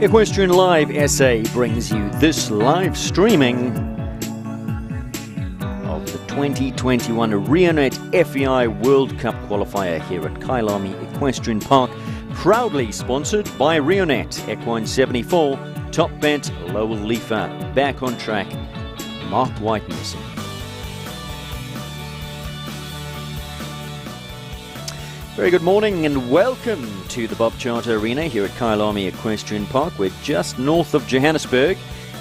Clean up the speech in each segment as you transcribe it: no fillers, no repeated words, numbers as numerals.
Equestrian Live SA brings you this live streaming of the 2021 Reonet FEI World Cup qualifier here at Cayleigh Equestrian Park, proudly sponsored by Reonet Equine 74, Top Bet, Lowell Leafer, back on track, marked White Nissan. Very good morning and welcome to the Bob Charter Arena here at Cayleigh Equestrian Park. We're just north of Johannesburg,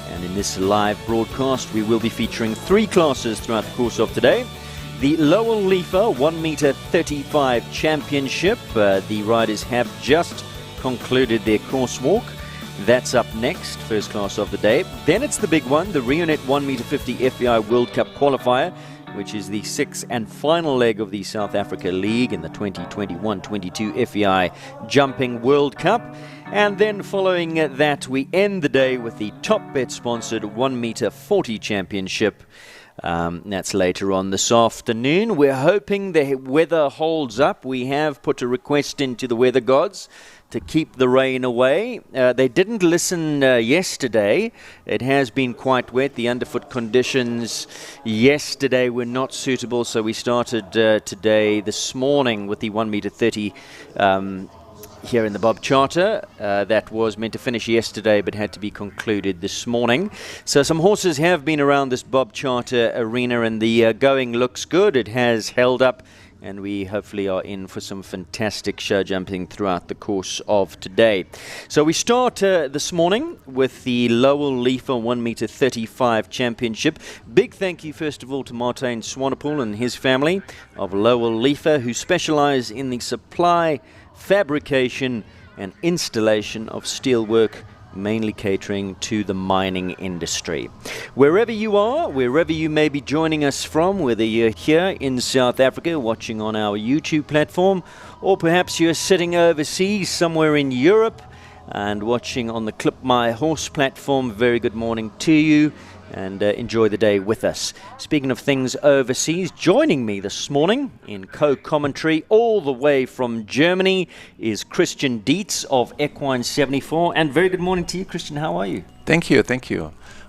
and in this live broadcast we will be featuring three classes throughout the course of today. The Lowell Leafer 1m35 Championship. The riders have just concluded their course walk. That's up next, first class of the day. Then it's the big one, the Reonet 1m50 FEI World Cup qualifier, which is the sixth and final leg of the South Africa League in the 2021-22 FEI Jumping World Cup. And then following that, we end the day with the Top Bet sponsored 1m40 Championship. That's later on this afternoon. We're hoping the weather holds up. We have put a request into the weather gods to keep the rain away. They didn't listen yesterday. It has been quite wet. The underfoot conditions yesterday were not suitable, so we started this morning with the 1m30 here in the Bob Charter. That was meant to finish yesterday but had to be concluded this morning. So some horses have been around this Bob Charter arena and the going looks good. It has held up, and we hopefully are in for some fantastic show jumping throughout the course of today. So we start this morning with the Lowell Leafer 1m35 Championship. Big thank you first of all to Martin Swanepoel and his family of Lowell Leafer, who specialise in the supply, fabrication and installation of steelwork, mainly catering to the mining industry. Wherever you are, wherever you may be joining us from, whether you're here in South Africa watching on our YouTube platform, or perhaps you're sitting overseas somewhere in Europe and watching on the Clip My Horse platform, very good morning to you, and enjoy the day with us. Speaking of things overseas, joining me this morning in co-commentary all the way from Germany is Christian Dietz of Equine 74. And very good morning to you, Christian. How are you? Thank you.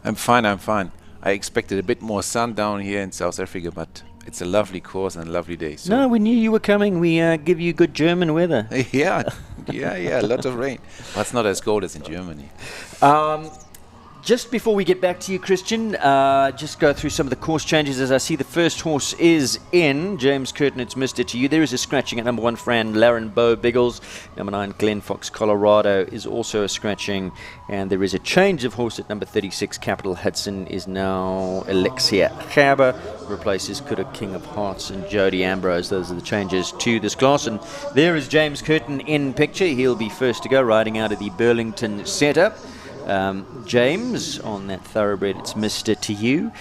I'm fine. I expected a bit more sun down here in South Africa, but it's a lovely course and a lovely day. So. No, we knew you were coming. We give you good German weather. Yeah, a lot of rain. But it's not as cold as in Germany. Just before we get back to you, Christian, just go through some of the course changes. As I see, the first horse is in. James Curtin, it's Mr. To You. There is a scratching at number 1, Fran Laren Bow Biggles. Number 9, Glen Fox Colorado is also a scratching. And there is a change of horse at number 36, Capital Hudson is now Alexia Gerber. Replaces Kuda King of Hearts and Jodi Ambrose. Those are the changes to this class. And there is James Curtin in picture. He'll be first to go, riding out of the Burlington setup. James, on that thoroughbred, it's Mr. To You.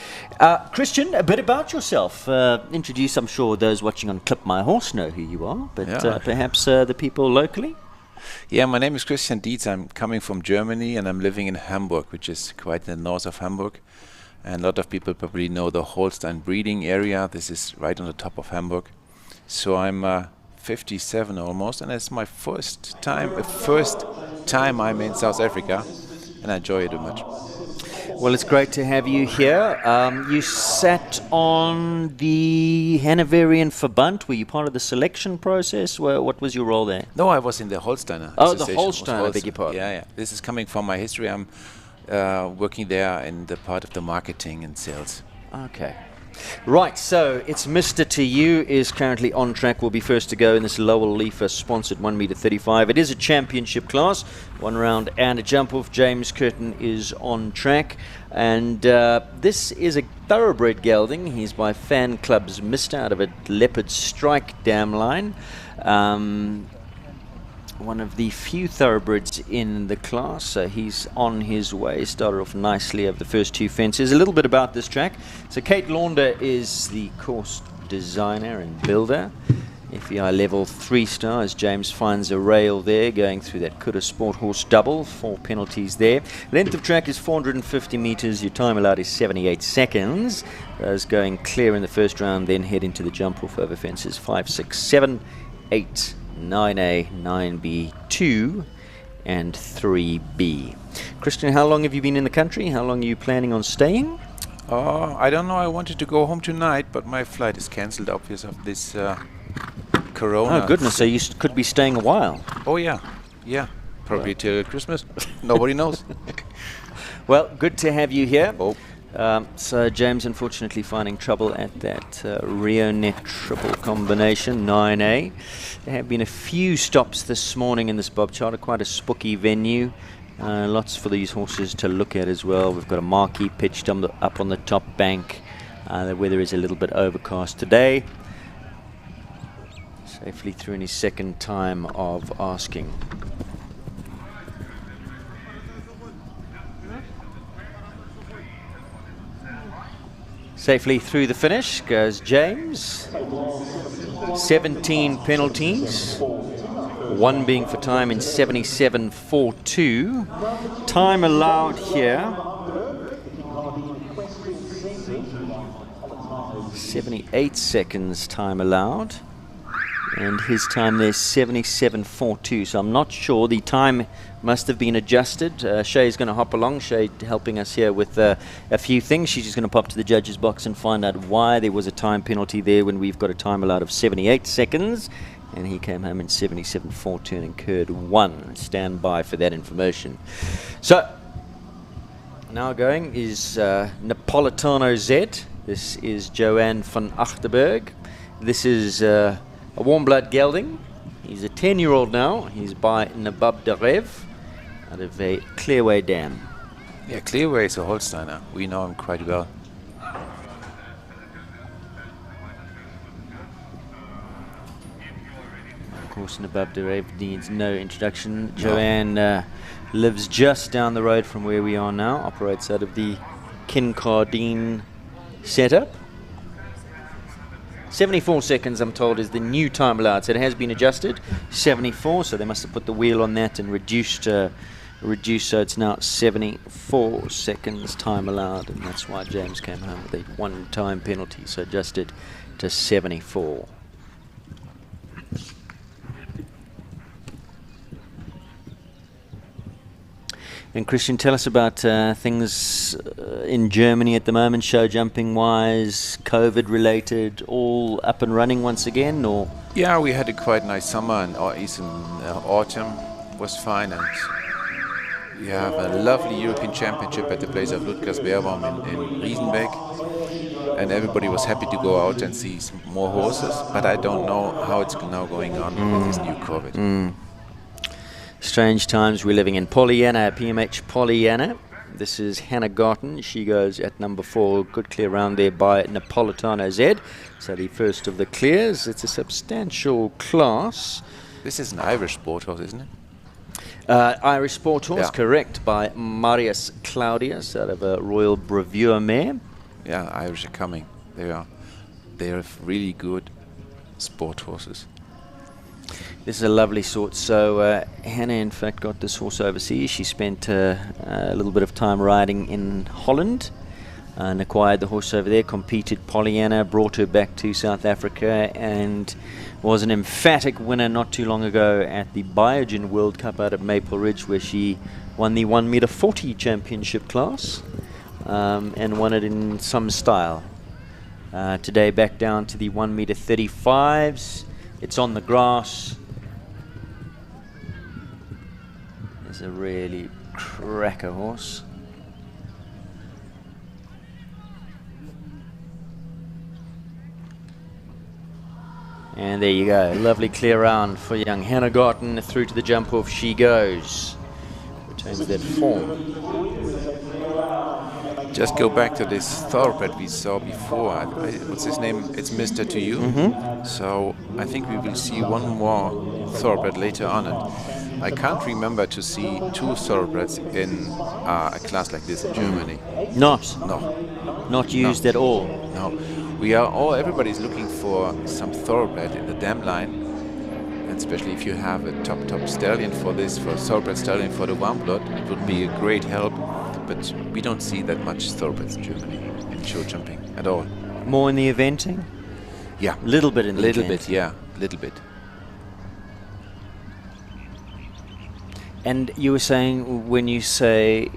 Christian, a bit about yourself. Introduce, I'm sure those watching on Clip My Horse know who you are, but perhaps the people locally? Yeah, my name is Christian Dietz. I'm coming from Germany and I'm living in Hamburg, which is quite in the north of Hamburg. And a lot of people probably know the Holstein breeding area. This is right on the top of Hamburg. So I'm 57 almost, and it's my first time I'm in South Africa. And I enjoy it very much. Well, it's great to have you here. You sat on the Hanoverian Verband. Were you part of the selection process? What was your role there? No, I was in the Holsteiner. Oh, the Holsteiner, beg your pardon. Yeah. This is coming from my history. I'm working there in the part of the marketing and sales. Okay. Right, so it's Mr. To You is currently on track. Will be first to go in this Lowell Leafer sponsored 1m35. It is a championship class, 1 round and a jump off. James Curtin is on track, and this is a thoroughbred gelding. He's by Fan Club's Mister out of a Leopard Strike dam line. One of the few thoroughbreds in the class, so he's on his way. Started off nicely over the first 2 fences. A little bit about this track. So Kate Launder is the course designer and builder. FEI level 3 star as James finds a rail there going through that Kuda Sport Horse double. 4 penalties there. Length of track is 450 metres. Your time allowed is 78 seconds. Those going clear in the first round, then head into the jump off over fences 5, 6, 7, 8, 9A, 9B, 2 and 3B. Christian, how long have you been in the country? How long are you planning on staying? I don't know. I wanted to go home tonight, but my flight is cancelled, obviously, of this corona. Oh, goodness. So you could be staying a while. Oh, yeah. Yeah. Probably till Christmas. Nobody knows. Well, good to have you here. Oh. So James, unfortunately, finding trouble at that Reonet triple combination, 9A. There have been a few stops this morning in this bob charter, quite a spooky venue. Lots for these horses to look at as well. We've got a marquee pitched up on the top bank. The weather is a little bit overcast today. Safely through in his second time of asking. Safely through the finish goes James. 17 penalties. One being for time in 77.42. Time allowed here 78 seconds time allowed, and his time there's 77.42. So I'm not sure. The time must have been adjusted. Shay's going to hop along. Shay helping us here with a few things. She's just going to pop to the judges box and find out why there was a time penalty there when we've got a time allowed of 78 seconds. And he came home in 77.42 and incurred 1. Stand by for that information. So, now going is Napolitano Z. This is Joanne van Achterbergh. This is a warm blood gelding. He's a 10-year-old now. He's by Nabab Darev out of a Clearway dam. Yeah, Clearway is a Holsteiner. We know him quite well. Of course, Nabab Darev needs no introduction. Joanne lives just down the road from where we are now, operates out of the Kincardine setup. 74 seconds, I'm told, is the new time allowed. So it has been adjusted. 74, so they must have put the wheel on that and reduced, so it's now 74 seconds time allowed, and that's why James came home with a one-time penalty, so adjusted to 74. And Christian, tell us about things in Germany at the moment, show jumping wise, COVID related, all up and running once again, or? Yeah, we had a quite nice summer, and autumn was fine, and we have a lovely European Championship at the place of Ludgers Beerbaum in Riesenbeck, and everybody was happy to go out and see some more horses, but I don't know how it's now going on with this new COVID. Strange times we're living in. Pollyanna, PMH Pollyanna. This is Hannah Garton. She goes at number 4. Good clear round there by Napolitano Z. So the first of the clears. It's a substantial class. This is an Irish sport horse, isn't it? Irish sport horse, correct, by Marius Claudius out of a Royal Bravure mare. Yeah, Irish are coming. They are really good sport horses. This is a lovely sort. So Hannah, in fact, got this horse overseas. She spent a little bit of time riding in Holland and acquired the horse over there, competed Pollyanna, brought her back to South Africa, and was an emphatic winner not too long ago at the Biogen World Cup out at Maple Ridge, where she won the 1 m 40 championship class and won it in some style. Today back down to the 1 m 35s. It's on the grass. It's a really cracker horse. And there you go. Lovely clear round for young Hannah Garton. Through to the jump off she goes. Retains that form. Just go back to this thoroughbred we saw before. What's his name? It's Mr. To You. So I think we will see one more thoroughbred later on. And I can't remember to see 2 thoroughbreds in a class like this in Germany. Not used at all. No. Everybody's looking for some thoroughbred in the dam line. And especially if you have a top stallion for this, for a thoroughbred stallion for the warm blood, it would be a great help. But we don't see that much thoroughbreds in Germany in show jumping at all. More in the eventing? Yeah. Little bit in the little bit, yeah. Little bit. And you were saying, when you say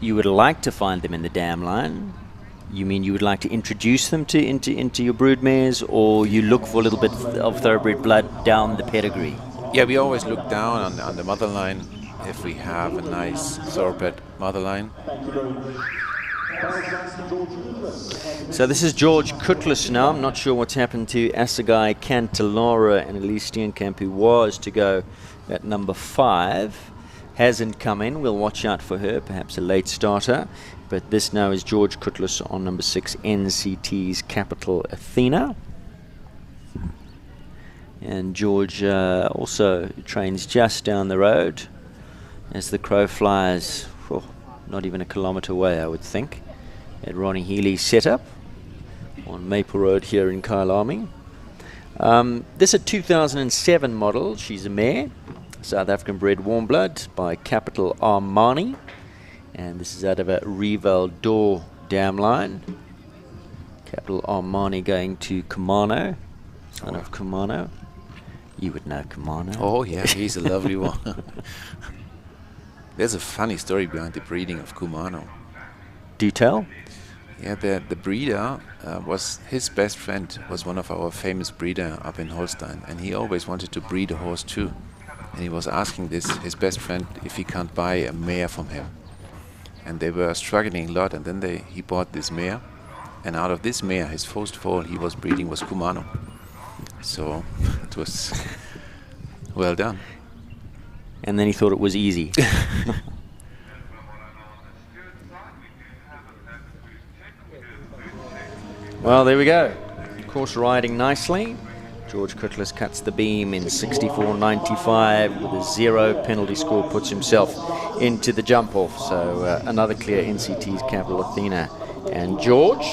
you would like to find them in the dam line, you mean you would like to introduce them to into your brood mares, or you look for a little bit of thoroughbred blood down the pedigree? Yeah, we always look down on the mother line if we have a nice thoroughbred mother line. So this is George Coutlis now. I'm not sure what's happened to Assegai Cantellara and Elize Steenkamp, who was to go at number 5. Hasn't come in. We'll watch out for her, perhaps a late starter. But this now is George Coutlis on number 6, NCT's Capital Athena. And George also trains just down the road as the crow flies, not even a kilometre away, I would think, at Ronnie Healy's setup on Maple Road here in Cayleigh. This is a 2007 model. She's a mare, South African bred warm blood by Capital Armani, and this is out of a Reval Door dam line. Capital Armani going to Kumano, son of Kumano. You would know Kumano. Oh yeah, he's a lovely one. There's a funny story behind the breeding of Kumano. Do tell. Yeah, the breeder was his best friend, was one of our famous breeder up in Holstein, and he always wanted to breed a horse too. And he was asking his best friend if he can't buy a mare from him. And they were struggling a lot, and then he bought this mare, and out of this mare, his first foal he was breeding was Kumano. So it was well done. And then he thought it was easy. Well, there we go. Course riding nicely. George Coutlis cuts the beam in 64.95 with a 0 penalty score, puts himself into the jump off. So another clear NCT's Capital Athena. And George?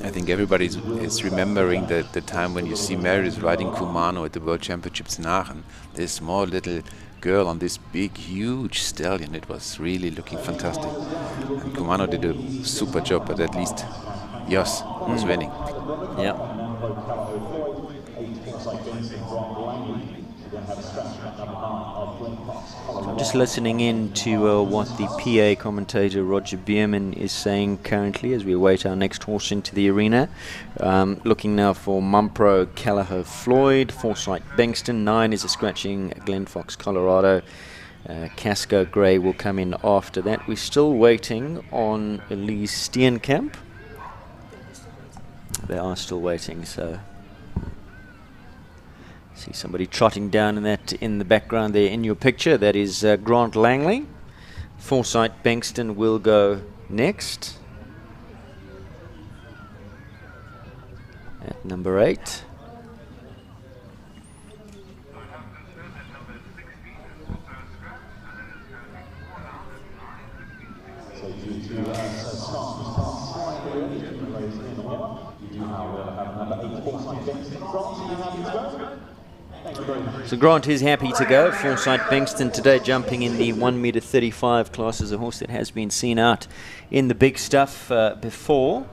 I think everybody is remembering the time when you see Marius riding Kumano at the World Championships in Aachen. This small little girl on this big, huge stallion. It was really looking fantastic. And Kumano did a super job, but at least Jos was winning. Yeah. I'm just listening in to what the PA commentator Roger Bierman is saying currently as we await our next horse into the arena. Looking now for Mumpro Callagher Floyd, Foresight Bankston. 9 is a scratching Glen Fox, Colorado. Casco Grey will come in after that. We're still waiting on Elize Steenkamp. They are still waiting, so see somebody trotting down in the background there in your picture. That is Grant Langley. Foresight Bankston will go next at number 8. So Grant is happy to go. Foresight Bankston today jumping in the 1m35 class as a horse that has been seen out in the big stuff before.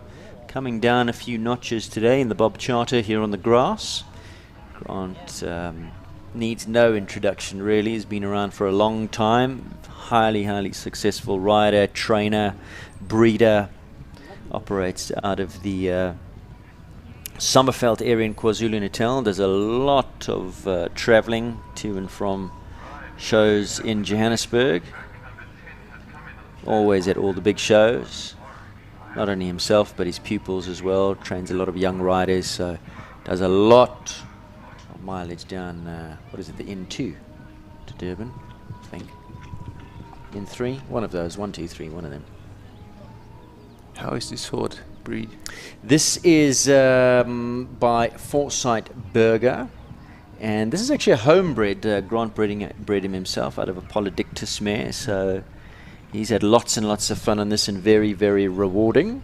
Coming down a few notches today in the Bob Charter here on the grass. Grant needs no introduction really. He's been around for a long time. Highly successful rider, trainer, breeder. Operates out of the Sommerveld area in KwaZulu-Natal. There's a lot of travelling to and from shows in Johannesburg. Always at all the big shows. Not only himself, but his pupils as well. Trains a lot of young riders, so does a lot of mileage down, what is it, the N2 to Durban, I think. N3, one of those, 1, 2, 3, one of them. How is this horse breed? This is by Foresight Burger, and this is actually a homebred. Grant bred him himself out of a Polydictus mare, so he's had lots and lots of fun on this and very rewarding.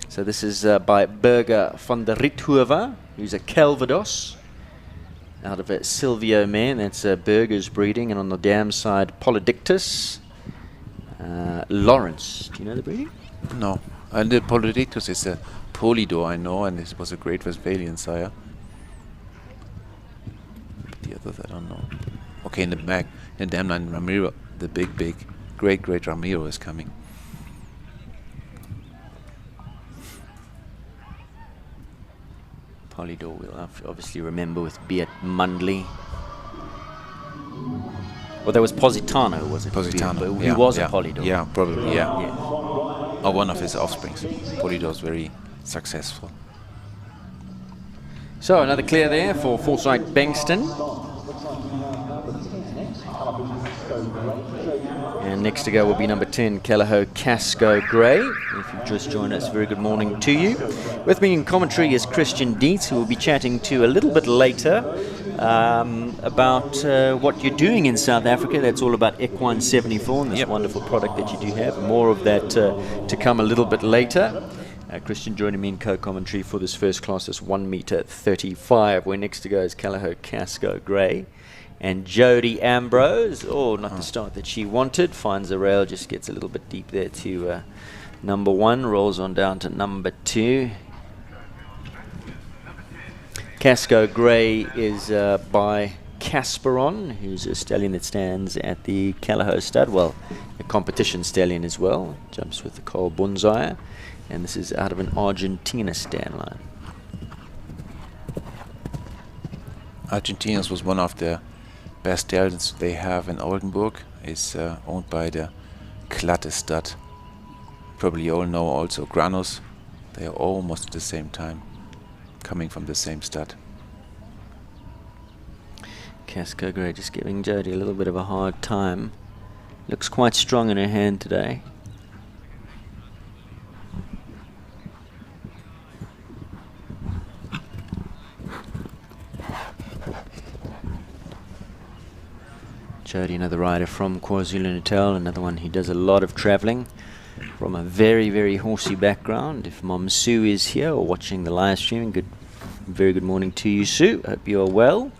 So this is by Burger van der Riethoeven, who's a Calvados out of a Silvio mare. That's Burger's breeding, and on the dam side Polydictus. Lawrence, do you know the breeding? No. And the Polydictus is a Polydor, I know, and this was a great Westphalian sire. The others, I don't know. Okay, in the back, in the M9 Ramiro, the big, great Ramiro is coming. Polydor we'll have to obviously remember with Beat Mundley. Well, there was Positano, was it? Positano, He was a Polydor. Yeah, probably, yeah. Or one of his offsprings. Polydor is very successful. So another clear there for Forsyth Bankston. And next to go will be number 10, Cayleigh Casco Grey. If you've just joined us, very good morning to you. With me in commentary is Christian Dietz, who we'll be chatting to a little bit later about what you're doing in South Africa. That's all about Equine 74 and this wonderful product that you do have. More of that to come a little bit later. Christian joining me in co-commentary for this first class, this 1m35, where next to go is Cayleigh Casco Grey. And Jodi Ambrose, not the start that she wanted, finds the rail, just gets a little bit deep there to number 1, rolls on down to number 2. Casco Grey is by Casperon, who's a stallion that stands at the Cayleigh stud, well, a competition stallion as well, jumps with the Cole Bunzai, and this is out of an Argentina stand line. Argentinas was one of the best stallions they have in Oldenburg. Is owned by the Klatte stud. Probably you all know also Granus. They are almost at the same time, coming from the same stud. Casco Grey just giving Jodi a little bit of a hard time. Looks quite strong in her hand today. Jodi, another rider from KwaZulu-Natal, another one who does a lot of travelling from a very, very horsey background. If Mom Sue is here or watching the live stream, very good morning to you, Sue. Hope you are well.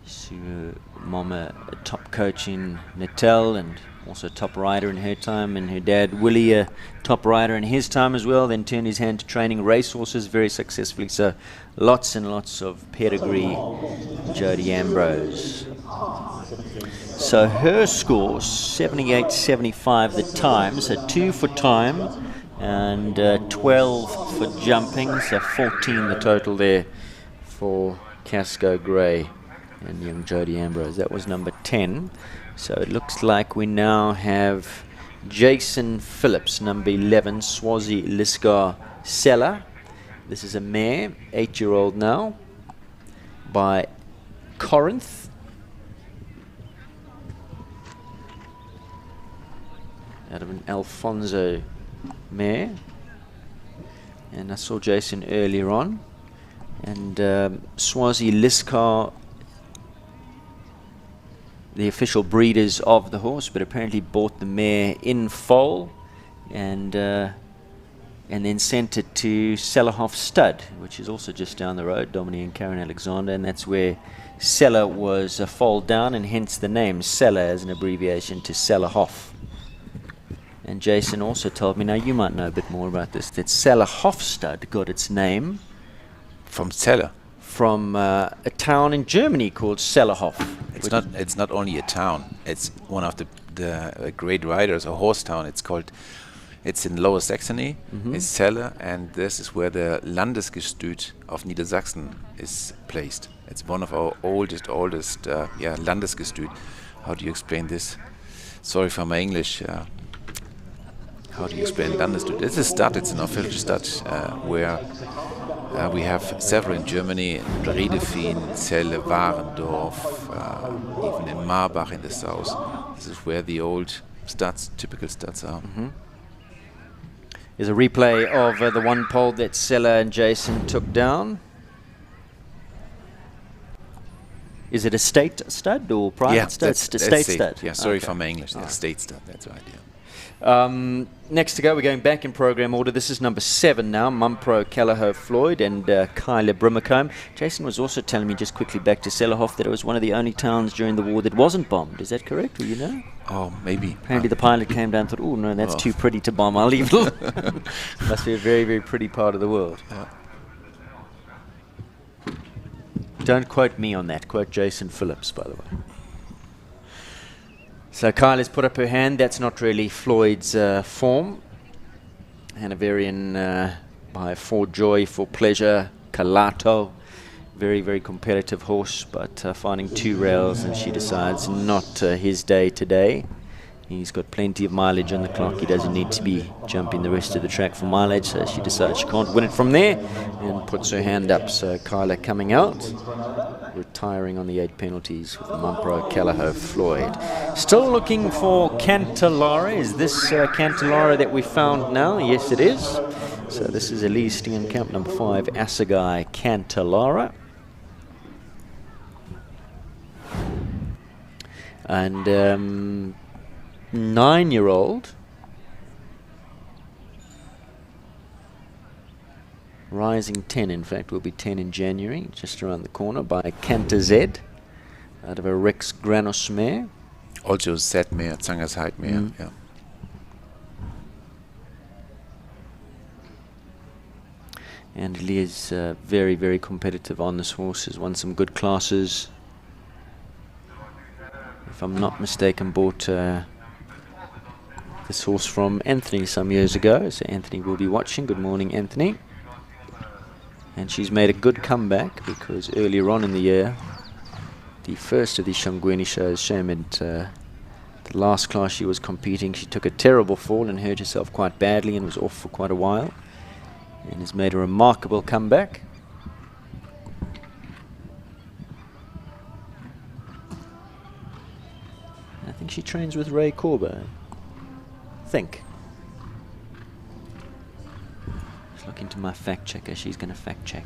Sue, Mom, a top coach in Natal and also a top rider in her time, and her dad Willie, a top rider in his time as well, then turned his hand to training racehorses very successfully. So lots and lots of pedigree, Jodi Ambrose. So her score, 78.75 the time, so 2 for time and 12 for jumping, so 14 the total there for Casco Grey and young Jodi Ambrose. That was number 10. So it looks like we now have Jason Phillips, number 11, Swazi Liskar Seller. This is a mare, 8-year-old now, by Corinth. Out of an Alfonso mare. And I saw Jason earlier on. And Swazi Liskar, the official breeders of the horse, but apparently bought the mare in foal and then sent it to Sellerhoff Stud, which is also just down the road, Dominique and Karen Alexander, and that's where Seller was a foal down, and hence the name Seller as an abbreviation to Sellerhoff. And Jason also told me, now you might know a bit more about this, that Sellerhoff Stud got its name from Seller, from a town in Germany called Sellerhoff. It's not only a town. It's one of the great riders, a horse town. It's in Lower Saxony. It's Celle, and this is where the Landesgestüt of Niedersachsen is placed. It's one of our oldest Landesgestüt. How do you explain this? Sorry for my English. How do you explain Landesgestüt? It's a stud. It's an official stud where we have several in Germany, in Bredefien, Celle, Warendorf, even in Marbach in the south. This is where the old studs, typical studs are. There's a replay of the one pole that Seller and Jason took down. Is it a state stud or private stud? That's state stud. Yeah, sorry for my English. Yeah, state stud, that's right, yeah. Next to go, we're going back in program order. This is number 7 now, Mumpro, Cayleigh Floyd and Kyla Brimacombe. Jason was also telling me just quickly back to Sellerhoff that it was one of the only towns during the war that wasn't bombed. Is that correct? Will you know? Oh, maybe. Apparently the pilot came down and thought, oh no, that's too pretty to bomb. I'll leave it. Must be a very, very pretty part of the world. Don't quote me on that. Quote Jason Phillips, by the way. So Kyla's put up her hand. That's not really Floyd's form. Hanoverian by For Joy, For Pleasure, Calato. Very, very competitive horse, but finding 2 rails, and she decides not his day today. He's got plenty of mileage on the clock. He doesn't need to be jumping the rest of the track for mileage, so she decides she can't win it from there and puts her hand up. So Kyla coming out, retiring on the 8 penalties with Mumpro, Callagher, Floyd. Still looking for Cantalara. Is this Cantalara that we found now? Yes, it is. So this is Elize steenkamp, number 5, Assegai Cantalara. And 9-year-old rising 10, in fact will be 10 in January, just around the corner, by Canter Z out of a Rex Granos mare. Also Z mare, Zangersheid mare. Yeah. And Elize very, very competitive on this horse, has won some good classes. If I'm not mistaken, bought this horse from Anthony some years ago, so Anthony will be watching. Good morning, Anthony. And she's made a good comeback, because earlier on in the year, the first of the Shangweni shows, Shamed, the last class she was competing, she took a terrible fall and hurt herself quite badly and was off for quite a while, and has made a remarkable comeback. I think she trains with Ray Corber. Think. Just look into my fact checker. She's going to fact check.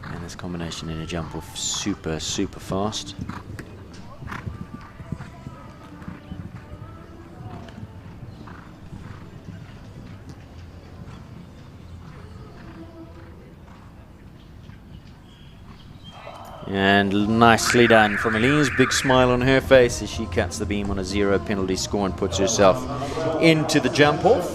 And this combination in a jump off super, super fast. And nicely done from Elize. Big smile on her face as she cuts the beam on a 0 penalty score and puts herself into the jump off.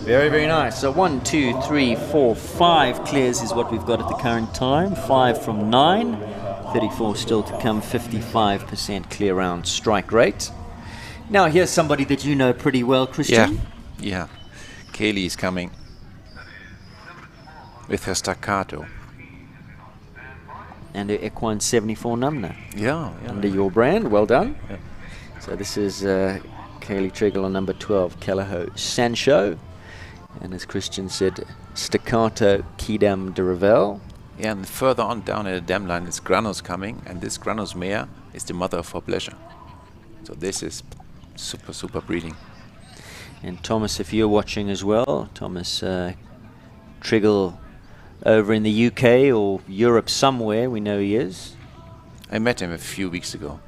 Very, very nice. So 1, 2, 3, 4, 5 clears is what we've got at the current time. 5 from 9. 34 still to come. 55% clear round strike rate. Now here's somebody that you know pretty well, Christian. Yeah. Cayleigh is coming with her staccato. And her Equine 74 Numna. Yeah. Under your brand. Well done. Yeah. So this is Cayleigh Triggol on number 12, Callagher Sancho. And as Christian said, Staccato Kidam de Revel. Yeah, and further on down at the dam line is Granos coming, and this Granos mare is the mother of For Pleasure. So this is super, super breeding. And Thomas, if you're watching as well, Thomas Triggol over in the UK or Europe somewhere, we know he is. I met him a few weeks ago.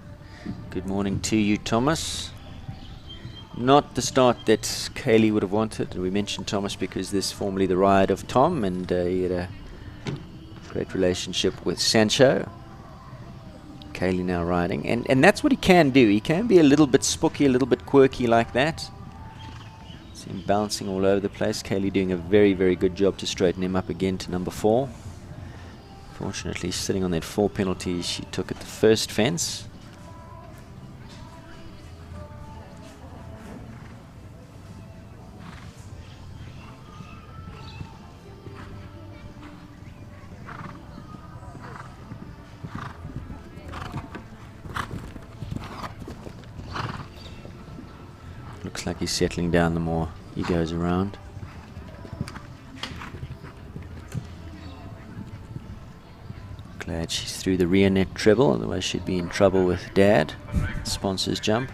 Good morning to you, Thomas. Not the start that Cayleigh would have wanted. We mentioned Thomas because this is formerly the ride of Tom, and he had a great relationship with Sancho. Cayleigh now riding, and that's what he can do. He can be a little bit spooky, a little bit quirky like that. See him bouncing all over the place. Cayleigh doing a very, very good job to straighten him up again to number 4. Fortunately, sitting on that 4 penalty she took at the first fence. Looks like he's settling down the more he goes around. Glad she's through the Reonet treble, otherwise she'd be in trouble with Dad. Sponsors jump.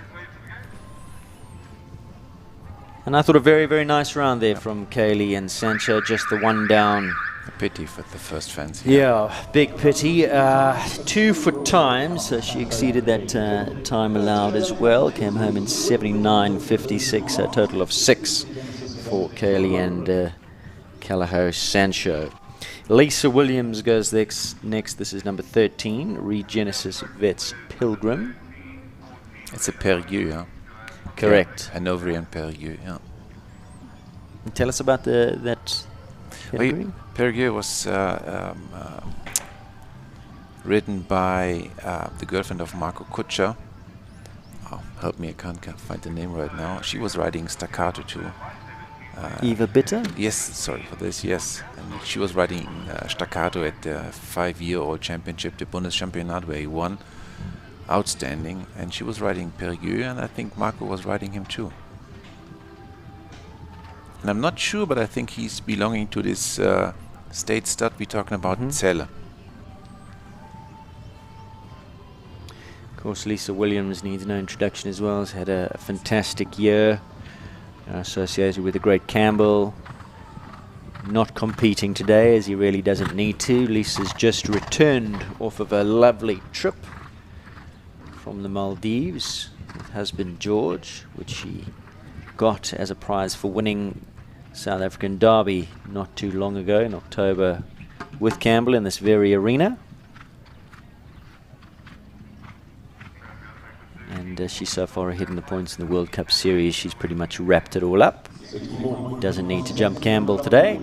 And I thought a very, very nice round there from Cayleigh and Sancho, just the one down. A pity for the first fence. Yeah, big pity. 2 foot time, so she exceeded that time allowed as well. Came home in 79.56, a total of 6 for Cayleigh and Callagher Sancho. Lisa Williams goes next. This is number 13, Regenesis Vets Pilgrim. It's a Périgueux, yeah. Correct. Yeah, Hanoverian Périgueux, yeah. And tell us about that pedigree. Périgueux was written by the girlfriend of Marco Kutscher. Oh, help me, I can't find the name right now. She was riding Staccato too. Eva Bitter? Yes, sorry for this, yes. And she was riding Staccato at the 5-year-old championship, the Bundeschampionat, where he won. Outstanding. And she was riding Périgueux, and I think Marco was riding him too. And I'm not sure, but I think he's belonging to this state stud we're talking about, Cayleigh. Of course, Lisa Williams needs no introduction as well. Has had a fantastic year, associated with the great Campbell. Not competing today, as he really doesn't need to. Lisa's just returned off of a lovely trip from the Maldives with husband George, which she got as a prize for winning South African Derby not too long ago in October with Campbell in this very arena. And she's so far ahead in the points in the World Cup Series, she's pretty much wrapped it all up. Doesn't need to jump Campbell today.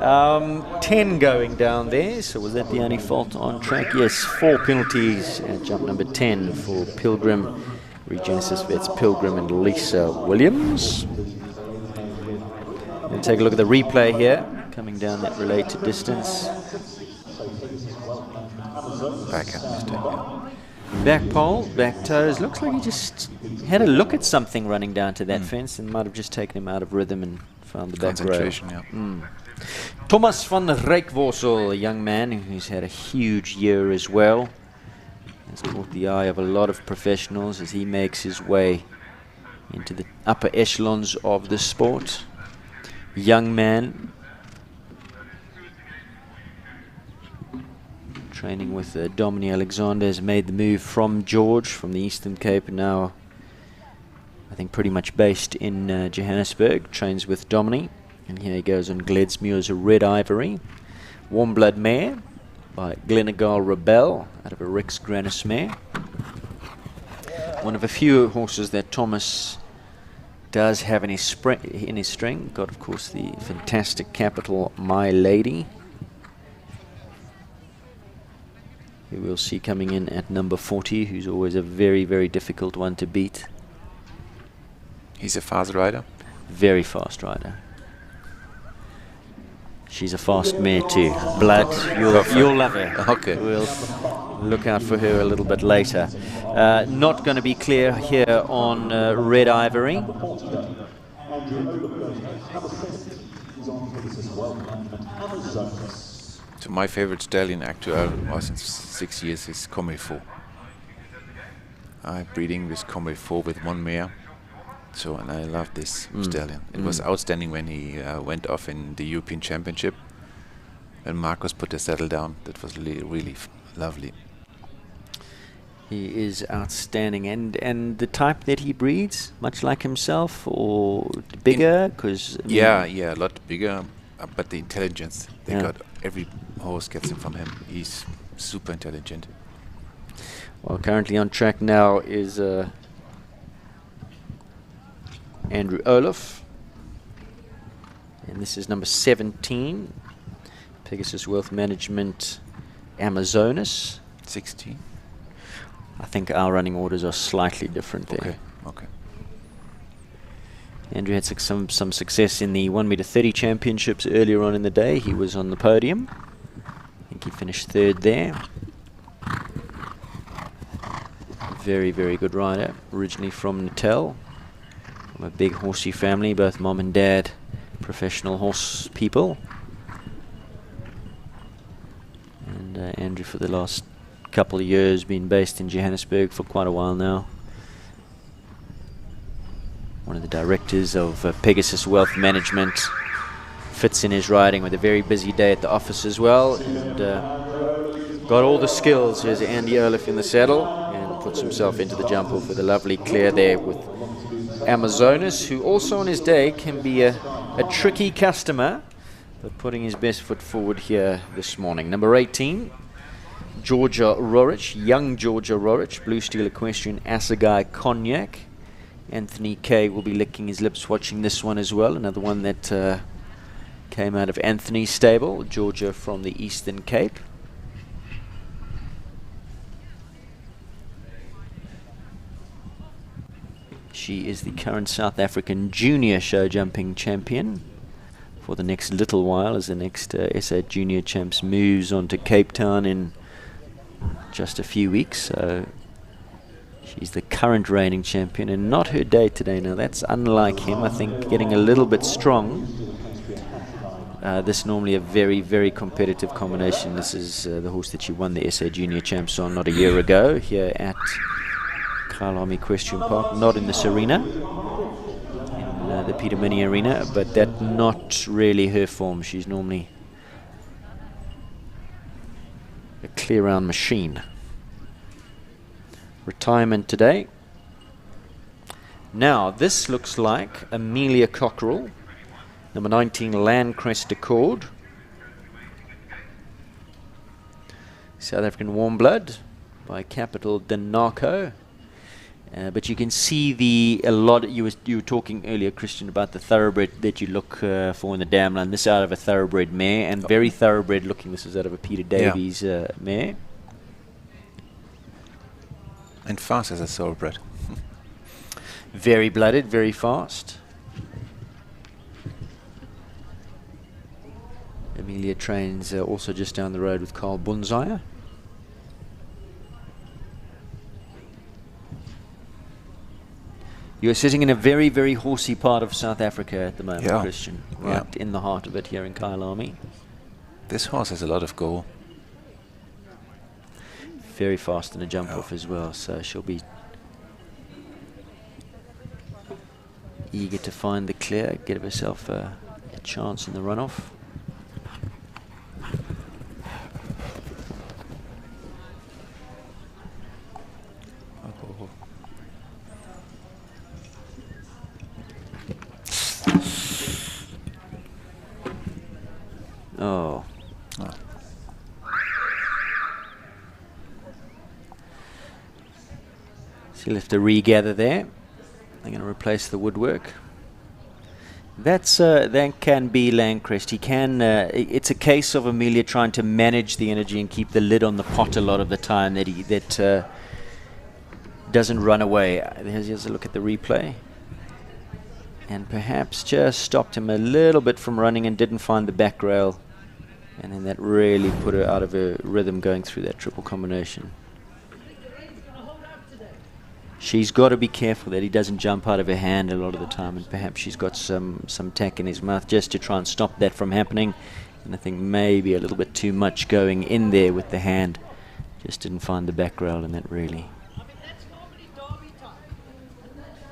10 going down there, so was that the only fault on track? Yes, 4 penalties at jump number 10 for Pilgrim, Regenesis Vets Pilgrim and Lisa Williams. We'll take a look at the replay here, coming down that related distance. Backhand mistake, yeah. Back pole, back toes. Looks like he just had a look at something running down to that fence and might have just taken him out of rhythm and found the back row. Concentration, yeah. Thomas van Rijckevorsel, a young man who's had a huge year as well. Has caught the eye of a lot of professionals as he makes his way into the upper echelons of the sport. Young man. Training with Dominic Alexander, has made the move from George, from the Eastern Cape, and now I think pretty much based in Johannesburg. Trains with Dominic, and here he goes on Gledsmuir's Red Ivory. Warm Blood Mare by Glenegal Rebel out of a Rex Grannis mare. One of a few horses that Thomas does have in his string. Got, of course, the fantastic Capital My Lady, who we'll see coming in at number 40, who's always a very, very difficult one to beat. He's a fast rider? Very fast rider. She's a fast mare too. Blood, you'll love her. Okay. We'll look out for her a little bit later. Not going to be clear here on Red Ivory. So my favorite stallion actual was in 6 years is Comme Il Faut. I'm breeding with Comme Il Faut with one mare. So, and I love this stallion. It was outstanding when he went off in the European Championship. When Marcus put the saddle down, that was really lovely. He is outstanding, and the type that he breeds, much like himself, or bigger, because yeah, a lot bigger. But the intelligence they got, every horse gets it from him. He's super intelligent. Well, currently on track now is Andrew Oliff, and this is number 17, Pegasus Wealth Management Amazonas. 16. I think our running orders are slightly different there. Okay. Andrew had some success in the 1 meter 30 championships earlier on in the day. He was on the podium. I think he finished 3rd there. Very, very good rider. Originally from Natal, from a big horsey family, both mom and dad professional horse people. And Andrew, for the last couple of years, been based in Johannesburg for quite a while now. One of the directors of Pegasus Wealth Management. Fits in his riding with a very busy day at the office as well, and got all the skills. Here's Andy Oliff in the saddle and puts himself into the jump off with a lovely clear there with Amazonas, who also on his day can be a tricky customer, but putting his best foot forward here this morning. Number 18, Georgia Rorich, young Georgia Rorich, Blue Steel Equestrian Assegai Cognac. Anthony K will be licking his lips watching this one as well. Another one that came out of Anthony's stable, Georgia from the Eastern Cape. She is the current South African junior show jumping champion for the next little while, as the next SA Junior Champs moves on to Cape Town in just a few weeks. So she's the current reigning champion, and not her day today. Now that's unlike him. I think getting a little bit strong. This is normally a very, very competitive combination. This is the horse that she won the SA Junior Champs on not a year ago here at Kyleigh Equestrian Park, not in this arena, in the Peter Mini Arena, but that's not really her form. She's normally a clear round machine. Retirement today. Now this looks like Amelia Cockrell, number 19 Landcrest Accord, South African Warm Blood by Capital Denarco. But you can see a lot. You were talking earlier, Christian, about the thoroughbred that you look for in the dam line. This is out of a thoroughbred mare, and very thoroughbred looking. This is out of a Peter Davies mare. And fast as a thoroughbred. Very blooded, very fast. Amelia trains also just down the road with Carl Bunzaya. You're sitting in a very, very horsey part of South Africa at the moment, Christian. Right in the heart of it here in Kyleigh. This horse has a lot of go. Very fast in a jump off as well, so she'll be eager to find the clear, give herself a chance in the runoff. Oh. She'll have to regather there. They're going to replace the woodwork. That can be Landcrest. He can. It's a case of Amelia trying to manage the energy and keep the lid on the pot a lot of the time. That doesn't run away. Here's a look at the replay. And perhaps just stopped him a little bit from running and didn't find the back rail. And then that really put her out of her rhythm going through that triple combination. She's got to be careful that he doesn't jump out of her hand a lot of the time, and perhaps she's got some tack in his mouth just to try and stop that from happening. And I think maybe a little bit too much going in there with the hand. Just didn't find the back rail, and that really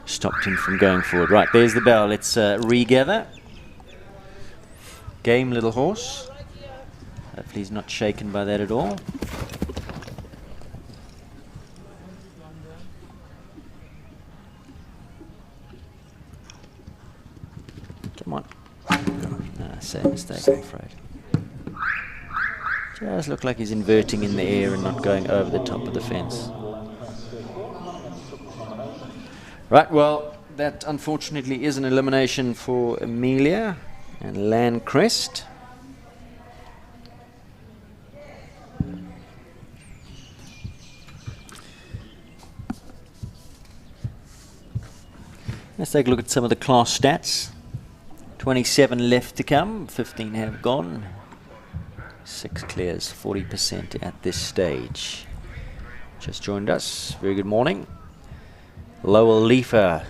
stopped him from going forward. Right, there's the bell. Let's regather. Game little horse. Hopefully he's not shaken by that at all. Come on. No, same mistake, I'm afraid. Just look like he's inverting in the air and not going over the top of the fence. Right, well, that unfortunately is an elimination for Amelia and Landcrest. Let's take a look at some of the class stats. 27 left to come, 15 have gone. 6 clears, 40% at this stage. Just joined us, very good morning. Lowell Leafer,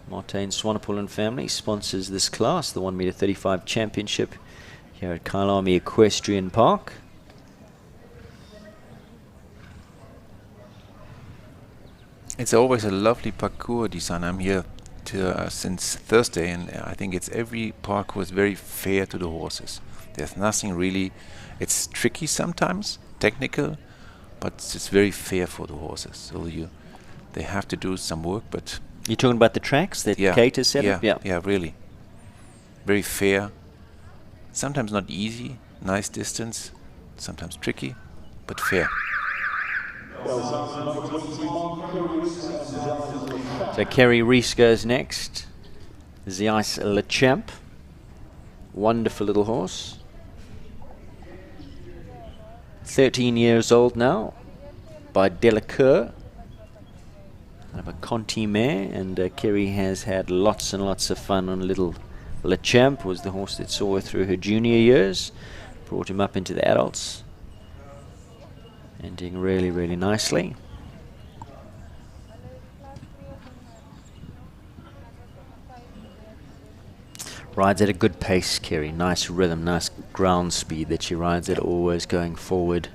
Martin Swanepoel and family sponsors this class, the 1 meter 35 championship here at Kyleigh Equestrian Park. It's always a lovely parcours design. I'm here since Thursday, and I think every parkour is very fair to the horses. There's nothing really. It's tricky sometimes, technical, but it's very fair for the horses. So they have to do some work, but you're talking about the tracks that Kate has set up? Yeah, really. Very fair. Sometimes not easy. Nice distance. Sometimes tricky. but fair. So Kerry Rees goes next. Zeiss Lechamp. Wonderful little horse. 13 years old now. By Delacour. Kind of a Conti mare. And Kerry has had lots and lots of fun on little Lechamp. Was the horse that saw her through her junior years. Brought him up into the adults. And doing really, really nicely. Rides at a good pace, Kerry. Nice rhythm, nice ground speed that she rides at, always going forward.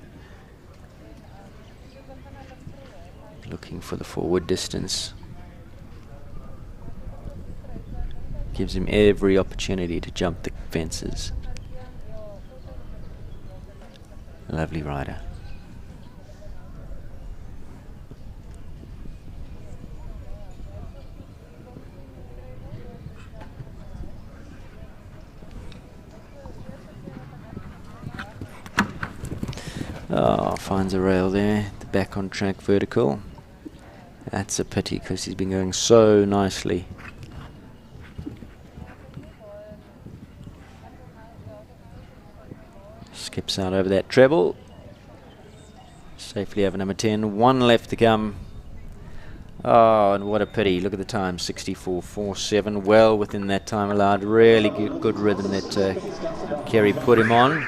Looking for the forward distance. Gives him every opportunity to jump the fences. Lovely rider. Oh, finds a rail there. The back on track vertical. That's a pity because he's been going so nicely. Skips out over that treble. Safely over number 10. One left to come. Oh, and what a pity. Look at the time. 64.47. Well within that time allowed. Really good rhythm that Kerry put him on.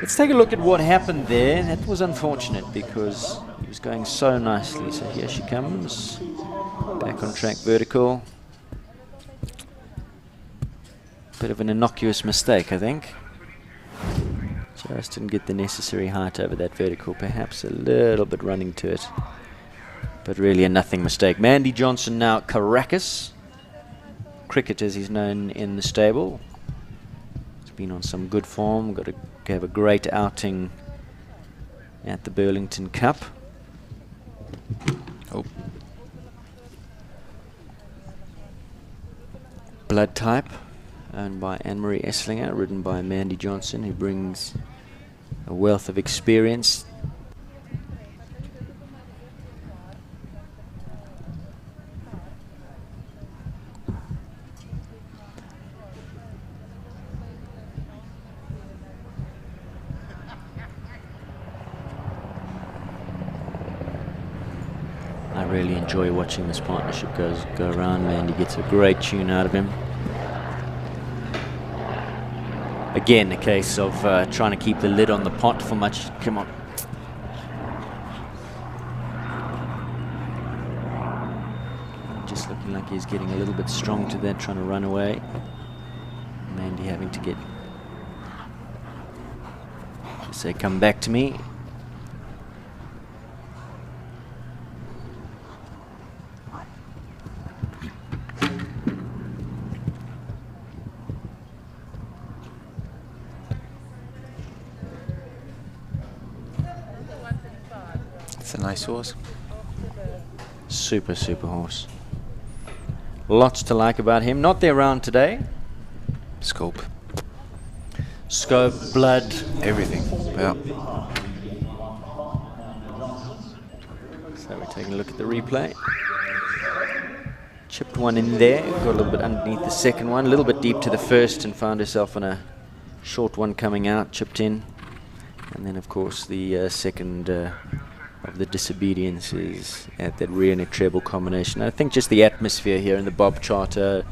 Let's take a look at what happened there. That was unfortunate because he was going so nicely. So here she comes. Back on track vertical. Bit of an innocuous mistake, I think. Just didn't get the necessary height over that vertical. Perhaps a little bit running to it. But really a nothing mistake. Mandy Johnson now Caracas. Cricket as he's known in the stable. He's been on some good form. Got to have a great outing at the Burlington Cup. Oh. Blood Type, owned by Anne-Marie Esslinger, ridden by Mandy Johnson, who brings a wealth of experience. I really enjoy watching this partnership go around. Mandy gets a great tune out of him. Again, a case of trying to keep the lid on the pot for much. Come on. Just looking like he's getting a little bit strong to that, trying to run away. Mandy having to get. Just say, come back to me. A nice horse. Super horse. Lots to like about him. Not their round today. Scope. Scope, blood. Everything. Yeah. So we're taking a look at the replay. Chipped one in there. Got a little bit underneath the second one. A little bit deep to the first and found herself on a short one coming out. Chipped in. And then of course the second of the disobediences at that Reonet treble combination. I think just the atmosphere here in the Bob Charter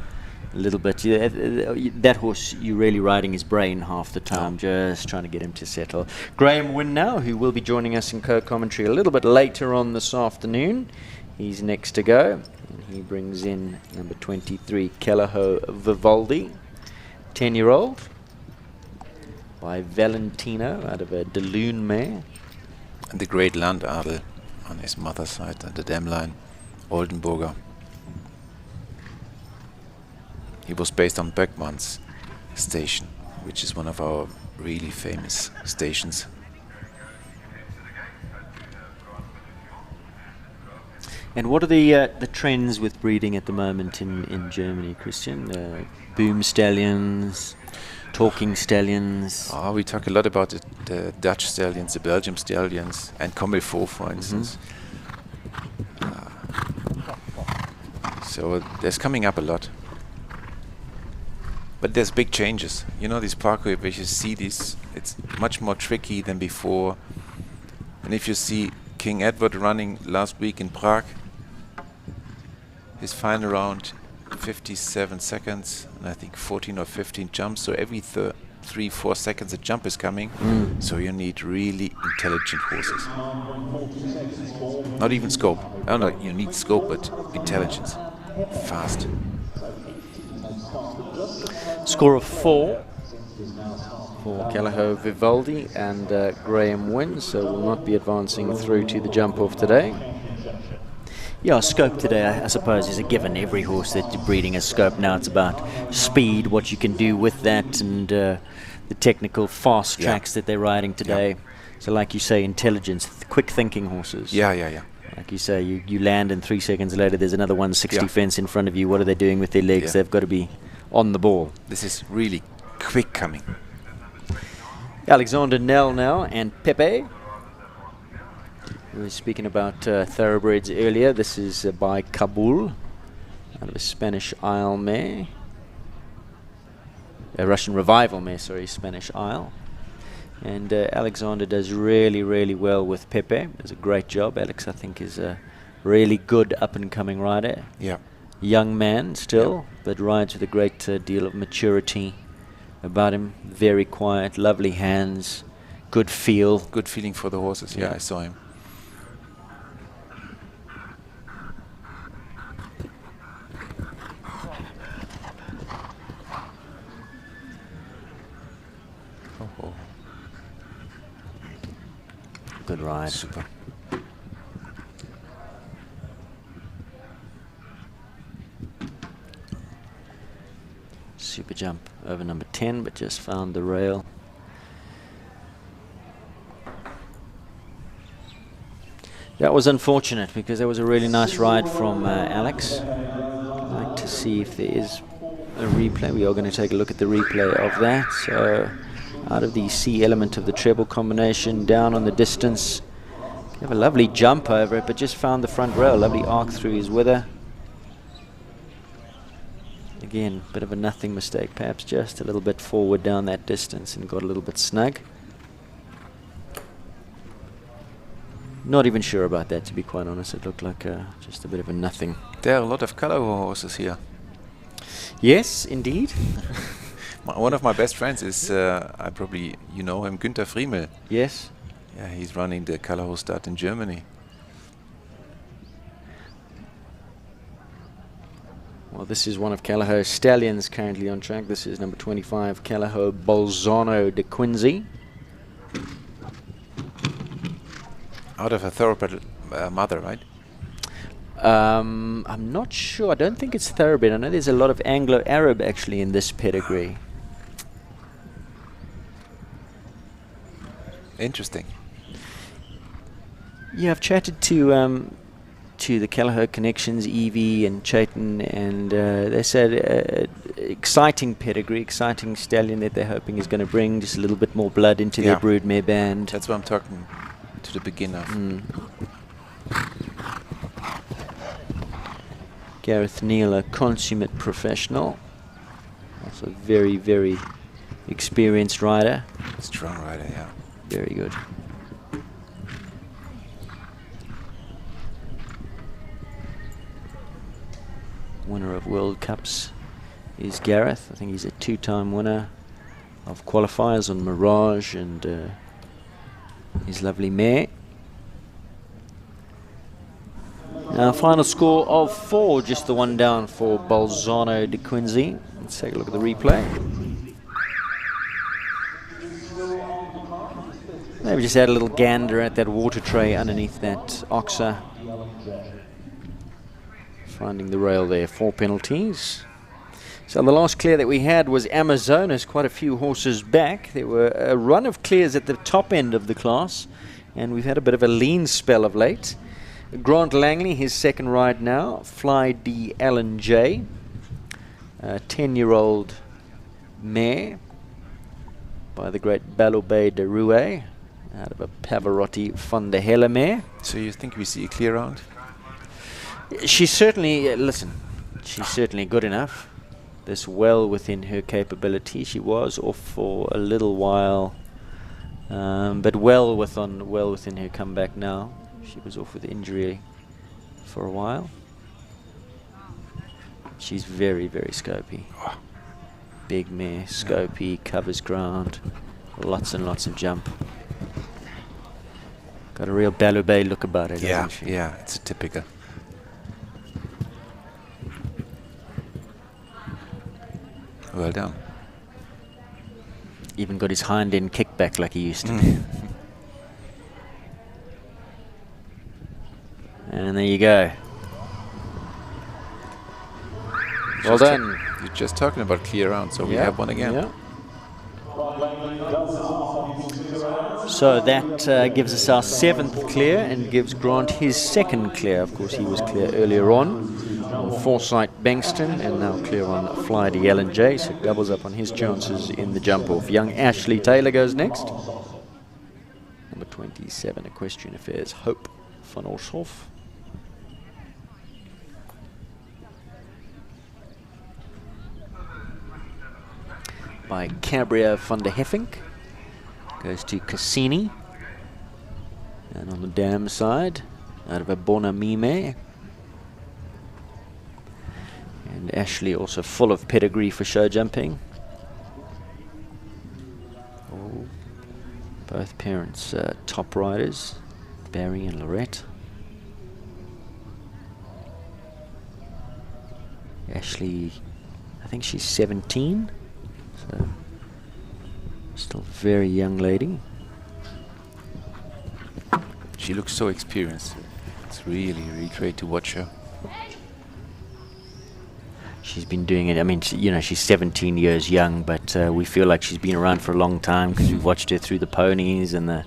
a little bit. That horse, you're really riding his brain half the time, just trying to get him to settle. Graham Winn now, who will be joining us in co-commentary a little bit later on this afternoon. He's next to go. And he brings in number 23, Cayleigh Vivaldi, 10-year-old, by Valentino out of a Deloon mare. And the great Landadel on his mother's side, the dam line, Oldenburger. He was based on Beckmann's station, which is one of our really famous stations. And what are the trends with breeding at the moment in Germany, Christian? Boom stallions? talking stallions? Oh, we talk a lot about the Dutch stallions, the Belgium stallions, and Comme il faut, for instance. So there's coming up a lot. But there's big changes. You know, these parkway, where you see these, it's much more tricky than before. And if you see King Edward running last week in Prague, his final round, 57 seconds, and I think 14 or 15 jumps. So every 3-4 seconds a jump is coming. So you need really intelligent horses. Not even scope. Oh no, you need scope, but intelligence. Fast. Score of 4 for Cayleigh, Vivaldi and Graham Winn, so will not be advancing through to the jump-off today. Yeah, scope today, I suppose, is a given. Every horse that you're breeding has scope now. It's about speed, what you can do with that, and the technical fast tracks that they're riding today. So like you say, intelligence, quick-thinking horses. Yeah. Like you say, you land and 3 seconds later there's another 160 fence in front of you. What are they doing with their legs? They've got to be on the ball. This is really quick coming. Alexander Nell now, and Pepe. We were speaking about thoroughbreds earlier. This is by Kabul, out of a Spanish Isle mare. A Russian Revival mare, sorry, Spanish Isle. And Alexander does really, really well with Pepe. Does a great job. Alex, I think, is a really good up-and-coming rider. Yeah. Young man still, but rides with a great deal of maturity about him. Very quiet, lovely hands, good feel. Good feeling for the horses. Yeah, I saw him. Good ride. Super. Super jump over number 10, but just found the rail. That was unfortunate because there was a really nice ride from Alex. I'd like to see if there is a replay. We are going to take a look at the replay of that. So out of the C element of the treble combination, down on the distance. You have a lovely jump over it, but just found the front rail. Lovely arc through his wither. Again, bit of a nothing mistake, perhaps just a little bit forward down that distance and got a little bit snug. Not even sure about that, to be quite honest. It looked like just a bit of a nothing. There are a lot of color horses here. Yes, indeed. One of my best friends is, I probably, you know him, Günther Friemel. Yes. Yeah, he's running the color horse start in Germany. Well, this is one of Cayleigh's stallions currently on track. This is number 25, Cayleigh Bolzano de Quincy. Out of a thoroughbred mother, right? I'm not sure. I don't think it's thoroughbred. I know there's a lot of Anglo-Arab actually in this pedigree. Interesting. Yeah, I've chatted to the Cayleigh connections, Evie and Chayton, and they said exciting pedigree, exciting stallion that they're hoping is going to bring just a little bit more blood into their broodmare band. That's what I'm talking to the beginner. Gareth Neill, a consummate professional, also very, very experienced rider. Strong rider, yeah. Very good. Winner of World Cups is Gareth. I think he's a 2-time winner of qualifiers on Mirage and his lovely mare. Now, final score of 4, just the one down for Bolzano de Quincy. Let's take a look at the replay. Maybe just had a little gander at that water tray underneath that oxer. Finding the rail there, 4 penalties. So the last clear that we had was Amazonas, quite a few horses back. There were a run of clears at the top end of the class, and we've had a bit of a lean spell of late. Grant Langley, his second ride now. Fly D. Allen J. 10-year-old mare. by the great Balobe de Roue out of a Pavarotti von der Helle mare. So you think we see a clear round? She's certainly, listen, she's certainly good enough. This well within her capability. She was off for a little while, but well within her comeback now. She was off with injury for a while. She's very, very scopy. Big mare, scopy, covers ground, lots and lots of jump. Got a real Balobe look about it, Yeah, doesn't she? yeah, it's a typical. Well done. Even got his hind end kickback like he used to do. And there you go. Well done. You're just talking about clear round, so we have one again. Yeah. So that gives us our 7th clear and gives Grant his 2nd clear. Of course, he was clear earlier on Foresight Bankston, and now clear on Fly to L&J, so it doubles up on his chances in the jump off. Young Ashlee Taylor goes next. Number 27, Equestrian Affairs, Hope van Orshoff. By Cabrio van der Heffink, goes to Cassini. And on the dam side, out of a Bonamime. And Ashlee also full of pedigree for show jumping. Oh, both parents top riders, Barry and Lorette. Ashlee, I think she's 17, so still a very young lady. She looks so experienced. It's really, really great to watch her. She's been doing it, I mean, you know, she's 17 years young, but we feel like she's been around for a long time because we've watched her through the ponies and the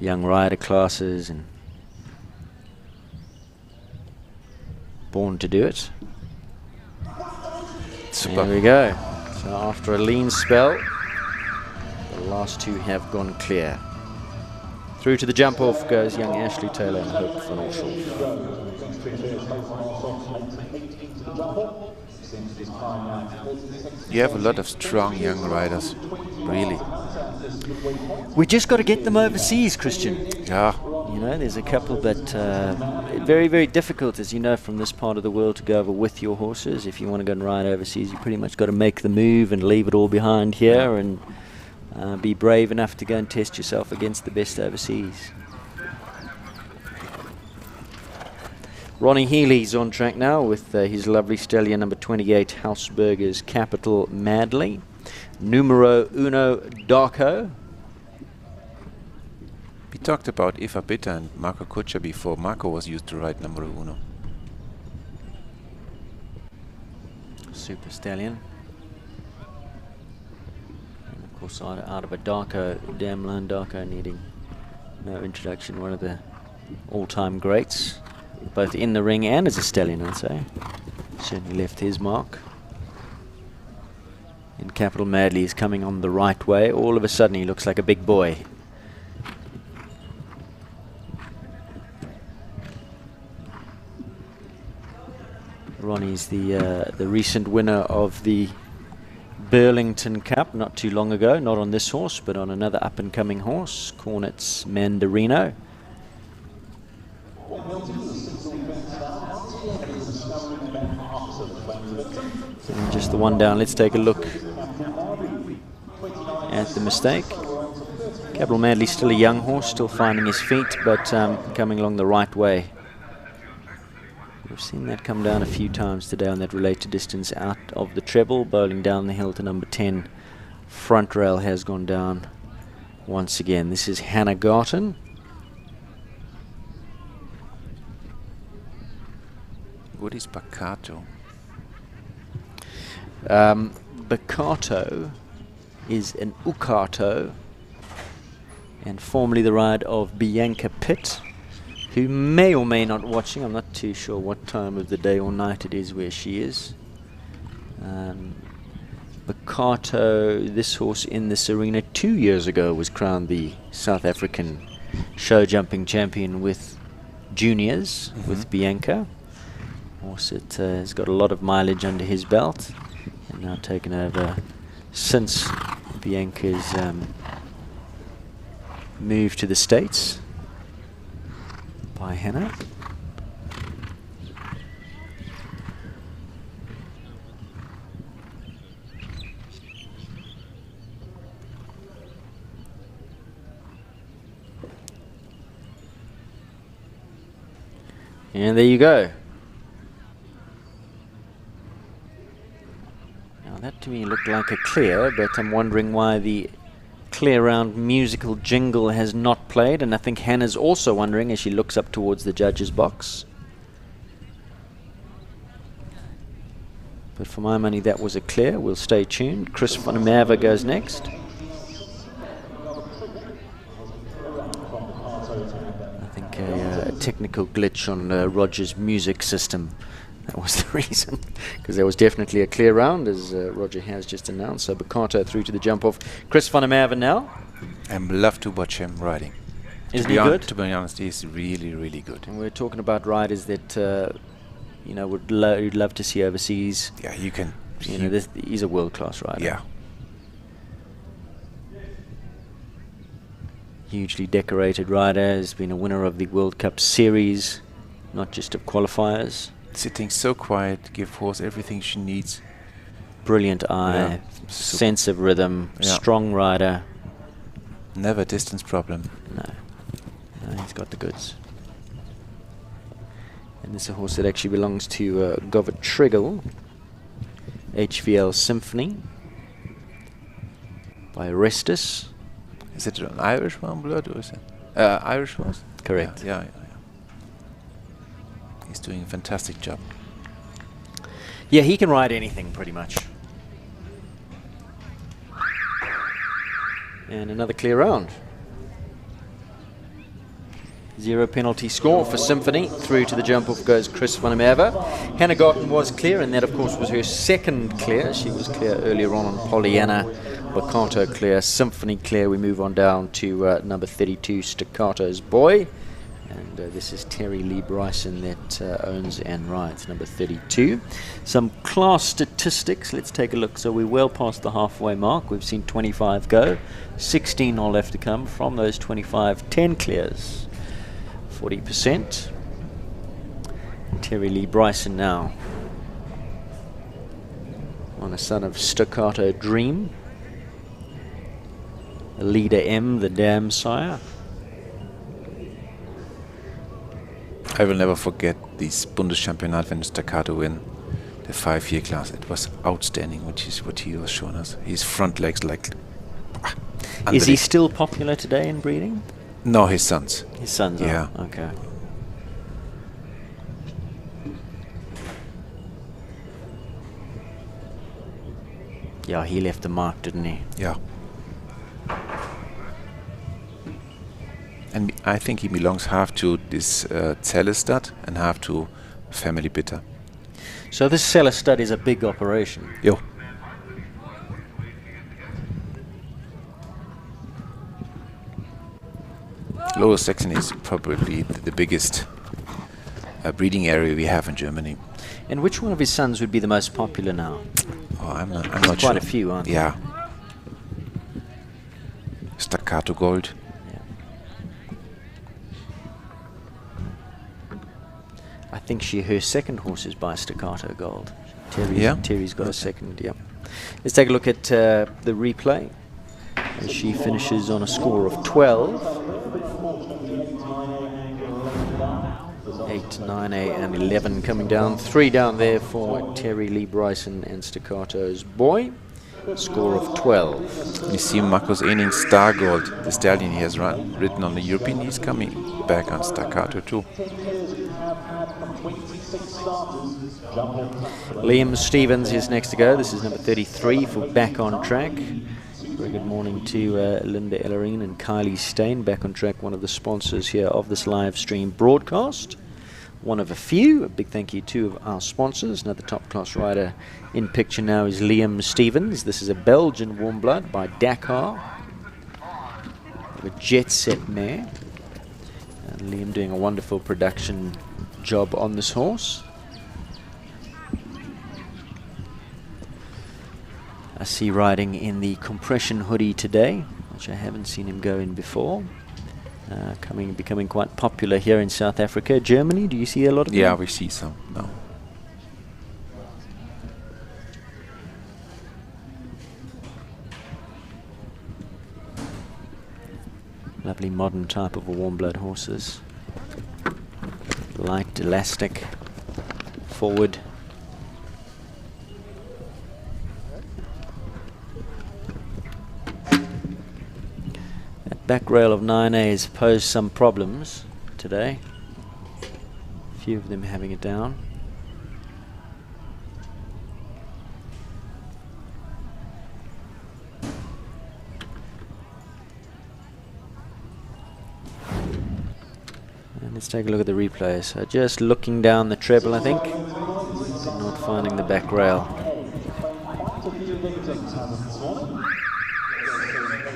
young rider classes, and born to do it. Super. There we go. So after a lean spell, the last two have gone clear. Through to the jump off goes young Ashlee Taylor and Hope van Orshoff. You have a lot of strong young riders, really. We just got to get them overseas, Christian. Yeah. You know, there's a couple, but very, very difficult, as you know, from this part of the world to go over with your horses. If you want to go and ride overseas, you pretty much got to make the move and leave it all behind here and be brave enough to go and test yourself against the best overseas. Ronnie Healy's on track now with his lovely stallion number 28, Houseburger's Capital Madly. Numero uno Darko. We talked about Eva Bitter and Marco Kutscher before. Marco was used to ride numero uno. Super stallion. And of course out of a Darko, damn line Darko needing no introduction. One of the all-time greats, both in the ring and as a stallion, I'd say. Certainly left his mark. And Capital Madly is coming on the right way. All of a sudden he looks like a big boy. Ronnie's the recent winner of the Burlington Cup not too long ago. Not on this horse, but on another up-and-coming horse, Cornet's Mandarino. And just the one down. Let's take a look at the mistake. Capital Madly's still a young horse, still finding his feet, but coming along the right way. We've seen that come down a few times today on that related distance out of the treble, bowling down the hill to number 10. Front rail has gone down once again. This is Hannah Garton. What is Baccato? Baccato is an Ucato, and formerly the ride of Bianca Pitt, who may or may not watching. I'm not too sure what time of the day or night it is where she is. Bakato, this horse in this arena 2 years ago was crowned the South African show jumping champion with juniors, with Bianca. Horse that has got a lot of mileage under his belt and now taken over since Bianca's move to the States by Hannah. And there you go. Now that to me looked like a clear, but I'm wondering why the clear round musical jingle has not played, and I think Hannah's also wondering as she looks up towards the judge's box. But for my money that was a clear. We'll stay tuned. Chris van der Merwe goes next. A technical glitch on Roger's music system. That was the reason, because there was definitely a clear round, as Roger has just announced. So Bakato through to the jump off. Chris van der Merwe now. I love to watch him riding. Isn't he good? To be honest, he's really, really good. And we're talking about riders that you know would love to see overseas. Yeah, you can. You know, he's a world-class rider. Yeah. Hugely decorated rider, has been a winner of the World Cup Series, not just of qualifiers. Sitting so quiet, give horse everything she needs. Brilliant eye, sense of rhythm, strong rider. Never distance problem. No, he's got the goods. And this is a horse that actually belongs to Govert Triggol, HVL Symphony, by Restus. Is it an Irish one, blood, or is it Irish horse? Correct. Yeah. He's doing a fantastic job. Yeah, he can ride anything pretty much. And another clear round. 0 penalty score for Symphony. Through to the jump off goes Chris van der Merwe. Hannah Garton was clear, and that of course was her second clear. She was clear earlier on Pollyanna. Bakato clear, Symphony clear. We move on down to number 32, Staccato's Boy. And this is Terry Lee Bryson that owns and rides number 32. Some class statistics, let's take a look. So we're well past the halfway mark. We've seen 25 go, 16 are left to come. From those 25, 10 clears, 40%. Terry Lee Bryson now on a son of Staccato Dream. Leader M, the dam sire. I will never forget this Bundeschampionat when Staccato win the 5-year class. It was outstanding, which is what he was showing us. His front legs like. Is he still popular today in breeding? No, his sons. His sons are. Okay. Yeah, he left the mark, didn't he? Yeah. And I think he belongs half to this Cellestad and half to Family Bitter. So this Cellestad is a big operation. Yo. Lower Saxony is probably the biggest breeding area we have in Germany. And which one of his sons would be the most popular now? Oh, I'm not sure. Quite a few, aren't there? Yeah. Staccato Gold. I think her second horse is by Staccato Gold. Terry's got a second, yeah. Let's take a look at the replay. And she finishes on a score of 12. 8, 9A and 11 coming down. 3 down there for Terry Lee Bryson and Staccato's Boy. Score of 12. You see Marcus Ening Star Gold, the stallion he has ridden on the European. He's coming back on Staccato too. Liam Stevens is next to go. This is number 33 for Back on Track. Very good morning to Linda Ellerine and Kylie Stain. Back on Track, one of the sponsors here of this live stream broadcast. one of a few. A big thank you to our sponsors. Another top-class rider in picture now is Liam Stevens. This is a Belgian warm blood by Dakar. A jet set mare. And Liam doing a wonderful production job on this horse. I see riding in the compression hoodie today, which I haven't seen him go in before. Becoming quite popular here in South Africa. Germany, do you see a lot of them? Yeah, we see some now. Lovely modern type of a warm blood horses. Light, elastic, forward. That back rail of 9A has posed some problems today. A few of them having it down. Let's take a look at the replay. So just looking down the treble, I think, not finding the back rail.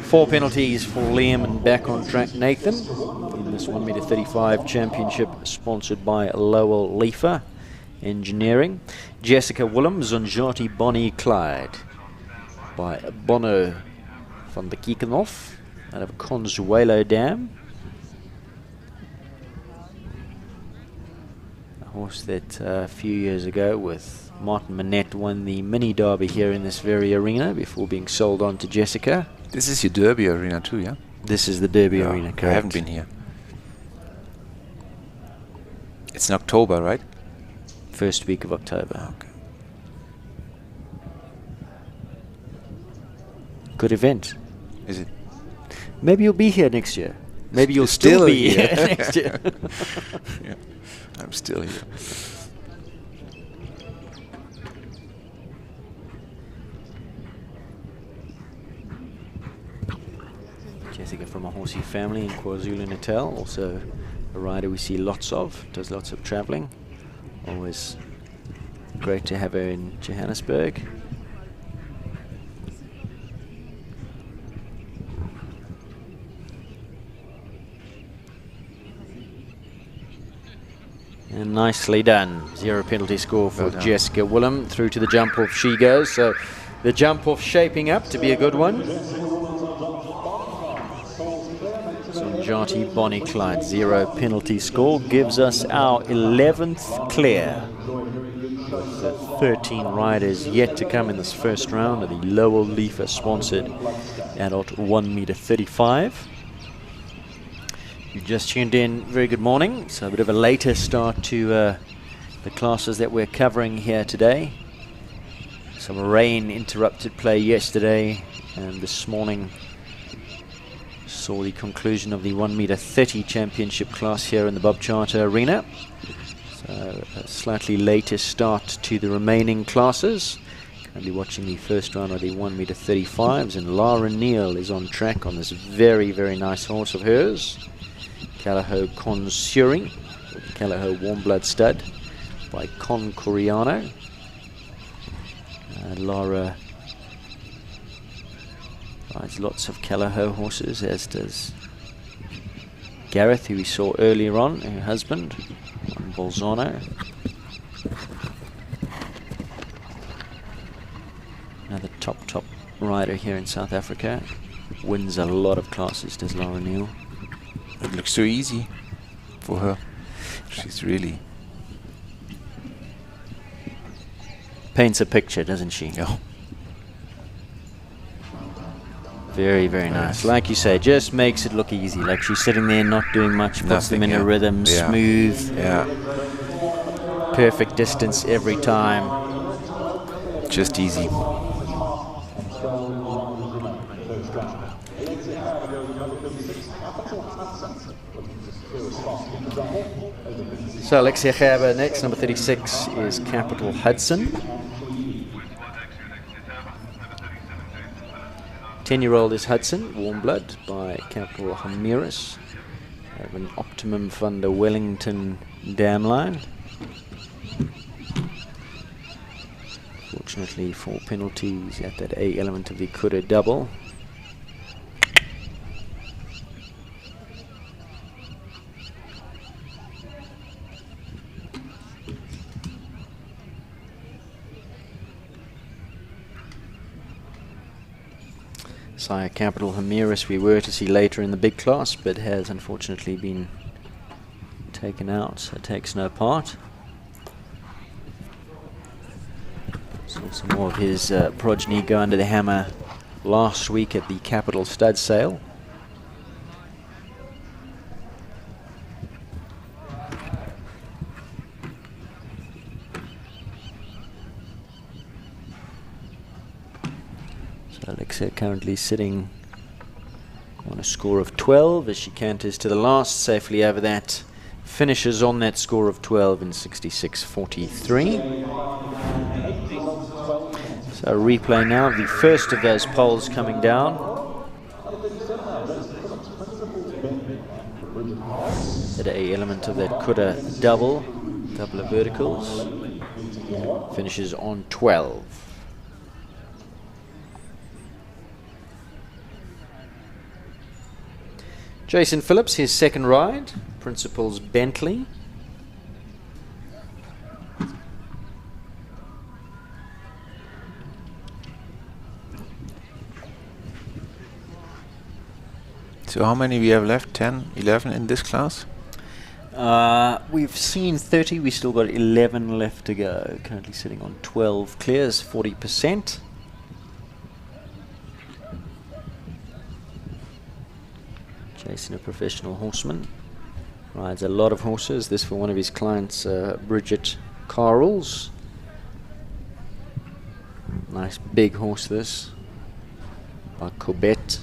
4 penalties for Liam and back on track Nathan in this 1m35 championship sponsored by Lowell Leifer Engineering. Jessica Willems on Jodi Bonnie Clyde by Bono van de Kiekenhof out of Consuelo Dam. Horse that a few years ago with Martin Manette won the mini derby here in this very arena before being sold on to Jessica. This is your Derby arena too, yeah? This is the Derby arena, correct. I haven't been here. It's in October, right? First week of October. Okay. Good event. Is it? Maybe you'll be here next year. Maybe you'll still be here next year. Yeah. I'm still here. Jessica from a horsey family in KwaZulu-Natal, also a rider we see lots of, does lots of travelling. Always great to have her in Johannesburg. And nicely done. 0 penalty score for Jessica Willem. Through to the jump off she goes. So the jump off shaping up to be a good one. So Jodi Bonnie Clyde, 0 penalty score, gives us our 11th clear. With the 13 riders yet to come in this first round of the Lowell Leifer sponsored adult 1m35. You just tuned in, very good morning. So a bit of a later start to the classes that we're covering here today. Some rain interrupted play yesterday, and this morning saw the conclusion of the 1m30 championship class here in the Bob Charter Arena. So a slightly later start to the remaining classes. Currently watching the first round of the 1m35s, and Lara Neill is on track on this very, very nice horse of hers. Cayleigh Consuri, Cayleigh Warm Blood Stud by Con Coriano. Lara rides lots of Cayleigh horses, as does Gareth, who we saw earlier on, her husband, on Bolzano. Another top rider here in South Africa. Wins a lot of classes, does Lara Neill. It looks so easy for her. She's really... paints a picture, doesn't she? Yeah. Very, very nice. Like you say, just makes it look easy. Like she's sitting there not doing much, puts them in a rhythm, smooth. Yeah. Perfect distance every time. Just easy. So Alexia Gerber next, number 36 is Capital Hudson. 10-year-old is Hudson, warm blood by Capital Ramirez. Have an Optimum van der Wellington dam line. Fortunately, 4 penalties at that A element of the Kudder double. Sire Capital Hemiris we were to see later in the big class, but has unfortunately been taken out, so takes no part. Saw some more of his progeny go under the hammer last week at the Capital Stud Sale. Alexa currently sitting on a score of 12 as she canters to the last, safely over that, finishes on that score of 12 in 66.43. So a replay now of the first of those poles coming down. At a element of that Kudder double of verticals, finishes on 12. Jason Phillips, his second ride, Principals Bentley. So how many we have left? 10, 11 in this class? We've seen 30, we still got 11 left to go. Currently sitting on 12 clears, 40%. Jason, a professional horseman, rides a lot of horses. This for one of his clients, Bridget Carles. Nice big horse this, by Corbett.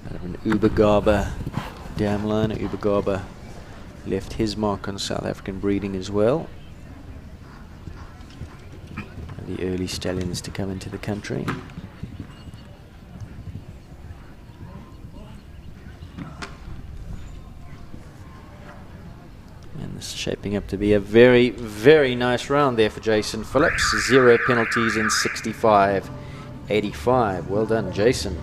Out of an Ubergabe dam line. Ubergabe left his mark on South African breeding as well. The early stallions to come into the country. Shaping up to be a very, very nice round there for Jason Phillips. 0 penalties in 65.85. Well done, Jason.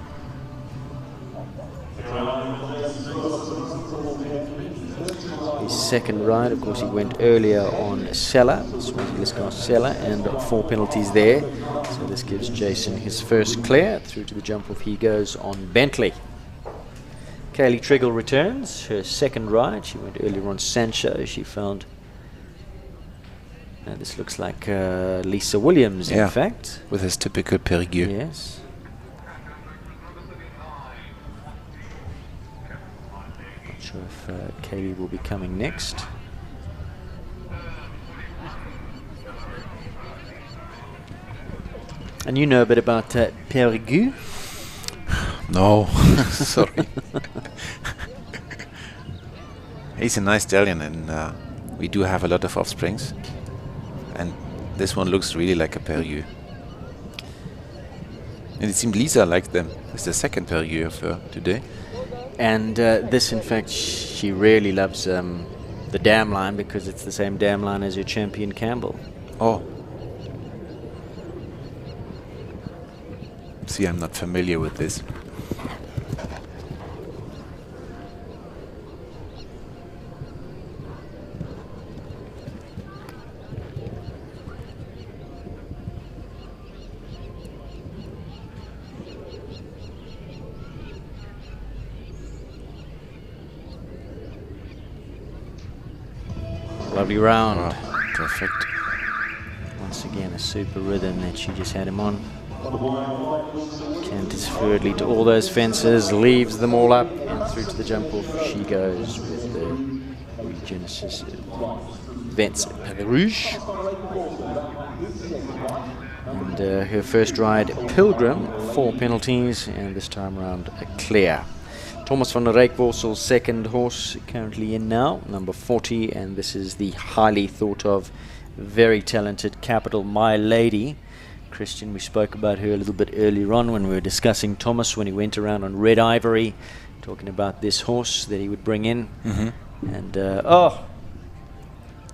His second ride, of course, he went earlier on Seller, Seller, and 4 penalties there. So this gives Jason his first clear. Through to the jump off he goes on Bentley. Cayleigh Triggol returns, her second ride. She went earlier on Sancho. She found, this looks like Lisa Williams, in fact. With his typical Périgueux. Yes. Not sure if Cayleigh will be coming next. And you know a bit about Périgueux? No, sorry. He's a nice stallion, and we do have a lot of offsprings. And this one looks really like a Périgueux. And it seemed Lisa liked them. It's the second Périgueux of her today. And this, in fact, she really loves the dam line because it's the same dam line as her champion Campbell. Oh. See, I'm not familiar with this. Lovely round. Oh, perfect. Once again, a super rhythm that she just had him on. Canters furtively to all those fences, leaves them all up, and through to the jump off she goes with the Regenesis Vets Rouge. And her first ride, Pilgrim, 4 penalties, and this time around a clear. Thomas van der Rijckevorsel's second horse, currently in now, number 40, and this is the highly thought of, very talented Capital My Lady. Christian, we spoke about her a little bit earlier on when we were discussing Thomas when he went around on Red Ivory. talking about this horse that he would bring in. Mm-hmm. And, oh,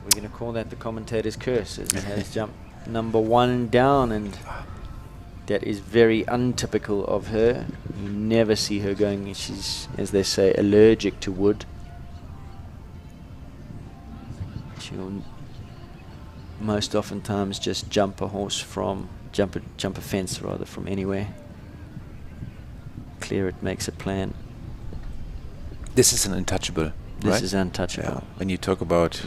we're going to call that the commentator's curse, as he has jumped number 1 down, and that is very untypical of her. You never see her going, she's, as they say, allergic to wood. She'll most oftentimes just jump a horse from, jump a fence rather, from anywhere. Clear it, makes a plan. This is an untouchable, This right? is untouchable. Yeah. When you talk about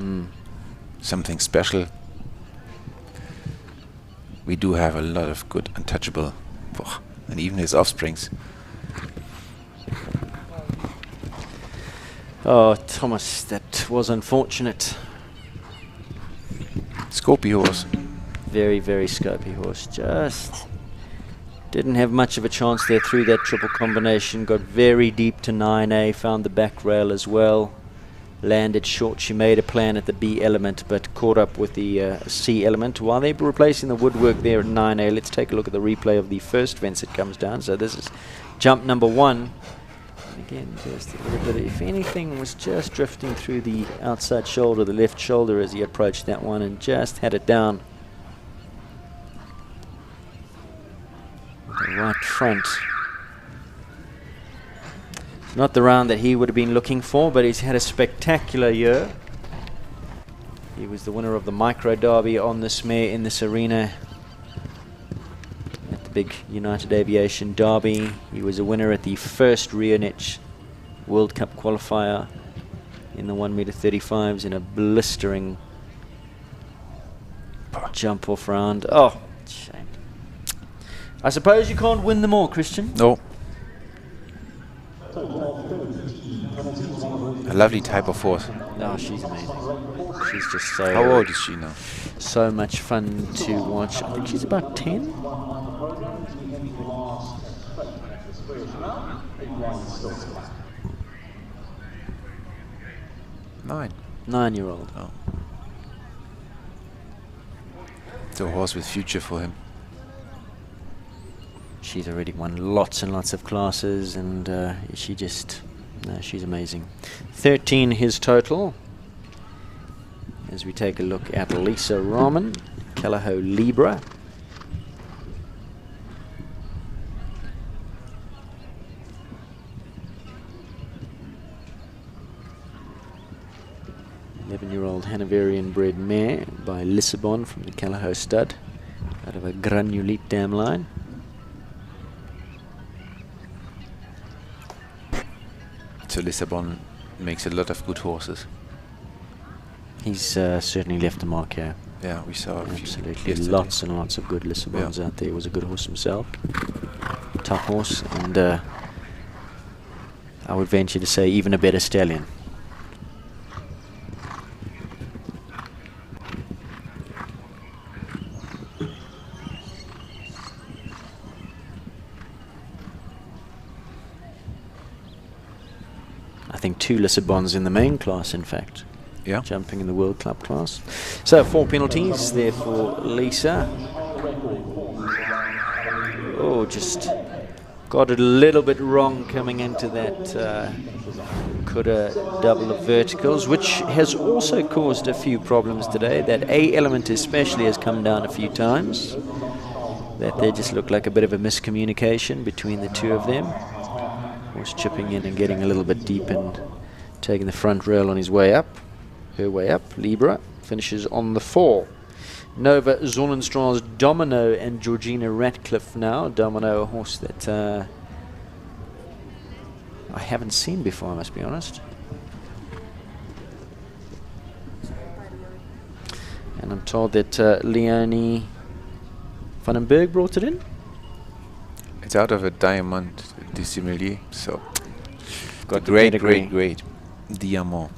something special, we do have a lot of good untouchable, and even his offsprings. Oh, Thomas, that was unfortunate. Scopy horse. Very, very scopy horse. Just didn't have much of a chance there through that triple combination. Got very deep to 9A, found the back rail as well. Landed short. She made a plan at the B element, but caught up with the C element. While they were replacing the woodwork there at 9A, let's take a look at the replay of the first fence that comes down. So this is jump number 1. Again, just a little bit, if anything, was just drifting through the outside shoulder, the left shoulder, as he approached that one, and just had it down. The right front. Not the round that he would have been looking for, but he's had a spectacular year. He was the winner of the micro derby on this mare in this arena at the big United Aviation Derby. He was a winner at the first Reonet World Cup qualifier in the 1m35s in a blistering jump off round. Oh, shame. I suppose you can't win them all, Christian. No. A lovely type of horse. No, she's amazing. She's just so... How old is she now? So much fun to watch. I think she's about 10. Nine. 9-year-old. Oh. It's a horse with future for him. She's already won lots and lots of classes, and she just... No, she's amazing. 13 his total. As we take a look at Lisa Rahman, Callao Libra. Year-old Hanoverian bred mare by Lissabon from the Callao stud out of a Granulite dam line. So Lissabon makes a lot of good horses. He's certainly left a mark here. Yeah, we saw a few Absolutely, yesterday. lots and lots of good Lissabons out there. He was a good horse himself, tough horse, and I would venture to say even a better stallion. I think 2 Lissabons in the main class, in fact. Yeah. Jumping in the World Club class. So 4 penalties there for Lisa. Oh, just got it a little bit wrong coming into that coulda double of verticals, which has also caused a few problems today. That A element especially has come down a few times. That they just look like a bit of a miscommunication between the two of them. Horse chipping in and getting a little bit deep and taking the front rail on his way up. Her way up. Libra finishes on the 4. Nova Zornenstrahl's Domino and Georgina Ratcliffe now. Domino, a horse that I haven't seen before, I must be honest. And I'm told that Leonie van den Berg brought it in. It's out of a Diamond Dissimilier, so Got the great pedigree. Diamant.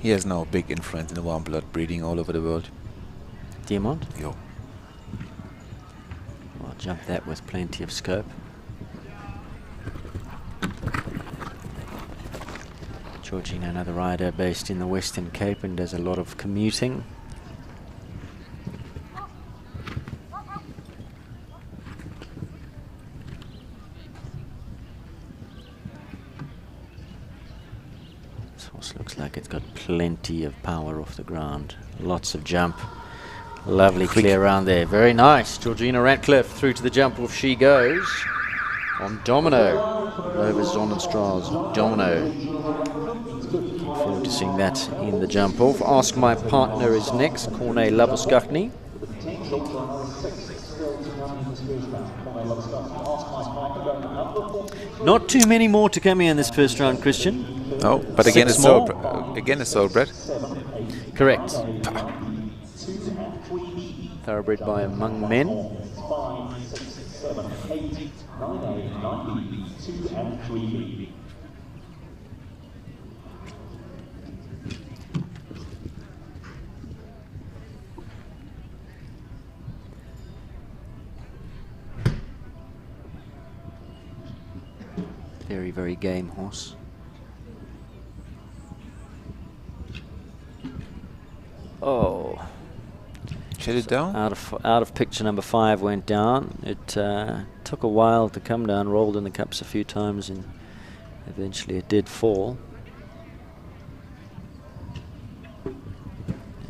He has now a big influence in the warm blood breeding all over the world. Diamond? Yo. I'll jump that with plenty of scope. Georgina, another rider based in the Western Cape and does a lot of commuting. Horse looks like it's got plenty of power off the ground. Lots of jump. Lovely clear round there. Very nice. Georgina Ratcliffe through to the jump off she goes. On Domino. Over Sonnenstrahl's Domino. Looking forward to seeing that in the jump off. Ask My Partner is next. Corne Laboskachny. Not too many more to come here in this first round, Christian. No, but again it's thoroughbred. Correct. Thoroughbred by Among Men. Very, very game horse. Oh. Shut it down? Out of picture number 5 went down. It took a while to come down, rolled in the cups a few times, and eventually it did fall.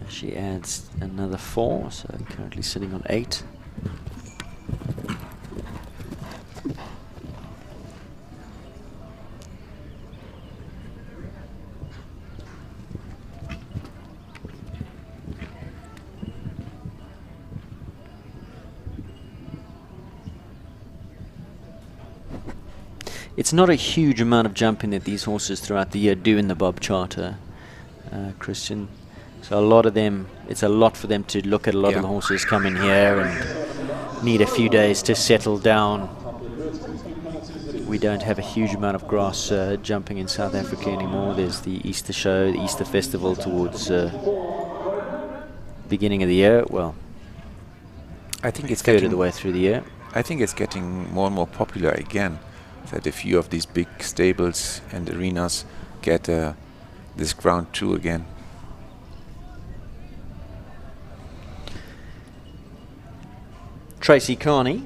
She adds another 4, so currently sitting on 8. It's not a huge amount of jumping that these horses throughout the year do in the Bob Charter, Christian. So a lot of them, it's a lot for them to look at. A lot of the horses come in here and need a few days to settle down. We don't have a huge amount of grass jumping in South Africa anymore. There's the Easter show, the Easter festival towards beginning of the year. Well, I think it's third of the way through the year. I think it's getting more and more popular again, that a few of these big stables and arenas get this ground too again. Tracy Carney,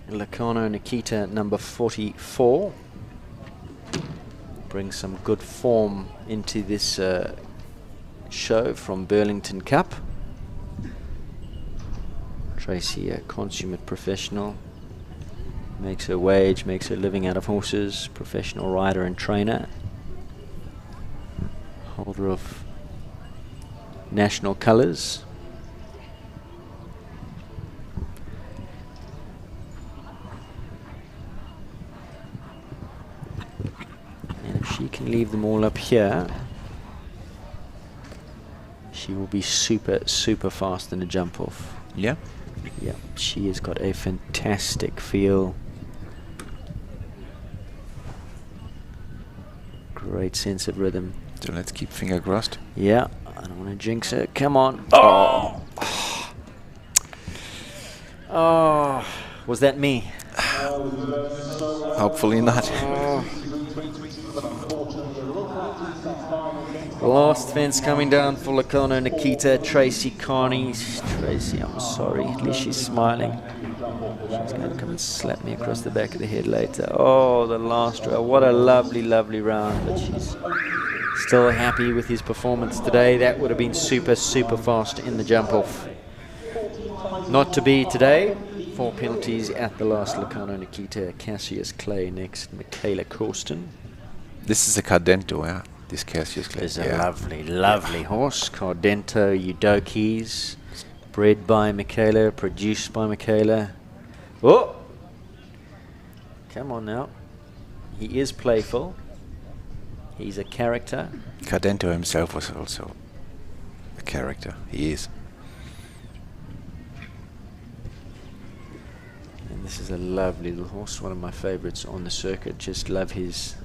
Lacano Nikita number 44, brings some good form into this show from Burlington Cup. Tracy, a consummate professional, makes her wage, makes her living out of horses, professional rider and trainer, holder of national colours. And if she can leave them all up here, she will be super, super fast in the jump off. Yeah? Yeah, she has got a fantastic feel. Great sense of rhythm. So let's keep finger crossed. Yeah, I don't want to jinx her. Come on. Oh! Oh, was that me? Hopefully not. Last fence coming down for Lacano Nikita, Tracy Carney. Tracy, I'm sorry, at least she's smiling. She's going to come and slap me across the back of the head later. Oh, the last round. What a lovely, lovely round. But she's still happy with his performance today. That would have been super, super fast in the jump off. Not to be today. 4 penalties at the last. Lacano Nikita, Cassius Clay next, Michaela Corsten. This is a Cardento, yeah? This Cassius Clay. There's a lovely, lovely horse. Cardento Eudokes, bred by Michaela, produced by Michaela. Oh! Come on now. He is playful. He's a character. Cardento himself was also a character. He is. And this is a lovely little horse, one of my favorites on the circuit. Just love his...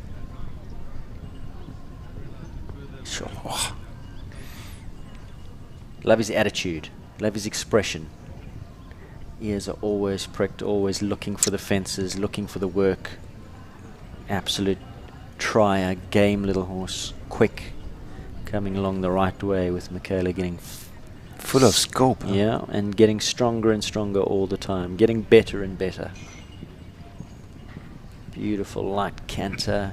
Sure. Oh. Love his attitude. Love his expression. Ears are always pricked, always looking for the fences, looking for the work. Absolute trier, game little horse. Quick, coming along the right way with Michaela getting full of scope. Huh? Yeah, and getting stronger and stronger all the time. Getting better and better. Beautiful light canter.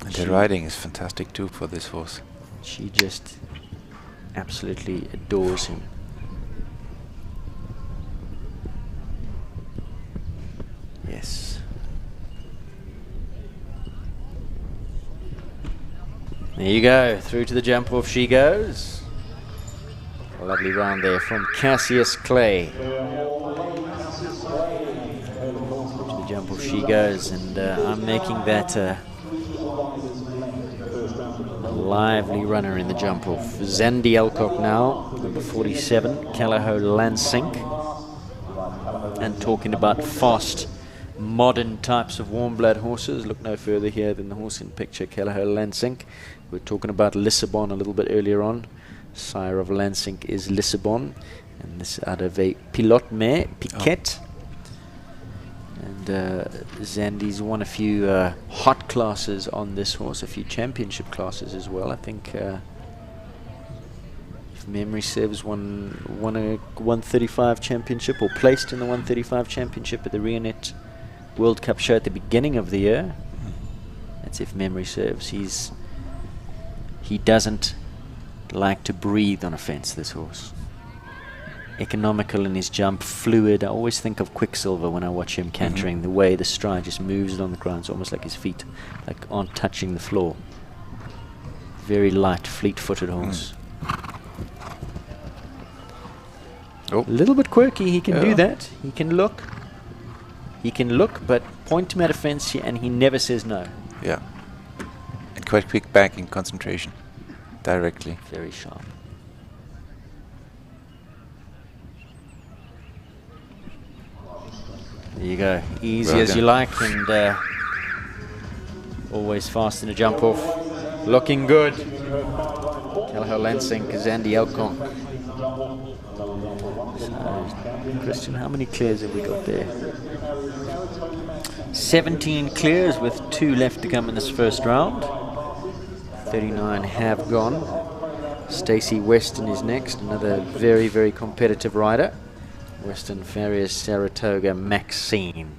And the riding is fantastic too for this horse. She just absolutely adores him. Yes. There you go. Through to the jump off she goes. A lovely round there from Cassius Clay. Through to the jump off she goes, and I'm making that a lively runner in the jump off. Zandy Alcock now, number 47, Cayleigh Lansink. And talking about fast, modern types of warm blood horses, look no further here than the horse in picture, Cayleigh Lansink. We were talking about Lissabon a little bit earlier on. Sire of Lansink is Lissabon, and this out of a Pilote Mare, Piquet. And Zandy's won a few hot classes on this horse, a few championship classes as well. I think, if memory serves, won a 135 championship, or placed in the 135 championship at the Reonet World Cup show at the beginning of the year. That's if memory serves. He doesn't like to breathe on a fence, this horse. Economical in his jump, fluid. I always think of Quicksilver when I watch him cantering. The way the stride just moves it on the ground, it's almost like his feet aren't touching the floor. Very light, fleet-footed horse. A little bit quirky. He can do that. He can look. But point him at a fence and he never says no. Yeah. And quite quick back in concentration. Directly. Very sharp. There you go. Easy as you like, and always fast in a jump off. Looking good. Cayleigh Lansink, Zandy Alcock. So, Christian, how many clears have we got there? 17 clears with 2 left to come in this first round. 39 have gone. Stacey Weston is next, another very, very competitive rider. Western Farrier Saratoga Maxine.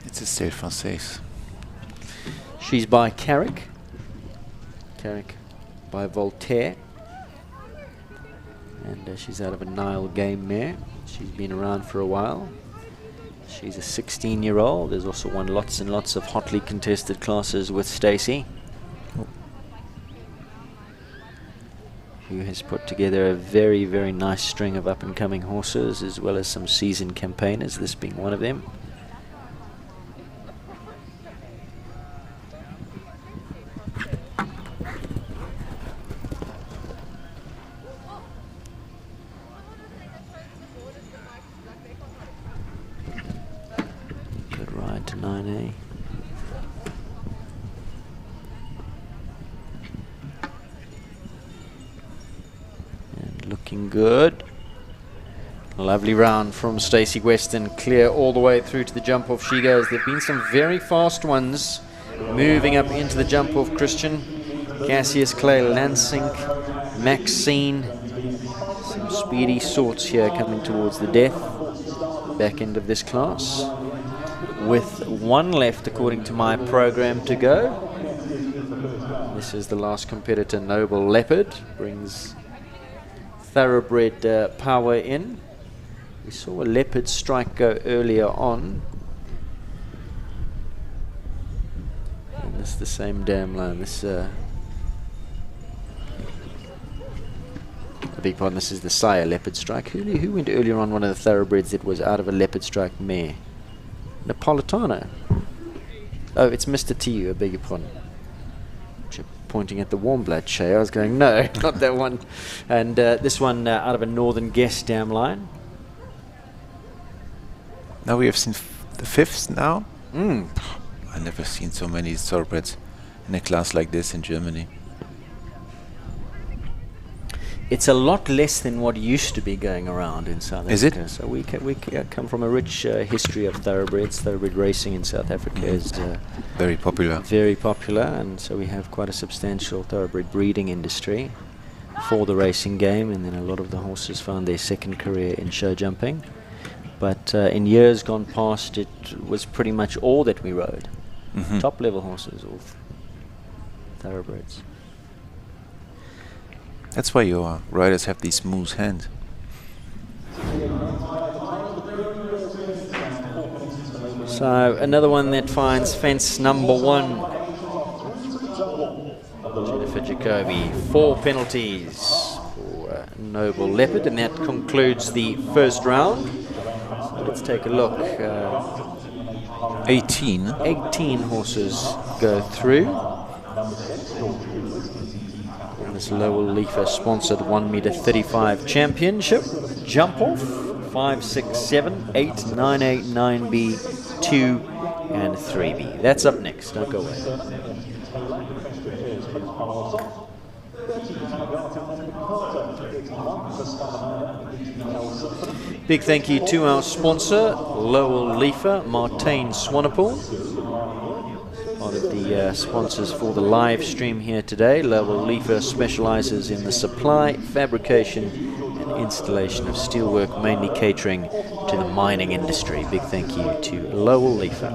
It's a Stale Française. She's by Carrick. Carrick by Voltaire. And she's out of a Nile game mare. She's been around for a while. She's a 16-year-old. There's also won lots and lots of hotly contested classes with Stacey, who has put together a very, very nice string of up-and-coming horses, as well as some seasoned campaigners, this being one of them. Good ride to 9A. Looking good. Lovely round from Stacey Weston, clear all the way through to the jump off she goes. There have been some very fast ones moving up into the jump off, Christian. Cassius Clay, Lansink, Maxine. Some speedy sorts here coming towards the death back end of this class, with 1 left according to my program to go. This is the last competitor, Noble Leopard, brings thoroughbred power in. We saw a Leopard strike go earlier on. And this is the same damn line. This I beg pardon, this is the sire Leopard strike. Who went earlier on one of the thoroughbreds that was out of a Leopard strike mare? Napolitano. Oh, it's Mr. T.U., I beg your pardon. Pointing at the warm blood Shay. I was going, no, not that one. And this one out of a Northern Guest dam line. Now we have seen the 5th now. I've never seen so many thoroughbreds in a class like this in Germany. It's a lot less than what used to be going around in South Africa. Is it? So we come from a rich history of thoroughbreds. Thoroughbred racing in South Africa is very popular. Very popular, and so we have quite a substantial thoroughbred breeding industry for the racing game, and then a lot of the horses found their second career in show jumping. But in years gone past, it was pretty much all that we rode. Top level horses or thoroughbreds. That's why your riders have these smooth hands. So another one that finds fence number 1. Jennifer Jacoby, 4 penalties for Noble Leopard, and that concludes the first round. So let's take a look. 18 horses go through. And this Lowell Leafer sponsored 1m35 championship. Jump off 5, 6, 7, 8, 9, 8, 9B, 2 and 3B. That's up next. Don't go away. Big thank you to our sponsor, Lowell Leafer, Martijn Swanepoel. One of the sponsors for the live stream here today. Lowell Leafer specializes in the supply, fabrication and installation of steelwork, mainly catering to the mining industry. Big thank you to Lowell Leafer.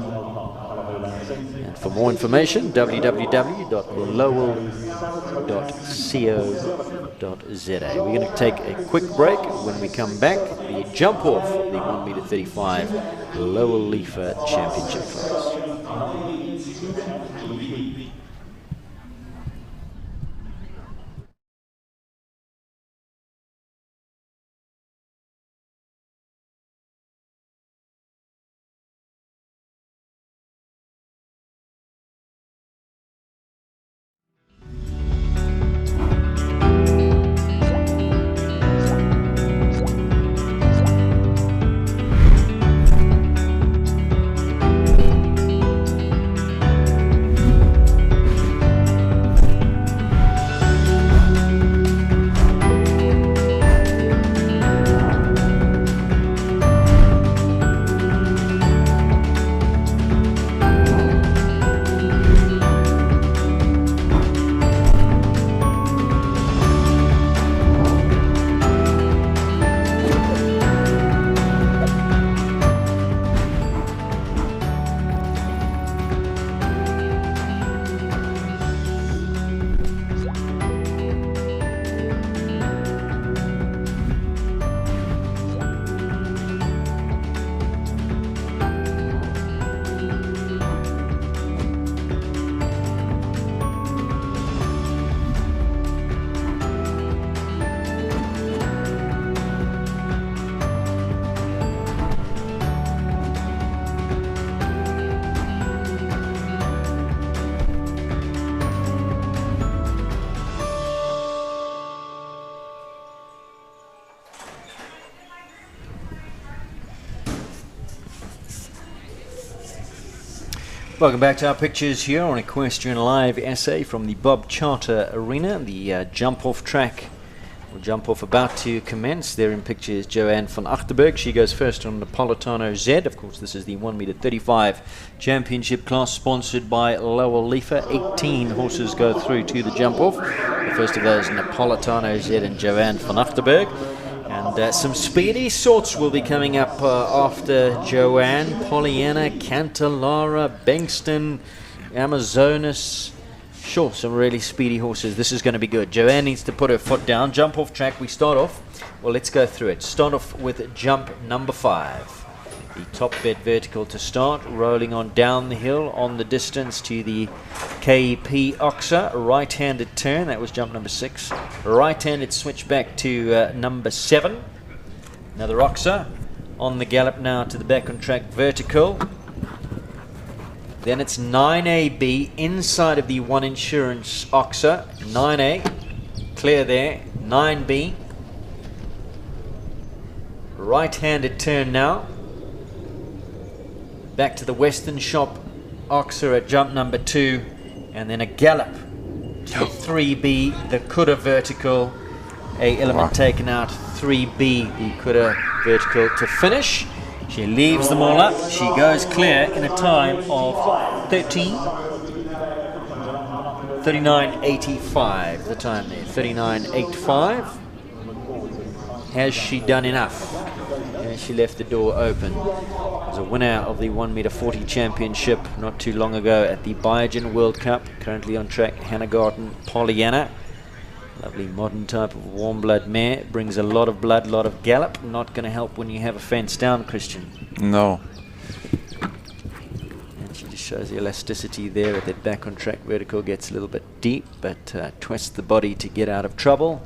And for more information, www.lowell.co.za. We're going to take a quick break. When we come back, the jump off of the 1m35 Lowell Leafer Championship class. Welcome back to our pictures here on Equestrian Live SA from the Bob Charter Arena. The jump-off track, or jump-off about to commence. There in picture is Joanne van Achterbergh. She goes first on Napolitano Z. Of course, this is the 1m35 championship class sponsored by Lowell Leafer. 18 horses go through to the jump-off. The first of those, Napolitano Z and Joanne van Achterbergh. And some speedy sorts will be coming up after Joanne. Pollyanna, Cantalara, Bankston, Amazonas. Sure, some really speedy horses. This is going to be good. Joanne needs to put her foot down. Jump off track. We start off. Well, let's go through it. Start off with jump number 5. The top bed vertical to start. Rolling on down the hill on the distance to the KP Oxa. Right-handed turn. That was jump number 6. Right-handed switch back to number 7. Another Oxa. On the gallop now to the back on track vertical. Then it's 9AB inside of the One Insurance Oxa. 9A. Clear there. 9B. Right-handed turn now. Back to the Western Shop Oxa at jump number 2. And then a gallop to 3B, the Kuda vertical. A element taken out. 3B, the Kuda vertical to finish. She leaves them all up. She goes clear in a time of 39.85. The time there, 39.85. Has she done enough? Has she left the door open. Was a winner of the 1m40 championship not too long ago at the Biogen World Cup. Currently on track, Hannah Garton, Pollyanna. Lovely modern type of warm blood mare. Brings a lot of blood, a lot of gallop. Not going to help when you have a fence down, Christian. No. And she just shows the elasticity there at that back on track vertical. Gets a little bit deep, but twists the body to get out of trouble.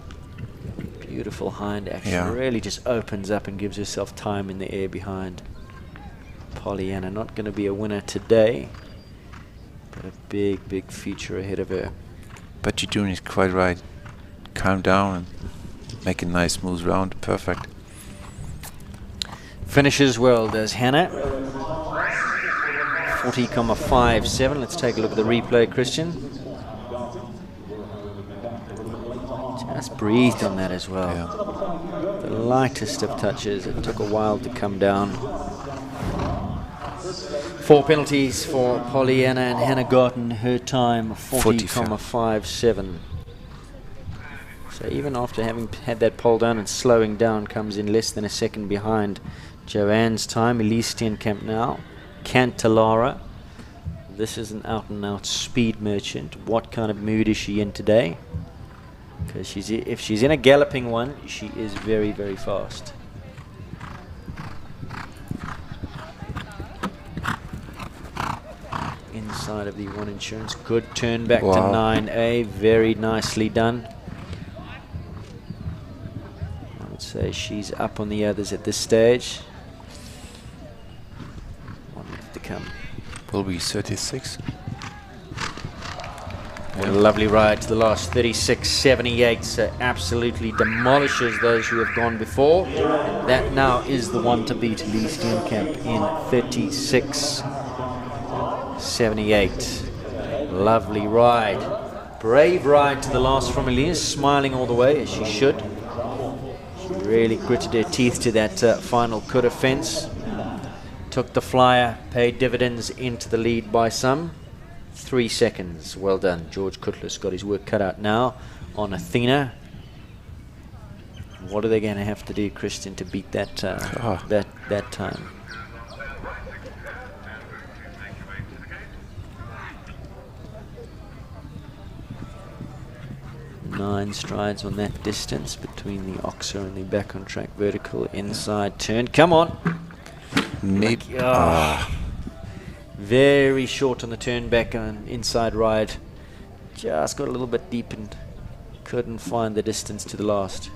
Beautiful hind action. Yeah. Really just opens up and gives herself time in the air behind. Pollyanna not going to be a winner today, but a big, big future ahead of her. But you're doing it quite right. Calm down and make a nice smooth round. Perfect. Finishes well, does Hannah. 40,57. Let's take a look at the replay, Christian. Just breathed on that as well. Yeah. The lightest of touches. It took a while to come down. 4 penalties for Pollyanna and Hannah Garton. Her time 40,57. So even after having had that pole down and slowing down, comes in less than a second behind Joanne's time. Elize Steenkamp now. Cantalara. This is an out-and-out speed merchant. What kind of mood is she in today? Because if she's in a galloping one, she is very, very fast. Inside of the One Insurance. Good turn back to 9A. Very nicely done. I would say she's up on the others at this stage. One left to come. Will be 36. What a lovely ride to the last. 36.78. So absolutely demolishes those who have gone before. And that now is the one to beat. Elize Steenkamp in 36.78. Lovely ride. Brave ride to the last from Elize. Smiling all the way as she should. She really gritted her teeth to that final coulter fence. Took the flyer. Paid dividends into the lead by some. 3 seconds. Well done. George Coutlis got his work cut out now on Athena. What are they going to have to do, Christian, to beat that that time? Nine strides on that distance between the oxer and the back on track vertical inside turn. Come on. Maybe. Very short on the turn back on inside ride. Just got a little bit deep and couldn't find the distance to the last.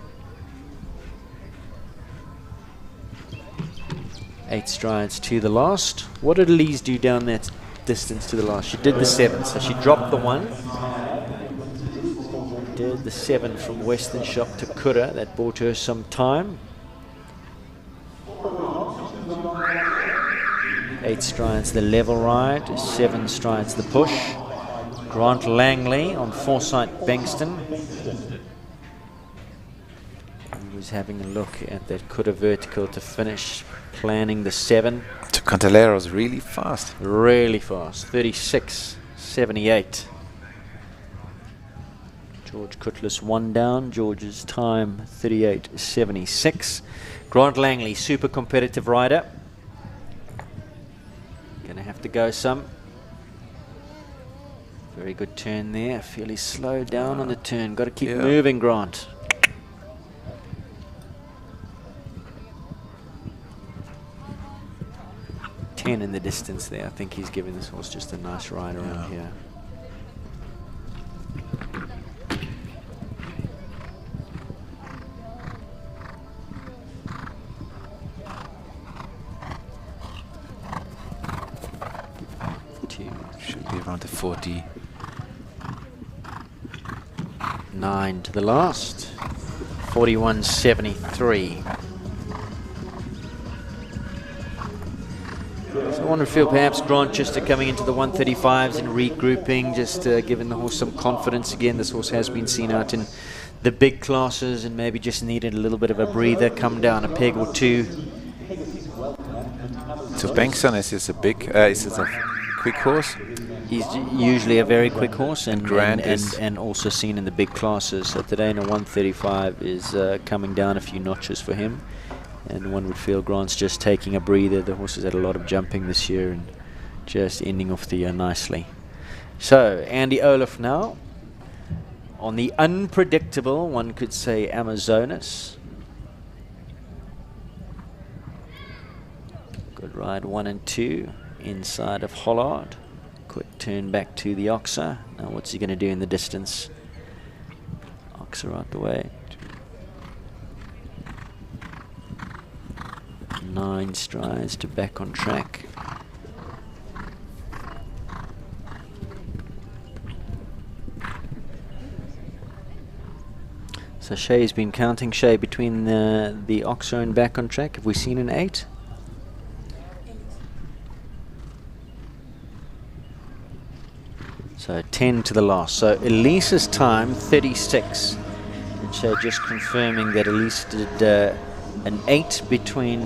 8 strides to the last. What did Elize do down that distance to the last? She did the 7, so she dropped the 1. Did the 7 from Western Shop to Kura. That bought her some time. 8 strides the level ride, 7 strides the push. Grant Langley on Foresight Bankston. He was having a look at that Kura vertical to finish, planning the 7. So Cayleigh was really fast. Really fast, 36.78. George Coutlis 1 down. George's time 38.76. Grant Langley, super competitive rider. Gonna have to go some. Very good turn there. Fairly slow down on the turn. Got to keep moving, Grant. Ten in the distance there. I think he's giving this horse just a nice ride around here. Should be around the 40. 9 to the last. 41.73. So I wonder if perhaps Grant just coming into the 135s and regrouping, just giving the horse some confidence again. This horse has been seen out in the big classes and maybe just needed a little bit of a breather, come down a peg or two. So Bankston is this a quick horse? He's usually a very quick horse, and also seen in the big classes. So today in a 135 is coming down a few notches for him. And one would feel Grant's just taking a breather. The horse has had a lot of jumping this year and just ending off the year nicely. So, Andy Oliff now on the unpredictable, one could say, Amazonas. Good ride 1 and 2 inside of Hollard. Quick turn back to the Oxer. Now what's he going to do in the distance? Oxer out the way. 9 strides to back on track. So Shay's been counting. Shay, between the Oxer and back on track, have we seen an 8? So 10 to the last. So Elize's time 36, and Shay just confirming that Elize did an 8 between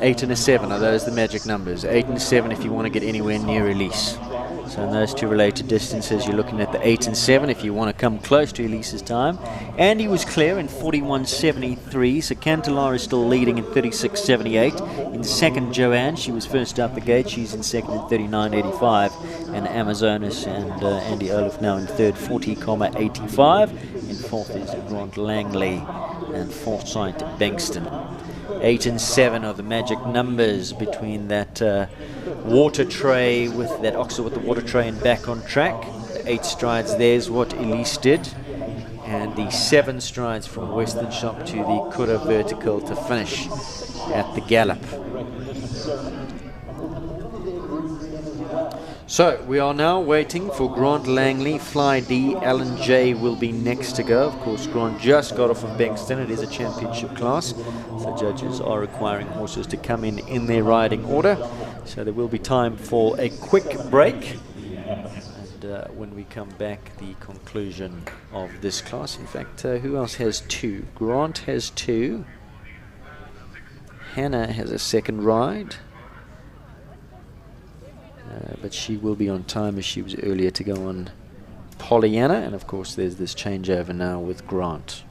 8 and a 7. Are those the magic numbers? 8 and a 7 if you want to get anywhere near Elize. So in those two related distances, you're looking at the 8 and 7 if you want to come close to Elize's time. And he was clear in 41.73, so Cantelar is still leading in 36.78. In second, Joanne, she was first out the gate. She's in second in 39.85. And Amazonas and Andy Oliff now in third, 40.85. In fourth is Grant Langley and Forsyth Bankston. 8 and 7 are the magic numbers between that water tray with that Oxer with the water tray and back on track. The 8 strides, there's what Elize did. And the 7 strides from Western Shop to the Kura vertical to finish at the gallop. So we are now waiting for Grant Langley. Fly D, Alan J will be next to go. Of course, Grant just got off of Bankston. It is a championship class, so judges are requiring horses to come in their riding order. So there will be time for a quick break. And when we come back, the conclusion of this class. In fact, who else has 2? Grant has 2. Hannah has a second ride. But she will be on time as she was earlier to go on Pollyanna. And of course there's this changeover now with Grant.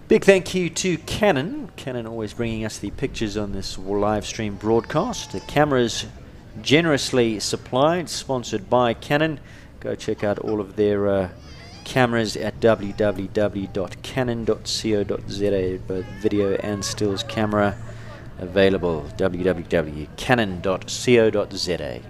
Big thank you to Canon. Canon always bringing us the pictures on this live stream broadcast. The cameras generously supplied, sponsored by Canon. Go check out all of their cameras at www.canon.co.za, both video and stills camera available. www.canon.co.za.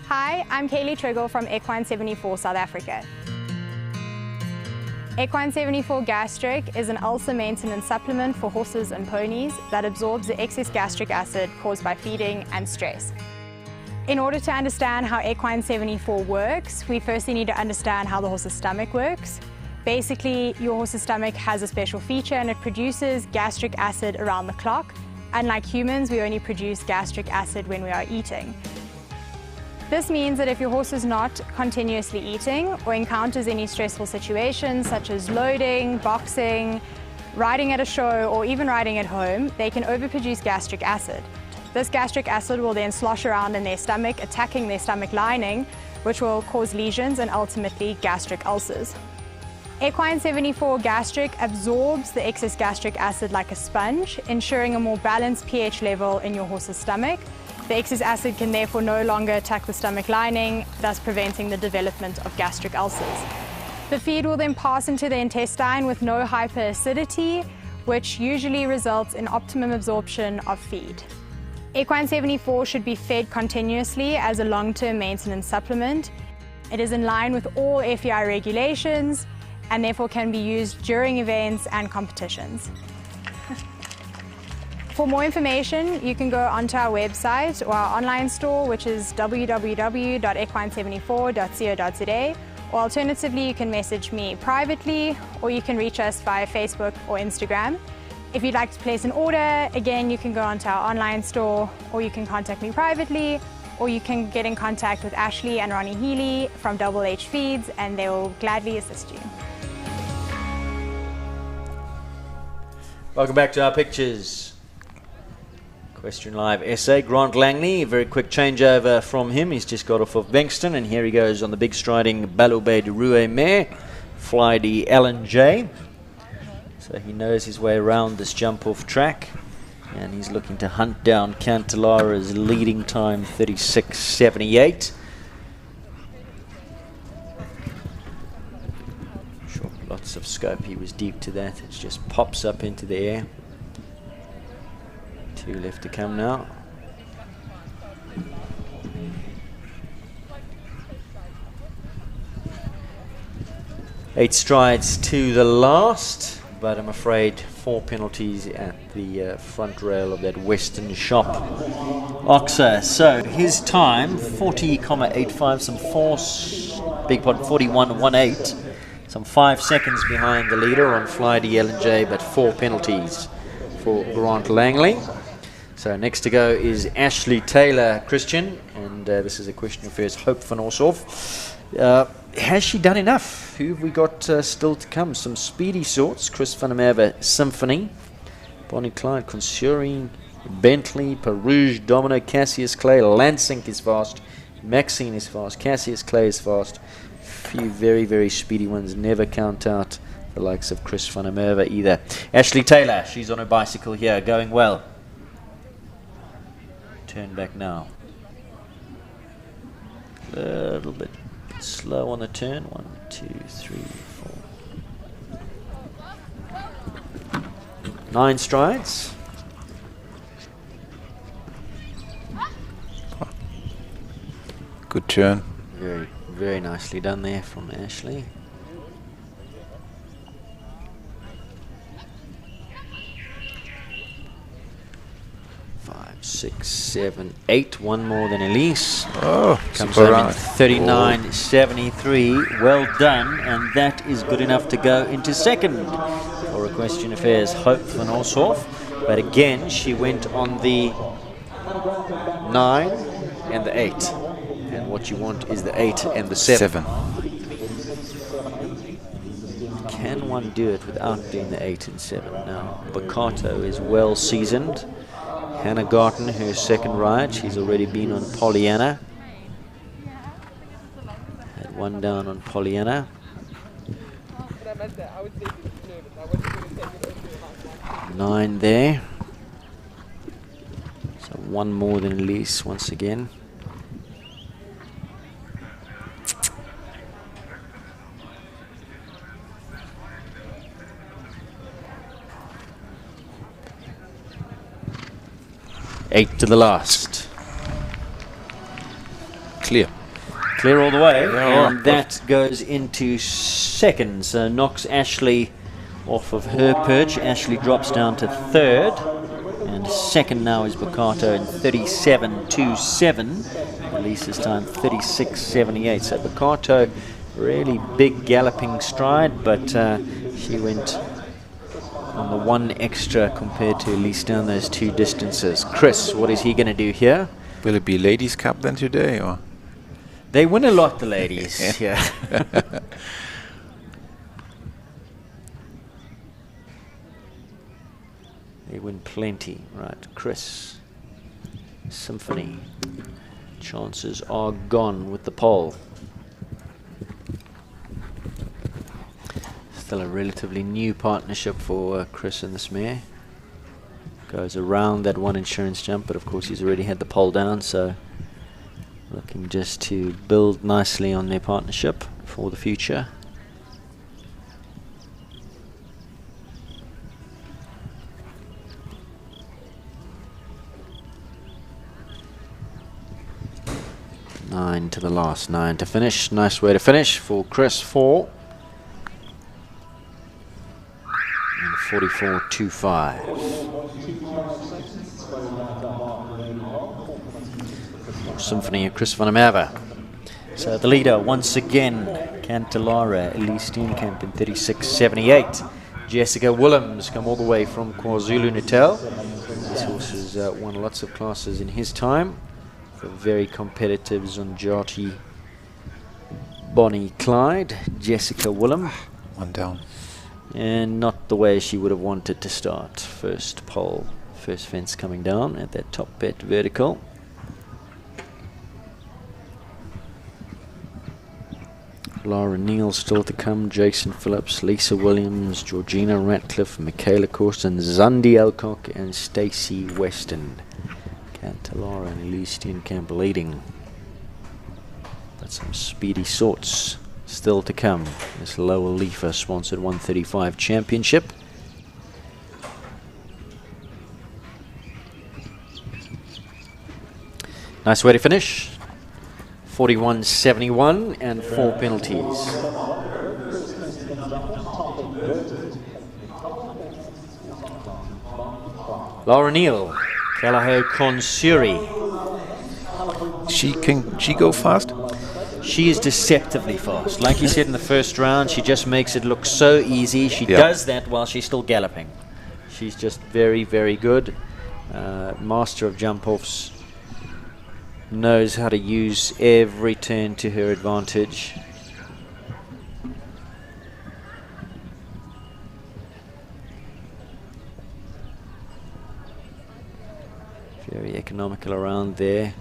Hi, I'm Cayleigh Triggol from Equine 74 South Africa. Equine 74 Gastric is an ulcer maintenance supplement for horses and ponies that absorbs the excess gastric acid caused by feeding and stress. In order to understand how Equine 74 works, we firstly need to understand how the horse's stomach works. Basically, your horse's stomach has a special feature and it produces gastric acid around the clock. Unlike humans, we only produce gastric acid when we are eating. This means that if your horse is not continuously eating or encounters any stressful situations such as loading, boxing, riding at a show or even riding at home, they can overproduce gastric acid. This gastric acid will then slosh around in their stomach, attacking their stomach lining, which will cause lesions and ultimately gastric ulcers. Equine 74 Gastric absorbs the excess gastric acid like a sponge, ensuring a more balanced pH level in your horse's stomach. The excess acid can therefore no longer attack the stomach lining, thus preventing the development of gastric ulcers. The feed will then pass into the intestine with no hyperacidity, which usually results in optimum absorption of feed. Equine 74 should be fed continuously as a long-term maintenance supplement. It is in line with all FEI regulations and therefore can be used during events and competitions. For more information, you can go onto our website or our online store, which is www.equine74.co.za, or alternatively, you can message me privately, or you can reach us via Facebook or Instagram. If you'd like to place an order, again, you can go onto our online store, or you can contact me privately, or you can get in contact with Ashlee and Ronnie Healy from Double H Feeds, and they will gladly assist you. Welcome back to our pictures. Question Live essay, Grant Langley, very quick changeover from him. He's just got off of Bankston, and here he goes on the big striding Balobe de Roue mare, Flydy L&J. So he knows his way around this jump off track, and he's looking to hunt down Cantalara's leading time, 36.78. Sure, lots of scope. He was deep to that. It just pops up into the air. 2 left to come now. Eight strides to the last, but I'm afraid 4 penalties at the front rail of that Western shop. Oxer, so his time 40.85, some big pot 41.18, some 5 seconds behind the leader on Flydy L&J, but 4 penalties for Grant Langley. So next to go is Ashlee Taylor Christian, and this is a question of hers, Hope van Oshoff. Has she done enough? Who have we got still to come? Some speedy sorts, Chris van der Merwe Symphony, Bonnie Clyde, Consuring, Bentley, Perouge, Domino, Cassius Clay, Lansing is fast, Maxine is fast, Cassius Clay is fast. Few very, very speedy ones, never count out the likes of Chris van der Merwe either. Ashlee Taylor, she's on her bicycle here, going well. Turn back now. A little bit slow on the turn. 1, 2, 3, 4. 9 strides. Good turn. Very, very nicely done there from Ashlee. 5, 6, 7, 8. One more than Elize. Oh, comes home in 39.73. Well done, and that is good enough to go into second for a question of hers, Hope van Oshoff. But again, she went on the 9 and the 8. And what you want is the 8 and the 7. Can one do it without doing the 8 and 7? Now, Bakato is well seasoned. Hannah Garton, her second ride. She's already been on Pollyanna. Had one down on Pollyanna. 9 there. So one more than Elize once again. Eight to the last. Clear. Clear all the way. Yeah, and that goes into second. So knocks Ashlee off of her perch. Ashlee drops down to third. And second now is Bakato in 37.27. Elize's time 36.78. So Bakato, really big galloping stride, but she went on the 1 extra compared to Elize down those 2 distances. Chris, what is he going to do here? Will it be Ladies' Cup then today, or? They win a lot, the ladies. Yeah. They win plenty. Right, Chris. Symphony. Chances are gone with the pole. Still a relatively new partnership for Chris and this mare. Goes around that 1 insurance jump, but of course he's already had the pole down, so looking just to build nicely on their partnership for the future. Nine to the last, 9 to finish. Nice way to finish for Chris. 4. 44.25. Symphony of Chris van der Merwe. So the leader once again, Cantelara, Elize Steenkamp in 36.78. Jessica Willems come all the way from KwaZulu-Natal. This horse has won lots of classes in his time. The very competitive Zonjati Bonnie Clyde, Jessica Willem. One down. And not the way she would have wanted to start. First pole, first fence coming down at that top bet vertical. Laura Neill still to come, Jason Phillips, Lisa Williams, Georgina Ratcliffe, Michaela Corson, Zandi Alcock and Stacey Weston. Cantelara and Elize Steenkamp leading. But some speedy sorts still to come. This Lower Leafer sponsored 135 championship. Nice way to finish. 41.71 and 4 penalties. Laura Neill, Cayleigh Consuri. Can she go fast? She is deceptively fast. Like you said in the first round, she just makes it look so easy. She does that while she's still galloping. She's just very, very good. Master of jump-offs. Knows how to use every turn to her advantage. Very economical around there.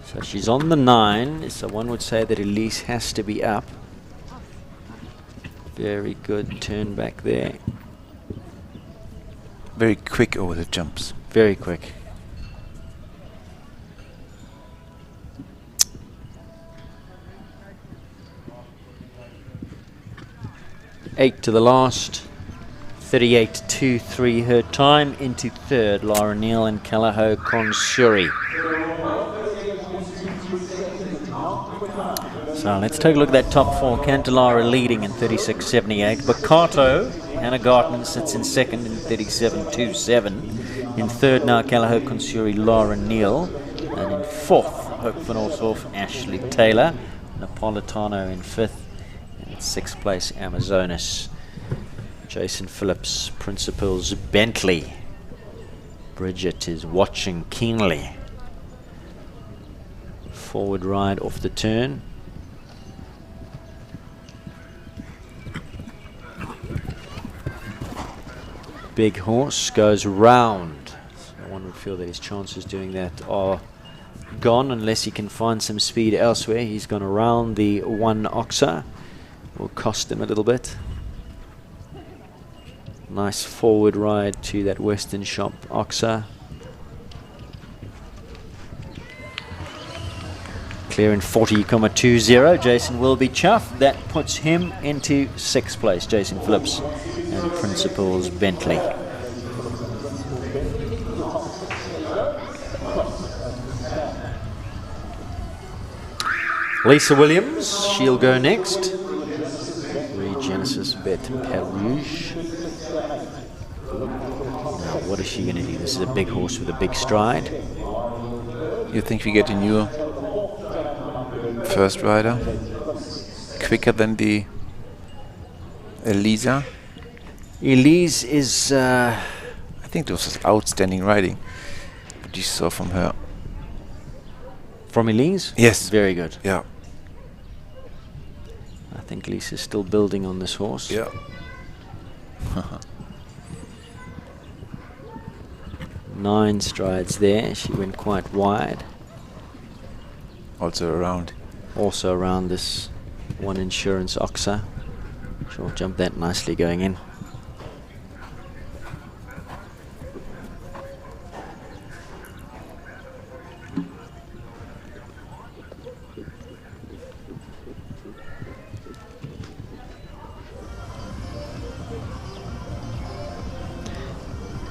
So she's on the 9, so one would say that Elize has to be up. Very good turn back there. Very quick over the jumps. Very quick. Eight to the last. 38.23 her time. Into third, Laura Neill and Cayleigh Consuri. So let's take a look at that top 4. Cantelara leading in 36.78. Bakato, Hannah Garton sits in second in 37.27. In third now, Cayleigh Consuri, Laura Neill. And in fourth, Hope van Osdorf, Ashlee Taylor. Napolitano in fifth. And in sixth place, Amazonas. Jason Phillips, Principals Bentley. Bridget is watching keenly. Forward ride off the turn. Big horse goes round. So one would feel that his chances doing that are gone unless he can find some speed elsewhere. He's gone around the one oxer. Will cost him a little bit. Nice forward ride to that Western Shop oxer. Clear in 40.20. Jason will be chuffed. That puts him into sixth place. Jason Phillips and Principals Bentley. Lisa Williams, she'll go next. Regenesis Bet Perouge. Now, what is she going to do? This is a big horse with a big stride. You think we get a new first rider? Quicker than the Elize? Elize is... I think this was outstanding riding. What you saw from her. From Elize? Yes. Very good. Yeah. I think Lisa's still building on this horse. Yeah. 9 strides there. She went quite wide. Also around this One Insurance oxer. She'll jump that nicely going in.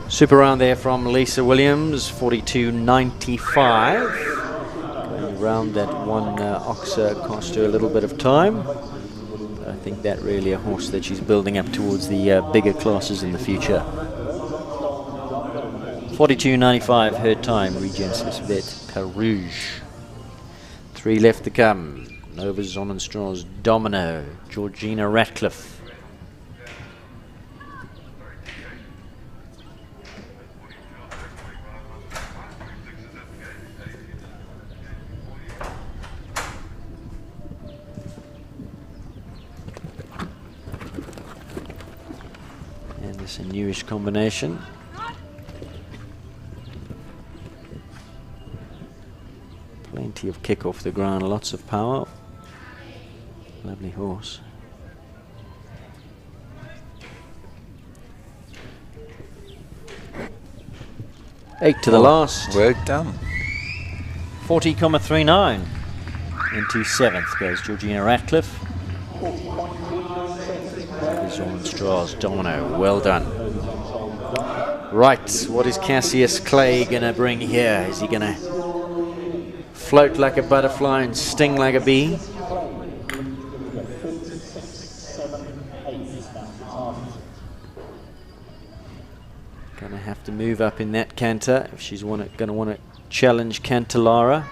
Super round there from Lisa Williams, 42.95. Going around that one oxer cost her a little bit of time. But I think that really a horse that she's building up towards the bigger classes in the future. 42.95 her time. Regents Vet Perouge. 3 left to come. Nova Sonnenstra's Domino. Georgina Ratcliffe. And this a newish combination. Plenty of kick off the ground, lots of power. Lovely horse. Eight to the last. Well done. 40.39. Into 7th goes Georgina Ratcliffe. Strauss Domino, well done. Right, what is Cassius Clay going to bring here? Is he going to float like a butterfly and sting like a bee? Going to have to move up in that canter if she's going to want to challenge Cantalara.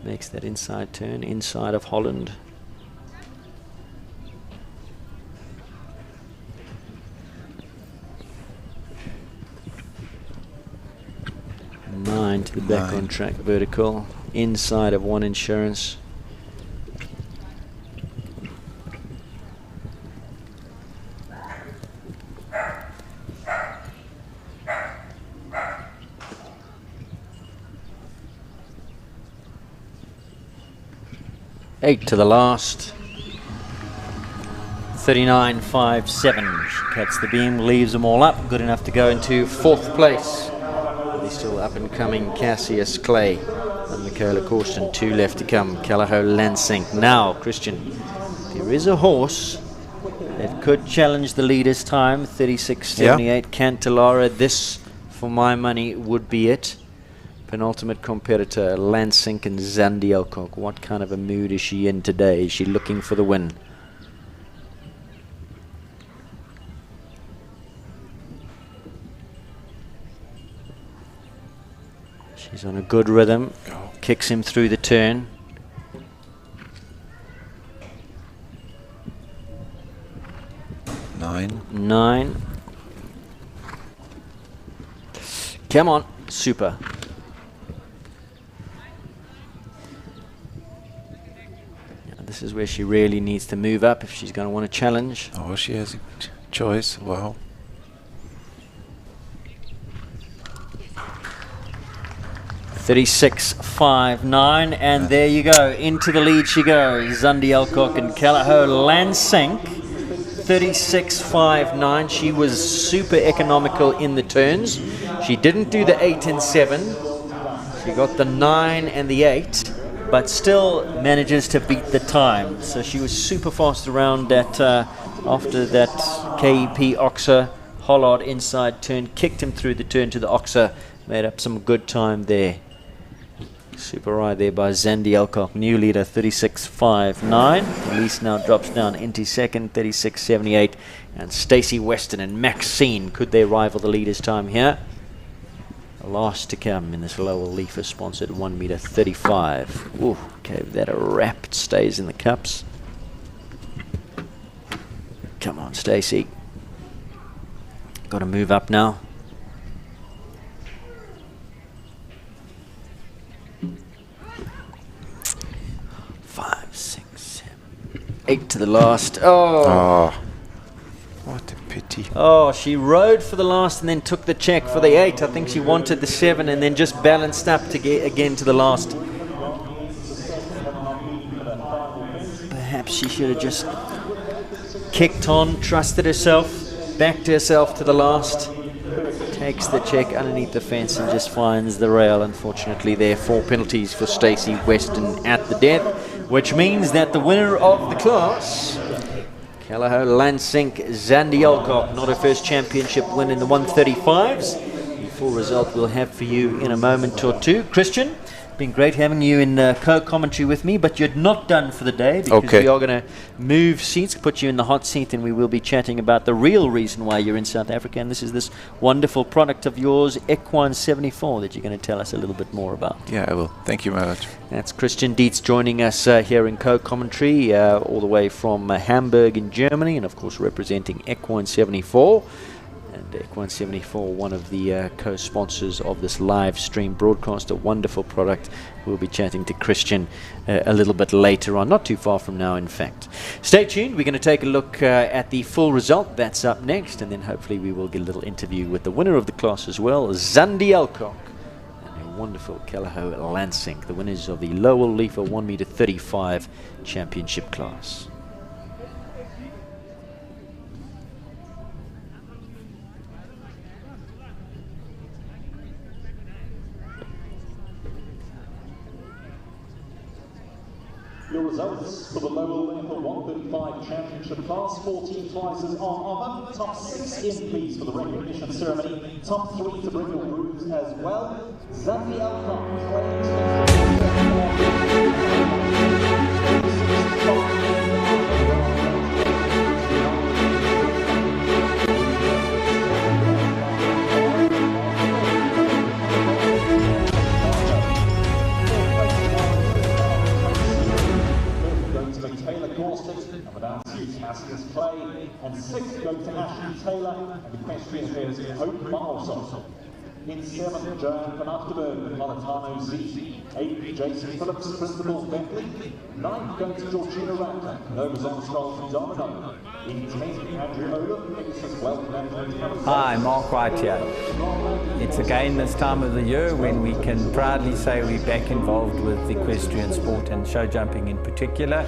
Makes that inside turn, inside of Holland. Nine to the back on track, vertical, inside of One Insurance. Eight to the last. 39.57. She cuts the beam, leaves them all up. Good enough to go into 4th place. The still up and coming Cassius Clay and Michaela Corsten. 2 left to come. Callagho Lansink. Now, Christian, there is a horse that could challenge the leader's time. 36.78. Yeah. Cantalara. This, for my money, would be it. Penultimate competitor, Lansink and Zandi Alcock. What kind of a mood is she in today? Is she looking for the win? She's on a good rhythm. Kicks him through the turn. Nine. Come on, super. This is where she really needs to move up if she's going to want to challenge. Oh, she has a choice. Wow. $36.59, and there you go. Into the lead she goes. Zandi Alcock and Callagho Lansink. 36.59. She was super economical in the turns. She didn't do the 8 and 7. She got the 9 and the 8. But still manages to beat the time. So she was super fast around that after that KEP Oxer Hollard inside turn, kicked him through the turn to the Oxer, made up some good time there. Super ride there by Zandi Alcock, new leader 36.59. Elize now drops down into 2nd, 36.78. And Stacey Weston and Maxine, could they rival the leader's time here? Last to come in this Lowell Leafer sponsored 1m35. Ooh, gave that a wrap. It stays in the cups. Come on, Stacey. Got to move up now. Five, 6, 7, 8 to the last. Oh. What a pity. Oh, she rode for the last and then took the check for the 8. I think she wanted the 7 and then just balanced up to get again to the last. Perhaps she should have just kicked on, trusted herself, backed herself to the last. Takes the check underneath the fence and just finds the rail. Unfortunately, there are 4 penalties for Stacey Weston at the death, which means that the winner of the class, Callagho Lansink Zandi Alcock, not her first championship win in the 135s. The full result we'll have for you in a moment or two. Christian, Been great having you in co-commentary with me, but you're not done for the day because we are going to move seats, put you in the hot seat, and we will be chatting about the real reason why you're in South Africa. And this is this wonderful product of yours, Equine 74, that you're going to tell us a little bit more about. Yeah, I will. Thank you very much. That's Christian Dietz joining us here in co-commentary, all the way from Hamburg in Germany, and of course representing Equine 74. And Equine 74, one of the co-sponsors of this live stream broadcast, a wonderful product. We'll be chatting to Christian a little bit later on, not too far from now, in fact. Stay tuned. We're going to take a look at the full result. That's up next, and then hopefully we will get a little interview with the winner of the class as well, Zandi Alcock, and a wonderful Cayleigh Lansing, the winners of the Lowell Leafer 1 meter 35 championship class. Your results for the Lowell Leafer 135 Championship class, 14 prizes on offer. Top 6 in, please, for the recognition ceremony. Top 3 to bring your groups as well. Zandi Alcock and 6 go to Ashlee Taylor, and equestrian affairs Hope Marlson. In 7, Joanne from Achterbergh, Molitano Z. 8, Jason Phillips, Principal Bentley. 9 going to Georgina Raptor, Nova's on Skull from Domino. In 10, Andrew Oliff, Pegasus Wealth Management. Hi, Mark White here. It's again this time of the year when we can proudly say we're back involved with equestrian sport and show jumping in particular.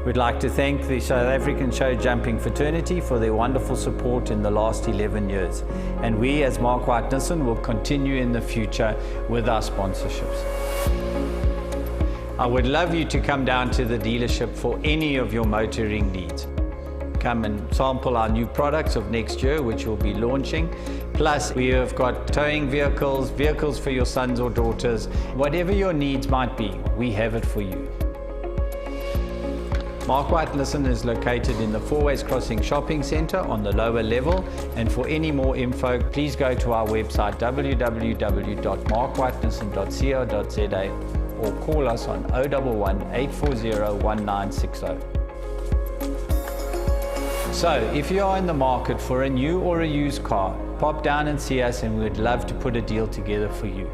We'd like to thank the South African Show Jumping Fraternity for their wonderful support in the last 11 years. And we, as Mark White Nissan, will continue in the future with our sponsorships. I would love you to come down to the dealership for any of your motoring needs. Come and sample our new products of next year, which we'll be launching. Plus, we have got towing vehicles, vehicles for your sons or daughters. Whatever your needs might be, we have it for you. Mark White Nissan is located in the Four Ways Crossing Shopping Centre on the lower level, and for any more info please go to our website www.markwhitenissan.co.za or call us on 011 840 1960. So if you are in the market for a new or a used car, pop down and see us and we'd love to put a deal together for you.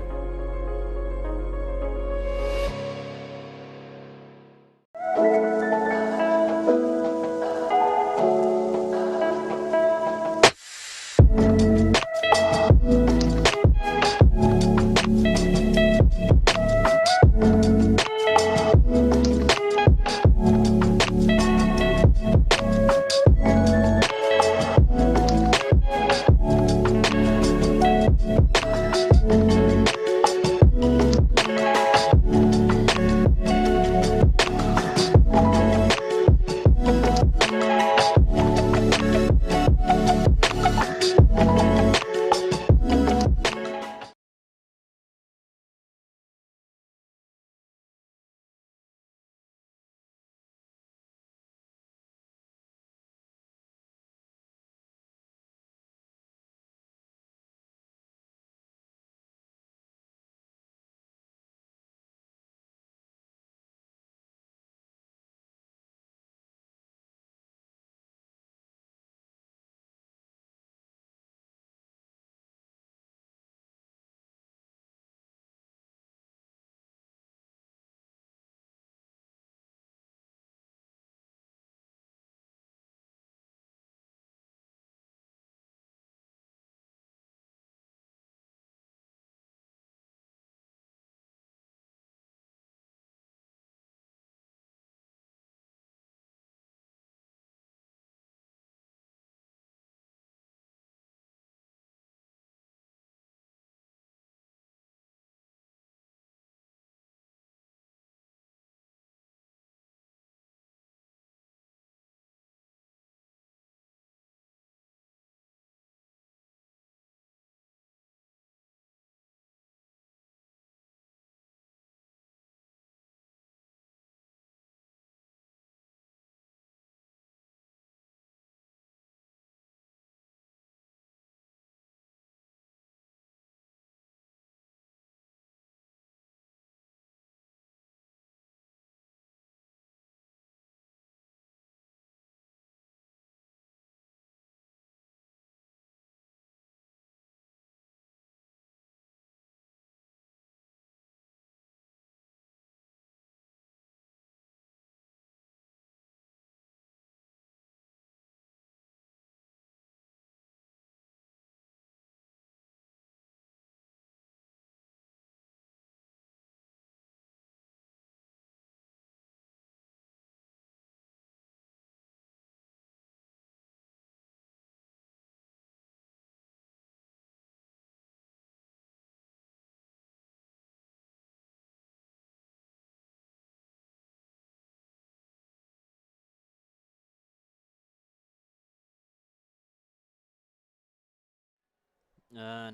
No,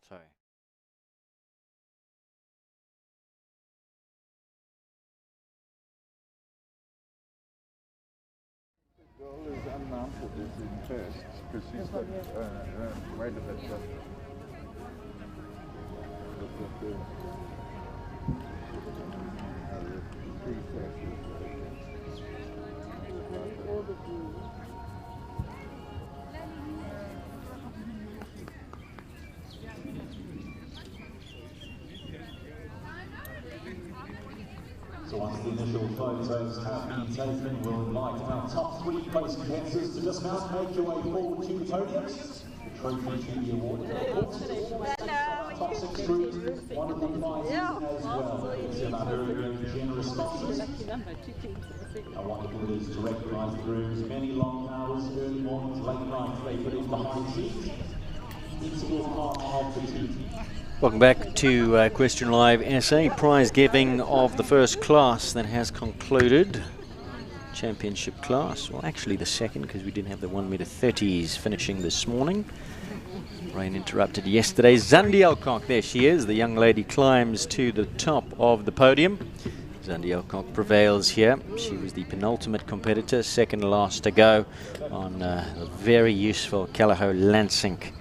sorry. Girl is unmounted is in first because she's got weight of it. So once the initial photos have been taken, we'll invite our top 3 place contenders to dismount and make your way forward to the podiums. The trophy to be awarded. Top 6 group, one of the prizes as well. It's our very, very generous sponsors. I want the winners to recognise the grooms. Many long hours, early mornings, late nights they put in behind the scenes. Integral part of the team. Welcome back to Question Live SA, prize giving of the first class that has concluded. Championship class, well actually the second because we didn't have the 1m30s finishing this morning. Rain interrupted yesterday. Zandi Alcock, there she is, the young lady climbs to the top of the podium. Zandi Alcock prevails here. She was the penultimate competitor, second last to go on a very useful Cayleigh Lansink.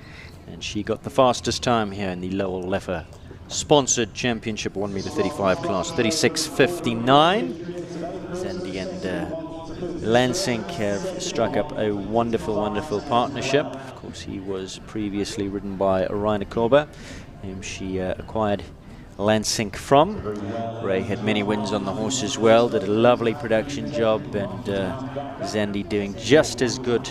And she got the fastest time here in the Lowell Leffer sponsored championship 1m35 class, 36.59. Zandi and Lansink have struck up a wonderful, wonderful partnership. Of course, he was previously ridden by rijckevorsel, whom she acquired Lansink from. Ray had many wins on the horse as well, did a lovely production job, and Zandi doing just as good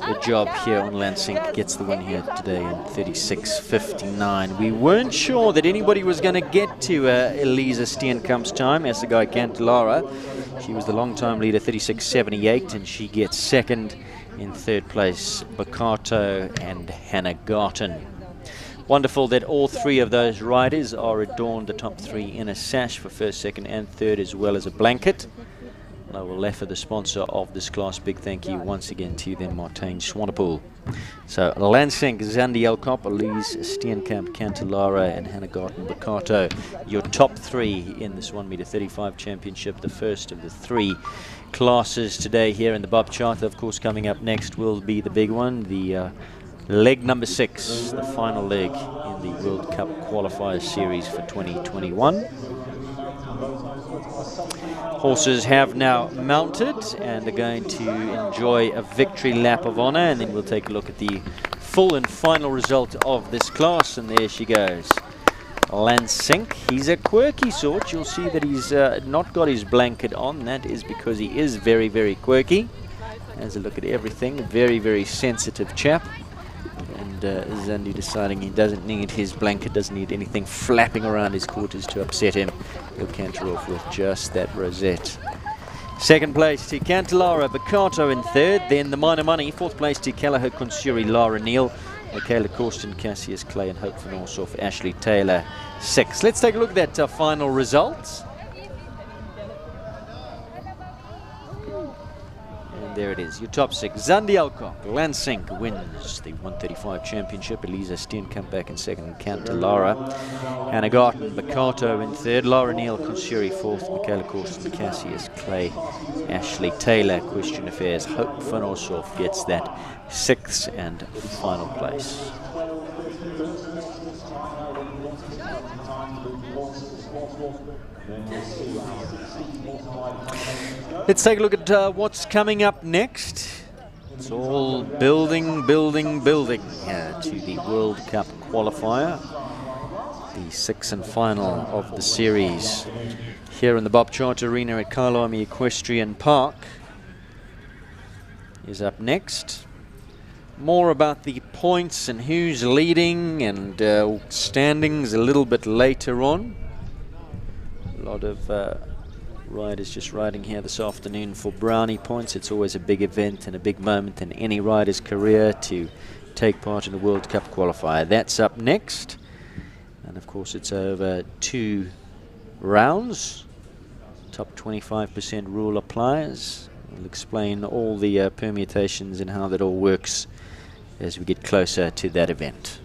a job here on Lansink, gets the win here today in 36.59. We weren't sure that anybody was going to get to Elize Steenkamp's time as the guy Cayleigh. She was the long-time leader, 36.78, and she gets second. In third place, Bakato and Hannah Garton. Wonderful that all 3 of those riders are adorned, the top 3, in a sash for first, second and third, as well as a blanket. Lowell Leffer, the sponsor of this class. Big thank you once again to them, Martin Swanepoel. So Lansink, Zandi Alcock, Elize Steenkamp, Cayleigh and Hannah Garton Bakato, your top 3 in this 1m35 championship, the first of the 3 classes today here in the Bob Charter. Of course, coming up next will be the big one, the leg number 6, the final leg in the World Cup Qualifier Series for 2021. Horses have now mounted and are going to enjoy a victory lap of honour, and then we'll take a look at the full and final result of this class. And there she goes, Lansink. He's a quirky sort. You'll see that he's not got his blanket on. That is because he is very, very quirky. Has a look at everything. Very, very sensitive chap. And Zandi deciding he doesn't need his blanket, doesn't need anything flapping around his quarters to upset him. He'll canter off with just that rosette. Second place to Cayleigh, Bakato in third. Then the minor money, fourth place to Cayleigh Consuri, Lara Neill, Michaela Corsten, Cassius Clay and Hope van Orshoff, Ashlee Taylor, 6. Let's take a look at that final result. There it is, your top 6. Zandi Alcock, Lansink wins the 135 championship. Elize Steenkamp back in second, Cayleigh. Hannah Garton, Bakato in third. Lara Neill, Consuri fourth. Michaela Corsten, Cassius Clay, Ashlee Taylor, Question Affairs. Hope van Orshoff gets that 6th and final place. Let's take a look at what's coming up next. It's all building to the World Cup qualifier, the 6th and final of the series here in the Bob Charter Arena at Kyleigh Equestrian Park is up next. More about the points and who's leading and standings a little bit later on. A lot of riders just riding here this afternoon for brownie points. It's always a big event and a big moment in any rider's career to take part in a World Cup qualifier. That's up next. And of course it's over 2 rounds. Top 25% rule applies. We'll explain all the permutations and how that all works as we get closer to that event.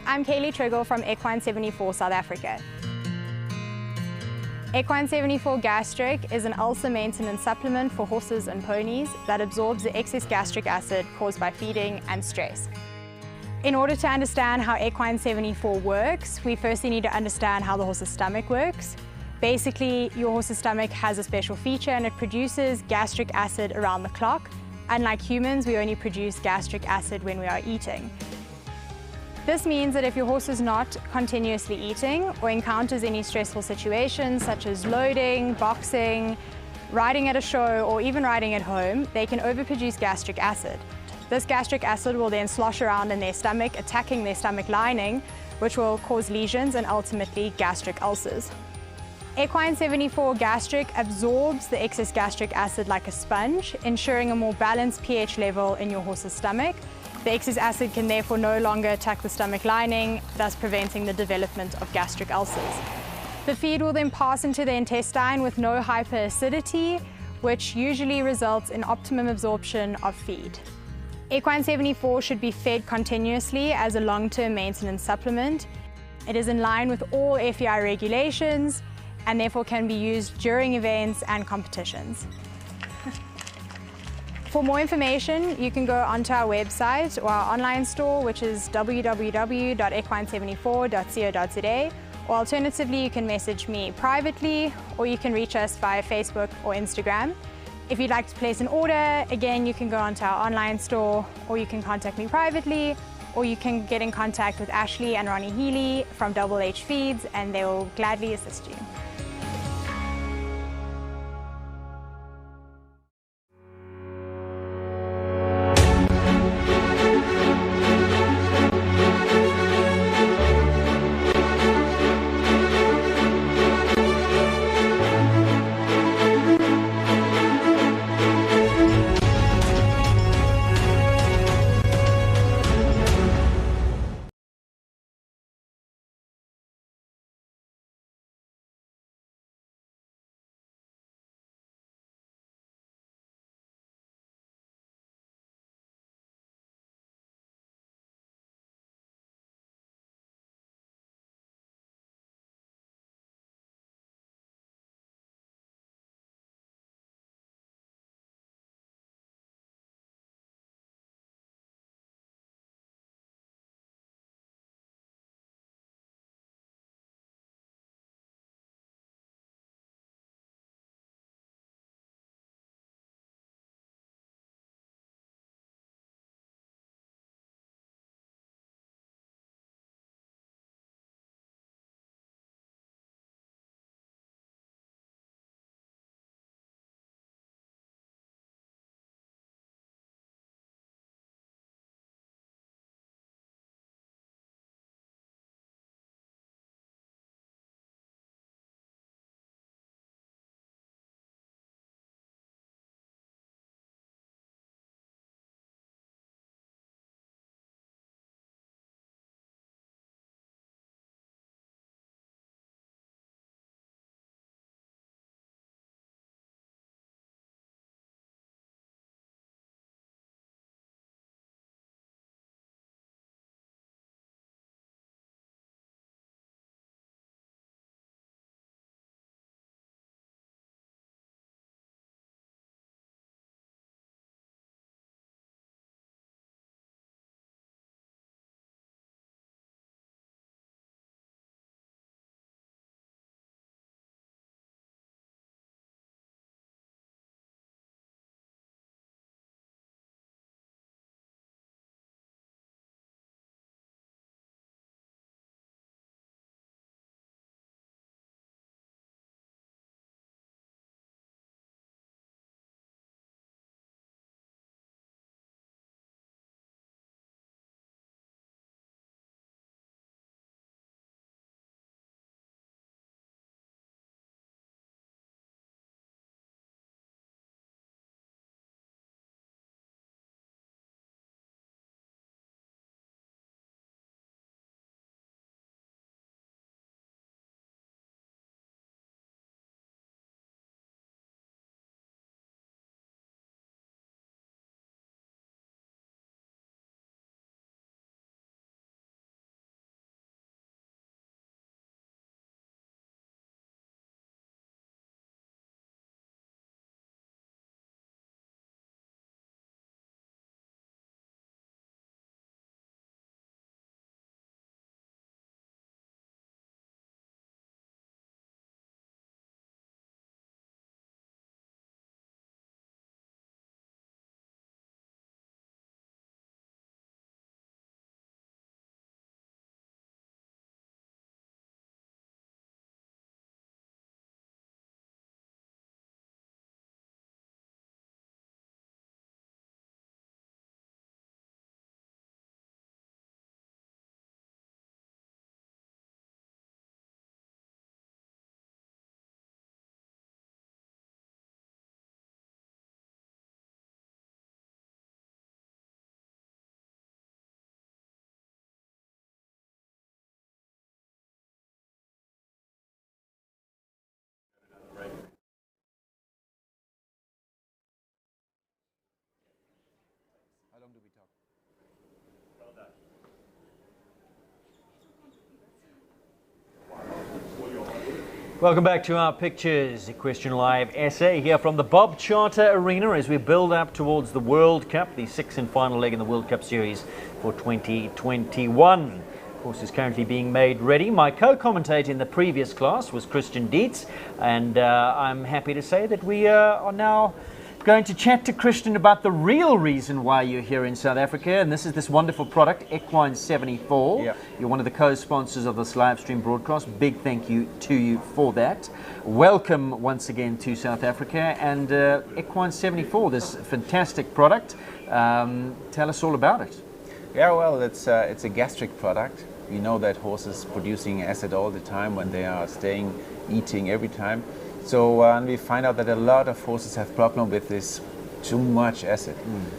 I'm Cayleigh Triggol from Equine 74 South Africa. Equine 74 Gastric is an ulcer maintenance supplement for horses and ponies that absorbs the excess gastric acid caused by feeding and stress. In order to understand how Equine 74 works, we firstly need to understand how the horse's stomach works. Basically, your horse's stomach has a special feature and it produces gastric acid around the clock. Unlike humans, we only produce gastric acid when we are eating. This means that if your horse is not continuously eating or encounters any stressful situations such as loading, boxing, riding at a show, or even riding at home, they can overproduce gastric acid. This gastric acid will then slosh around in their stomach, attacking their stomach lining, which will cause lesions and ultimately gastric ulcers. Equine 74 Gastric absorbs the excess gastric acid like a sponge, ensuring a more balanced pH level in your horse's stomach. The excess acid can therefore no longer attack the stomach lining, thus preventing the development of gastric ulcers. The feed will then pass into the intestine with no hyperacidity, which usually results in optimum absorption of feed. Equine 74 should be fed continuously as a long-term maintenance supplement. It is in line with all FEI regulations and therefore can be used during events and competitions. For more information, you can go onto our website or our online store, which is www.equine74.co.za, or alternatively, you can message me privately, or you can reach us via Facebook or Instagram. If you'd like to place an order, again, you can go onto our online store, or you can contact me privately, or you can get in contact with Ashlee and Ronnie Healy from Double H Feeds, and they will gladly assist you. Welcome back to our Pictures Equestrian Live essay here from the Bob Charter Arena as we build up towards the World Cup, the sixth and final leg in the World Cup Series for 2021. Of course, is currently being made ready. My co-commentator in the previous class was Christian Dietz, and I'm happy to say that we are now going to chat to Christian about the real reason why you're here in South Africa, and this is this wonderful product, Equine 74. Yeah. You're one of the co-sponsors of this live stream broadcast. Big thank you to you for that. Welcome once again to South Africa, and Equine 74, this fantastic product. Tell us all about it. Yeah, well, it's a gastric product. We know that horses producing acid all the time when they are staying, eating every time. So we find out that a lot of horses have problem with this too much acid.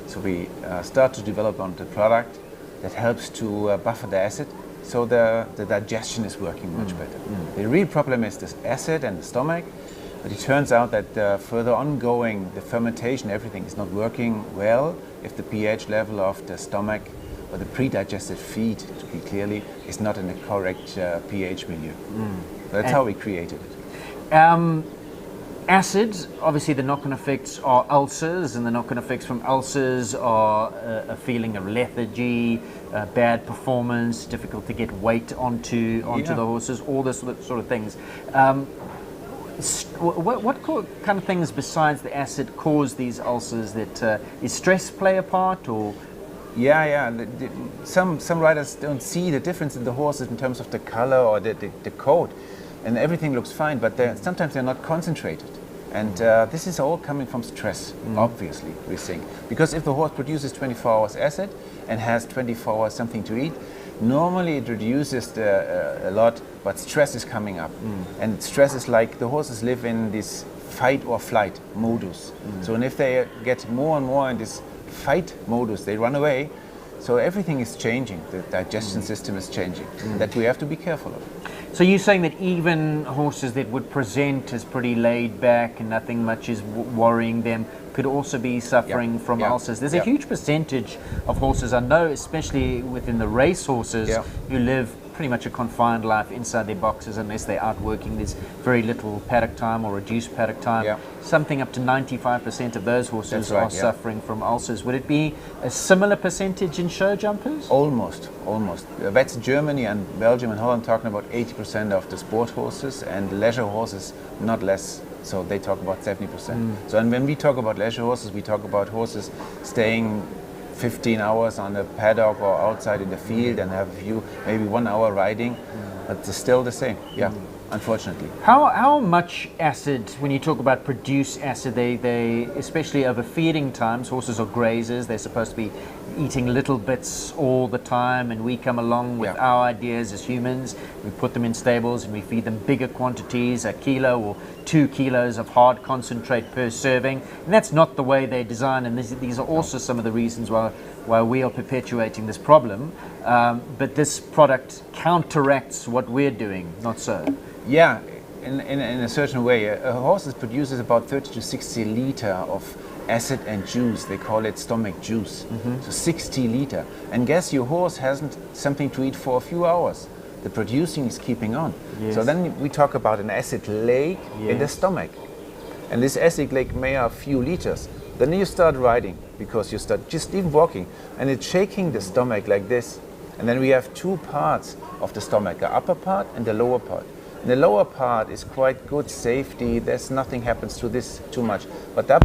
So we start to develop on the product that helps to buffer the acid, so the digestion is working much better. The real problem is this acid and the stomach, but it turns out that further ongoing, the fermentation, everything is not working well if the pH level of the stomach or the pre-digested feed, to be clearly, is not in the correct pH milieu. That's how we created it. Acid, obviously the knock-on effects are ulcers, and the knock-on effects from ulcers are a feeling of lethargy, bad performance, difficult to get weight onto the horses, all those sort of things. What kind of things besides the acid cause these ulcers? Is stress play a part, or? Yeah. Some riders don't see the difference in the horses in terms of the color or the coat, and everything looks fine, but sometimes they're not concentrated. And this is all coming from stress, obviously, we think. Because if the horse produces 24 hours acid and has 24 hours something to eat, normally it reduces a lot, but stress is coming up. And stress is like the horses live in this fight or flight modus. So and if they get more and more in this fight modus, they run away. So everything is changing. The digestion system is changing. That we have to be careful of. So you're saying that even horses that would present as pretty laid back and nothing much is worrying them could also be suffering from ulcers. There's a huge percentage of horses I know, especially within the race horses, who live pretty much a confined life inside their boxes unless they're out working. There's very little paddock time or reduced paddock time. Something up to 95% of those horses are suffering from ulcers. Would it be a similar percentage in show jumpers? Almost. That's Germany and Belgium and Holland talking about 80% of the sport horses, and leisure horses not less. So they talk about 70%. So and when we talk about leisure horses, we talk about horses staying 15 hours on the paddock or outside in the field and have maybe 1 hour riding, but it's still the same. Unfortunately. How much acid, when you talk about produce acid, they especially over feeding times, horses are grazers, they're supposed to be eating little bits all the time, and we come along with our ideas as humans. We put them in stables and we feed them bigger quantities, a kilo or 2 kilos of hard concentrate per serving, and that's not the way they design, and these are also some of the reasons why we are perpetuating this problem, but this product counteracts what we're doing, not so? Yeah, in a certain way. A horse produces about 30 to 60 liter of acid and juice. They call it stomach juice. So 60 liter. And guess your horse hasn't something to eat for a few hours. The producing is keeping on. So then we talk about an acid lake in the stomach. And this acid lake may have a few liters. Then you start riding, because you start just even walking, and it's shaking the stomach like this. And then we have 2 parts of the stomach, the upper part and the lower part. The lower part is quite good safety. There's nothing happens to this too much. But that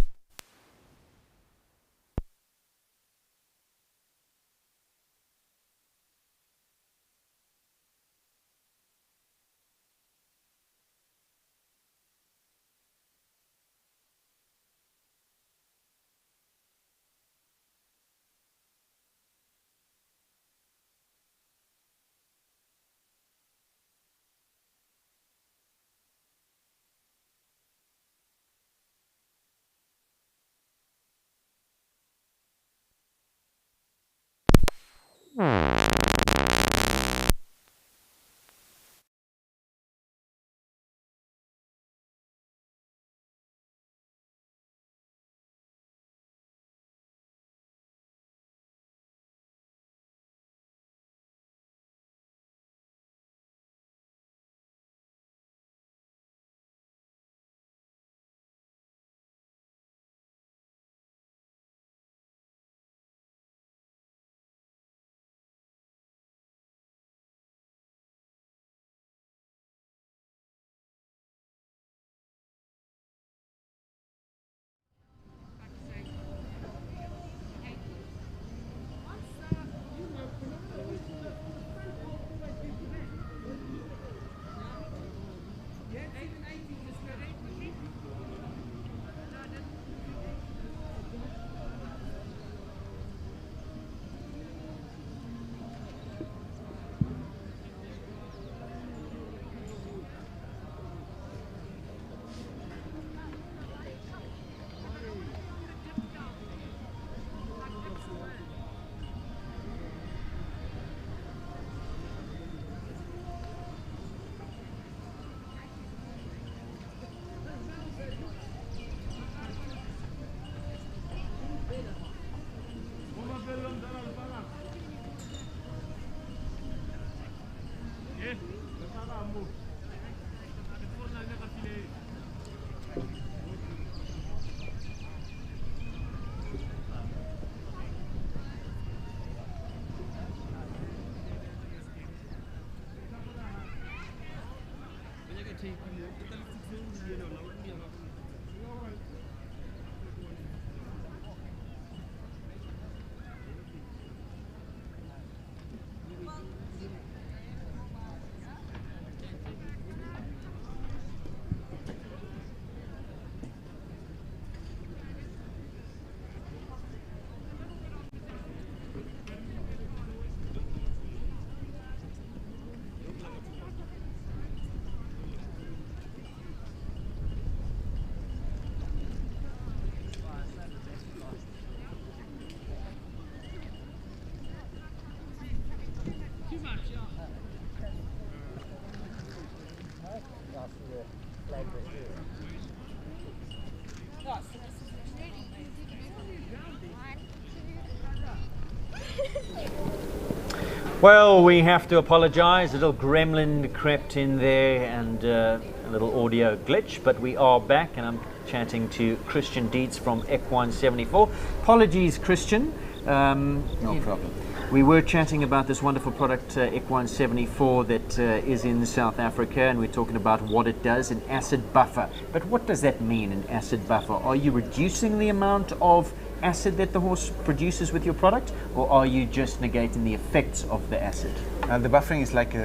Well, we have to apologize. A little gremlin crept in there and a little audio glitch, but we are back and I'm chatting to Christian Dietz from Equine 74. Apologies, Christian. No problem. We were chatting about this wonderful product, Equine 74, that is in South Africa, and we're talking about what it does, an acid buffer. But what does that mean, an acid buffer? Are you reducing the amount of acid that the horse produces with your product, or are you just negating the effects of the acid? The buffering is like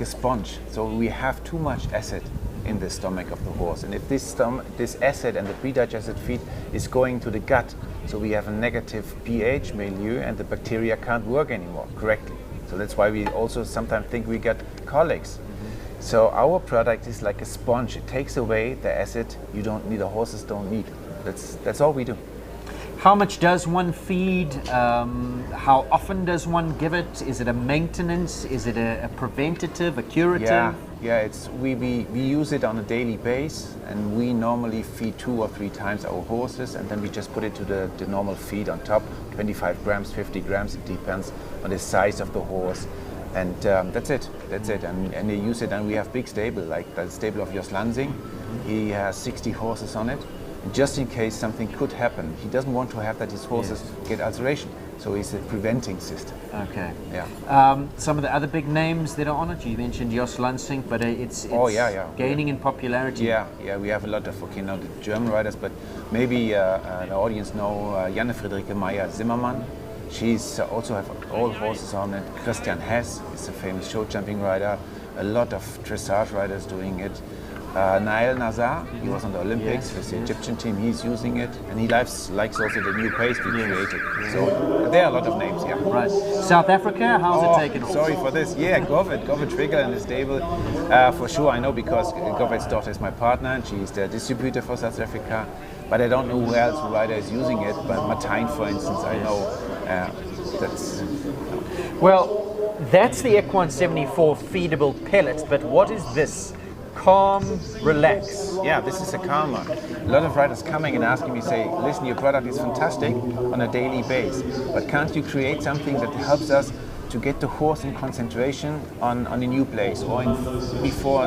a sponge, so we have too much acid in the stomach of the horse, and if this acid and the pre-digested feed is going to the gut, so we have a negative pH milieu and the bacteria can't work anymore correctly. So that's why we also sometimes think we get colics. So our product is like a sponge. It takes away the acid you don't need, the horses don't need. That's all we do. How much does one feed? How often does one give it? Is it a maintenance? Is it a preventative, a curative? Yeah. We use it on a daily basis, and we normally feed 2 or 3 times our horses, and then we just put it to the normal feed on top, 25 grams, 50 grams. It depends on the size of the horse, and that's it. And they use it, and we have big stable, like the stable of Jos Lansing. He has 60 horses on it. Just in case something could happen, he doesn't want to have that his horses get ulceration, so it's a preventing system. Okay. Yeah. Some of the other big names that are on it, you mentioned Jos Lansing, but it's gaining in popularity. Yeah, we have a lot of, now the German riders, but maybe the audience know Janne Friederike Meyer-Zimmermann. She's also have all horses on it. Christian Hess is a famous show jumping rider. A lot of dressage riders doing it. Neill Nazar, he was on the Olympics with the Egyptian team, he's using it, and he likes also the new pace we created. So there are a lot of names, Right. South Africa, how's it taken off? Sorry for this. Govert Triggol in the stable. For sure I know, because Govert's daughter is my partner and she's the distributor for South Africa, but I don't know who else rider is using it, but Martijn, for instance, I know. That's... Well, that's the Equine 74 feedable pellet, but what is this? Calm, relax. Yeah, this is a calmer. A lot of riders coming and asking me, say, listen, your product is fantastic on a daily basis, but can't you create something that helps us to get the horse in concentration on a new place, or before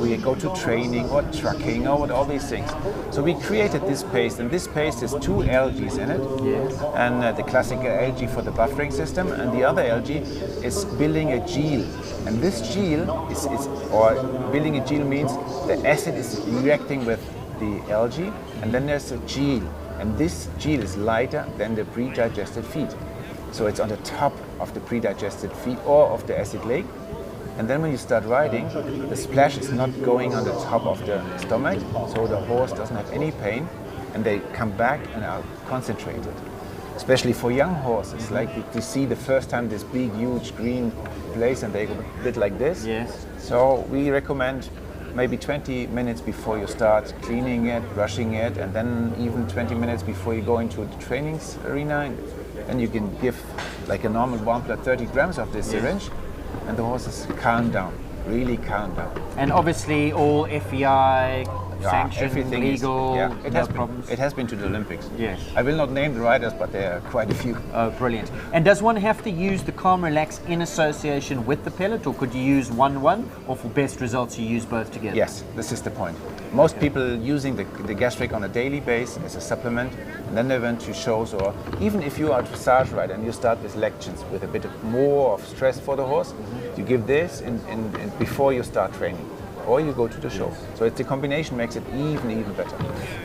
we go to training or trucking or all these things. So we created this paste, and this paste has 2 algaes in it. Yes. And the classical algae for the buffering system, and the other algae is building a gel. And this gel or building a gel means the acid is reacting with the algae, and then there's a gel, and this gel is lighter than the pre-digested feed. So it's on the top of the pre-digested feed or of the acid lake. And then when you start riding, the splash is not going on the top of the stomach, so the horse doesn't have any pain, and they come back and are concentrated. Especially for young horses, like to see the first time this big, huge green place, and they go a bit like this. Yes. So we recommend maybe 20 minutes before you start cleaning it, brushing it, and then even 20 minutes before you go into the training arena. And you can give like a normal wampler 30 grams of this syringe, and the horses calm down, really calm down. And obviously all FEI sanctioned, everything legal, it no has problems. It has been to the Olympics. Yes. I will not name the riders, but there are quite a few. Oh, brilliant. And does one have to use the Calm Relax in association with the pellet, or could you use one, or for best results you use both together? Yes, this is the point. Most people using the gastric on a daily basis as a supplement, and then they went to shows, or even if you are a dressage rider and you start with lections with a bit more of stress for the horse, you give this in before you start training, or you go to the show. So it's the combination makes it even better.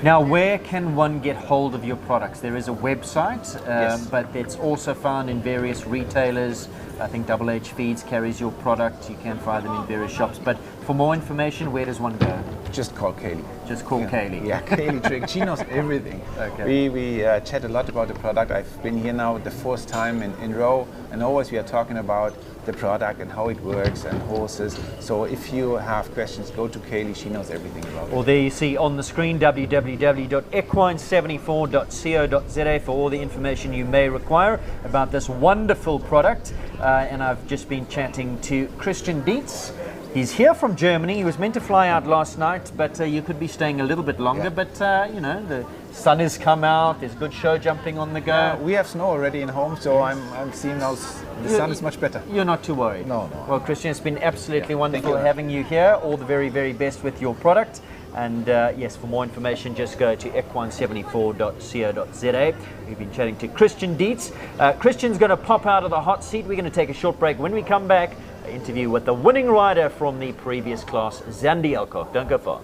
Now, where can one get hold of your products? There is a website, Yes. but it's also found in various retailers. I think Double H Feeds carries your product. You can find them in various shops. But for more information, where does one go? Just call Cayleigh. Just call Cayleigh. Yeah, Cayleigh Trick. She knows everything. Okay. We chat a lot about the product. I've been here now the fourth time in row, and always we are talking about the product and how it works and horses. So if you have questions, go to Cayleigh. She knows everything about it. Or there you see on the screen www.equine74.co.za for all the information you may require about this wonderful product. And I've just been chatting to Christian Dietz. He's here from Germany. He was meant to fly out last night, but you could be staying a little bit longer. Yeah. But you know, the sun has come out. There's good show jumping on the go. We have snow already in home, so I'm seeing now the sun is much better. You're not too worried. No. Well, Christian, it's been absolutely wonderful you. having you here. All the very, very best with your product. And yes, for more information, just go to equine74.co.za. We've been chatting to Christian Dietz. Christian's going to pop out of the hot seat. We're going to take a short break. When we come back, an interview with the winning rider from the previous class, Zandi Elcock. Don't go far.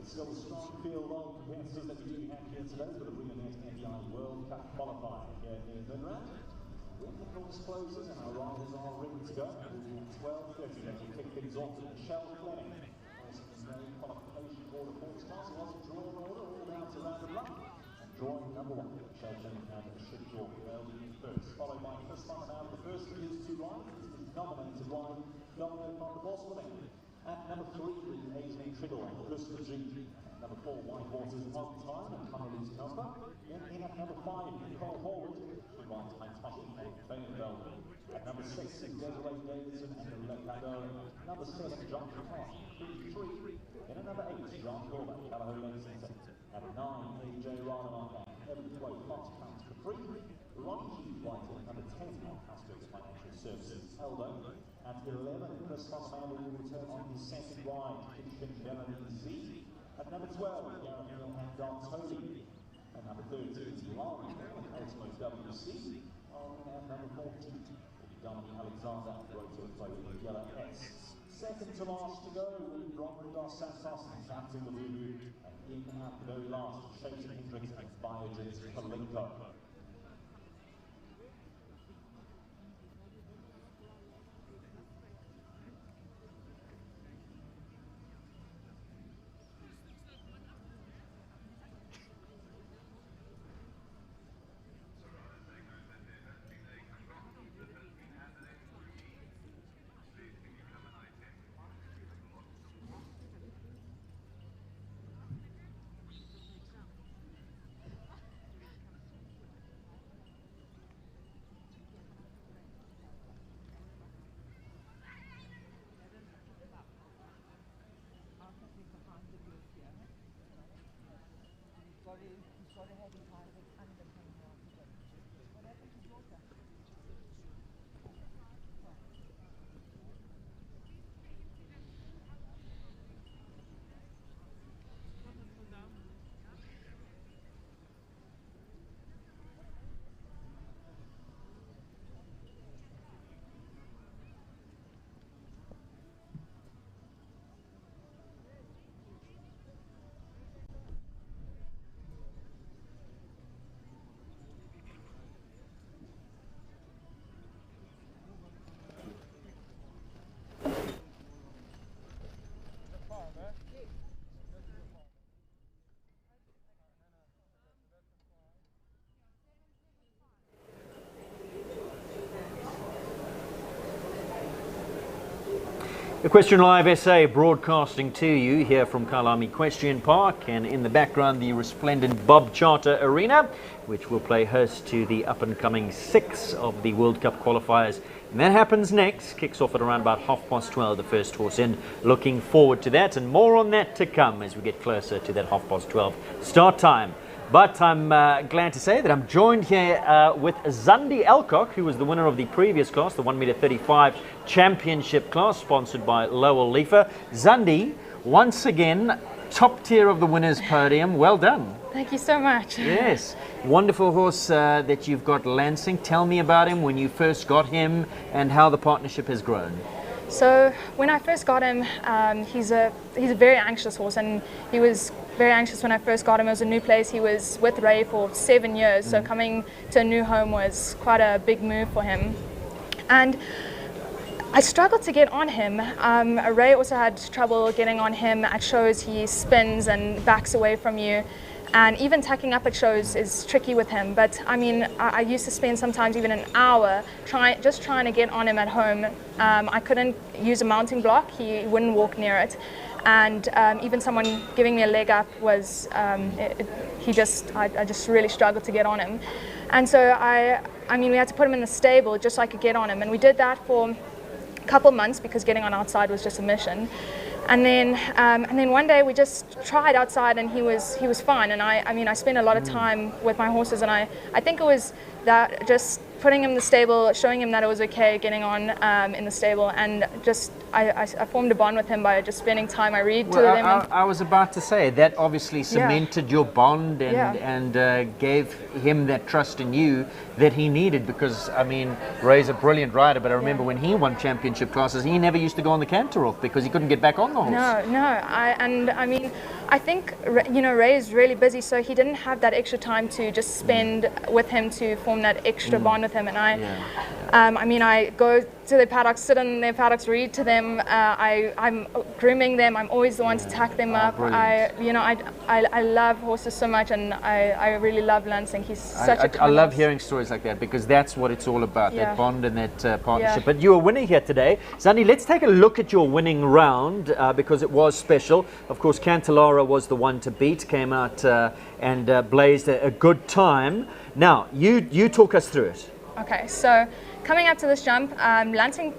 Still a strong field of competitors that we do have here today for the Reonet FEI World Cup Qualifier here in Finland. When the course closes and our riders are ready to go, it will be 12:30 as we kick things off with Michelle Fleming. Also, there's no qualification for the horse class. It was a drawn order all down to round of luck. And drawing number one, Michelle Fleming and Triggol will be first, followed by Chris Funnell out of the first of his two riders. This is nominated ride, dominated by the boss of England. At number 3, Elize Triggol and Chris G. Number 4, White Horses Hog Time and Connolly's number. In at number 5, Nicole Howard, with by Fantastic and Fayetteville. At number 6 is Desiree Davidson and the Lecado. Number 7, John Carter, 3. In at number 8, John Corbett, Callahoo Lexington. Number 9, AJ Rana and Evan Way, Fox Pounds for 3. Ronnie White, number 10, Astros Financial Services, Eldo. At 11, Chris Funnell will return on his second ride, Kitchen Z. At number 12, Gareth and Garton. At number 13, Ronnie and Cosmo WC. And number 14 will be Dominic Alexander, Roto Photo Yellow S. Second to last to go will be Ron Dos Santos and Captain Lavu. And in at the very last, Chasing Hendricks and Biogen's Kalinko. Equestrian Live SA broadcasting to you here from Kyleigh Equestrian Park, and in the background the resplendent Bob Charter Arena, which will play host to the up-and-coming 6 of the World Cup qualifiers. And that happens next, kicks off at around about 12:30, the first horse in. Looking forward to that, and more on that to come as we get closer to that 12:30 start time. But I'm glad to say that I'm joined here with Zandi Alcock, who was the winner of the previous class, the 1m35 championship class, sponsored by Lowell Leafer. Zandi, once again, top tier of the winners' podium. Well done. Thank you so much. Yes, wonderful horse that you've got, Lansing. Tell me about him, when you first got him, and how the partnership has grown. So when I first got him, he's a very anxious horse, and he was very anxious when I first got him. It was a new place. He was with Ray for 7 years, so coming to a new home was quite a big move for him. And I struggled to get on him. Ray also had trouble getting on him at shows. He spins and backs away from you. And even tacking up at shows is tricky with him. But I mean, I used to spend sometimes even an hour just trying to get on him at home. I couldn't use a mounting block. He wouldn't walk near it. And even someone giving me a leg up was, I just really struggled to get on him. And so I mean, we had to put him in the stable just so I could get on him. And we did that for a couple months because getting on outside was just a mission. And then one day we just tried outside, and he was fine. And I mean, I spent a lot of time with my horses, and I think it was that just putting him in the stable, showing him that it was okay getting on in the stable, and just I formed a bond with him by just spending time. I read to them. I was about to say that obviously cemented your bond and gave him that trust in you that he needed, because I mean, Ray's a brilliant rider, but I remember when he won championship classes, he never used to go on the canter off because he couldn't get back on the horse. I mean, I think, you know, Ray is really busy, so he didn't have that extra time to just spend with him to form that extra bond with him. And I mean, I go to their paddocks, sit in their paddocks, read to them. I'm grooming them. I'm always the one to tack them up. I love horses so much, and I really love Lansing. He's such a I love hearing stories like that, because that's what it's all about, that bond and that partnership. But you're a winner here today. Zandi, let's take a look at your winning round, because it was special. Of course, Cantalara was the one to beat, came out and blazed a good time. Now, you talk us through it. Okay, so coming up to this jump, Lansing,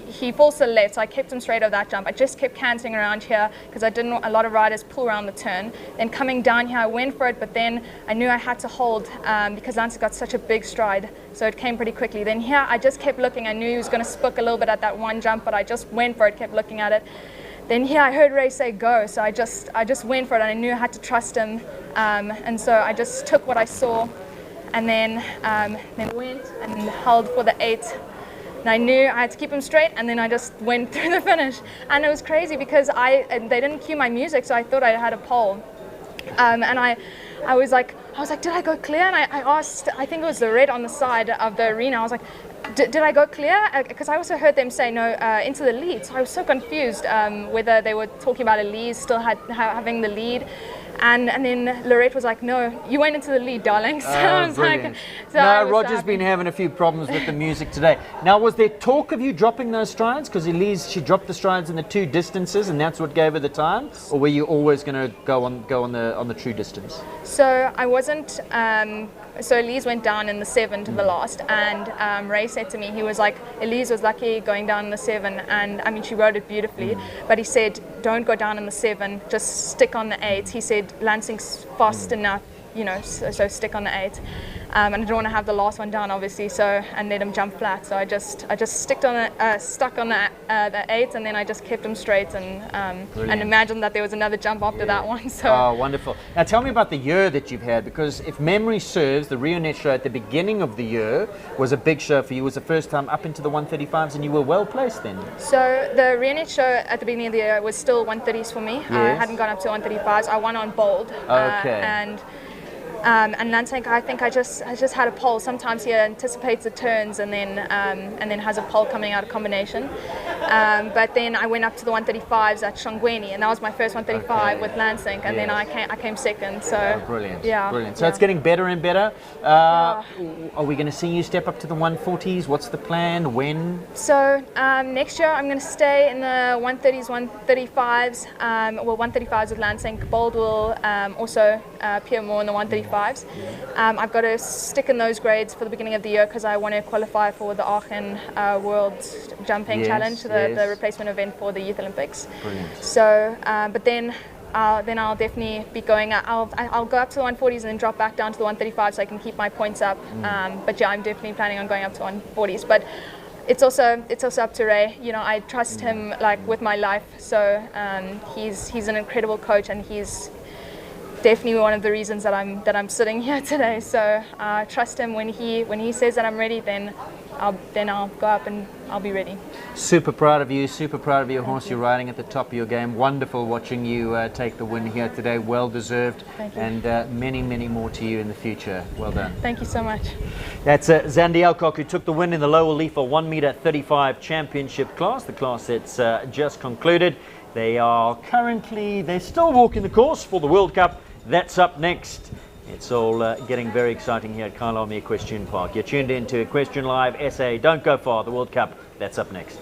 he falls to the left, so I kept him straight over that jump. I just kept cantering around here because I didn't want a lot of riders pull around the turn. Then coming down here, I went for it, but then I knew I had to hold because Lansing got such a big stride, so it came pretty quickly. Then here, I just kept looking. I knew he was going to spook a little bit at that one jump, but I just went for it, kept looking at it. Then here, I heard Ray say go, so I just went for it, and I knew I had to trust him, and so I just took what I saw, and then went and held for the 8. And I knew I had to keep him straight, and then I just went through the finish. And it was crazy because they didn't cue my music, so I thought I had a pole. And I was like, did I go clear? And I asked, I think it was Lorette on the side of the arena, I was like, did I go clear? Because I also heard them say no, into the lead. So I was so confused whether they were talking about Elize still having the lead. And then Lorette was like, no, you went into the lead, darling. So I was like, Roger's been having a few problems with the music today. Now, was there talk of you dropping those strides? Because Elize, she dropped the strides in the 2 distances, and that's what gave her the time? Or were you always going to go on the true distance? So I wasn't. So Elize went down in the 7 to the last, and Ray said to me, he was like, Elize was lucky going down in the 7, and I mean, she rode it beautifully, but he said, don't go down in the 7, just stick on the 8. He said, Lansing's fast enough, you know, so stick on the 8. And I didn't want to have the last one down, obviously, and let him jump flat. So I just stuck on the 8, and then I just kept him straight, and imagined that there was another jump after that one. So. Oh, wonderful! Now tell me about the year that you've had, because if memory serves, the Reonet show at the beginning of the year was a big show for you. It was the first time up into the 135s, and you were well placed then. So the Reonet show at the beginning of the year was still 130s for me. Yes. I hadn't gone up to 135s. I won on bold. Okay. And And Lansing, I think I just had a pole. Sometimes he anticipates the turns and then has a pole coming out of combination. But then I went up to the 135s at Shongweni, and that was my first 135 with Lansing, and then I came second. So brilliant. Yeah, brilliant. So it's getting better and better. Are we going to see you step up to the 140s? What's the plan? When? So next year I'm going to stay in the 130s, 135s. Well, 135s with Lansing. Bold will also appear more in the 135s. I've got to stick in those grades for the beginning of the year because I want to qualify for the Aachen World Jumping Challenge, the replacement event for the Youth Olympics. Brilliant. So, but then I'll definitely be going. I'll go up to the 140s and then drop back down to the 135 so I can keep my points up. But yeah, I'm definitely planning on going up to 140s. But it's also up to Ray. You know, I trust him like with my life. So he's an incredible coach, and he's definitely one of the reasons that I'm sitting here today. So I trust him. When he says that I'm ready, then I'll go up and I'll be ready. Super proud of you. Super proud of your horse. You're riding at the top of your game. Wonderful watching you take the win here today. Well deserved. Thank you. And many more to you in the future. Well done. Thank you so much. That's Zandi Alcock, who took the win in the lower leaf for 1 meter 35 championship class. The class that's just concluded. They're still walking the course for the World Cup. That's up next. It's all getting very exciting here at Cayleigh Equestrian Park. You're tuned in to Equestrian Live SA. Don't go far. The World Cup, that's up next.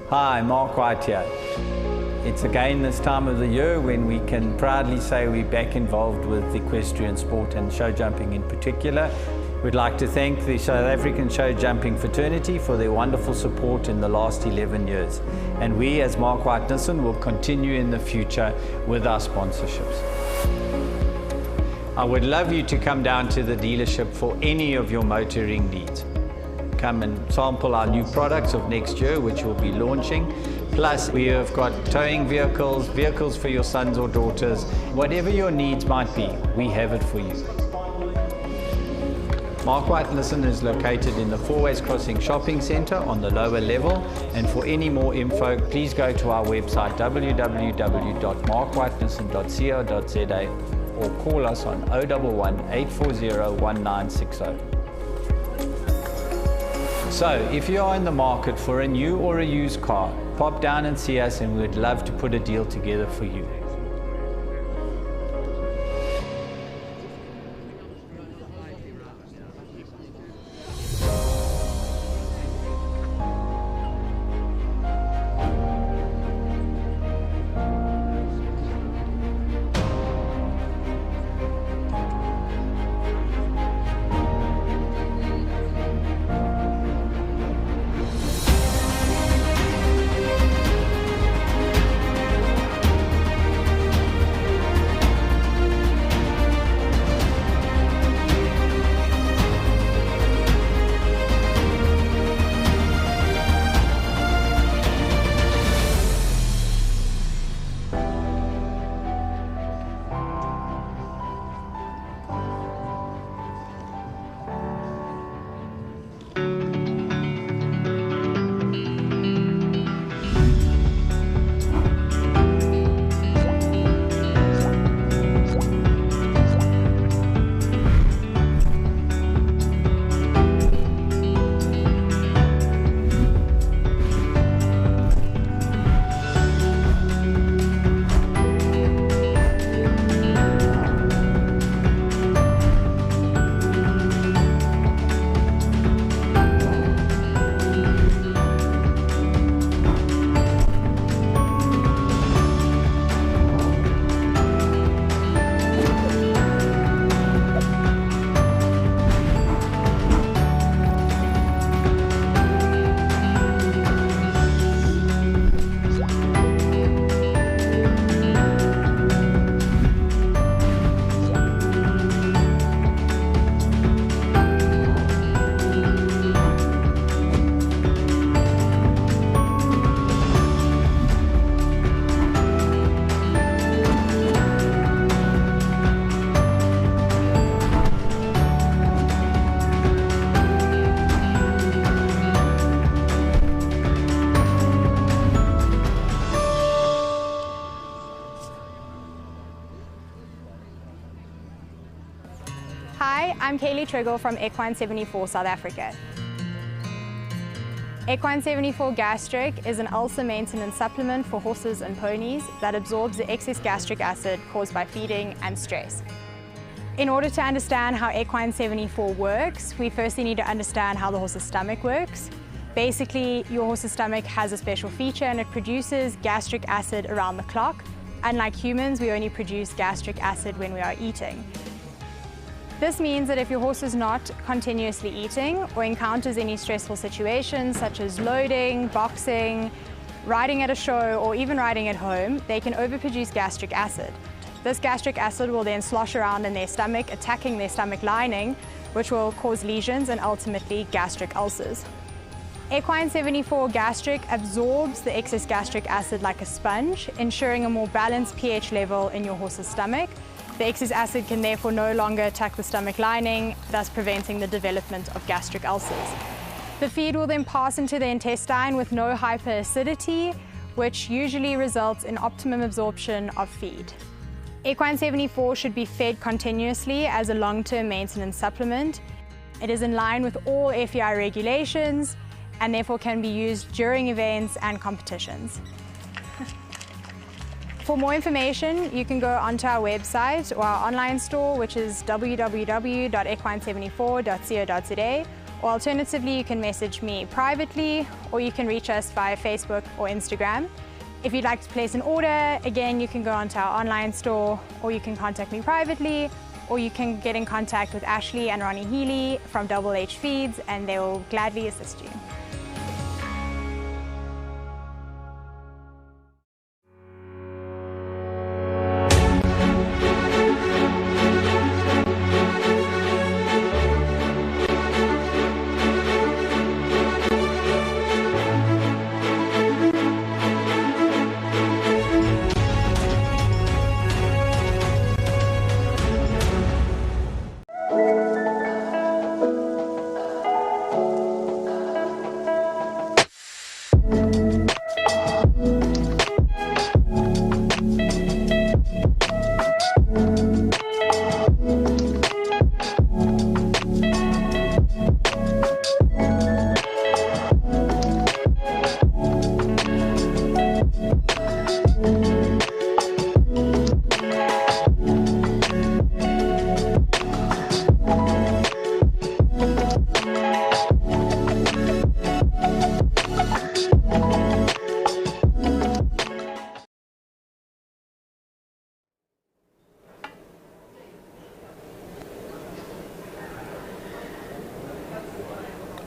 Hi, Mark White here. It's again this time of the year when we can proudly say we're back involved with equestrian sport and show jumping in particular. We'd like to thank the South African Show Jumping Fraternity for their wonderful support in the last 11 years. And we as Mark White Nissan will continue in the future with our sponsorships. I would love you to come down to the dealership for any of your motoring needs. Come and sample our new products of next year, which we'll be launching. Plus, we have got towing vehicles for your sons or daughters. Whatever your needs might be, we have it for you. Mark White Nissan is located in the Four Ways Crossing Shopping Centre on the lower level. And for any more info, please go to our website www.markwhitenissan.co.za or call us on 011 840 1960. So, if you are in the market for a new or a used car, pop down and see us and we'd love to put a deal together for you. Hi, I'm Cayleigh Triggol from Equine 74 South Africa. Equine 74 Gastric is an ulcer maintenance supplement for horses and ponies that absorbs the excess gastric acid caused by feeding and stress. In order to understand how Equine 74 works, we firstly need to understand how the horse's stomach works. Basically, your horse's stomach has a special feature and it produces gastric acid around the clock. Unlike humans, we only produce gastric acid when we are eating. This means that if your horse is not continuously eating or encounters any stressful situations such as loading, boxing, riding at a show, or even riding at home, they can overproduce gastric acid. This gastric acid will then slosh around in their stomach, attacking their stomach lining, which will cause lesions and ultimately gastric ulcers. Equine 74 Gastric absorbs the excess gastric acid like a sponge, ensuring a more balanced pH level in your horse's stomach. The excess acid can therefore no longer attack the stomach lining, thus preventing the development of gastric ulcers. The feed will then pass into the intestine with no hyperacidity, which usually results in optimum absorption of feed. Equine 74 should be fed continuously as a long-term maintenance supplement. It is in line with all FEI regulations and therefore can be used during events and competitions. For more information, you can go onto our website or our online store, which is www.equine74.co.za, or alternatively, you can message me privately, or you can reach us via Facebook or Instagram. If you'd like to place an order, again, you can go onto our online store, or you can contact me privately, or you can get in contact with Ashlee and Ronnie Healy from Double H Feeds, and they will gladly assist you.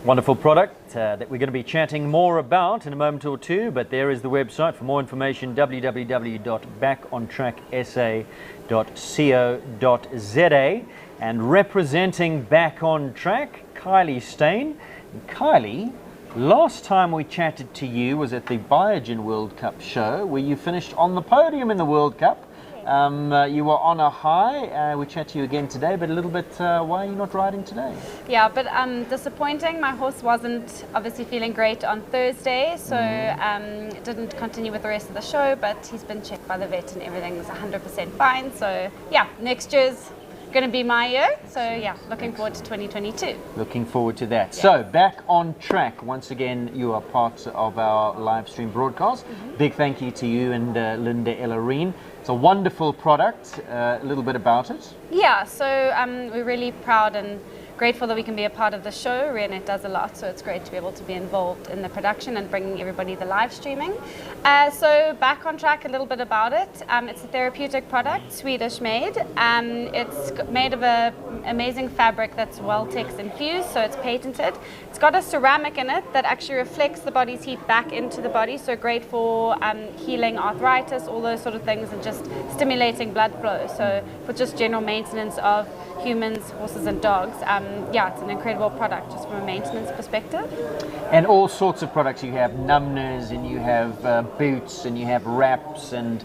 Wonderful product that we're going to be chatting more about in a moment or two, but there is the website for more information, www.backontracksa.co.za. And representing Back on Track, Kylie Stain. Kylie, last time we chatted to you was at the Biogen World Cup show, where you finished on the podium in the World Cup. You were on a high. We chat to you again today, but a little bit, why are you not riding today? Yeah, but disappointing. My horse wasn't obviously feeling great on Thursday, so didn't continue with the rest of the show, but he's been checked by the vet and everything's 100% fine. So yeah, next year's going to be my year. So yeah, looking forward to 2022. Looking forward to that. Yeah. So Back on Track, once again, you are part of our live stream broadcast. Big thank you to you and Linda Ellerine. It's a wonderful product. A little bit about it. Yeah, so we're really proud and grateful that we can be a part of the show. Reonet does a lot, so it's great to be able to be involved in the production and bringing everybody the live streaming. So Back on Track, a little bit about it. It's a therapeutic product, Swedish made. It's made of an amazing fabric that's Weltex infused, so it's patented. It's got a ceramic in it that actually reflects the body's heat back into the body, so great for healing arthritis, all those sort of things, and just stimulating blood flow. So for just general maintenance of humans, horses and dogs. Yeah, it's an incredible product just from a maintenance perspective. And all sorts of products. You have numbness, and you have boots, and you have wraps, and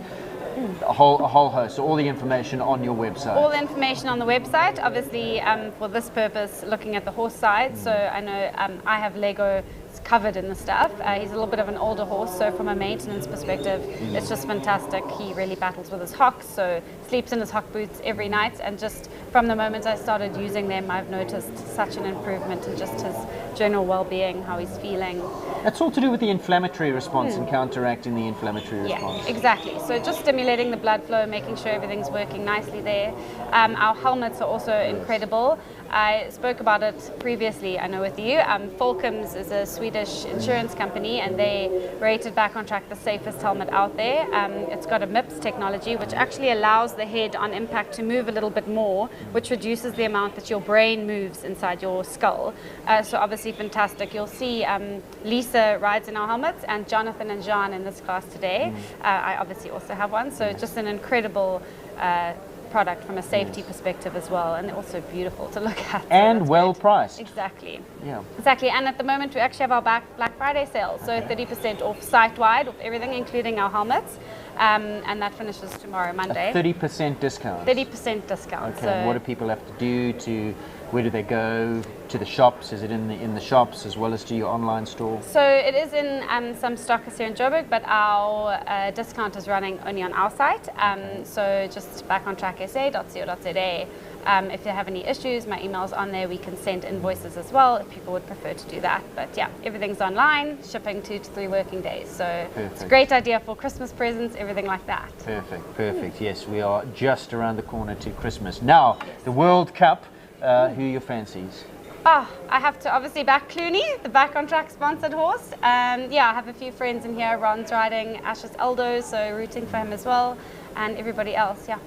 a whole host. So all the information on your website. All the information on the website, obviously for this purpose, looking at the horse side. So I know I have Lego covered in the stuff. He's a little bit of an older horse, so from a maintenance perspective, it's just fantastic. He really battles with his hocks, so sleeps in his hock boots every night, and just from the moment I started using them, I've noticed such an improvement in just his general well-being, how he's feeling. That's all to do with the inflammatory response and counteracting the inflammatory response. Yeah, exactly. So just stimulating the blood flow, making sure everything's working nicely there. Our helmets are also incredible. I spoke about it previously, I know, with you. Fulcums is a Swedish insurance company, and they rated Back on Track the safest helmet out there. It's got a MIPS technology, which actually allows the head on impact to move a little bit more, which reduces the amount that your brain moves inside your skull. So obviously fantastic. You'll see Lisa rides in our helmets, and Jonathan and Jean in this class today. I obviously also have one, so just an incredible product from a safety perspective as well, and also beautiful to look at. And well priced. Exactly. Yeah. Exactly. And at the moment we actually have our Black Friday sale, so 30% off site-wide, off everything, including our helmets, and that finishes tomorrow, Monday. A 30% discount. 30% discount. Okay. So And what do people have to do where do they go? To the shops? Is it in the shops as well as to your online store? So it is in some stockers here in Joburg, but our discount is running only on our site. So just backontracksa.co.za. If you have any issues, my email's on there. We can send invoices as well if people would prefer to do that. But yeah, everything's online, shipping 2 to 3 working days. So it's a great idea for Christmas presents, everything like that. Perfect, perfect. Yes, we are just around the corner to Christmas. Now, the World Cup, who are your fancies? Oh, I have to obviously back Clooney, the Back on Track sponsored horse. Yeah, I have a few friends in here. Ron's riding Ash's Eldo, so rooting for him as well. And everybody else, yeah.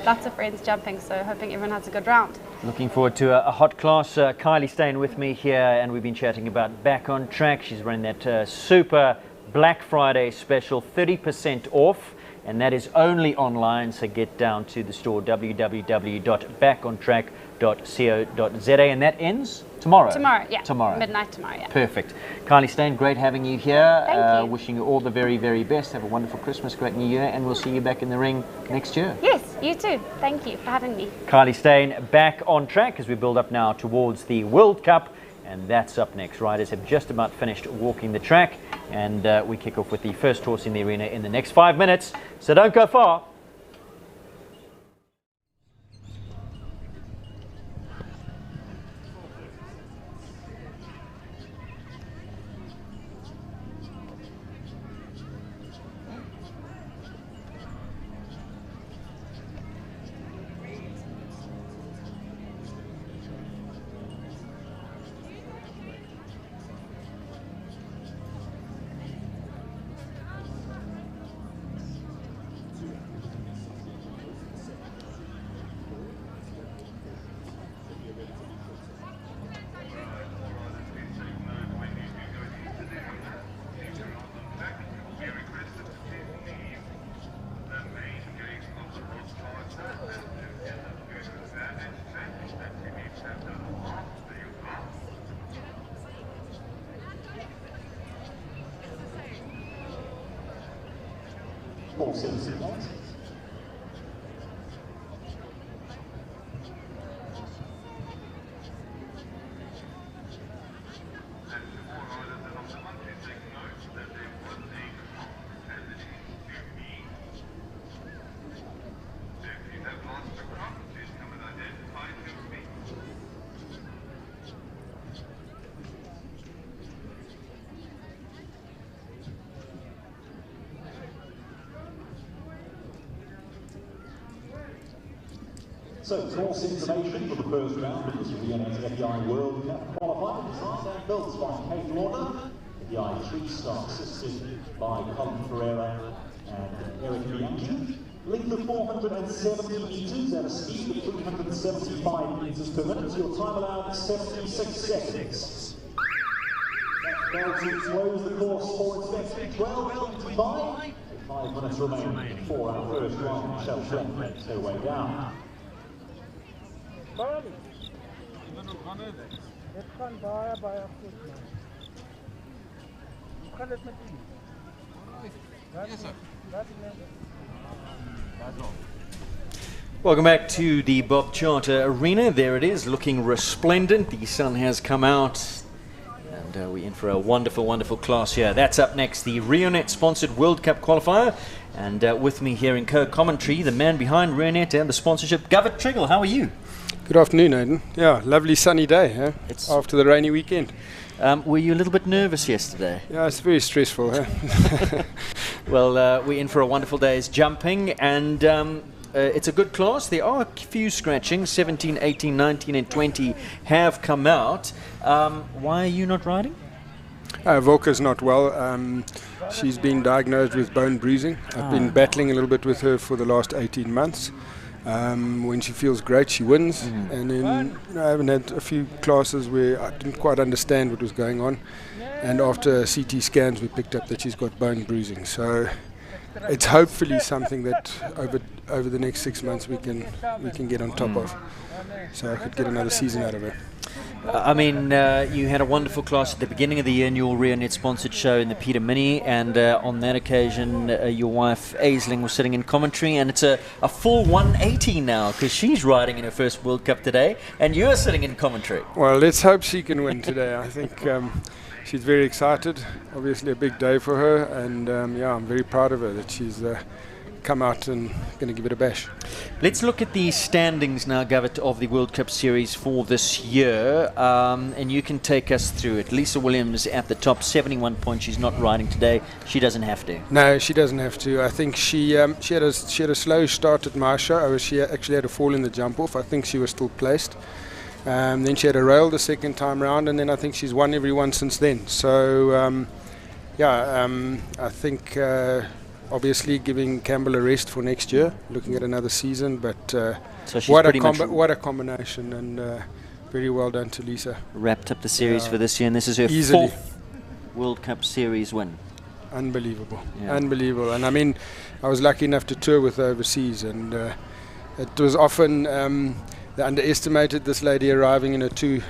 Lots of friends jumping, so hoping everyone has a good round. Looking forward to a hot class. Kylie staying with me here, and we've been chatting about Back on Track. She's running that super Black Friday special, 30% off. And that is only online, so get down to the store, www.backontrack.co.za, and that ends tomorrow? Tomorrow, yeah. Tomorrow. Midnight tomorrow, yeah. Perfect. Kylie Stain, great having you here. Thank you. Wishing you all the very, very best. Have a wonderful Christmas, great New Year, and we'll see you back in the ring next year. Yes, you too. Thank you for having me. Kylie Stain, Back on Track as we build up now towards the World Cup. And that's up next. Riders have just about finished walking the track, and we kick off with the first horse in the arena in the next 5 minutes. So don't go far. So, course information for the first round of this Reonet FEI World Cup Qualifier, designed and built by Cayleigh, FEI 3-star assisted by Colin Ferreira and Eric Bianchi. Length of 470 metres at a speed of 375 metres per minute. Your time allowed 76 seconds. That to close the course for inspection 12:25. 5 minutes remaining for our first round. Shall make their way down. Het kan baie goed man. Hoe gaan dit met u? Welcome back to the Bob Charter Arena. There it is, looking resplendent. The sun has come out, and And we're in for a wonderful, wonderful class here. That's up next, the Reonet sponsored World Cup qualifier. And with me here in co-commentary, the man behind Reonet and the sponsorship, Gareth Triggol. How are you? Good afternoon, Aidan. Yeah, lovely sunny day, huh? After the rainy weekend. Were you a little bit nervous yesterday? Yeah, it's very stressful, huh? Well, we're in for a wonderful day's jumping, and it's a good class. There are a few scratchings. 17, 18, 19 and 20 have come out. Why are you not riding? Volker's not well. She's been diagnosed with bone bruising. I've been battling a little bit with her for the last 18 months. When she feels great, she wins. And then I haven't had a few classes where I didn't quite understand what was going on. And after CT scans, we picked up that she's got bone bruising. So it's hopefully something that over the next 6 months we can get on top of. So I could get another season out of her. I mean, you had a wonderful class at the beginning of the year in your Reonet sponsored show in the Peter Mini, and on that occasion your wife Aisling was sitting in commentary, and it's a full 180 now because she's riding in her first World Cup today and you're sitting in commentary. Well, let's hope she can win today. I think she's very excited. Obviously a big day for her, and yeah, I'm very proud of her that she's come out and going to give it a bash. Let's look at the standings now, Gareth, of the World Cup Series for this year, and you can take us through it. Lisa Williams at the top, 71 points. She's not riding today. She doesn't have to. No, she doesn't have to. I think she had a slow start at my show. She actually had a fall in the jump off. I think she was still placed. Then she had a rail the second time round, and then I think she's won every one since then. So I think obviously giving Campbell a rest for next year, looking at another season, but so what a combination, and very well done to Lisa. Wrapped up the series for this year, and this is her fourth World Cup Series win. Unbelievable, unbelievable. And I mean, I was lucky enough to tour with her overseas, and it was often they underestimated this lady arriving in a two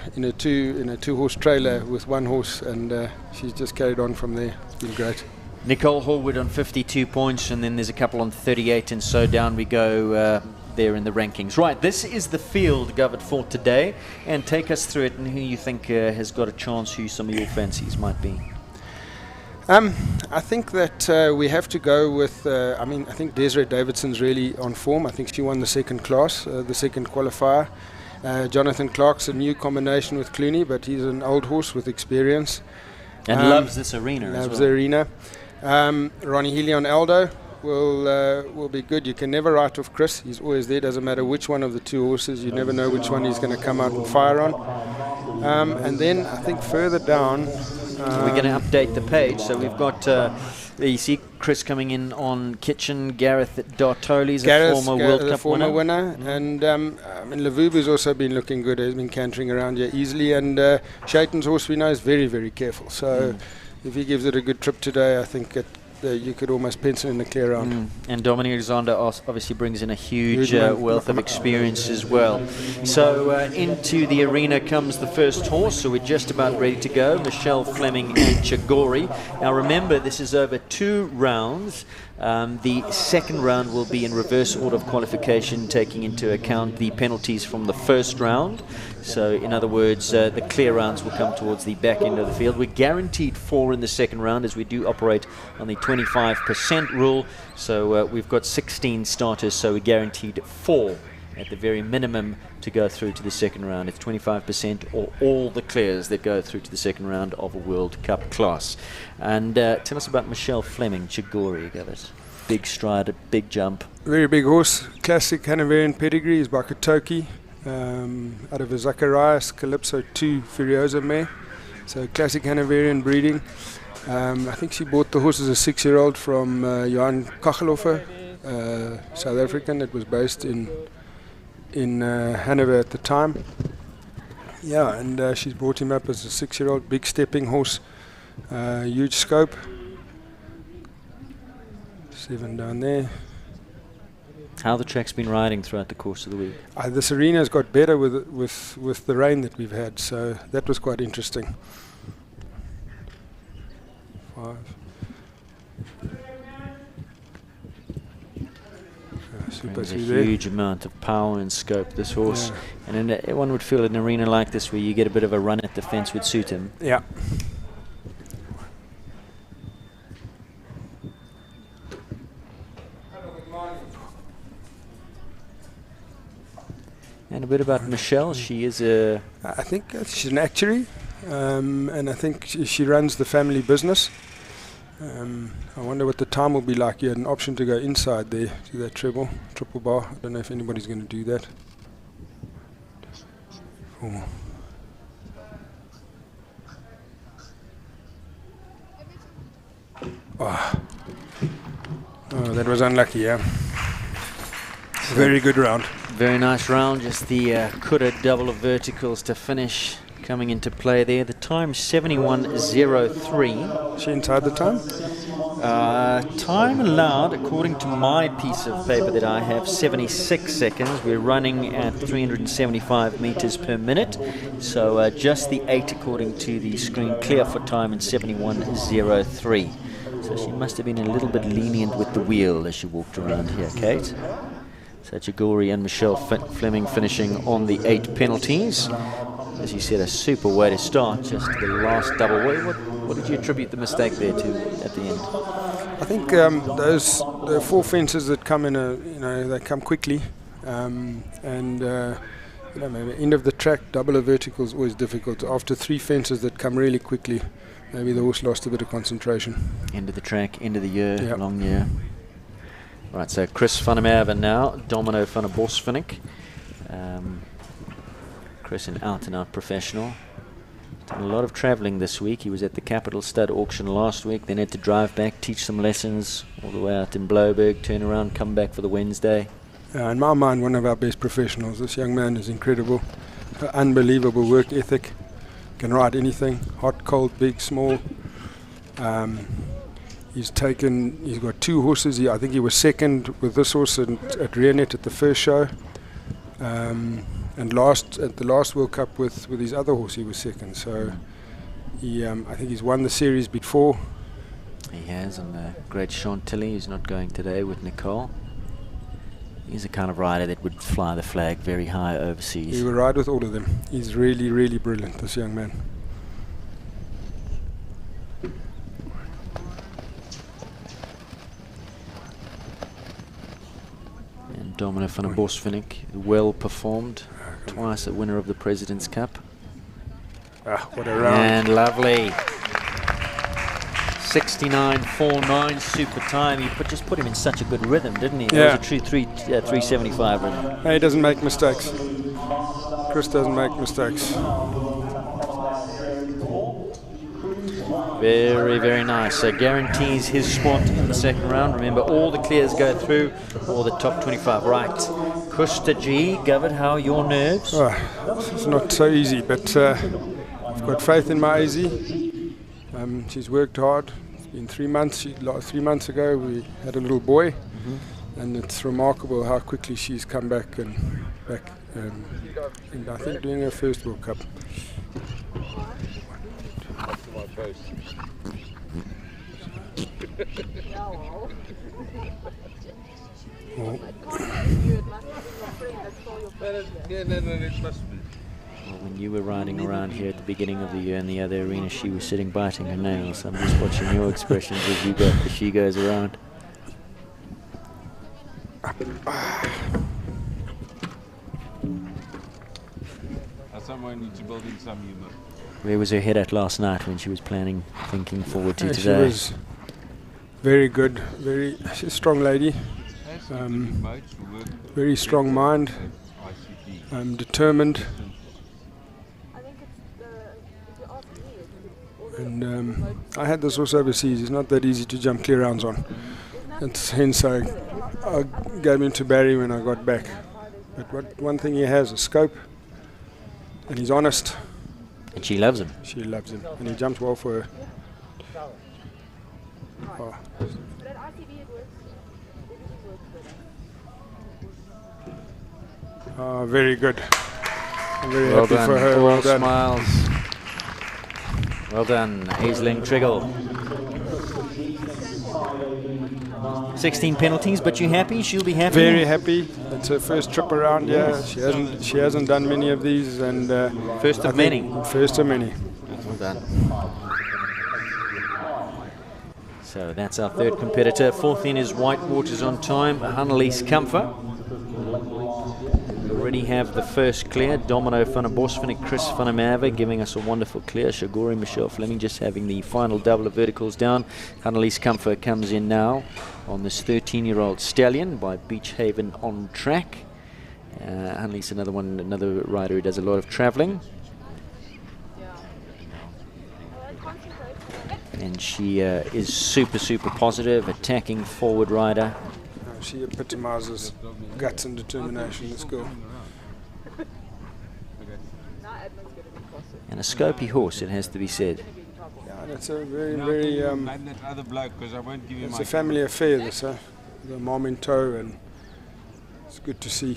horse trailer with one horse, and she's just carried on from there. It's been great. Nicole Horwood on 52 points, and then there's a couple on 38, and so down we go there in the rankings. Right, this is the field, Gareth, for today, and take us through it and who you think has got a chance, who some of your fancies might be. I think that we have to go with, I think Desiree Davidson's really on form. I think she won the second class, the second qualifier. Jonathan Clark's a new combination with Clooney, but he's an old horse with experience. And loves this arena as well. Loves the arena. Ronnie Healy on Aldo will be good. You can never write off Chris. He's always there. Doesn't matter which one of the two horses. You never know which one he's going to come out and fire on. And then I think further down, we're going to update the page. So we've got you see Chris coming in on Kitchen, Gareth at Dartoli's, a former World Cup winner. And Lavubu's also been looking good. He's been cantering around here easily. And Shaitan's horse, we know, is very, very careful. So if he gives it a good trip today, I think you could almost pencil in the clear round. And Dominic Alexander obviously brings in a huge wealth of experience as well. So into the arena comes the first horse, so we're just about ready to go. Michelle Fleming and Chagori. Now remember, this is over 2 rounds. The second round will be in reverse order of qualification, taking into account the penalties from the first round. So in other words, the clear rounds will come towards the back end of the field. We're guaranteed 4 in the second round, as we do operate on the 25% rule. So we've got 16 starters, so we're guaranteed 4 at the very minimum to go through to the second round. It's 25% or all the clears that go through to the second round of a World Cup class. And tell us about Michelle Fleming, Chagori, Gareth. Big stride, a big jump. Very big horse, classic Hanoverian pedigree, is Bakatoki, out of a Zacharias Calypso 2 Furiosa mare. So classic Hanoverian breeding. I think she bought the horse as a 6-year-old from Joanne Kachelhofer, South African. It was based in Hanover at the time. Yeah, and she's brought him up as a 6-year-old, big stepping horse, huge scope. 7 down there. How the track's been riding throughout the course of the week? This arena's got better with the rain that we've had, so that was quite interesting. 5. Brings a huge amount of power and scope, this horse. And one would feel an arena like this where you get a bit of a run at the fence would suit him. Yeah. And a bit about Michelle. She is a... I think she's an actuary, and I think she runs the family business. I wonder what the time will be like. You had an option to go inside there to that triple bar. I don't know if anybody's going to do that. Oh. Oh, that was unlucky, yeah. Very good round. Very nice round. Just the Kura double of verticals to finish coming into play there. The time 71.03. Is she inside the time? Time allowed, according to my piece of paper that I have, 76 seconds. We're running at 375 meters per minute. So just the 8 according to the screen clear for time in 71.03. So she must have been a little bit lenient with the wheel as she walked around here, Kate. So Chigori and Michelle Fleming finishing on the 8 penalties. As you said, a super way to start, just the last double. What did you attribute the mistake there to at the end? I think the 4 fences that come in, they come quickly, maybe end of the track, double of vertical is always difficult. After 3 fences that come really quickly, maybe the horse lost a bit of concentration. End of the track, end of the year, yep. Long year. Right, so Chris van der Merwe now, Domino van der Bosvinnik. Chris, an out-and-out professional. Done a lot of travelling this week. He was at the Capital Stud auction last week, then had to drive back, teach some lessons all the way out in Blouberg, turn around, come back for the Wednesday. In my mind, one of our best professionals. This young man is incredible. Unbelievable work ethic. Can ride anything, hot, cold, big, small. He's got 2 horses. I think he was second with this horse at Reonet at the first show. And at the last World Cup with his other horse, he was second. So I think he's won the series before. He has, and the great Chantilly is not going today with Nicole. He's the kind of rider that would fly the flag very high overseas. He will ride with all of them. He's really, really brilliant, this young man. And Domino van der Bosvinnik, well performed. Twice a winner of the President's Cup. What a round. And lovely. 69.49, super time. He just put him in such a good rhythm, didn't he? Yeah. It was a true 375 rhythm. He doesn't make mistakes. Chris doesn't make mistakes. Very, very nice. So guarantees his spot in the second round. Remember, all the clears go through, all the top 25. Right. Kushta G, Govert, how are your nerves? It's not so easy, but I've got faith in my AZ. She's worked hard. It's been 3 months. 3 months ago we had a little boy, and it's remarkable how quickly she's come back and I think doing her first World Cup. When you were riding around here at the beginning of the year in the other arena, she was sitting biting her nails. I'm just watching your expressions as she goes around. Where was her head at last night when she was thinking forward to today? She was very good, she's a strong lady, very strong mind, determined, and I had this horse overseas. It's not that easy to jump clear rounds on, and hence I gave him to Barry when I got back. But one thing he has, a scope, and he's honest. And she loves him. She loves him, and he jumps well for her. Very good. I'm very happy for her. All well done. Smiles. Well done, Aisling Triggol. 16 penalties, but you happy? She'll be happy. Very happy. It's her first trip around here. She hasn't done many of these, and first of many. First of many. Well done. So that's our third competitor. Fourth in is White Waters on time, Annelies Kamfer. already have the first clear. Domino van der Bosven and Chris van der Merwe giving us a wonderful clear. Shagori Michelle Fleming just having the final double of verticals down. Annalise Comfort comes in now on this 13-year-old stallion by Beach Haven on track. Annalise, another rider who does a lot of travelling. And she is super positive, attacking forward rider. She epitomizes guts and determination, this girl. And a scopy horse, it has to be said. Yeah, that's a very, it's a family affair, this, the mom in tow, and it's good to see.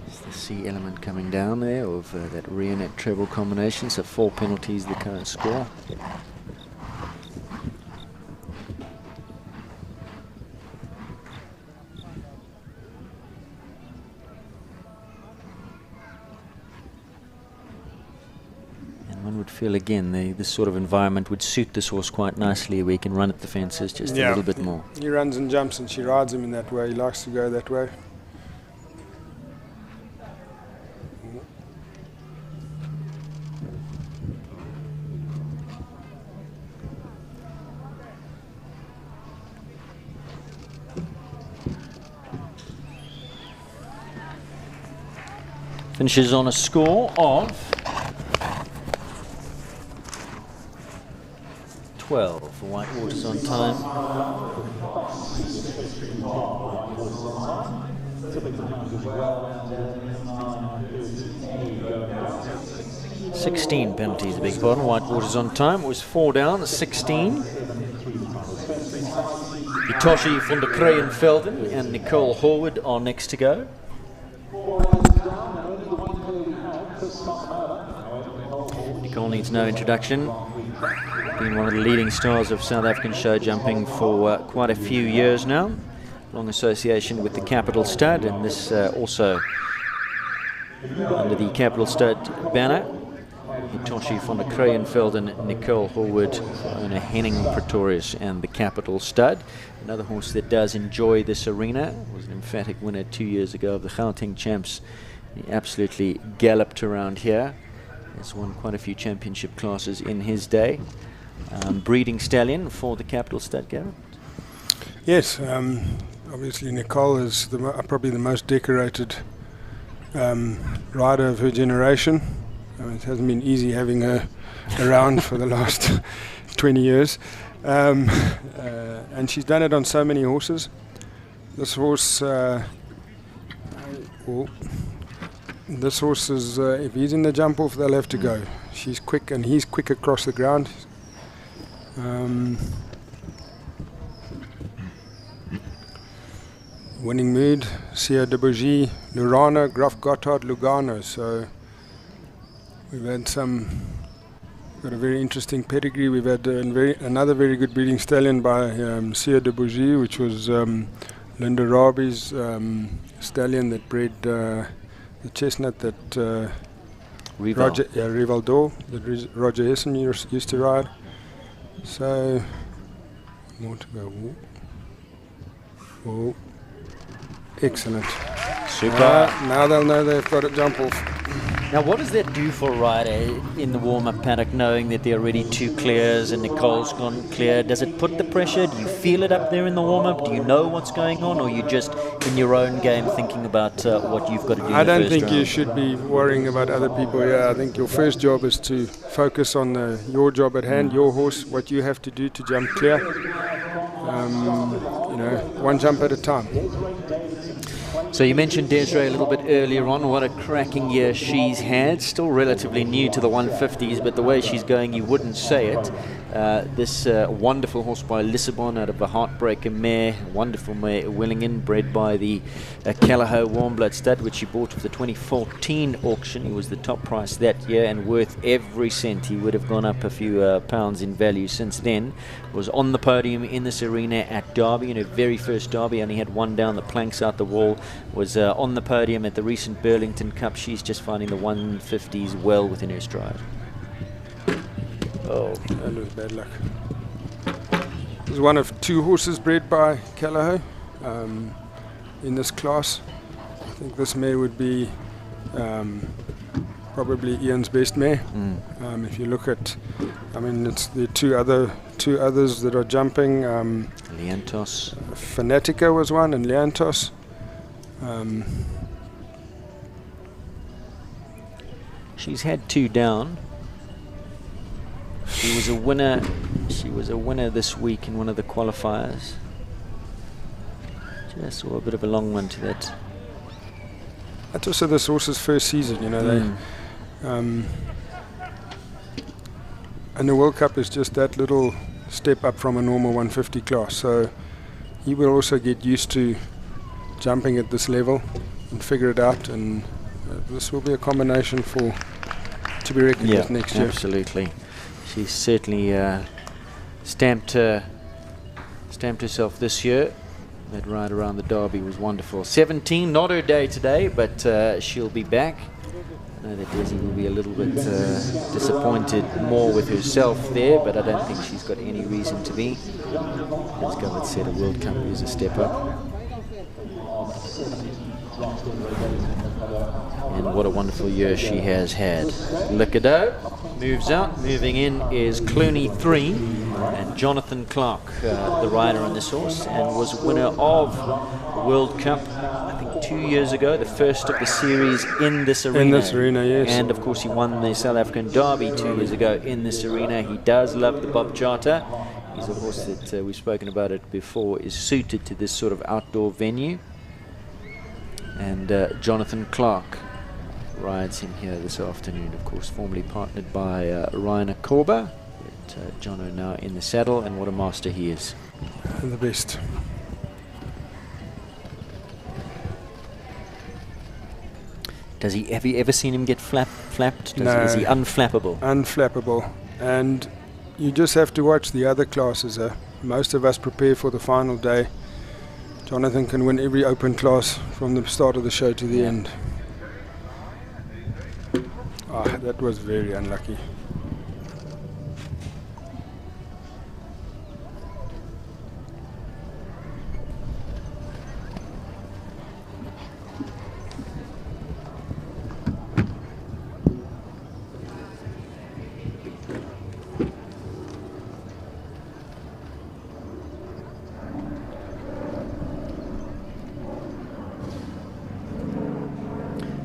It's the C element coming down there of that Reonet treble combination, so 4 penalties the current score. One would feel again this sort of environment would suit this horse quite nicely, where he can run at the fences just a little bit more. He runs and jumps and she rides him in that way. He likes to go that way. Finishes on a score of 12 for Whitewater's on time. 16 penalties, I beg your pardon. Whitewater's on time. It was 4 down, 16. Hitoshi van der Kruijenvelden and Nicole Horwood are next to go. Nicole needs no introduction. Been one of the leading stars of South African show jumping for quite a few years now. Long association with the Capital Stud, and this also under the Capital Stud banner. Hitoshi van der Kruijenvelden, Nicole Horwood, owner Henning Pretorius and the Capital Stud. Another horse that does enjoy this arena, was an emphatic winner 2 years ago of the Gauteng Champs. He absolutely galloped around here. He's won quite a few championship classes in his day. Breeding stallion for the Capital Stud, Gareth? Yes, obviously Nicole is probably the most decorated rider of her generation. It hasn't been easy having her around for the last 20 years. And she's done it on so many horses. This horse, this horse is, if he's in the jump off, they'll have to go. She's quick and he's quick across the ground. Winning mood, Sia de Bourgie, Lurana, Graf Gotthard, Lugano. So we've had got a very interesting pedigree. We've had another very good breeding stallion by Sia de Bourgie, which was Linda Rabi's stallion that bred the chestnut that Rivaldo, that Roger Hessen used to ride. So more to go. Whoa. Excellent. Super. Now they'll know they've got to jump off. Now, what does that do for a rider in the warm-up paddock, knowing that there are already 2 clears and Nicole's gone clear? Does it put the pressure? Do you feel it up there in the warm-up? Do you know what's going on, or are you just in your own game thinking about what you've got to do? I don't think you should be worrying about other people. Yeah, I think your first job is to focus on your job at hand, your horse, what you have to do to jump clear. One jump at a time. So you mentioned Desiree a little bit earlier on. What a cracking year she's had. Still relatively new to the 150s, but the way she's going, you wouldn't say it. This wonderful horse by Lissabon out of a Heartbreaker mare, wonderful mare Willingen, bred by the Cayleigh Warm Blood Stud, which she bought with the 2014 auction. He was the top price that year and worth every cent. He would have gone up a few pounds in value since then. Was on the podium in this arena at Derby, in her very first Derby, only had 1 down the planks out the wall. Was on the podium at the recent Burlington Cup. She's just finding the 150s well within her stride. Oh, that was bad luck. It was one of 2 horses bred by Cayleigh in this class. I think this mare would be probably Ian's best mare. If you look at, I mean, it's the two others that are jumping. Liantos. Fanatica was one, and Liantos. She's had 2 down. She was a winner. She was a winner this week in one of the qualifiers. Just saw a bit of a long one to that. That's also this horse's first season, you know. They and the World Cup is just that little step up from a normal 150 class. So he will also get used to jumping at this level and figure it out. And this will be a combination to be reckoned with next year. Absolutely. She's certainly stamped herself this year. That ride around the Derby was wonderful. 17, not her day today, but she'll be back. I know that Desi will be a little bit disappointed more with herself there, but I don't think she's got any reason to be. As Gareth said, a World Cup is a step up. And what a wonderful year she has had. Liquido moves out. Moving in is Clooney 3 and Jonathan Clark, the rider on this horse, and was winner of the World Cup, I think 2 years ago, the first of the series in this arena. In this arena, yes. And of course he won the South African Derby 2 years ago in this arena. He does love the Bob Charter. He's a horse that we've spoken about it before, is suited to this sort of outdoor venue. And Jonathan Clark rides him here this afternoon, of course, formerly partnered by Ryan Korba. But Jono now in the saddle, and what a master he is. The best. Have you ever seen him get flapped? No. Is he unflappable? Unflappable. And you just have to watch the other classes. Most of us prepare for the final day. Jonathan can win every open class from the start of the show to the end. That was very unlucky.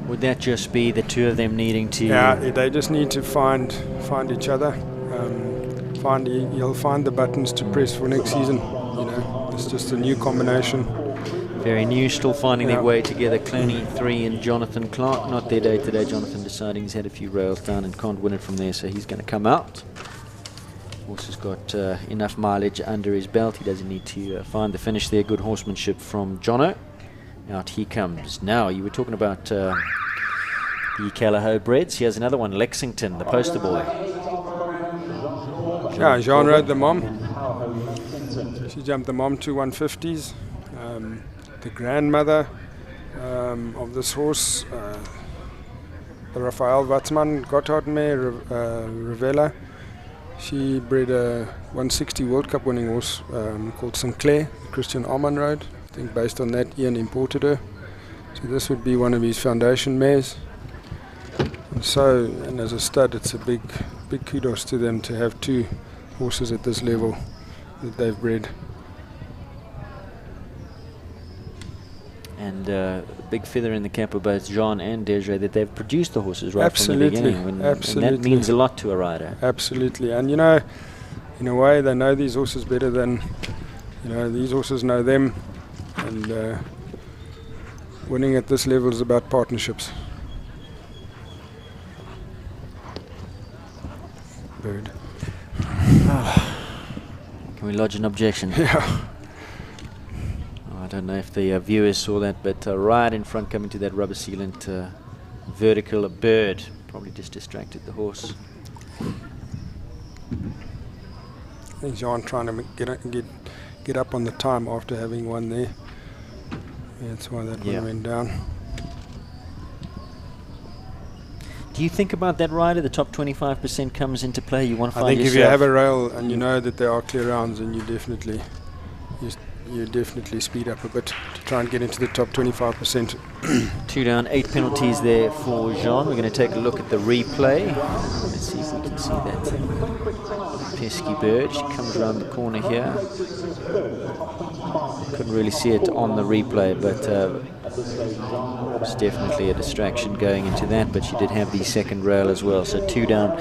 Would that just be the two of them needing to... Yeah, they just need to find each other. You'll find the buttons to press for next season. You know, it's just a new combination. Very new, still finding their way together. Clooney 3 and Jonathan Clark. Not their day today. Jonathan deciding he's had a few rails down and can't win it from there, so he's going to come out. Horse has got enough mileage under his belt. He doesn't need to find the finish there. Good horsemanship from Jono. Out he comes. Now, you were talking about the Cayleigh breds. Here's another one, Lexington, the poster boy. Yeah, Jean rode the mom. She jumped the mom to 150s. The grandmother of this horse, the Raphael Watzmann Gotthard mare, Rivella. She bred a 160 World Cup winning horse called Sinclair, Christian Arman rode. I think based on that, Ian imported her. So this would be one of his foundation mares. And as a stud, it's a big kudos to them to have 2 horses at this level that they've bred. And big feather in the cap of both Jean and Desiree that they've produced the horses right from the beginning. Absolutely. And that means a lot to a rider. Absolutely. And you know, in a way, they know these horses better than, you know, these horses know them. And winning at this level is about partnerships. Bird. Can we lodge an objection? Yeah. I don't know if the viewers saw that, but right in front, coming to that rubber sealant vertical, a bird probably just distracted the horse. I think Jean trying to get up on the time after having won there. Yeah, that's why that one went down. Do you think about that rider? The top 25% comes into play. You want to find I think yourself. if you have a rail and you know that there are clear rounds, then you definitely speed up a bit to try and get into the top 25%. 2 down, 8 penalties there for Jean. We're going to take a look at the replay. Let's see if we can see that pesky bird. She comes around the corner here. Couldn't really see it on the replay, but it's definitely a distraction going into that. But she did have the second rail as well. So 2 down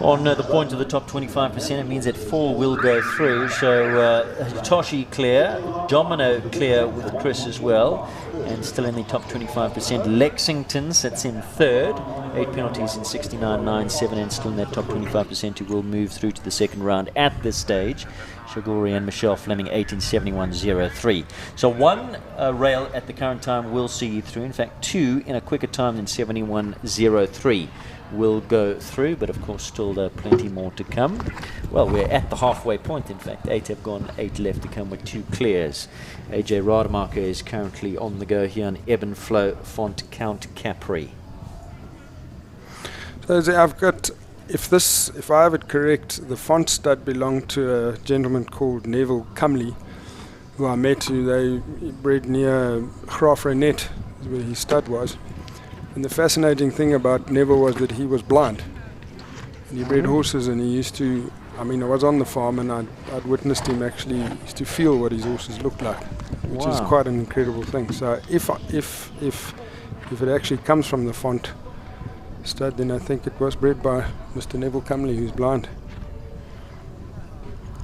on the point of the top 25%. It means that 4 will go through. So Toshi clear, Domino clear with Chris as well, and still in the top 25%. Lexington sits in third, 8 penalties in 69.97, and still in that top 25% who will move through to the second round at this stage. Shagori and Michelle Fleming 1871.03. So 1 rail at the current time will see you through. In fact, 2 in a quicker time than 71.03 will go through, but of course still plenty more to come. Well, we're at the halfway point. In fact, 8 have gone, 8 left to come with 2 clears. AJ Rademacher is currently on the go here on Ebb and Flow Font Count Capri. So I've got, if I have it correct, the font stud belonged to a gentleman called Neville Cumley, who I met, who they bred near Reonet, where his stud was. And the fascinating thing about Neville was that he was blind. And he bred horses, and he used to, I was on the farm and I'd witnessed him actually used to feel what his horses looked like, which is quite an incredible thing. So if it actually comes from the font stud, then I think it was bred by Mr. Neville Cumley, who's blind.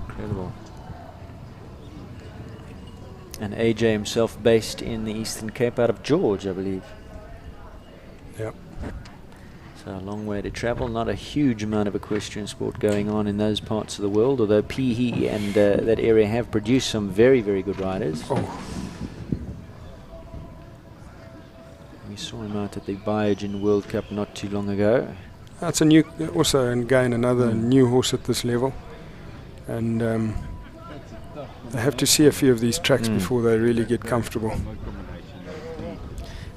Incredible. And AJ himself based in the Eastern Cape out of George, I believe. Yep. So a long way to travel, not a huge amount of equestrian sport going on in those parts of the world, although PE and that area have produced some very, very good riders. We saw him out at the Biogen World Cup not too long ago. That's a new, also again another new horse at this level, and they have to see a few of these tracks before they really get comfortable.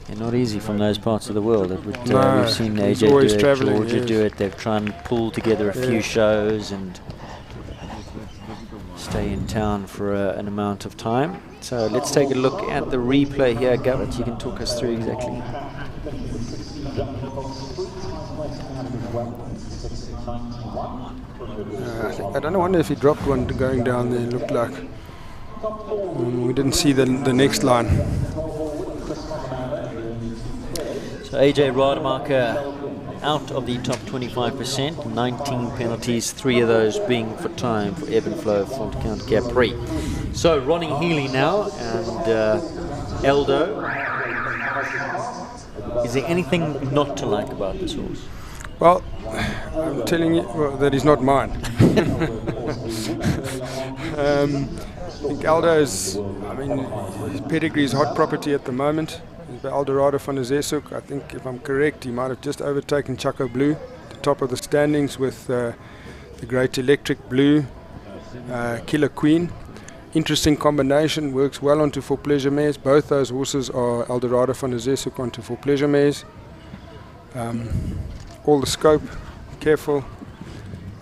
Yeah, not easy from those parts of the world. It would, no, we've seen AJ do it, Georgia do it. They've tried and pull together a few shows and stay in town for an amount of time. So let's take a look at the replay here. Gareth, you can talk us through exactly. I don't know, wonder if he dropped one going down there. It looked like we didn't see the next line. So AJ Rademacher out of the top 25%, 19 penalties, 3 of those being for time for Ebb and Flow Font Count Capri. So Ronnie Healy now, and Eldo. Is there anything not to like about this horse? Well, I'm telling you that he's not mine. I think Eldo is, his pedigree is hot property at the moment. He's the Eldorado van der Zeshoek. I think, if I'm correct, he might have just overtaken Chaco Blue, the top of the standings, with the Great Electric Blue, Killer Queen. Interesting combination, works well onto For Pleasure mares. Both those horses are Eldorado van der Zeshoek onto For Pleasure mares. All the scope, careful,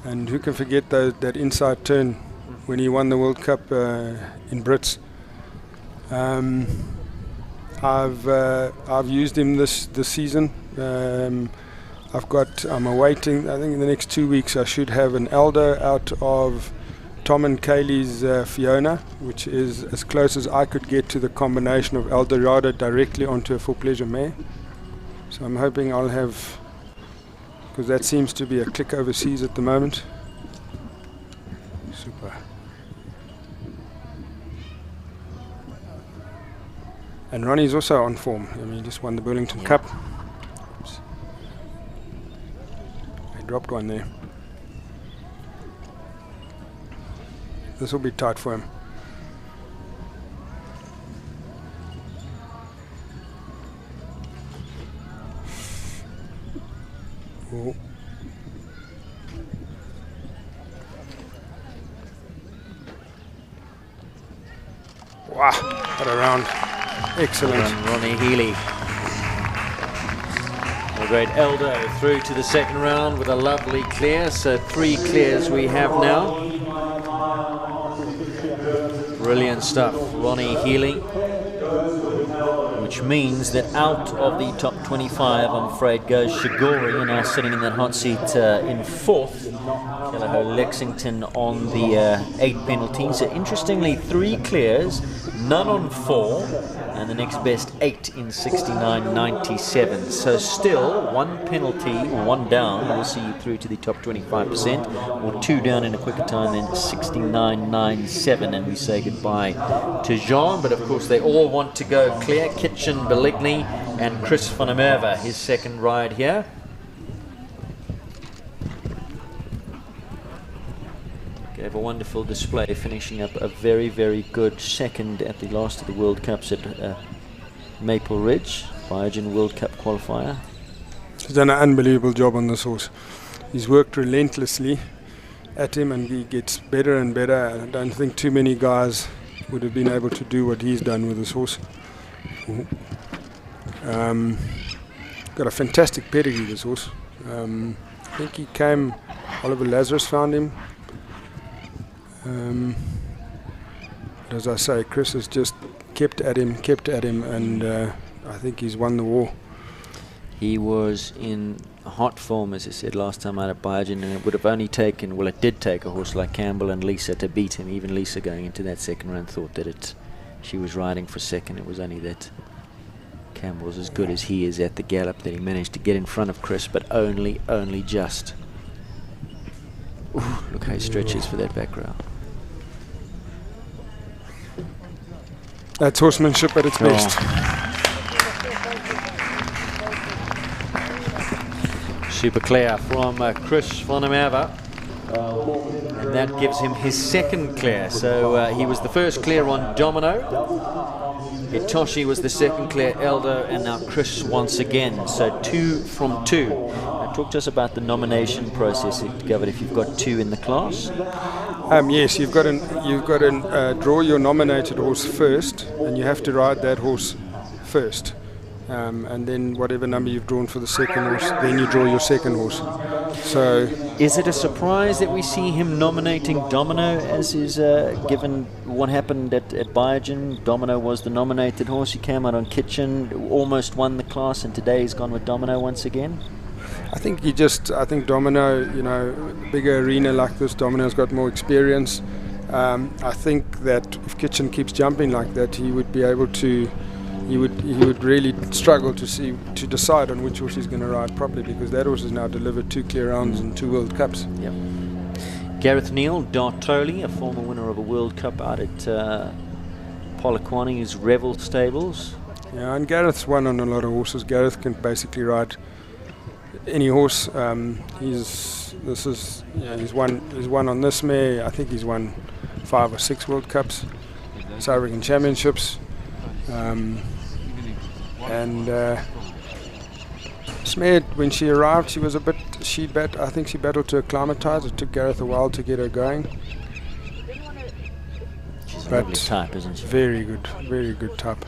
and who can forget that inside turn when he won the World Cup in Brits. I've used him this season. I'm awaiting, I think in the next 2 weeks I should have an Eldo out of Tom and Kayleigh's Fiona, which is as close as I could get to the combination of Eldorado directly onto a For Pleasure mare. So I'm hoping I'll have, because that seems to be a click overseas at the moment. Super. And Ronnie's also on form. He just won the Burlington Cup. Oops. He dropped one there. This will be tight for him. Oh. Wow, what a round. Excellent. Ronnie Healy. The great Eldo through to the second round with a lovely clear. So 3 clears we have now. Brilliant stuff. Ronnie healy. Which means that out of the top 25, I'm afraid, goes Shigori, and now sitting in that hot seat in 4th. Cayleigh Lexington on the 8 penalties. So interestingly, 3 clears, none on 4, and the next best 8 in 69.97. So still 1 penalty, or 1 down, will see you through to the top 25%, or 2 down in a quicker time than 69.97. And we say goodbye to Jean, but of course they all want to go clear. Kitchen, Beligny, and Chris van der Merwe, his second ride here. Gave a wonderful display, finishing up a very, very good second at the last of the World Cups at Maple Ridge, Biogen World Cup qualifier. He's done an unbelievable job on this horse. He's worked relentlessly at him, and he gets better and better. I don't think too many guys would have been able to do what he's done with this horse. Got a fantastic pedigree, this horse. I think he came, Oliver Lazarus found him. As I say, Chris has just kept at him, and I think he's won the war. He was in hot form, as I said last time out at Biogen, and it would have only taken, well, it did take a horse like Campbell and Lisa to beat him. Even Lisa, going into that second round, thought that she was riding for second. It was only that Campbell's as good as he is at the gallop that he managed to get in front of Chris, but only just. Ooh, look how he stretches for that back row. That's horsemanship at its best. Super clear from Chris van der Merwe. And that gives him his second clear. So he was the first clear on Domino. Itoshi was the second clear, Eldo, and now Chris once again. So 2 from 2. Now talk to us about the nomination process, Gareth, if you've got 2 in the class. Yes, you've got to draw your nominated horse first, and you have to ride that horse first. And then whatever number you've drawn for the second horse, then you draw your second horse. So, is it a surprise that we see him nominating Domino, as is given what happened at Biogen? Domino was the nominated horse. He came out on Kitchen, almost won the class, and today he's gone with Domino once again. I think Domino, bigger arena like this, Domino's got more experience. I think that if Kitchen keeps jumping like that, he would be able to. He would really struggle to decide on which horse he's going to ride properly, because that horse has now delivered 2 clear rounds and 2 World Cups. Yep. Gareth Neill, Dartoli, a former winner of a World Cup out at Polokwane's Revel Stables. Yeah, and Gareth's won on a lot of horses. Gareth can basically ride any horse. He's won on this mare. I think he's won 5 or 6 World Cups, South African Championships. Smeared, when she arrived, I think she battled to acclimatise. It took Gareth a while to get her going. She's a lovely type, isn't she? Very good type.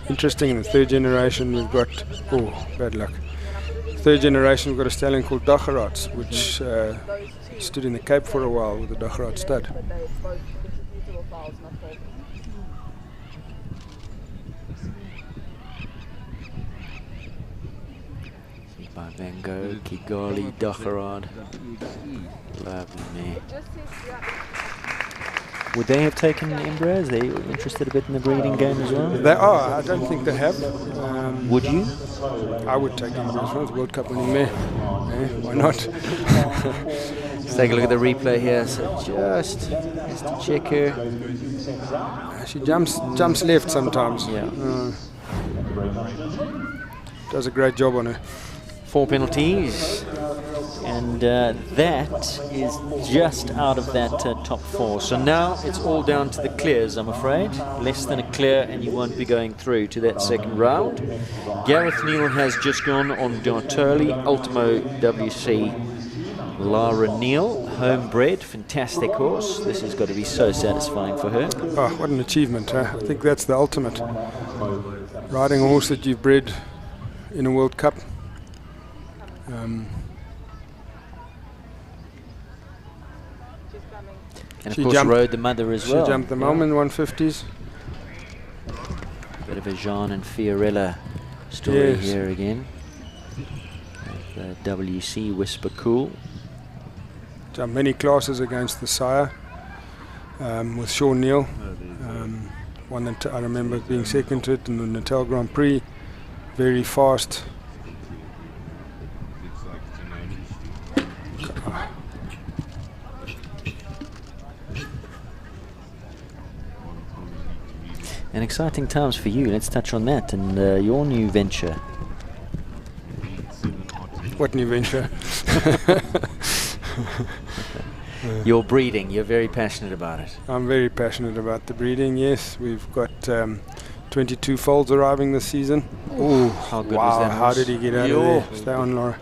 Interesting, in the 3rd generation we've got, bad luck. 3rd generation we've got a stallion called Dageraad, which stood in the Cape for a while with a Dageraad stud. Van Gogh, Kigali, Dageraad. Lovely man. Would they have taken Ambrose? Are they interested a bit in the breeding game as well? They are. I don't think they have. Would you? I would take Ambrose for the World Cup winning mare. Why not? Let's take a look at the replay here. So just to check her. She jumps left sometimes. Yeah. Does a great job on her. 4 penalties, and that is just out of that top 4. So now it's all down to the clears, I'm afraid. Less than a clear and you won't be going through to that second round. Gareth Neill has just gone on Dartoli, Ultimo WC Lara Neill, homebred, fantastic horse. This has got to be so satisfying for her. Oh, what an achievement. I think that's the ultimate. Riding a horse that you've bred in a World Cup. And of She course jumped- rode the mother as well. She jumped the mom in 150s. Bit of a Jean and Fiorella story Yes. here again. The WC Whisper Cool. Jumped many classes against the sire with Sean Neill. One that I remember being second to it in the Natal Grand Prix. Very fast. And exciting times for you. Let's touch on that and your new venture. What new venture? Your breeding. You're very passionate about it. I'm very passionate about the breeding, yes. We've got 22 foals arriving this season. Ooh, how good was that How horse? did he get out of there? Stay on, Laura.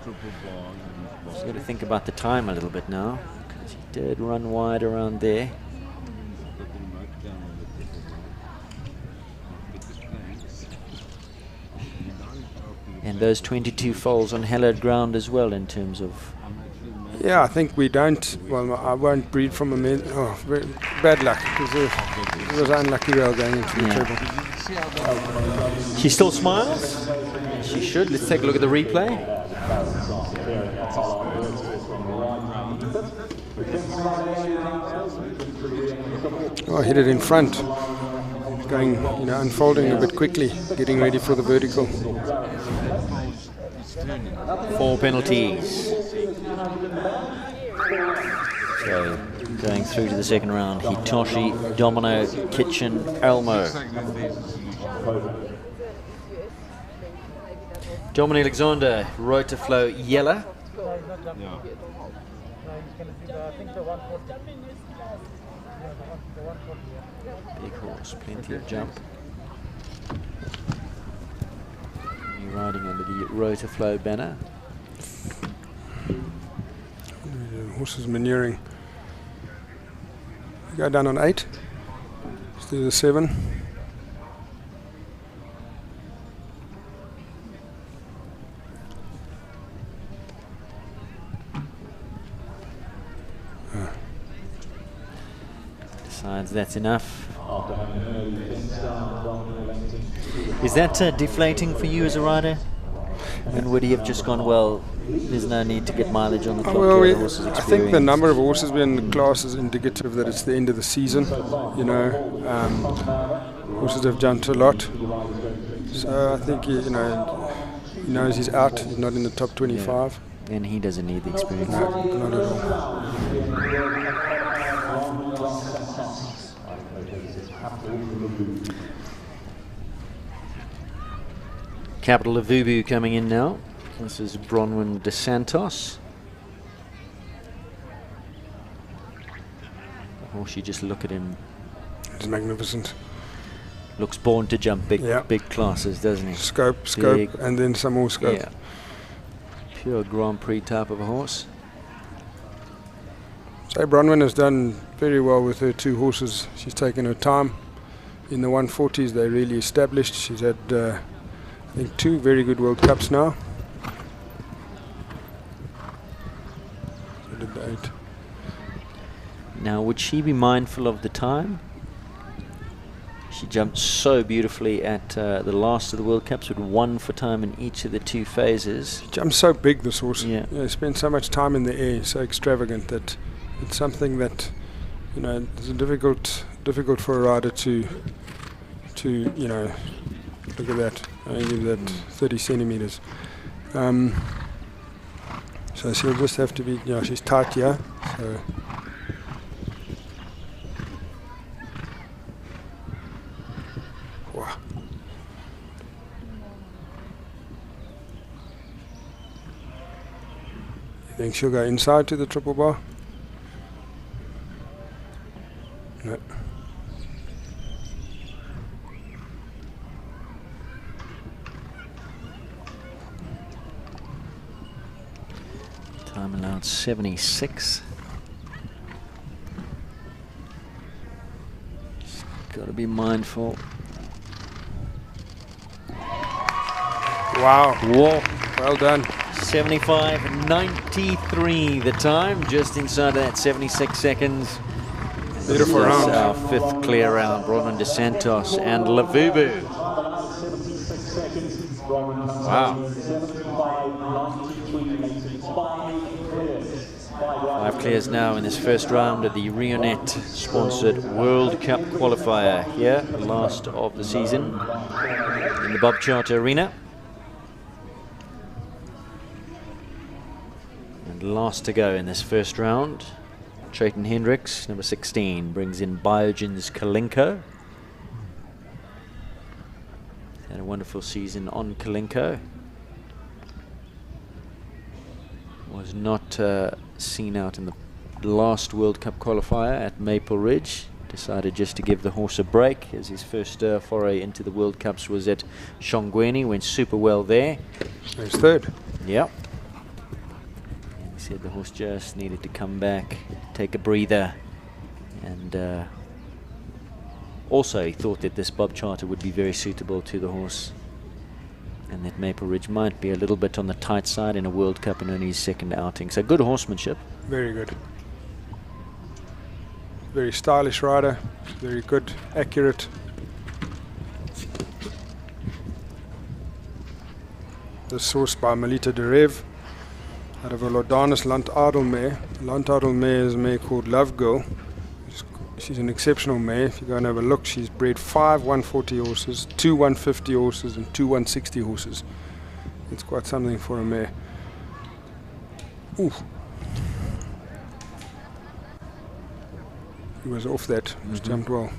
Just got to think about the time a little bit now, because he did run wide around there. And those 22 foals on hallowed ground as well in terms of... Yeah, I think we don't. Well, I won't breed from a man. Oh, very bad luck. It was an unlucky rail going into the treble. She still smiles. And she should. Let's take a look at the replay. Oh, hit it in front. Going, unfolding a bit quickly, getting ready for the vertical. 4 penalties. So going through to the second round, Hitoshi, Domino, Kitchen, Elmo. Dominic Alexander, Rotaflow, Yella. Big horse, plenty of jump. You're riding under the Rotaflow banner. The horse is manuring. Go down on 8. Let's do the 7. Decides that's enough. Is that deflating for you as a rider? And would he have just gone, well, there's no need to get mileage on the clock? Well, The horse's I think the experience. number of horses in the class is indicative that it's the end of the season. Horses have jumped a lot. So I think he knows he's out. He's not in the top 25. Yeah. And he doesn't need the experience. No, not at all. Capital of Vubu coming in now. This is Bronwyn De Santos. The horse, you just look at him. He's magnificent. Looks born to jump big classes, doesn't he? Scope, Big. and then some more scope. Yeah. Pure Grand Prix type of a horse. So Bronwyn has done very well with her 2 horses. She's taken her time. In the 140s, they really established. She's had, I think, 2 very good World Cups now. So did the 8. Now, would she be mindful of the time? She jumped so beautifully at the last of the World Cups with 1 for time in each of the 2 phases. She jumps so big, this horse. Yeah. Spends so much time in the air, so extravagant that it's something that, it's difficult for a rider to look at that. I give that 30 centimeters. So she'll just have to be, she's tight here. So wow. You think she'll go inside to the triple bar? No. Time allowed 76. Got to be mindful. Wow. Whoa. Well done. 75.93 the time, just inside of that 76 seconds. Beautiful round. Our fifth clear round. Bronwyn de Santos and Lavubu. Wow. 5 clears now in this first round of the Reonet sponsored World Cup qualifier here, the last of the season in the Bob Charter Arena. And last to go in this first round, Trayton Hendricks, number 16, brings in Biogen's Kalinko. Had a wonderful season on Kalinko. Was not seen out in the last World Cup qualifier at Maple Ridge. Decided just to give the horse a break, as his first foray into the World Cups was at Shongweni. Went super well there. He was third. Yep. And he said the horse just needed to come back, take a breather, and also he thought that this Bob Charter would be very suitable to the horse, and that Maple Ridge might be a little bit on the tight side in a World Cup and only his second outing. So good horsemanship. Very good. Very stylish rider. Very good, accurate. This horse by Melita de Rev, out of a Laudanus Landadel mare. Landadel mare is a mare called Love Girl. She's an exceptional mare. If you go and have a look, she's bred 5 140 horses, 2 150 horses, and 2 160 horses. It's quite something for a mare. Ooh. He was off that. He jumped well.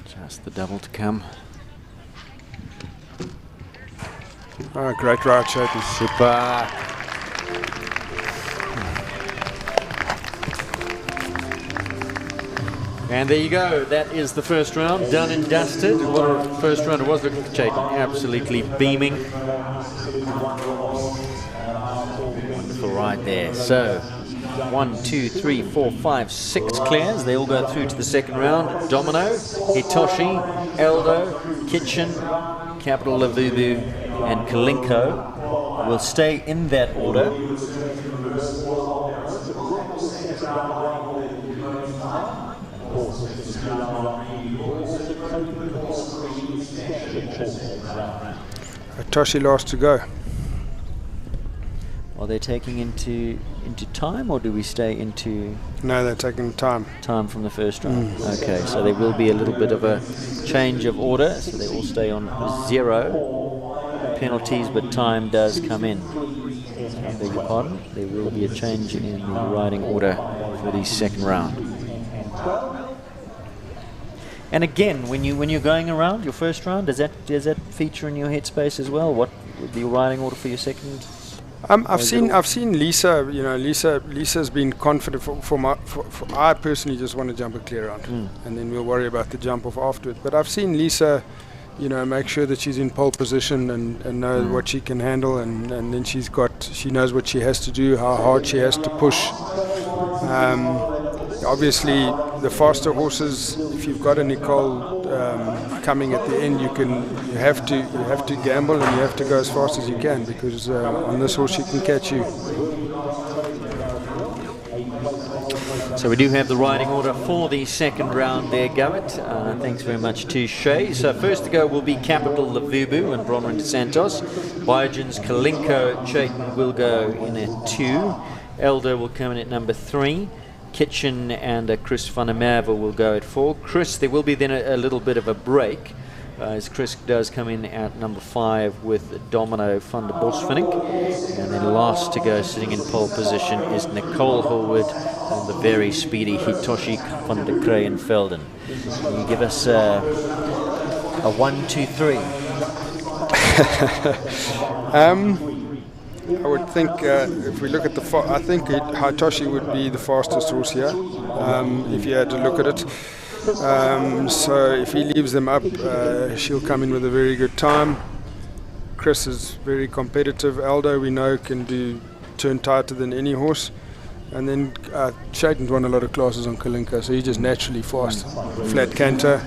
Just the double to come. Ah, great ride, Jodi. Super. And there you go. That is the first round, done and dusted. What a first round it was. Look at Jayden, absolutely beaming. Wonderful ride there. So, 1, 2, 3, 4, 5, 6 clears. They all go through to the second round. Domino, Hitoshi, Eldo, Kitchen, Capital Lavubu, and Kalinko will stay in that order. Toshi last to go. Are they taking into time, or do we stay into? No, they're taking time. Time from the first round. Okay, so there will be a little bit of a change of order, so they will stay on 0 penalties, but time does come in. I beg your pardon. There will be a change in the riding order for the second round. And again, when you're going around your first round, does that feature in your headspace as well? What would be your riding order for your second? I've seen Lisa. You know, Lisa's been confident. I personally just want to jump a clear round, and then we'll worry about the jump off afterwards. But I've seen Lisa, you know, make sure that she's in pole position and know what she can handle, and then she knows what she has to do, how hard she has to push. Obviously, the faster horses, if you've got a Nicole coming at the end, you have to gamble, and you have to go as fast as you can, because on this horse she can catch you. So we do have the riding order for the second round there, Gareth. Thanks very much to Shay. So first to go will be Capital Lavubu and Bronwyn de Santos. Biogen's Kalinko Chayton will go in at 2. Elder will come in at number 3. Kitchen and Chris van der Merwe will go at 4. Chris, there will be then a little bit of a break, as Chris does come in at number 5 with Domino van der Bosvinnik. And then last to go, sitting in pole position, is Nicole Hallwood and the very speedy Hitoshi van der Krayenvelden. Can you give us a 1, 2, 3? I would think if we look at I think Hitoshi would be the fastest horse here, if you had to look at it. So if he leaves them up, she'll come in with a very good time. Chris is very competitive. Aldo, we know, can turn tighter than any horse. And then Shayton's won a lot of classes on Kalinka, so he's just naturally fast. Flat canter,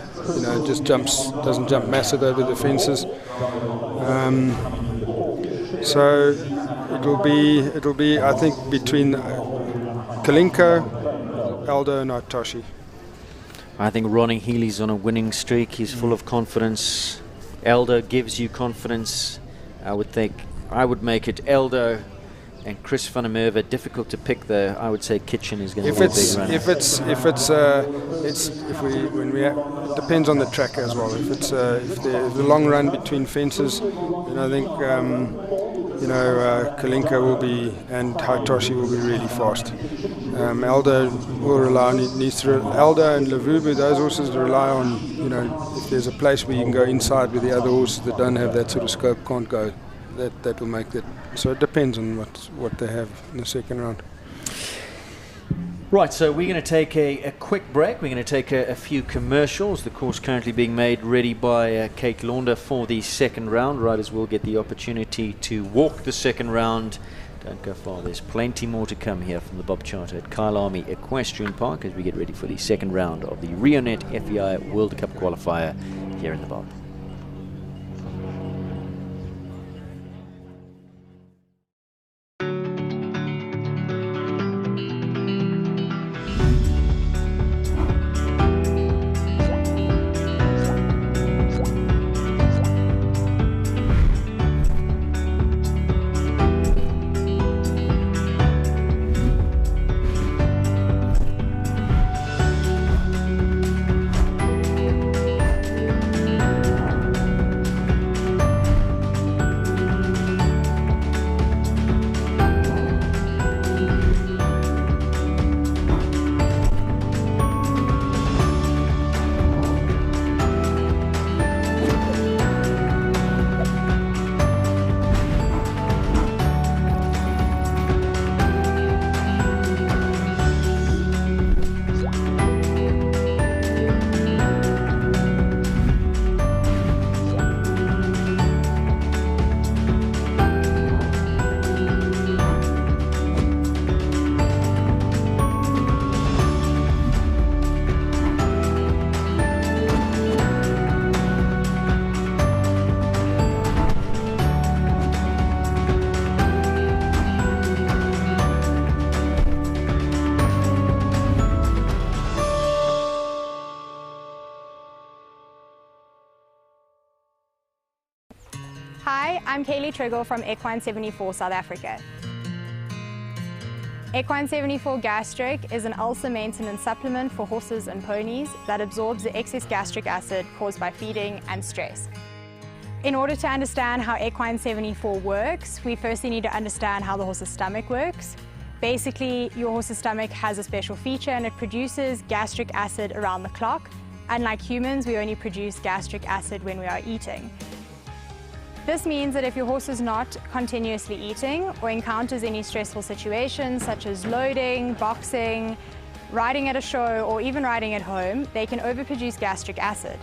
just doesn't jump massive over the fences. So it'll be I think between Kalinka, Aldo and Artoshi. I think Ronnie Healy's on a winning streak. He's full of confidence. Eldo gives you confidence. I would make it Eldo and Chris van der Merwe. Difficult to pick though. I would say Kitchen is going to be a big runner. It depends on the track as well. If the long run between fences, then I think Kalinka will be and Haitoshi will be really fast. Eldo will rely on Eldo and Lavubu. Those horses rely on if there's a place where you can go inside where the other horses that don't have that sort of scope can't go. That will make that. So it depends on what they have in the second round. Right, so we're going to take a quick break. We're going to take a few commercials. The course currently being made ready by Kate Launder for the second round. Riders will get the opportunity to walk the second round. Don't go far. There's plenty more to come here from the Bob Charter at Kyleigh Equestrian Park as we get ready for the second round of the Reonet FEI World Cup qualifier here in the Bob. Hi, I'm Cayleigh Triggol from Equine 74 South Africa. Equine 74 Gastric is an ulcer maintenance supplement for horses and ponies that absorbs the excess gastric acid caused by feeding and stress. In order to understand how Equine 74 works, we firstly need to understand how the horse's stomach works. Basically, your horse's stomach has a special feature and it produces gastric acid around the clock. Unlike humans, we only produce gastric acid when we are eating. This means that if your horse is not continuously eating or encounters any stressful situations such as loading, boxing, riding at a show or even riding at home, they can overproduce gastric acid.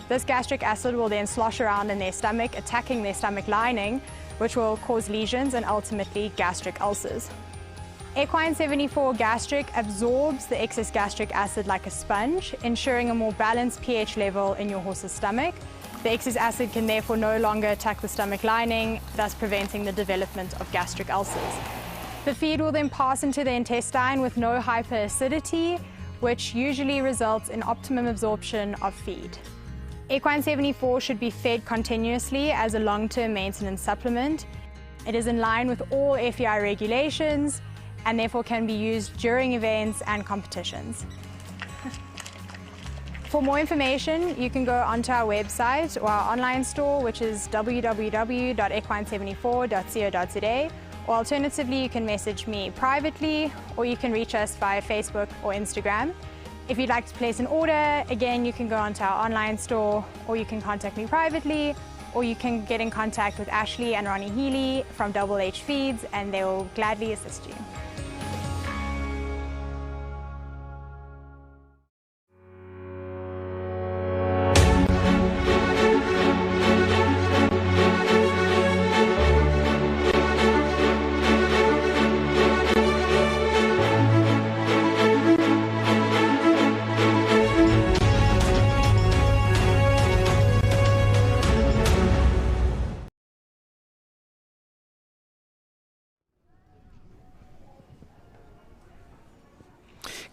This gastric acid will then slosh around in their stomach, attacking their stomach lining, which will cause lesions and ultimately gastric ulcers. Equine 74 Gastric absorbs the excess gastric acid like a sponge, ensuring a more balanced pH level in your horse's stomach. The excess acid can therefore no longer attack the stomach lining, thus preventing the development of gastric ulcers. The feed will then pass into the intestine with no hyperacidity, which usually results in optimum absorption of feed. Equine 74 should be fed continuously as a long-term maintenance supplement. It is in line with all FEI regulations and therefore can be used during events and competitions. For more information, you can go onto our website or our online store, which is www.equine74.co.za, or alternatively, you can message me privately, or you can reach us via Facebook or Instagram. If you'd like to place an order, again, you can go onto our online store, or you can contact me privately, or you can get in contact with Ashlee and Ronnie Healy from Double H Feeds, and they will gladly assist you.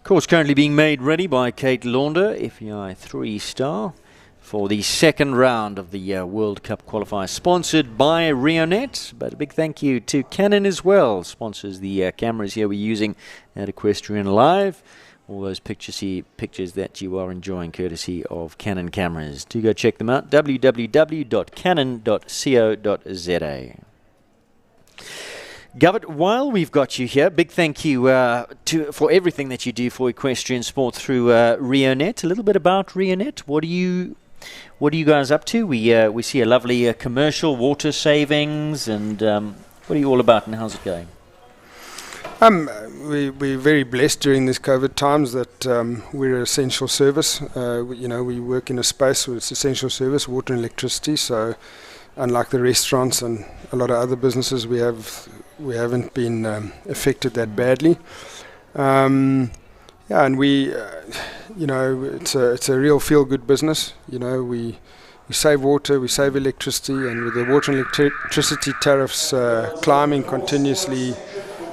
Course currently being made ready by Kate Launder, FEI 3-star, for the second round of the World Cup qualifier, sponsored by Reonet. But a big thank you to Canon as well, sponsors the cameras here we're using at Equestrian Live. All those pictures that you are enjoying courtesy of Canon cameras. Do go check them out, www.canon.co.za. Gareth, while we've got you here, big thank you for everything that you do for equestrian sport through Reonet. A little bit about Reonet. What are you guys up to? We see a lovely commercial, water savings, and what are you all about and how's it going? We're very blessed during these COVID times that we're an essential service. We work in a space where it's essential service, water and electricity. So, unlike the restaurants and a lot of other businesses, we haven't been affected that badly. And we, it's a real feel-good business. We save water, we save electricity, and with the water and electricity tariffs climbing continuously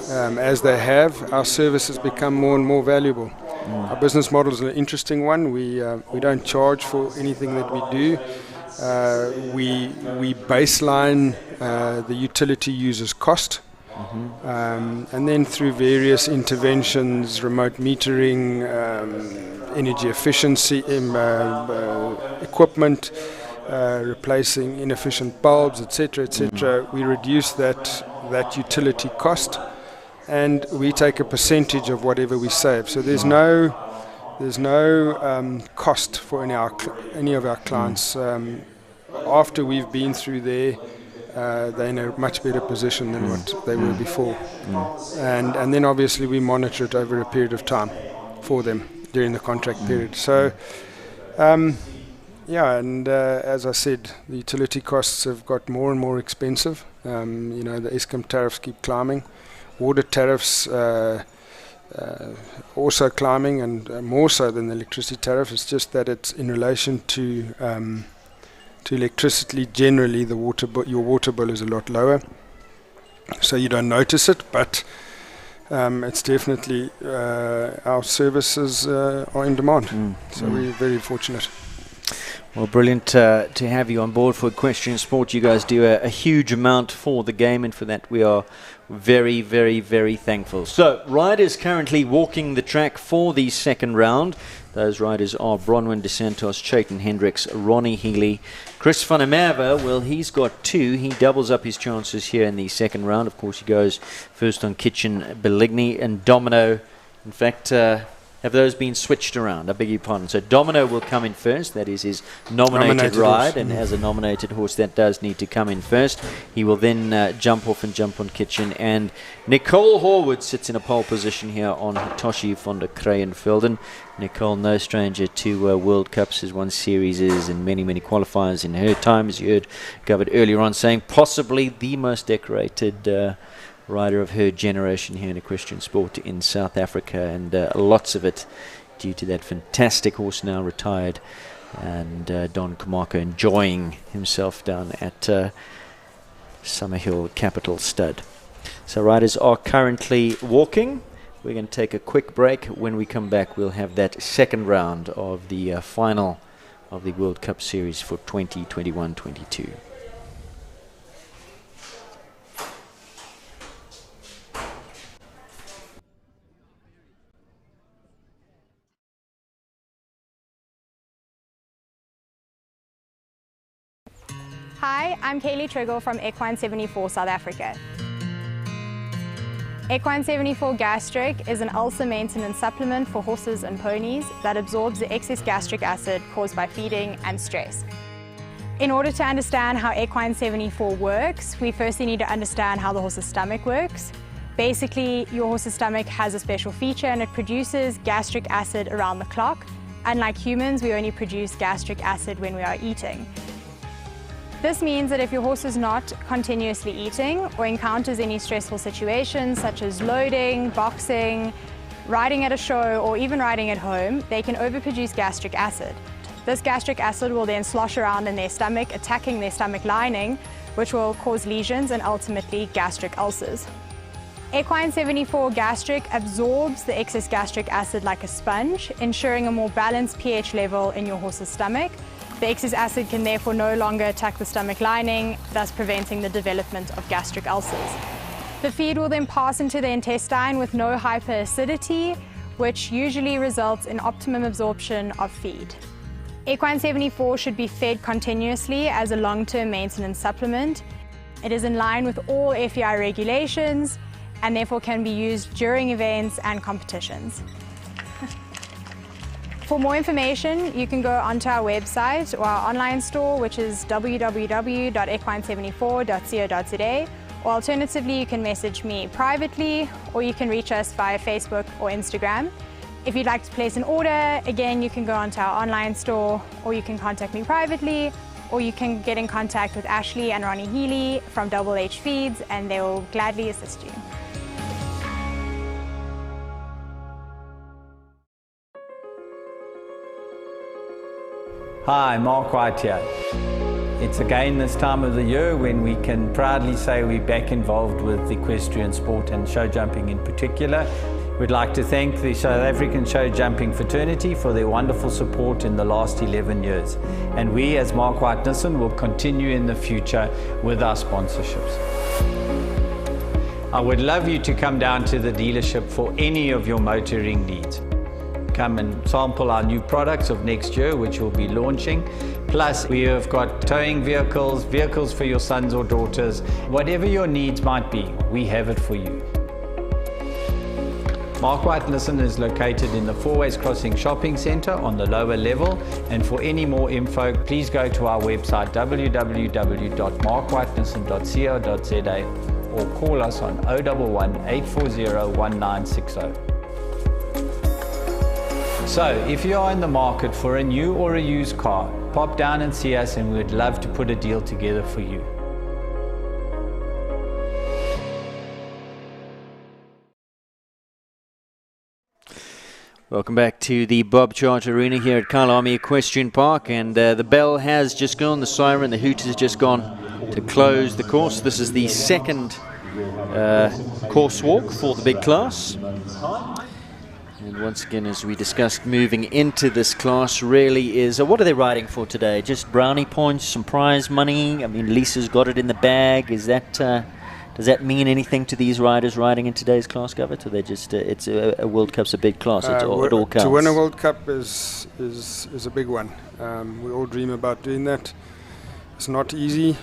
as they have, our services become more and more valuable. Our business model is an interesting one. We don't charge for anything that we do. We baseline the utility user's cost. And then through various interventions, remote metering, energy efficiency, equipment, replacing inefficient bulbs, etc., we reduce that utility cost, and we take a percentage of whatever we save. So there's no cost for any of our clients. After we've been through there, they're in a much better position than what they were before. And then obviously we monitor it over a period of time for them during the contract period. So, as I said, the utility costs have got more and more expensive. The Eskom tariffs keep climbing. Water tariffs also climbing, and more so than the electricity tariff. It's just that it's in relation to electricity. Generally, your water bill is a lot lower, so you don't notice it. But it's definitely our services are in demand. So we're very fortunate. Well, brilliant to have you on board for equestrian sport. You guys do a huge amount for the game, and for that we are very, very, very thankful. So, riders currently walking the track for the second round. Those riders are Bronwyn DeSantos, Chayton Hendricks, Ronnie Healy, Chris van der Merwe. Well, he's got 2. He doubles up his chances here in the second round. Of course, he goes first on Kitchen, Beligny, and Domino. In fact, have those been switched around? I beg your pardon. So Domino will come in first. That is his nominated ride. And as a nominated horse, that does need to come in first. He will then jump off and jump on Kitchen. And Nicole Horwood sits in a pole position here on Hitoshi von der Krayenfelden. Nicole, no stranger to World Cups, has won series and many, many qualifiers in her time, as you heard Gareth earlier on saying, possibly the most decorated rider of her generation here in equestrian sport in South Africa, and lots of it due to that fantastic horse, now retired, and Don Kamako enjoying himself down at Summerhill Capital Stud. So riders are currently walking. We're going to take a quick break. When we come back, we'll have that second round of the final of the World Cup Series for 2021-22. Hi, I'm Cayleigh Triggol from Equine 74 South Africa. Equine 74 Gastric is an ulcer maintenance supplement for horses and ponies that absorbs the excess gastric acid caused by feeding and stress. In order to understand how Equine 74 works, we firstly need to understand how the horse's stomach works. Basically, your horse's stomach has a special feature and it produces gastric acid around the clock. Unlike humans, we only produce gastric acid when we are eating. This means that if your horse is not continuously eating or encounters any stressful situations such as loading, boxing, riding at a show, or even riding at home, they can overproduce gastric acid. This gastric acid will then slosh around in their stomach, attacking their stomach lining, which will cause lesions and ultimately gastric ulcers. Equine 74 gastric absorbs the excess gastric acid like a sponge, ensuring a more balanced pH level in your horse's stomach. The excess acid can therefore no longer attack the stomach lining, thus preventing the development of gastric ulcers. The feed will then pass into the intestine with no hyperacidity, which usually results in optimum absorption of feed. Equine 74 should be fed continuously as a long-term maintenance supplement. It is in line with all FEI regulations and therefore can be used during events and competitions. For more information, you can go onto our website or our online store, which is www.equine74.co.za, or alternatively, you can message me privately, or you can reach us via Facebook or Instagram. If you'd like to place an order, again, you can go onto our online store, or you can contact me privately, or you can get in contact with Ashlee and Ronnie Healy from Double H Feeds, and they will gladly assist you. Hi, Mark White here. It's again this time of the year when we can proudly say we're back involved with equestrian sport and show jumping in particular. We'd like to thank the South African Show Jumping Fraternity for their wonderful support in the last 11 years. And we as Mark White Nissan will continue in the future with our sponsorships. I would love you to come down to the dealership for any of your motoring needs. Come and sample our new products of next year, which we'll be launching. Plus, we have got towing vehicles, vehicles for your sons or daughters. Whatever your needs might be, we have it for you. Mark White Nissan is located in the Four Ways Crossing Shopping Centre on the lower level. And for any more info, please go to our website www.markwhitenissan.co.za or call us on 011 840 1960. So, if you are in the market for a new or a used car, pop down and see us and we'd love to put a deal together for you. Welcome back to the Bob Charter Arena here at Kyleigh Equestrian Park, and the bell has just gone, the siren, the hoot has just gone to close the course. This is the second course walk for the big class. And once again, as we discussed, moving into this class really is, what are they riding for today? Just brownie points, some prize money? I mean, Lisa's got it in the bag. Is that, does that mean anything to these riders riding in today's class, Gareth? Or they just, it's a World Cup's a big class, it all counts? To win a World Cup is a big one. We all dream about doing that. It's not easy.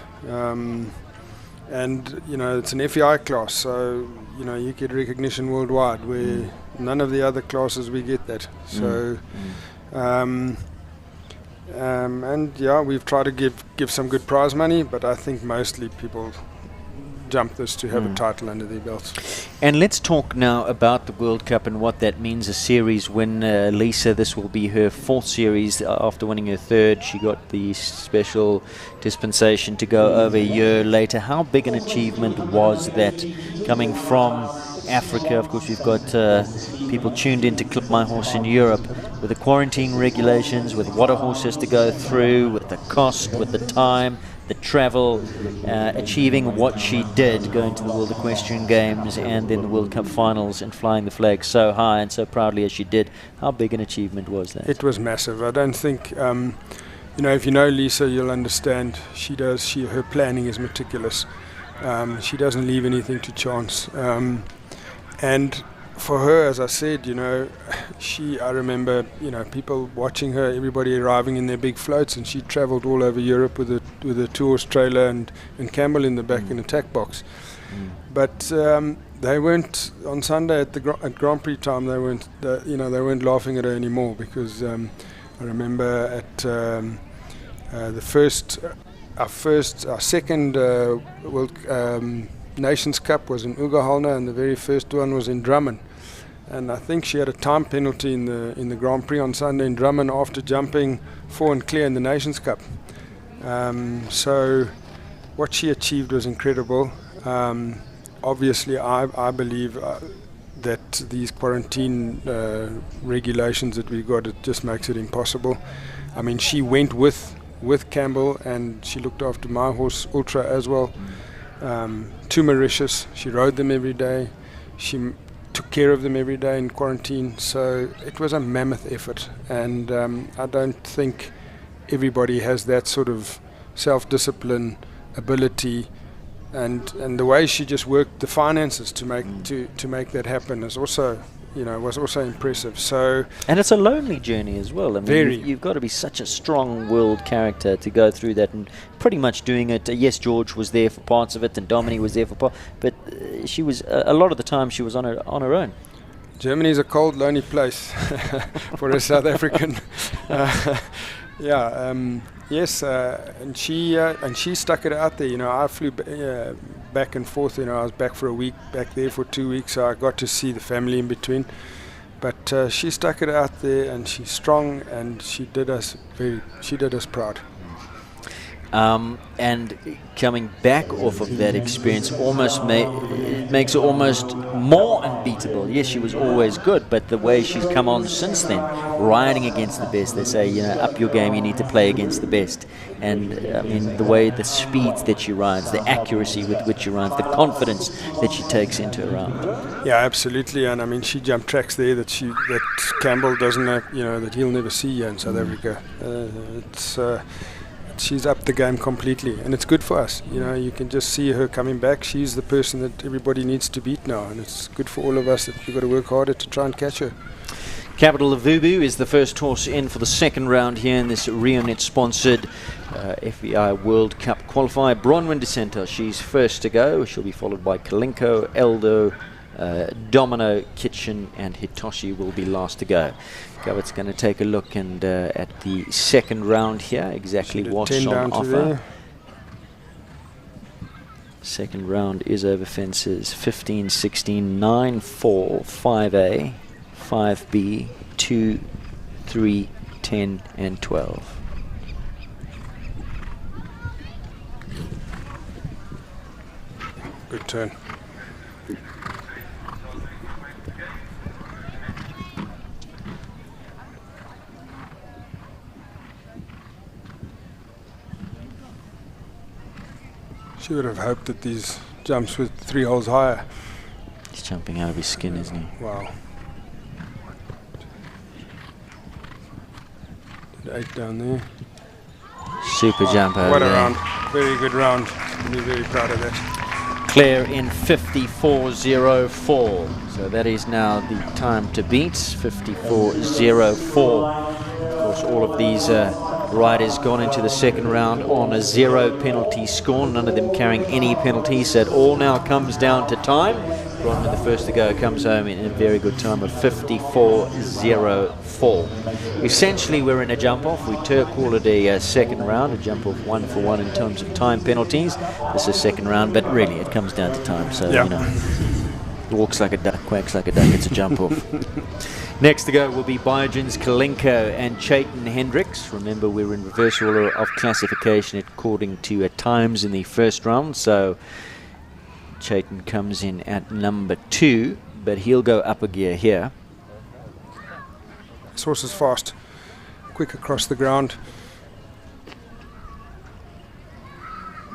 And, you know, it's an FEI class, so, you know, you get recognition worldwide, where none of the other classes we get that. So, and yeah, we've tried to give some good prize money, but I think mostly people jump this to have a title under their belts. And let's talk now about the World Cup and what that means. A series win. Lisa, this will be her fourth series after winning her third. She got the special dispensation to go over a year later. How big an achievement was that, coming from Africa? Of course, we've got people tuned in to Clip My Horse in Europe, with the quarantine regulations, with what a horse has to go through, with the cost, with the time, the travel, achieving what she did, going to the World Equestrian Games and then the World Cup finals and flying the flag so high and so proudly as she did. How big an achievement was that? It was massive. I don't think, you know, if you know Lisa, you'll understand. Her planning is meticulous. She doesn't leave anything to chance. And for her, as I said, you know, I remember, you know, people watching her, everybody arriving in their big floats, and she travelled all over Europe with a 2-horse trailer and Campbell in the back in a tack box. But they weren't, on Sunday at Grand Prix time, they weren't laughing at her anymore, because I remember at our second World Nations Cup was in Ugahalna, and the very first one was in Drummond. And I think she had a time penalty in the Grand Prix on Sunday in Drummond after jumping 4 and clear in the Nations Cup. So what she achieved was incredible. Obviously, I believe that these quarantine regulations that we got, it just makes it impossible. I mean, she went with Campbell, and she looked after my horse Ultra as well. To Mauritius, she rode them every day. She took care of them every day in quarantine, so it was a mammoth effort, and I don't think everybody has that sort of self-discipline, ability, and the way she just worked the finances to make to make that happen is also, was also impressive. So, and it's a lonely journey as well. I mean, you've got to be such a strong-willed character to go through that, and pretty much doing it. Yes, George was there for parts of it, and Dominique was there for part, but she was a lot of the time she was on her own. Germany is a cold, lonely place for a South African. Yes, and she stuck it out there. I flew back and forth. I was back for a week, back there for 2 weeks, so I got to see the family in between. But she stuck it out there, and she's strong, and she did us proud. And coming back off of that experience almost makes her almost more unbeatable. Yes, she was always good, but the way she's come on since then, riding against the best, they say, up your game, you need to play against the best. And I mean, the speeds that she rides, the accuracy with which she rides, the confidence that she takes into her round. Yeah, absolutely. And I mean, she jumped tracks there that Campbell doesn't have, that he'll never see here in South Africa. She's upped the game completely, and it's good for us. You can just see her coming back. She's the person that everybody needs to beat now, and it's good for all of us that we've got to work harder to try and catch her. Capital of Vubu is the first horse in for the second round here in this Reonet sponsored FEI World Cup qualifier. Bronwyn Descenter, she's first to go. She'll be followed by Kalinko, Eldo, Domino, Kitchen, and Hitoshi will be last to go. Gareth's going to take a look and at the second round here, exactly what's on offer. Second round is over fences 15, 16, 9, 4, 5A, 5B, 2, 3, 10, and 12. Good turn. She would have hoped that these jumps were 3 holes higher. He's jumping out of his skin, isn't he? Wow. 8 down there. Super jump over what a there. round. Very good round. I'll be very proud of that. Claire in 54.04. So that is now the time to beat. 54.04. Of course, all of these riders gone into the second round on a 0 penalty score, none of them carrying any penalties, so it all now comes down to time. Bronwyn, the first to go, comes home in a very good time of 54.04. Essentially, we're in a jump-off. We call it a second round, a jump-off 1 for 1 in terms of time penalties. This is second round, but really it comes down to time, so walks like a duck, quacks like a duck, it's a jump-off. Next to go will be Biogen's Kalinko and Chayton Hendricks. Remember, we're in reverse order of classification according to times in the first round. So Chayton comes in at number 2, but he'll go up a gear here. This horse is fast, quick across the ground.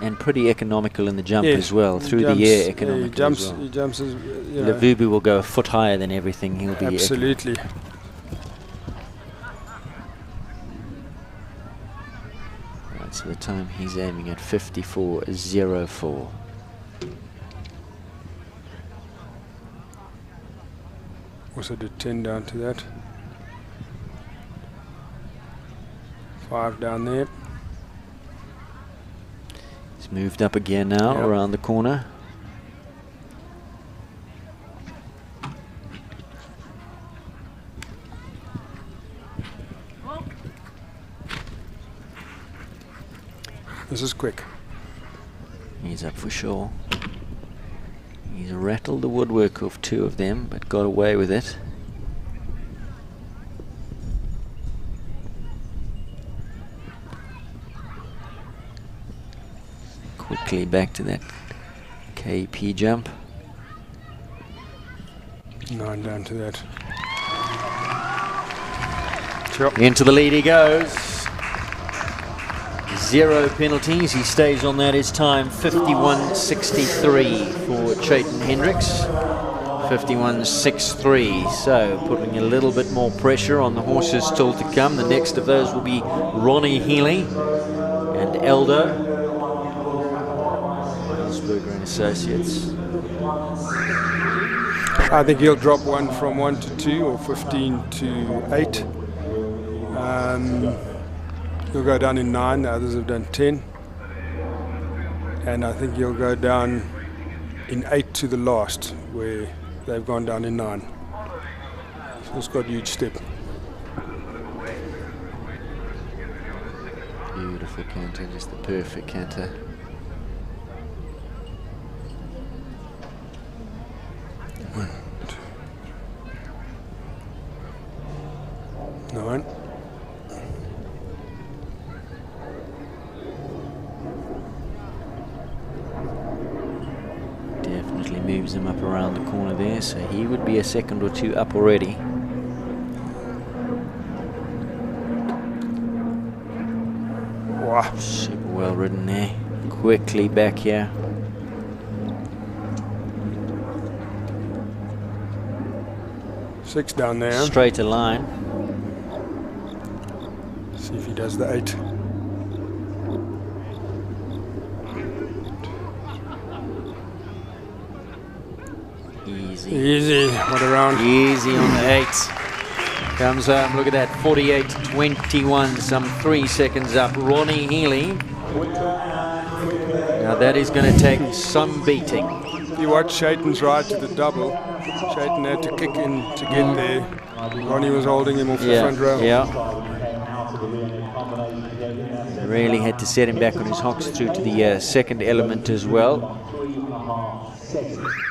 And pretty economical in the jump as well, through the air economical he jumps, as well. He jumps as, Levubu will go a foot higher than everything. He'll be absolutely. Right, so the time he's aiming at 54.04. Also did 10 down to that. 5 down there. He's moved up again now around the corner. This is quick. He's up for sure. He's rattled the woodwork of 2 of them, but got away with it. Quickly back to that KP jump. 9 down to that. Into the lead he goes. 0 penalties. He stays on that. His time 51.63 for Chayton Hendricks. 51.63. So putting a little bit more pressure on the horses still to come. The next of those will be Ronnie, Healy, and Elder, Elsberger and Associates. I think he'll drop one from 1 to 2 or 15 to 8. He'll go down in 9, the others have done 10. And I think he'll go down in 8 to the last, where they've gone down in 9. So it's got a huge step. Beautiful canter, just the perfect canter. Nine. Definitely moves him up around the corner there, so he would be a second or two up already. Wow, super well ridden there. Quickly back here. Six down there. Straighter line. See if he does the 8. Easy. Easy. What a round. Easy on the 8. Comes home. Look at that. 48.21. Some 3 seconds up. Ronnie Healy. Now that is going to take some beating. If you watch Shaitan's ride to the double, Shaitan had to kick in to get there. Ronnie was holding him off the front row. Yeah. Really had to set him back on his hocks through to the second element as well.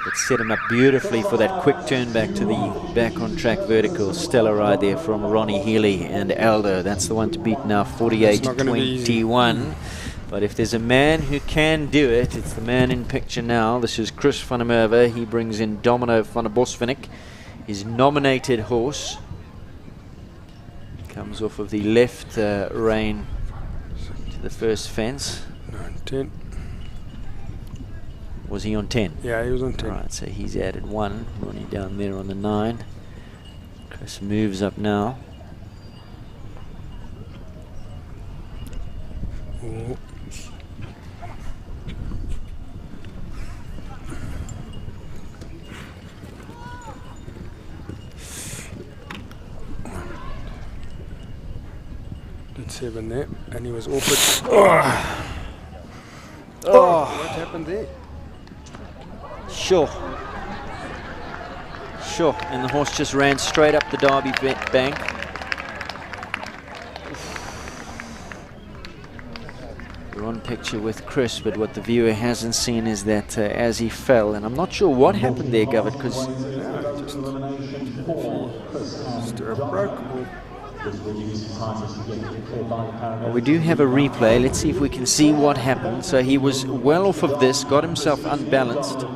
But set him up beautifully for that quick turn back to the back on track vertical. Stellar ride there from Ronnie Healy and Aldo. That's the one to beat now, 48.21. But if there's a man who can do it, it's the man in picture now. This is Chris van der Merwe. He brings in Domino van der Bosvinnik, his nominated horse. Comes off of the left rein to the first fence. 9, 10. Was he on 10? Yeah, he was on 10. Right, so he's added 1. Ronnie down there on the 9. Chris moves up now. Oh. Did 7 there, and he was off it. Oh, what happened there? Sure. And the horse just ran straight up the Derby bank. We're on picture with Chris, but what the viewer hasn't seen is that as he fell, and I'm not sure what happened there, Gareth, because stirrup broke. well, we do have a replay. Let's see if we can see what happened. So he was well off of this, got himself unbalanced.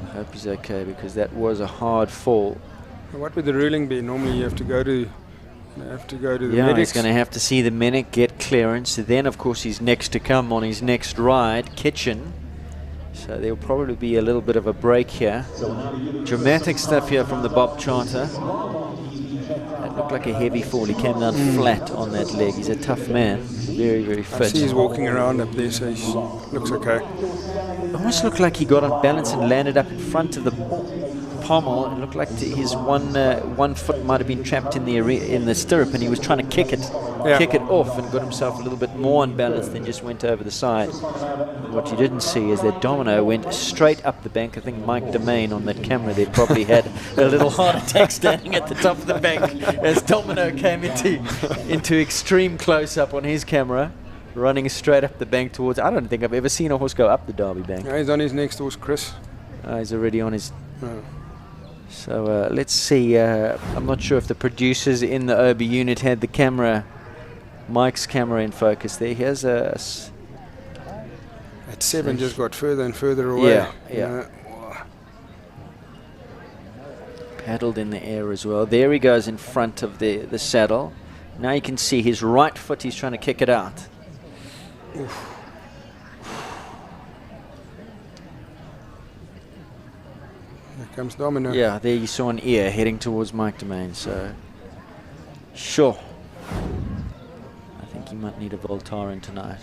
I hope he's okay, because that was a hard fall. What would the ruling be? Normally you have to go to the Yeah, medics. he's going to have to see the medic, get clearance. Then, of course, he's next to come on his next ride, Kitchen. So there'll probably be a little bit of a break here. Dramatic stuff here from the Bob Charter. That looked like a heavy fall. He came down flat on that leg. He's a tough man. Very, very fit. I see he's walking around up there, so he looks okay. It almost looked like he got on balance and landed up in front of the pommel. It looked like his one foot might have been trapped in the stirrup, and he was trying to kick it off, and got himself a little bit more unbalanced, then just went over the side. And what you didn't see is that Domino went straight up the bank. I think Mike Domain on that camera there probably had a little heart attack standing at the top of the bank as Domino came into extreme close-up on his camera, running straight up the bank towards... I don't think I've ever seen a horse go up the Derby bank. Yeah, he's on his next horse, Chris. He's already on his... Oh. So let's see. I'm not sure if the producers in the OB unit had the camera, Mike's camera in focus there. Here's a... At 7 just got further and further away. Yeah. paddled in the air as well. There he goes in front of the saddle. Now you can see his right foot, he's trying to kick it out. Oof. Here comes Domino. Yeah, there you saw an ear heading towards Mike Domain, so sure. I think he might need a Voltaren tonight.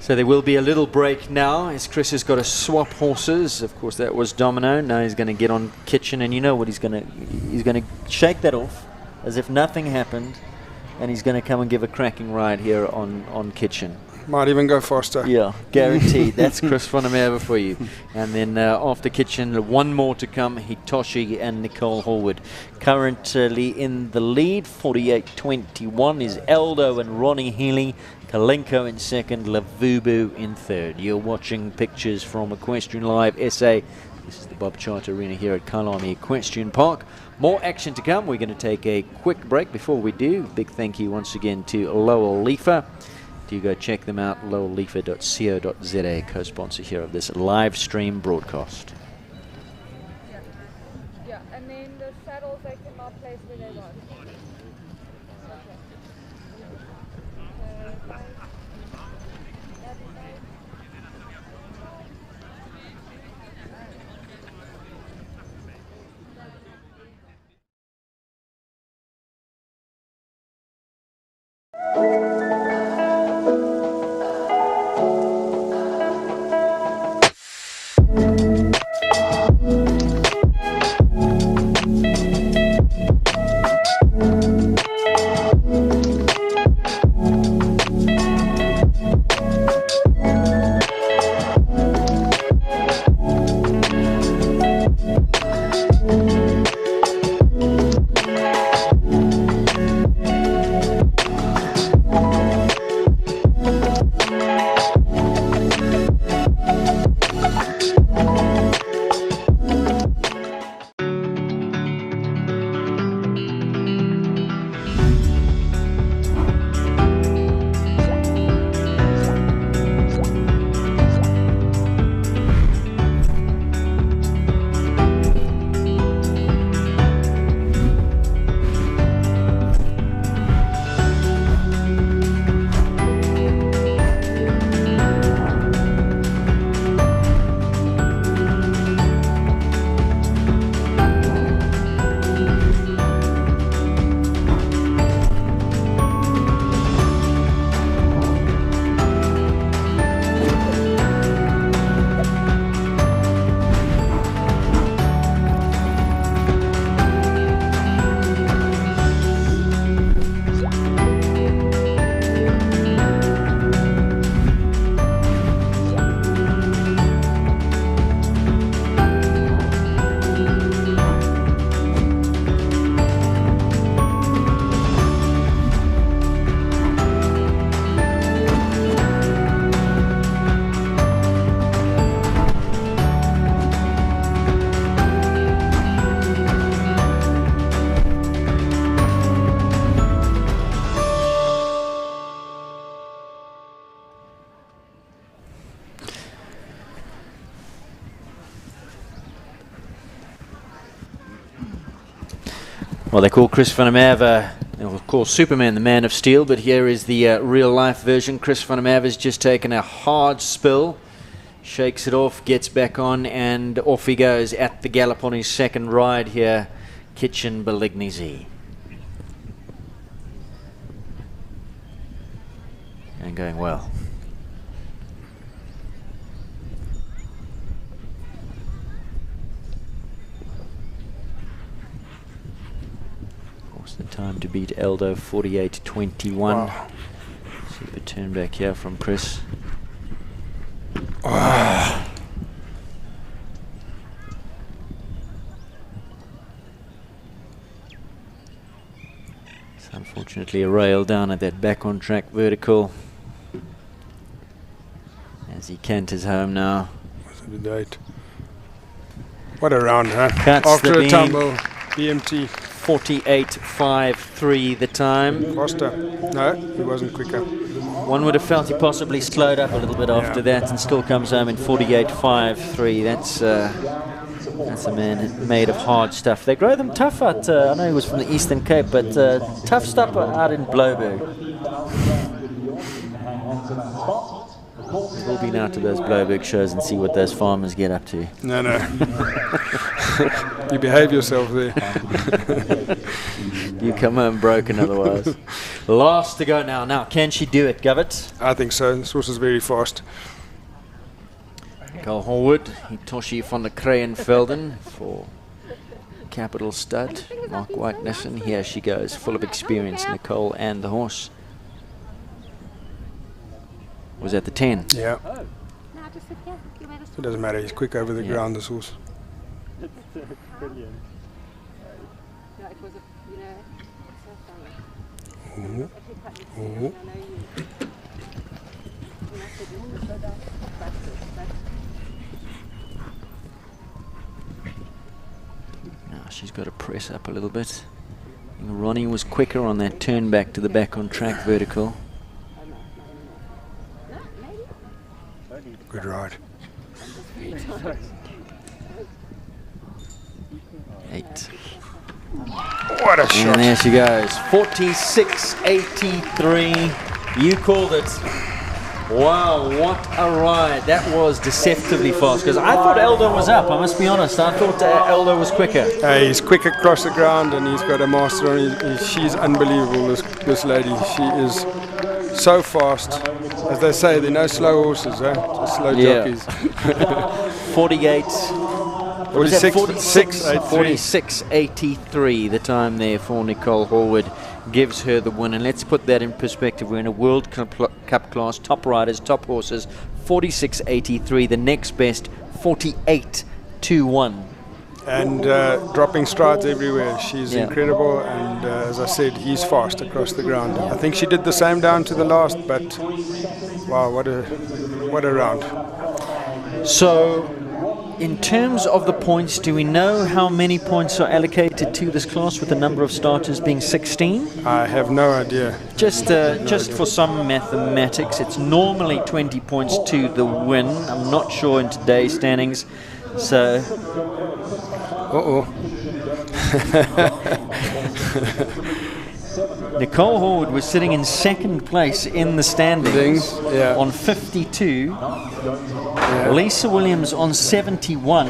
So there will be a little break now as Chris has got to swap horses. Of course, that was Domino. Now he's going to get on Kitchen, and you know what he's going to shake that off as if nothing happened, and he's going to come and give a cracking ride here on Kitchen. Might even go faster. Yeah, guaranteed. That's Chris van der Merwe for you. And then after Kitchen, one more to come, Hitoshi and Nicole Horwood. Currently in the lead, 48-21 is Aldo and Ronnie Healy. Kalenko in second, Lavubu in third. You're watching pictures from Equestrian Live SA. This is the Bob Charter Arena here at Kyleigh Equestrian Park. More action to come. We're going to take a quick break. Before we do, big thank you once again to Lowell Leafer. Do go check them out, lowellleafer.co.za, co-sponsor here of this live stream broadcast. Yeah, and then the saddles they can now place where they want. Well, they call Chris van der Merwe, they'll call Superman the Man of Steel, but here is the real-life version. Chris van der Merwe has just taken a hard spill, shakes it off, gets back on, and off he goes at the gallop on his second ride here, Kitchen Belignese. And going well. The time to beat Eldo, 48-21. Wow. Super turn back here from Chris. Oh. It's unfortunately a rail down at that back on track vertical as he canters home now. What's the date? What a round, huh? Cuts after a tumble, BMT. 48.53 the time. Faster. No, he wasn't quicker. One would have felt he possibly slowed up a little bit after that and still comes home in 48.53. That's a man made of hard stuff. They grow them tough out, I know he was from the Eastern Cape, but tough stuff out in Blouberg. We'll be now to those Blouberg shows and see what those farmers get up to. No. You behave yourself there. You come home broken otherwise. Last to go now. Now, can she do it, Gareth? I think so. This horse is very fast. Nicole Horwood, Hitoshi van der Krayenvelden for Capital Stud. Mark White Nissan, here she goes, full of experience, Nicole and the horse. Was that the 10? Yeah. It doesn't matter, he's quick over the ground, this horse. Brilliant. Now she's got to press up a little bit. Ronnie was quicker on that turn back to the back on track vertical. Good ride. 8. What a shot. And there she goes. 46.83. You called it. Wow, what a ride. That was deceptively fast. Because I thought Eldo was up, I must be honest. I thought Eldo was quicker. He's quick across the ground and he's got a master on. She's unbelievable, this lady. She is so fast. As they say, there are no slow horses, just slow jockeys. 46.83 the time there for Nicole Horwood gives her the win. And let's put that in perspective. We're in a World Cup class, top riders, top horses. 46.83, the next best 48.21. And dropping strides everywhere. She's incredible, and as I said, he's fast across the ground. I think she did the same down to the last, but wow, what a round. So in terms of the points, do we know how many points are allocated to this class with the number of starters being 16? I have no idea. Just for some mathematics, it's normally 20 points to the win. I'm not sure in today's standings. So Nicole Horwood was sitting in second place in the standings on 52. Lisa Williams on 71.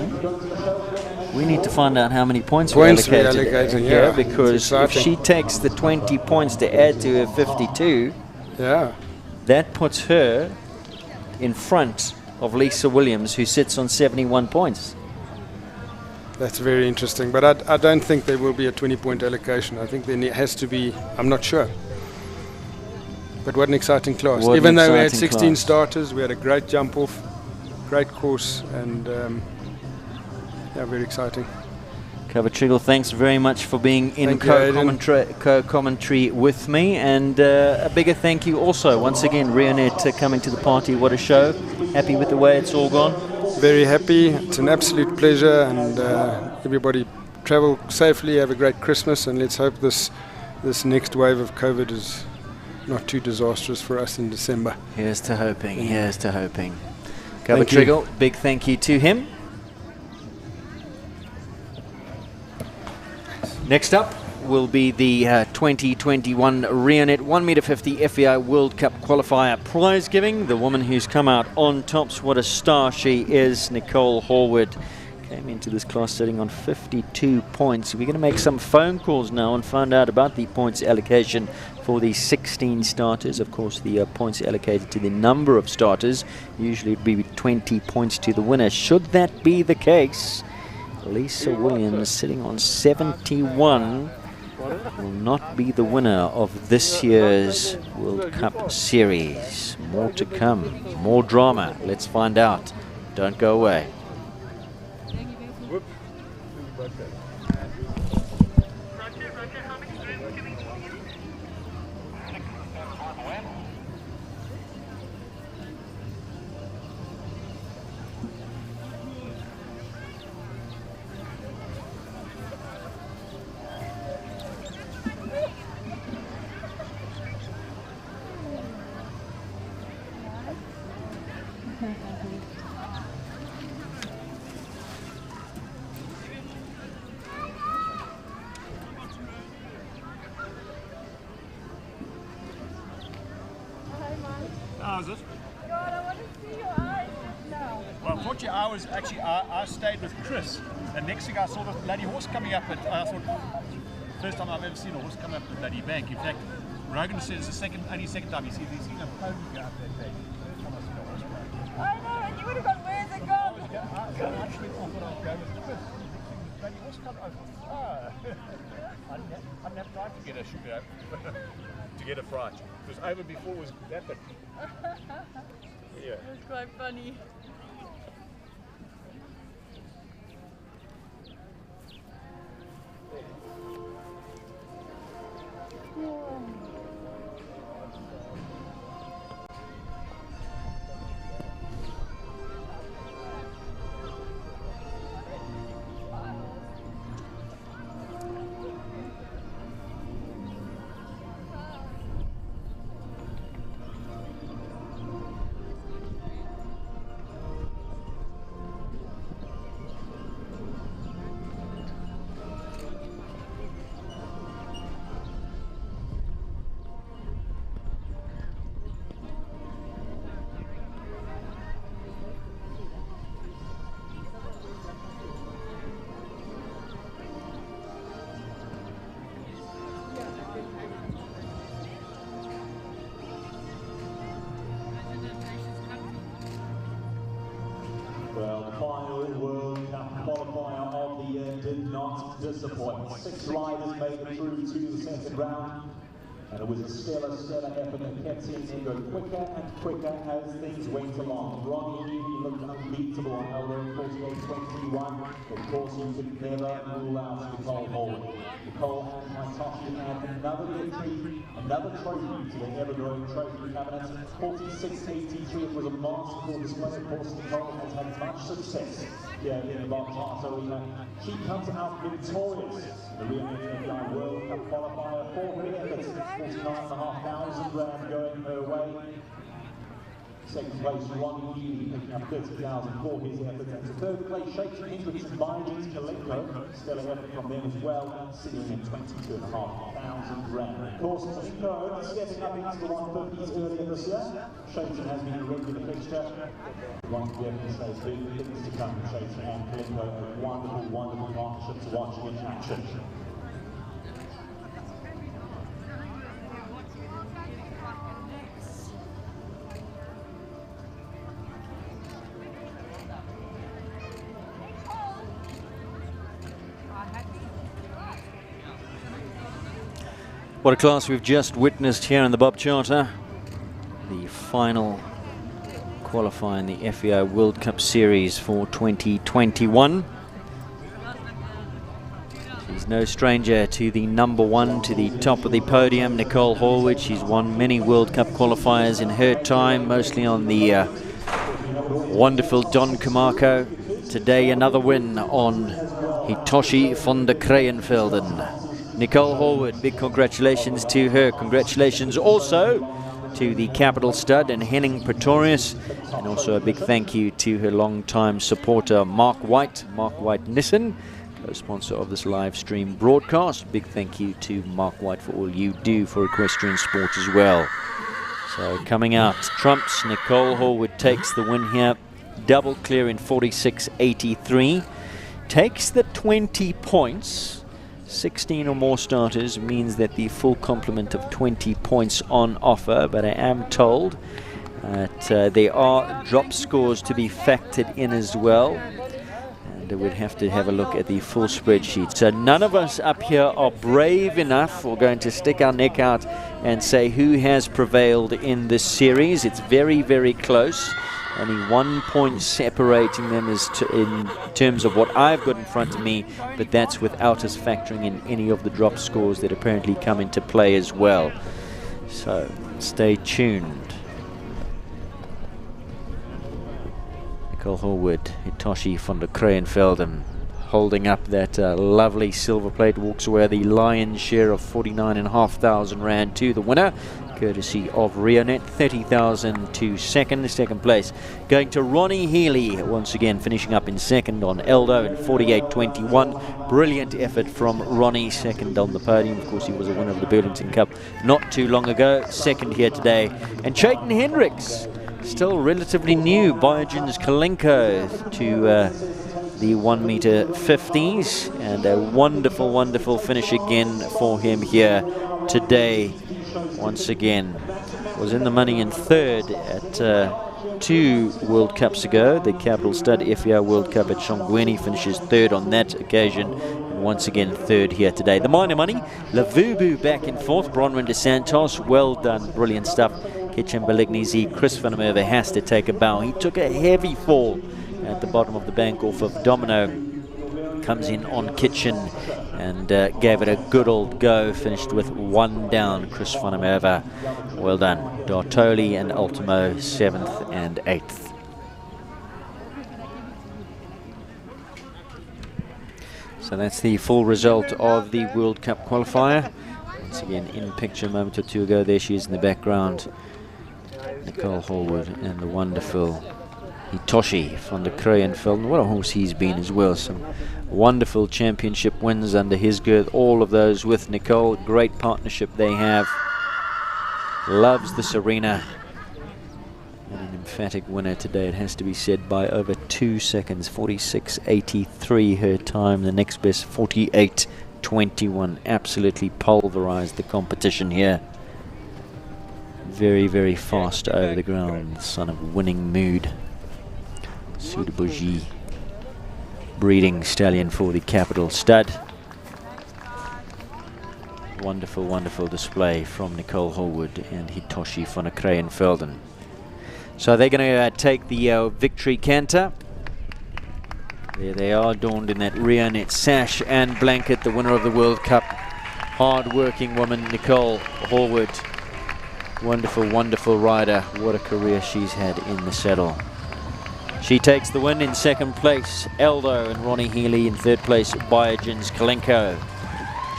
We need to find out how many points we're allocated here, because if she takes the 20 points to add to her 52, that puts her in front of Lisa Williams, who sits on 71 points. That's very interesting, but I don't think there will be a 20-point allocation. I think there has to be, I'm not sure. But what an exciting class. Even though we had 16 starters, we had a great jump off, great course, and very exciting. Cover Triggol, thanks very much for being in co-commentary with me, and a bigger thank you also, once again, Reonet coming to the party. What a show. Happy with the way it's all gone? Very happy. It's an absolute pleasure, and everybody travel safely, have a great Christmas, and let's hope this next wave of COVID is not too disastrous for us in December. Here's to hoping, here's to hoping. Cover Triggol, big thank you to him. Next up will be the 2021 Reonet 1m50 FEI World Cup Qualifier prize giving. The woman who's come out on tops, what a star she is, Nicole Horwood. Came into this class sitting on 52 points. We're going to make some phone calls now and find out about the points allocation for the 16 starters. Of course, the points allocated to the number of starters. Usually it would be 20 points to the winner. Should that be the case, Lisa Williams sitting on 71 will not be the winner of this year's World Cup Series. More to come, more drama. Let's find out. Don't go away. How's it? God, I want to see your eyes now. Well, unfortunately, I stayed with Chris, and next thing I saw the bloody horse coming up, and I thought, first time I've ever seen a horse come up the bloody bank. In fact, Rogan said it's the only second time he's seen a pony go up that bank. First time I saw a horse go up. I know, and you would have gone, where's it gone? I actually thought I'd go with Chris. The bloody horse come up. I didn't have time to get a sugar to get a fright. It was over before it was happened. Yeah. It was quite funny. Well, the final World Cup qualifier of the year did not disappoint. 6 riders made it through to the second round, and it was a stellar effort that kept seeing them go quicker and quicker as things went along. Ronnie looked unbeatable on Elder 48-21. Of course, you could never rule out Nicole Hall. Nicole and Hitoshi add another victory, another trophy to the ever-growing trophy cabinet. 46-83, it was a masterful display. Of course, Nicole has had much success here in the Bob Arena. She comes out victorious in the Reonet FEI World Cup qualifier. 4 her efforts, 49,500 rand going her way. Second place, Ronnie picking up 30,000 for his efforts. And to third place, Shakes Hendricks and Mandy, Cayleigh, stellar effort from them as well, sitting in 22,500 rand. Of course, Cayleigh only stepping up into the 150s earlier this year. Shakes has been a regular fixture. Ronnie definitely says big things to come. Shakes and Cayleigh, a wonderful partnership to watch in action. What a class we've just witnessed here in the Bob Charter. The final qualifying the FEI World Cup Series for 2021. She's no stranger to the number one, to the top of the podium, Nicole Horwood. She's won many World Cup qualifiers in her time, mostly on the wonderful Don Camarco. Today another win on Hitoshi von der Krayenfelden. Nicole Horwood, big congratulations to her. Congratulations also to the Capital Stud and Henning Pretorius, and also a big thank you to her long-time supporter Mark White Nissan, co-sponsor of this live stream broadcast. Big thank you to Mark White for all you do for equestrian sport as well. So coming out trumps, Nicole Horwood takes the win here, double clear in 46.83, takes the 20 points. 16 or more starters means that the full complement of 20 points on offer, but I am told that there are drop scores to be factored in as well, and we'd have to have a look at the full spreadsheet. So none of us up here are brave enough or going to stick our neck out and say who has prevailed in this series. It's very, very close. Only 1 point separating them in terms of what I've got in front of me, but that's without us factoring in any of the drop scores that apparently come into play as well. So stay tuned. Nicole Horwood, Hitoshi von der Krayenfelden holding up that lovely silver plate, walks away the lion's share of 49,500 rand to the winner. courtesy of Reonet. 30,000 to second place going to Ronnie Healy, once again finishing up in second on Eldo in 48.21. Brilliant effort from Ronnie, second on the podium. Of course, he was a winner of the Burlington Cup not too long ago, second here today. And Chayton Hendricks, still relatively new, Biogen's Cayleigh to the 1 meter 50s, and a wonderful finish again for him here today. Once again was in the money in third at 2 World Cups ago, the Capital Stud FEI World Cup at Shongweni. Finishes third on that occasion, and once again third here today. The minor money, Lavubu back in fourth, Bronwyn de Santos, well done, brilliant stuff. Kitchen Balignese, Chris van der Merwe has to take a bow. He took a heavy fall at the bottom of the bank off of Domino. Comes in on Kitchen and gave it a good old go. Finished with 1 down, Chris van der Merwe. Well done. Dartoli and Ultimo 7th and 8th. So that's the full result of the World Cup qualifier. Once again in picture a moment or two ago. There she is in the background, Nicole Hallwood, and the wonderful Hitoshi van der Kruijenveld. What a horse he's been as well. Some wonderful championship wins under his girth. All of those with Nicole. Great partnership they have. Loves this arena. And an emphatic winner today, it has to be said, by over 2 seconds. 46.83 her time. The next best 48.21. Absolutely pulverized the competition here. Very fast over the ground. Son of winning mood. Sudabuji, breeding stallion for the Capital Stud. Wonderful display from Nicole Hallwood and Hitoshi van der Kruijenveld. So they're going to take the victory canter. There they are, adorned in that Reonet sash and blanket, the winner of the World Cup. Hard-working woman, Nicole Hallwood. Wonderful rider. What a career she's had in the saddle. She takes the win. In second place, Eldo and Ronnie Healy. In third place, Biogen's Cayleigh.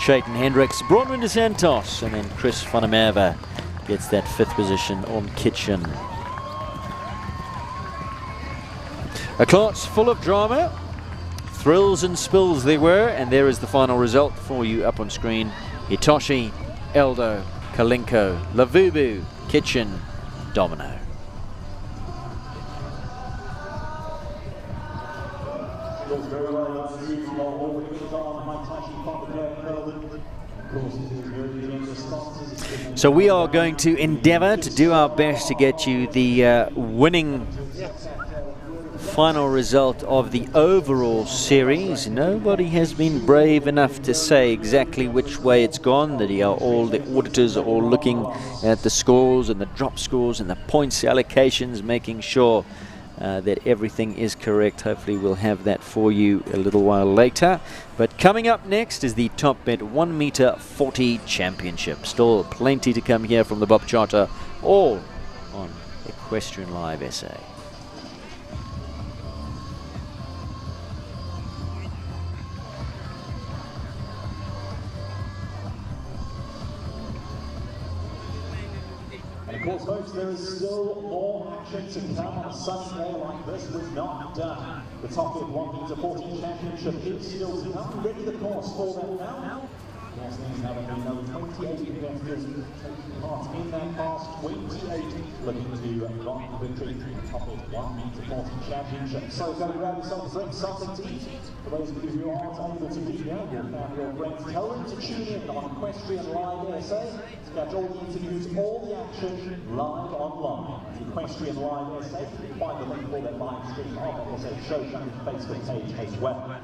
Chayton Hendricks, Bronwyn de Santos, and then Chris van der Merwe gets that 5th position on Kitchen. A class full of drama, thrills and spills they were, and there is the final result for you up on screen. Hitoshi, Eldo, Cayleigh, Lavubu, Kitchen, Domino. So we are going to endeavour to do our best to get you the winning final result of the overall series. Nobody has been brave enough to say exactly which way it's gone. That all the auditors are all looking at the scores and the drop scores and the points allocations, making sure that everything is correct. Hopefully we'll have that for you a little while later. But coming up next is the Top Bet 1 meter 40 championship. Still plenty to come here from the Bob Charter, all on Equestrian Live SA. Of course, folks, there is still more action to come on a Sunday like this. We're not done. The Top Bet 1 meter 40 championship is still to come. Ready the course for that now. Yes, there's now another 28 competitors taking part in that class. 28 looking to rock the victory through the Top Bet 1 meter 40 championship. So go grab yourself a drink, something to eat. For those of you who aren't able to be here, you'll have your friends. Tell them to tune in on Equestrian Live SA. Catch all the interviews, all the action live online. Equestrian Live SA. Find the link for their live stream of SA Show Facebook page as well.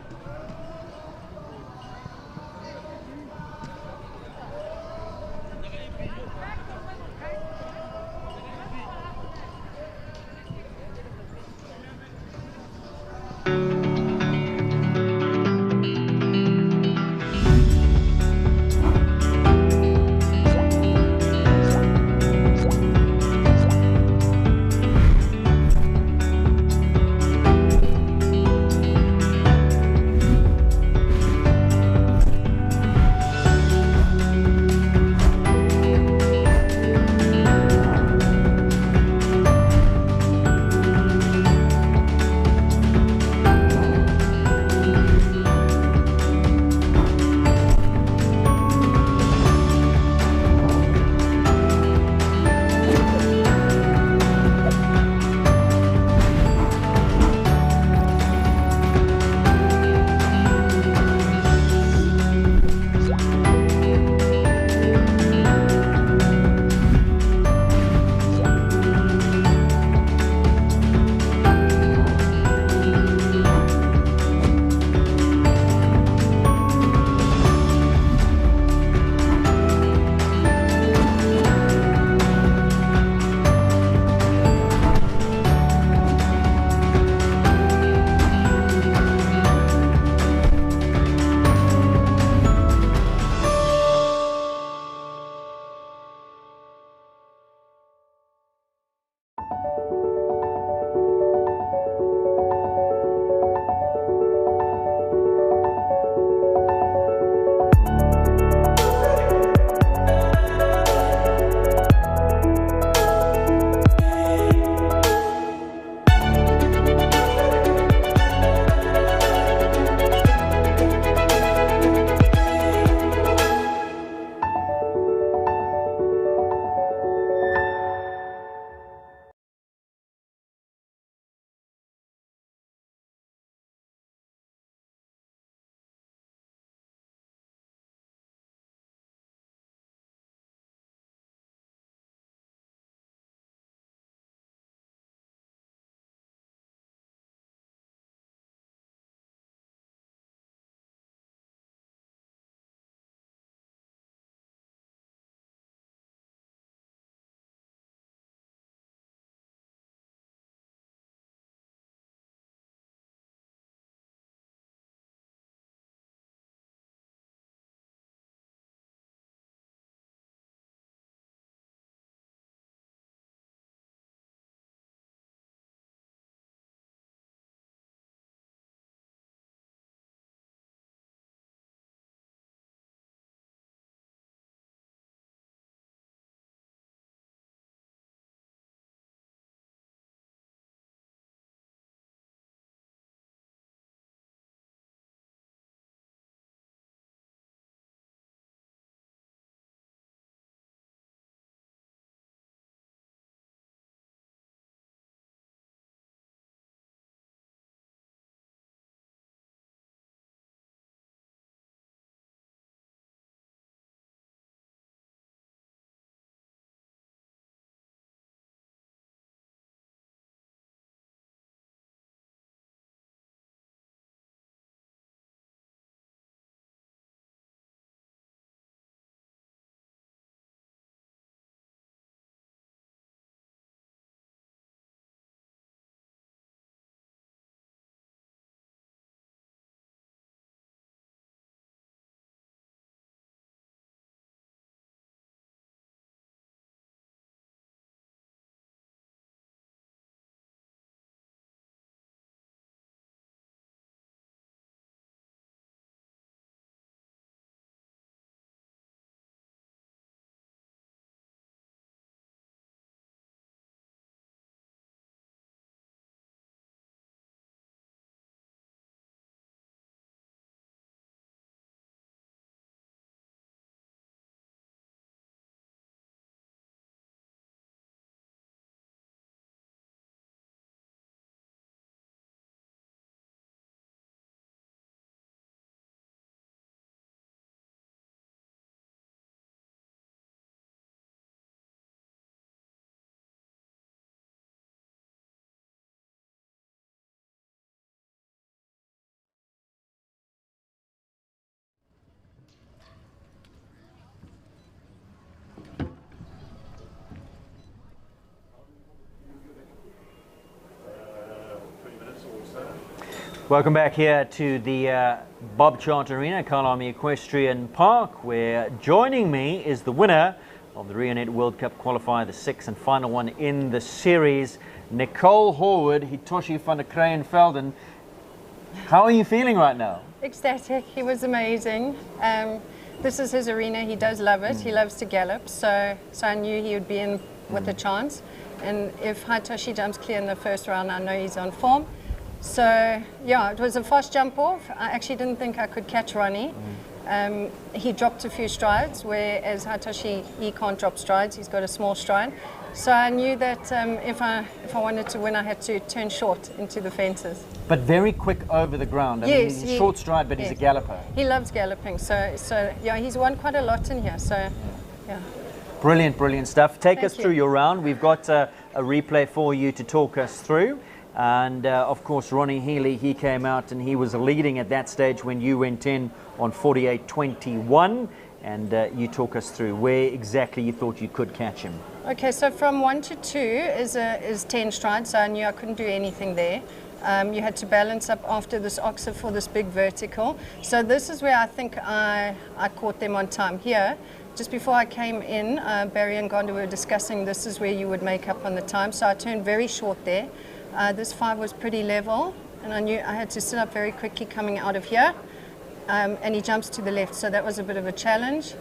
Welcome back here to the Bob Charter Arena, Kyleigh Equestrian Park, where joining me is the winner of the Reonet World Cup qualifier, the sixth and final one in the series, Nicole Horwood, Hitoshi van der Kraaienvelden. How are you feeling right now? Ecstatic. He was amazing. This is his arena. He does love it. He loves to gallop, so I knew he would be in with a chance. And if Hitoshi jumps clear in the first round, I know he's on form. So yeah, it was a fast jump off. I actually didn't think I could catch Ronnie. He dropped a few strides, whereas Hitoshi, he can't drop strides. He's got a small stride. So I knew that if I wanted to win, I had to turn short into the fences. But very quick over the ground. I mean, he's short stride, but he's a galloper. He loves galloping. So yeah, he's won quite a lot in here. So yeah. Brilliant, brilliant stuff. Take us through your round. We've got a replay for you to talk us through. And of course, Ronnie Healy, he came out and he was leading at that stage when you went in on 48.21. And you talk us through where exactly you thought you could catch him. Okay, so from 1 to 2 is 10 strides, so I knew I couldn't do anything there. You had to balance up after this oxer for this big vertical. So this is where I think I caught them on time. Here, just before I came in, Barry and Gonda were discussing this is where you would make up on the time. So I turned very short there. This 5 was pretty level, and I knew I had to sit up very quickly coming out of here. And he jumps to the left, so that was a bit of a challenge.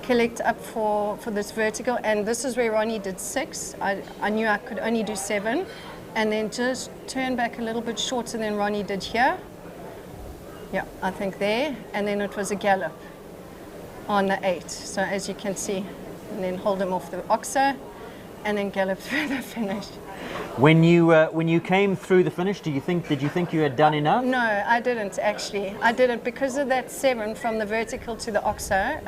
Collect up for this vertical, and this is where Ronnie did 6. I knew I could only do 7, and then just turn back a little bit shorter than Ronnie did here. Yeah, I think there, and then it was a gallop on the 8. So as you can see, and then hold him off the oxer, and then gallop through the finish. When you came through the finish, did you think you had done enough? No, I didn't actually. I didn't because of that 7 from the vertical to the oxer.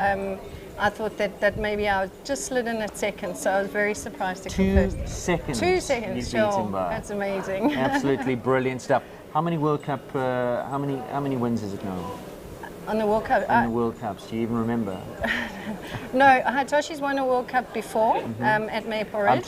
I thought that maybe I just slid in at second, so I was very surprised to come first. 2 seconds. 2 seconds, sure. That's amazing. Absolutely brilliant stuff. How many World Cup? How many wins is it now? On the World Cup? On the World Cups, do you even remember? No, Hitoshi's won a World Cup before at Maple Ridge.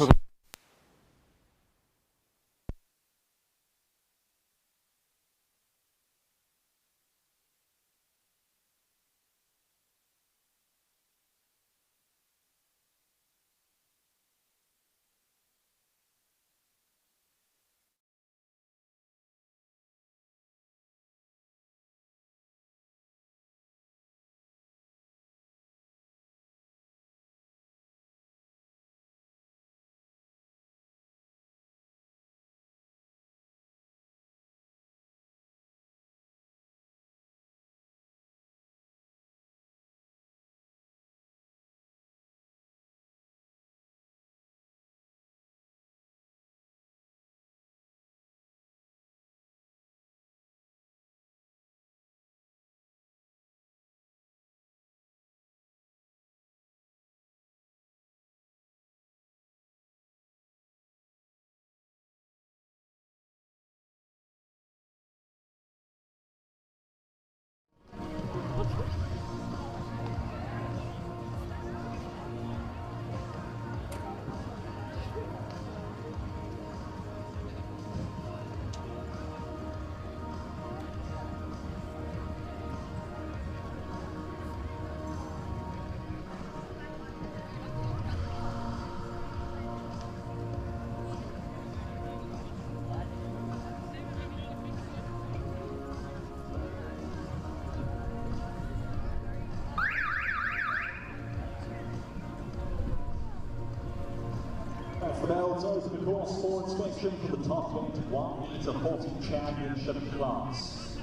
The bells open the course for inspection for the top 1 metre 40 championship class.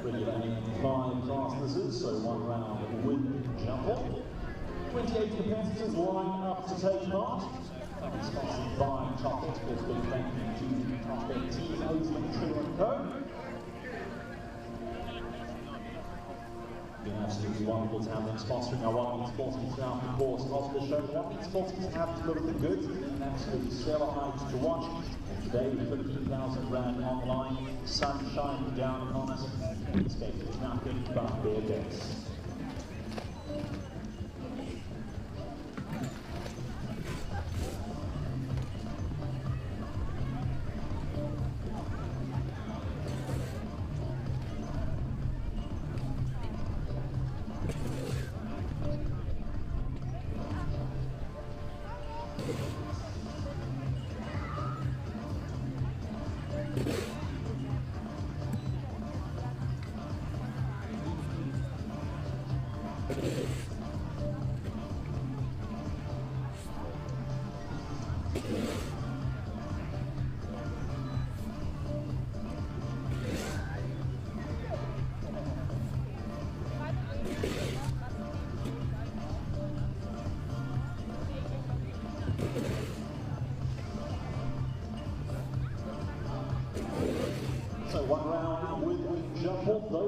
Regulating 5 classes, so 1 round win jumble. 28 competitors line up to take part. Sponsored by Chocolate, of course, big thank you to the Chocolate team, Oatman, Triggol & Co. It's been absolutely wonderful to have them sponsoring our 1 metre 40 throughout the course of the show. 1 metre 40 have to look the goods, an absolutely stellar night to watch. And today, with 15,000 rand online, sun shining down upon us, and expected nothing but their best.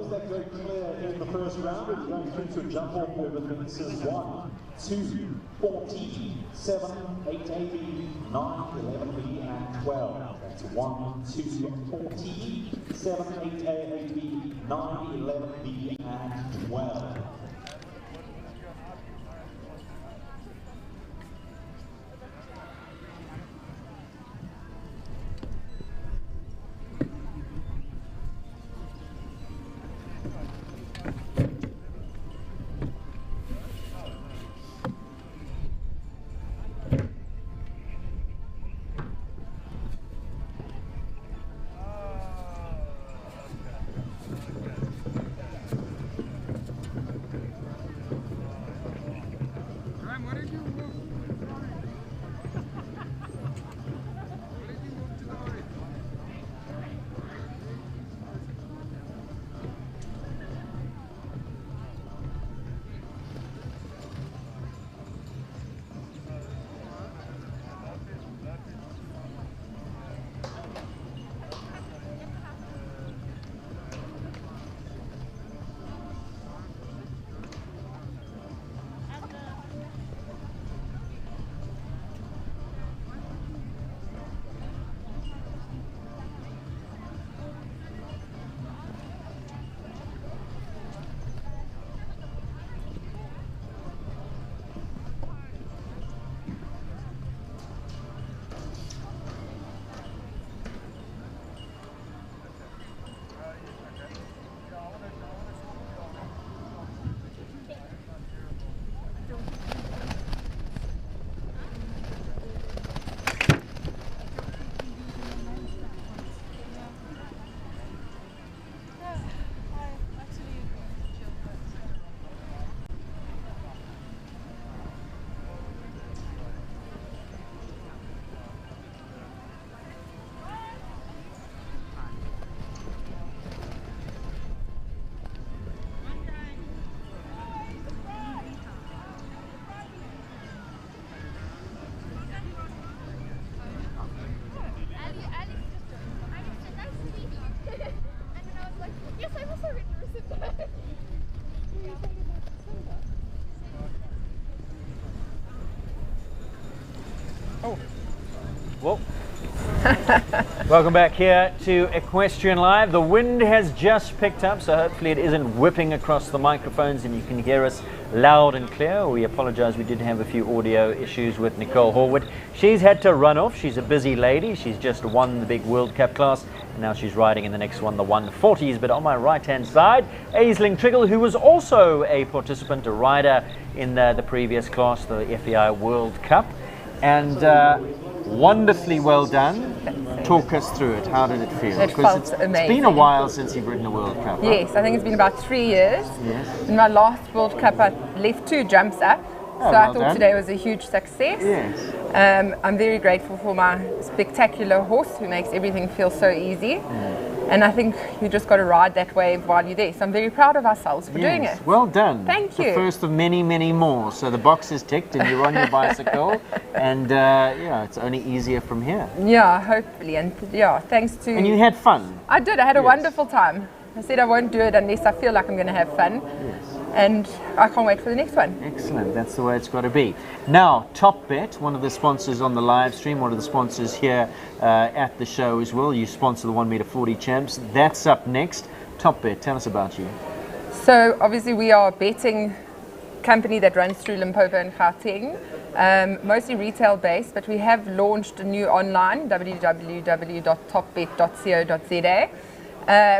those that go clear in the first round are going through to a jump off over fences 1, 2, 14, 7, 8A, 9, 11B, and 12. That's 1, 2, 14, 7, 8A, 9, 11B, and 12. Whoa. Welcome back here to Equestrian Live. The wind has just picked up, so hopefully it isn't whipping across the microphones and you can hear us loud and clear. We apologize, we did have a few audio issues with Nicole Horwood. She's had to run off. She's a busy lady. She's just won the big World Cup class and now she's riding in the next one, the 140s. But on my right hand side, Aisling Triggol, who was also a participant, a rider in the previous class, the FEI World Cup. And wonderfully well done. Talk us through it. How did it feel? It felt amazing. It's been a while since you've ridden a World Cup. Yes, I think it's been about 3 years. Yes. In my last World Cup, I left 2 jumps up. Oh, so I well thought done. today was a huge success. Yes. I'm very grateful for my spectacular horse who makes everything feel so easy. And I think you just got to ride that wave while you're there. So I'm very proud of ourselves for doing it. Well done. Thank The you. first of many, many more. So the box is ticked and you're on your bicycle and yeah, it's only easier from here. Yeah, hopefully. And yeah, thanks to... And you had fun. I did. I had a wonderful time. I said I won't do it unless I feel like I'm going to have fun. Yes. And I can't wait for the next one. Excellent. That's the way it's got to be. Now, Top Bet, one of the sponsors on the live stream, one of the sponsors here at the show as well. You sponsor the 1m40 champs. That's up next. Top Bet, tell us about you. So obviously we are a betting company that runs through Limpopo and Gauteng, mostly retail based, but we have launched a new online, www.topbet.co.za.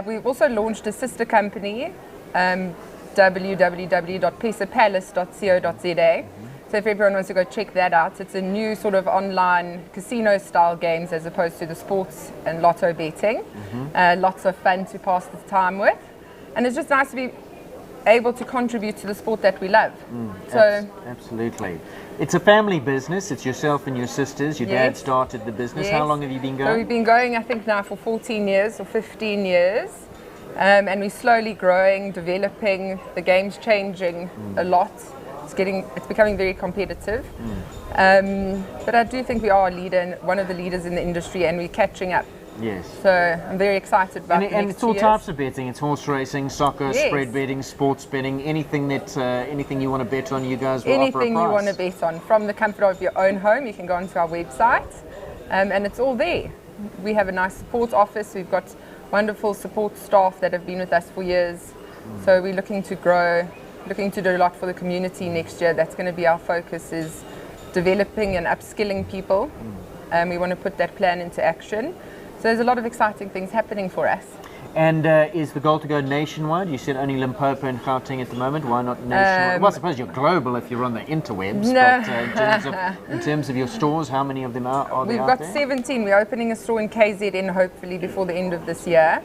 We've also launched a sister company, www.pesapalace.co.za. So if everyone wants to go check that out, it's a new sort of online casino style games as opposed to the sports and lotto betting. Lots of fun to pass the time with. And it's just nice to be able to contribute to the sport that we love. Absolutely. It's a family business. It's yourself and your sisters. Your dad started the business. How long have you been going? So we've been going, I think, now for 14 years or 15 years. And we're slowly growing, developing. The game's changing a lot. It's becoming very competitive. But I do think we are a leader, and one of the leaders in the industry, and we're catching up. Yes. So I'm very excited about it. And it's all types of betting. It's horse racing, soccer, Yes. spread betting, sports betting, anything that anything you want to bet on, you guys will offer a price. Anything you want to bet on. From the comfort of your own home, you can go onto our website and it's all there. We have a nice support office. We've got wonderful support staff that have been with us for years. So we're looking to grow, looking to do a lot for the community next year. That's going to be our focus, is developing and upskilling people. We want to put that plan into action. So there's a lot of exciting things happening for us. And is the goal to go nationwide? You said only Limpopo and Gauteng at the moment. Why not nationwide? Well, I suppose you're global if you're on the interwebs. No. But in terms of your stores, how many of them are there? We've got 17. We're opening a store in KZN hopefully before the end of this year.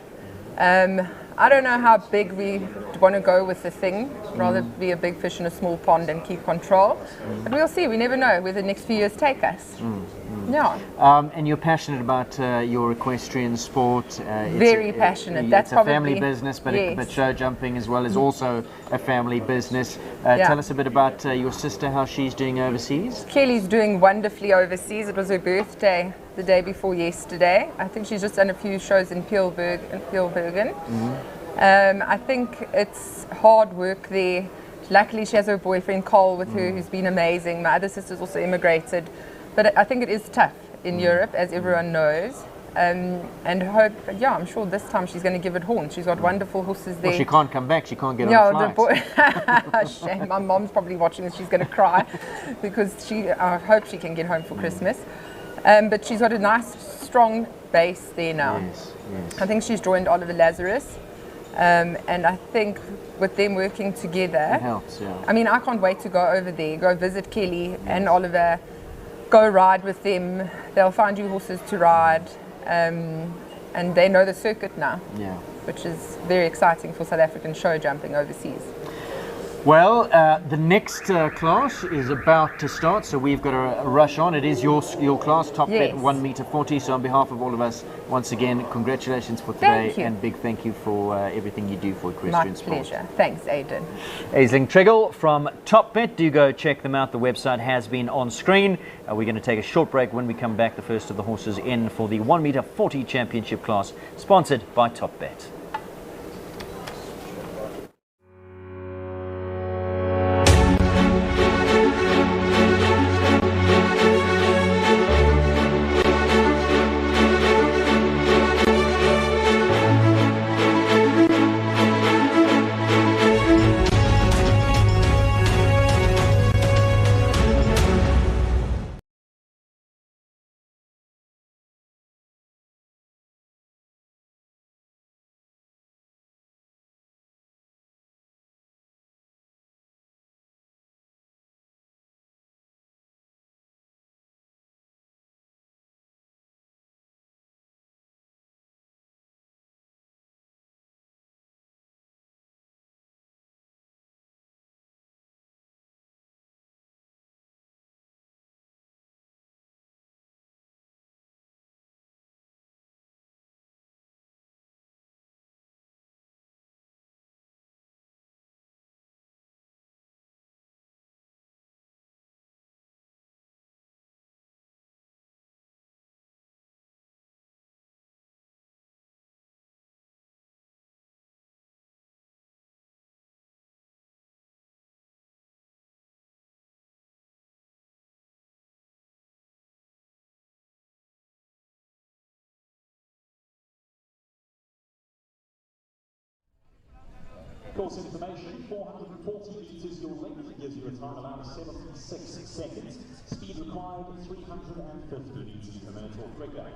I don't know how big we want to go with the thing. Rather be a big fish in a small pond and keep control. But we'll see. We never know where the next few years take us. Yeah. And you're passionate about your equestrian sport. Very passionate. That's a probably family business, but, yes. but show jumping as well is also a family business. Tell us a bit about your sister, how she's doing overseas. Kelly's doing wonderfully overseas. It was her birthday the day before yesterday. I think she's just done a few shows in Pielbergen. I think it's hard work there. Luckily she has her boyfriend Cole with her, who's been amazing. My other sister's also immigrated. But I think it is tough in Europe, as everyone knows. And hope, yeah, I'm sure this time she's going to give it horn. She's got wonderful horses there. Well, she can't come back. She can't get on a flight. Shame. My mom's probably watching this. She's going to cry because I hope she can get home for Christmas. But she's got a nice, strong base there now. Yes, yes. I think she's joined Oliver Lazarus. And I think with them working together, it helps, yeah. I mean, I can't wait to go over there, go visit Kelly and Oliver, go ride with them. They'll find you horses to ride, and they know the circuit now, which is very exciting for South African show jumping overseas. Well, the next class is about to start, so we've got to rush on. It is your class, top bet 1 meter 40. So on behalf of all of us, once again, congratulations for today, and big thank you for everything you do for equestrian sport. My pleasure. Thanks, Aidan. Aisling Triggol from Top Bet. Do go check them out. The website has been on screen. We're going to take a short break. When we come back, the first of the horses in for the 1 meter 40 championship class, sponsored by Top Bet. Course information, 440 metres your length gives you a time allowed of 76 seconds. Speed required 350 metres per minute or quicker.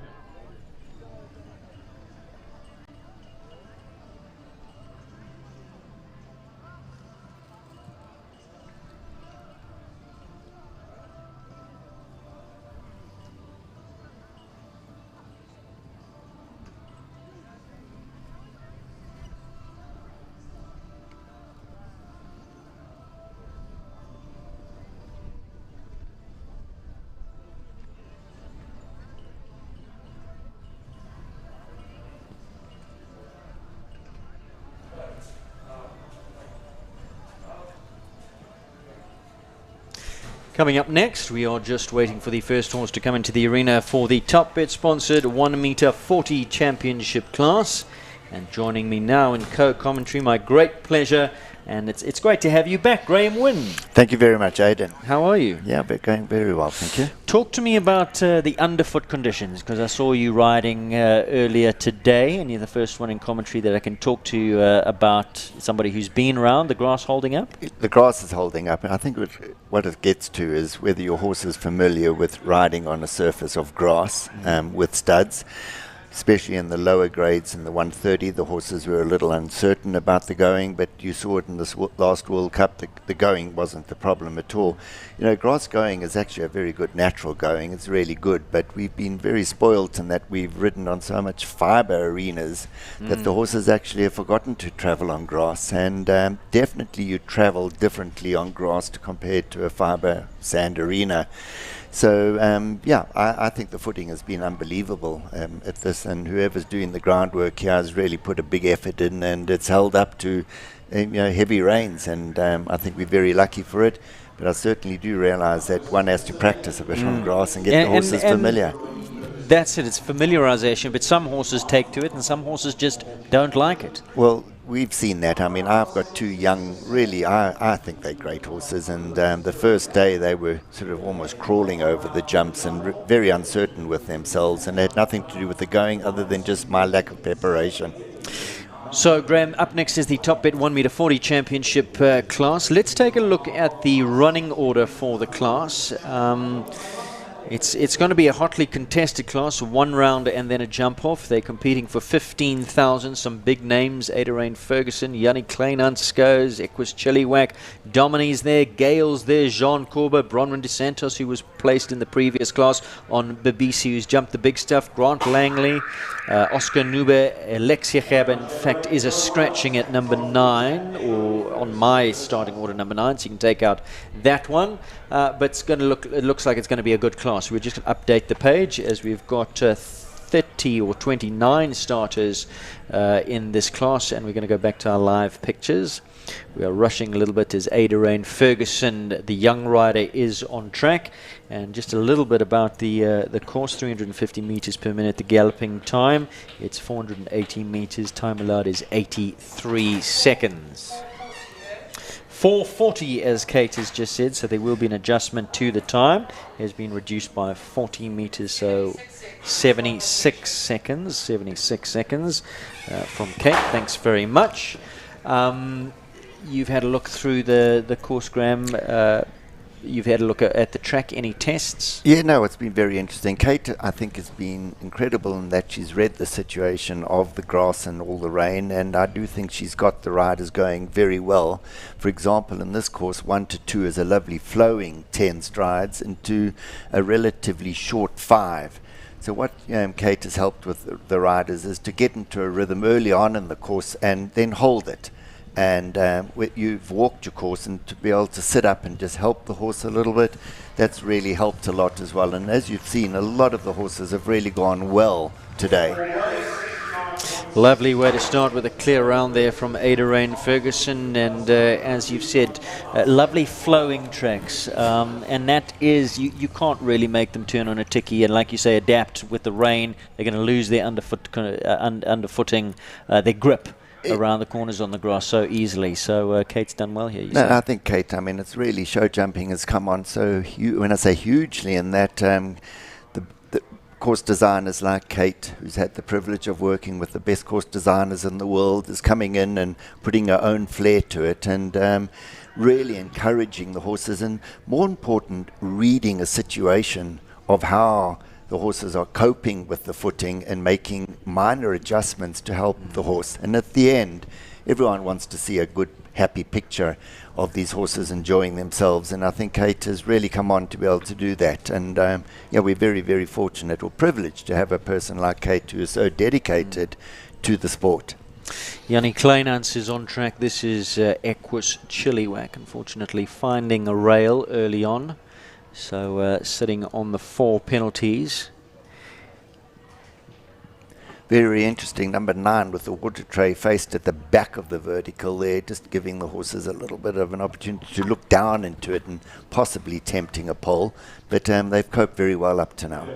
Coming up next, we are just waiting for the first horse to come into the arena for the Top Bet sponsored 1 meter 40 championship class. And joining me now in co-commentary, my great pleasure, and it's great to have you back, Graham Winn. Thank you very much, Aidan. How are you? Yeah, but going very well, thank you. Talk to me about the underfoot conditions, because I saw you riding earlier today, and you're the first one in commentary that I can talk to about somebody who's been around. The grass holding up? The grass is holding up, and I think what it gets to is whether your horse is familiar with riding on a surface of grass with studs. Especially in the lower grades in the 130, the horses were a little uncertain about the going, but you saw it in this last World Cup, the going wasn't the problem at all. You know, grass going is actually a very good natural going, it's really good, but we've been very spoilt in that we've ridden on so much fibre arenas that the horses actually have forgotten to travel on grass, and definitely you travel differently on grass compared to a fibre sand arena. So, I think the footing has been unbelievable at this, and whoever's doing the groundwork here has really put a big effort in, and it's held up to heavy rains, and I think we're very lucky for it. But I certainly do realise that one has to practice a bit on grass and get the horses familiar. That's it, it's familiarisation, but some horses take to it and some horses just don't like it. Well, we've seen that. I mean, I've got two young, really, I think they're great horses, and the first day they were sort of almost crawling over the jumps and very uncertain with themselves, and they had nothing to do with the going other than just my lack of preparation. So, Graham, up next is the Top Bet 1 meter 40 championship class. Let's take a look at the running order for the class. It's going to be a hotly contested class, one round and then a jump off. They're competing for 15,000. Some big names: Aderain Ferguson, Jannie Kleinhans goes, Equus Chilliwack, Dominie's there, Gale's there, Jean Corber, Bronwyn De Santos, who was placed in the previous class on Babisi, who's jumped the big stuff, Grant Langley, Oscar Nube, Alexia Gab, in fact, is a scratching at number 9, or on my starting order number 9, so you can take out that one. But it looks like it's going to be a good class. We're just going to update the page as we've got 30 or 29 starters in this class, and we're going to go back to our live pictures. We are rushing a little bit as Aderain Ferguson, the young rider, is on track. And just a little bit about the course: 350 meters per minute, the galloping time. It's 480 meters. Time allowed is 83 seconds. 4:40, as Kate has just said, so there will be an adjustment to the time. It has been reduced by 40 meters, so 76 seconds. 76 seconds from Kate. Thanks very much. You've had a look through the course, Graham. You've had a look at the track. Any tests? Yeah, no, it's been very interesting. Kate, I think, has been incredible in that she's read the situation of the grass and all the rain, and I do think she's got the riders going very well. For example, in this course, 1 to 2 is a lovely flowing 10 strides into a relatively short 5. So what Kate has helped with the riders is to get into a rhythm early on in the course and then hold it. And you've walked your course, and to be able to sit up and just help the horse a little bit, that's really helped a lot as well. And as you've seen, a lot of the horses have really gone well today. Lovely way to start with a clear round there from Aderain Ferguson, and as you've said, lovely flowing tracks, and that is, you can't really make them turn on a ticky, and like you say, adapt with the rain. They're going to lose their underfooting, their grip around the corners on the grass so easily. So Kate's done well here. No, I think Kate, I mean, it's really, show jumping has come on so when I say hugely, in that the course designers like Kate, who's had the privilege of working with the best course designers in the world, is coming in and putting her own flair to it, and really encouraging the horses, and more important, reading a situation of how the horses are coping with the footing and making minor adjustments to help the horse. And at the end, everyone wants to see a good, happy picture of these horses enjoying themselves. And I think Kate has really come on to be able to do that. And we're very, very fortunate or privileged to have a person like Kate who is so dedicated to the sport. Jannie Kleinhans is on track. This is Equus Chilliwack, unfortunately finding a rail early on. So sitting on the 4 penalties. Very interesting. Number 9 with the water tray faced at the back of the vertical there, just giving the horses a little bit of an opportunity to look down into it and possibly tempting a pole. But they've coped very well up to now.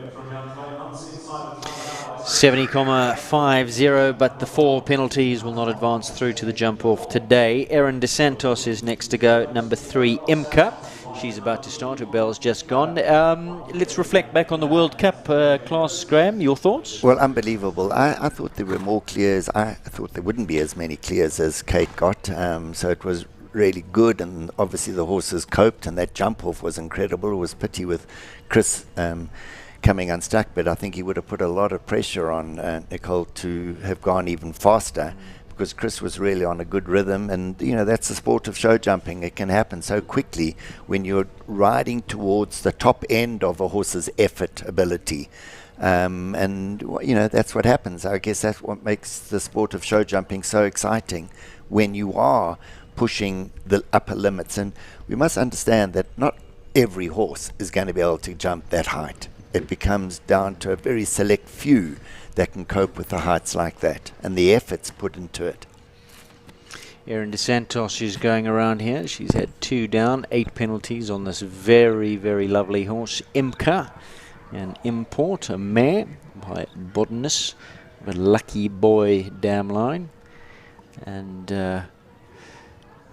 70,50, but the 4 penalties will not advance through to the jump off today. Erin DeSantos is next to go, number 3, Imka. She's about to start, her bell's just gone. Let's reflect back on the World Cup class, Graham, your thoughts? Well, unbelievable. I thought there were more clears. I thought there wouldn't be as many clears as Kate got, so it was really good, and obviously the horses coped, and that jump off was incredible. It was pity with Chris coming unstuck, but I think he would have put a lot of pressure on Nicole to have gone even faster, because Chris was really on a good rhythm. And you know, that's the sport of show jumping. It can happen so quickly when you're riding towards the top end of a horse's effort ability, and you know, that's what happens. I guess that's what makes the sport of show jumping so exciting, when you are pushing the upper limits. And we must understand that not every horse is going to be able to jump that height. It becomes down to a very select few that can cope with the heights like that, and the efforts put into it. Erin DeSantos is going around here. She's had 2 down, 8 penalties on this very, very lovely horse, Imka, an import, a mare by Bodness, a Lucky Boy dam line. And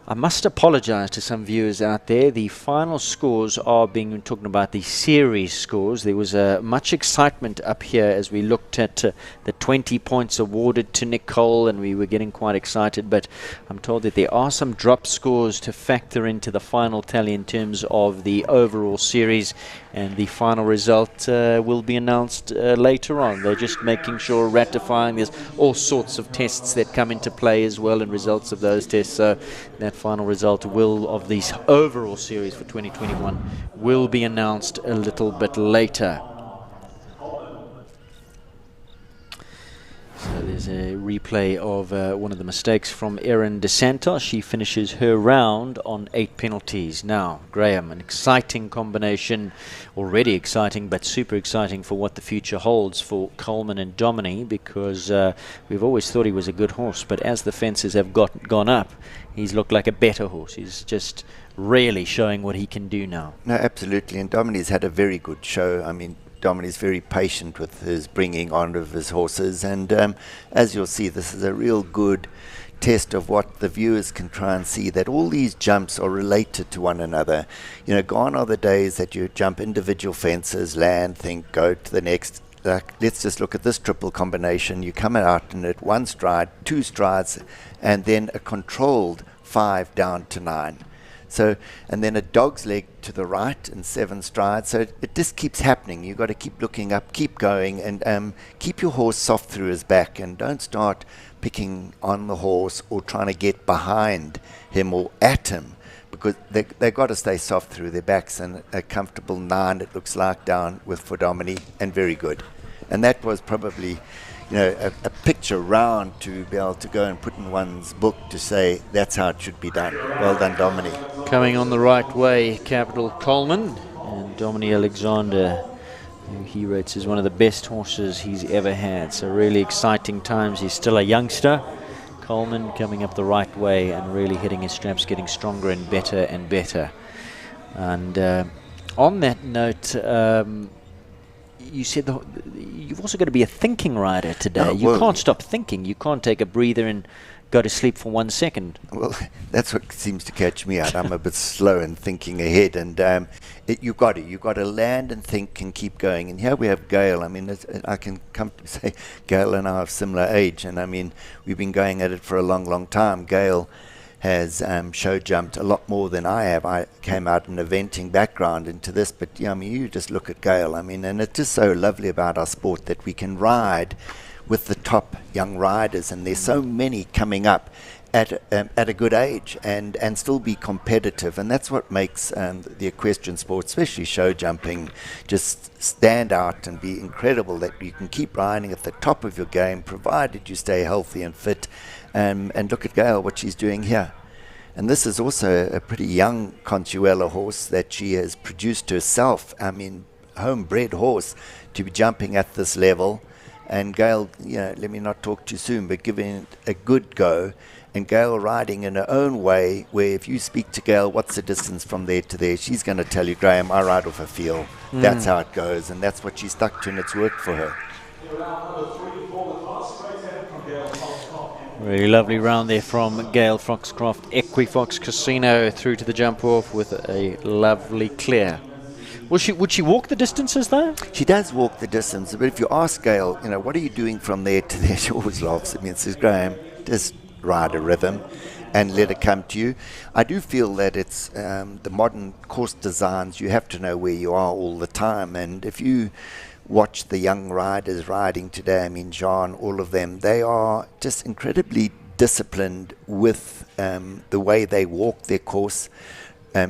I must apologize to some viewers out there. The final scores are being talking about the series scores. There was much excitement up here as we looked at the 20 points awarded to Nicole, and we were getting quite excited. But I'm told that there are some drop scores to factor into the final tally in terms of the overall series, and the final result will be announced later on. They're just making sure, ratifying. There's all sorts of tests that come into play as well, and results of those tests. So that final result of the overall series for 2021 will be announced a little bit later. So there's a replay of one of the mistakes from Erin DeSantos. She finishes her round on 8 penalties. Now, Graham, an exciting combination, already exciting, but super exciting for what the future holds for Coleman and Domini, because we've always thought he was a good horse, but as the fences have gone up, he's looked like a better horse. He's just really showing what he can do now. No, absolutely, and Domini's had a very good show. I mean, Domini's very patient with his bringing on of his horses, and as you'll see, this is a real good test of what the viewers can try and see, that all these jumps are related to one another. You know, gone are the days that you jump individual fences, land, think, go to the next. Let's just look at this triple combination. You come out in it 1 stride, 2 strides, and then a controlled 5 down to 9. So, and then a dog's leg to the right in 7 strides. So it just keeps happening. You've got to keep looking up, keep going, and keep your horse soft through his back, and don't start picking on the horse or trying to get behind him or at him, because they've got to stay soft through their backs. And a comfortable 9, it looks like, down with for Domini, and very good. And that was probably, you know, a picture round to be able to go and put in one's book to say that's how it should be done. Well done, Domini. Coming on the right way, Capital Coleman, and Domini Alexander, who he rates as one of the best horses he's ever had. So really exciting times. He's still a youngster. Coleman coming up the right way and really hitting his straps, getting stronger and better and better. And on that note, you said you've also got to be a thinking rider today. You can't stop thinking. You can't take a breather and go to sleep for 1 second. Well, that's what seems to catch me out. I'm a bit slow in thinking ahead, and you've got to land and think and keep going. And here we have Gail. I mean, I can come to say Gail and I have similar age, and I mean, we've been going at it for a long, long time. Gail has show jumped a lot more than I have. I came out in an eventing background into this, but yeah, I mean, you just look at Gail. I mean, and it's just so lovely about our sport that we can ride with the top young riders, and there's so many coming up at a good age and still be competitive, and that's what makes the equestrian sport, especially show jumping, just stand out and be incredible, that you can keep riding at the top of your game provided you stay healthy and fit. And look at Gail, what she's doing here. And this is also a pretty young Consuela horse that she has produced herself. I mean, homebred horse to be jumping at this level. and Gail, let me not talk too soon, but giving it a good go, and Gail riding in her own way, where if you speak to Gail, what's the distance from there to there, she's going to tell you, Graham, I ride off a feel. That's how it goes, and that's what she stuck to, and it's worked for her. Really lovely round there from Gail Foxcroft, Equifox Casino, through to the jump off with a lovely clear. Would she walk the distances though? She does walk the distance, but if you ask Gail, what are you doing from there to there, she always laughs at me and says, Graham, just ride a rhythm and let it come to you. I do feel that it's the modern course designs, you have to know where you are all the time, and if you watch the young riders riding today, I mean John, all of them, they are just incredibly disciplined with the way they walk their course.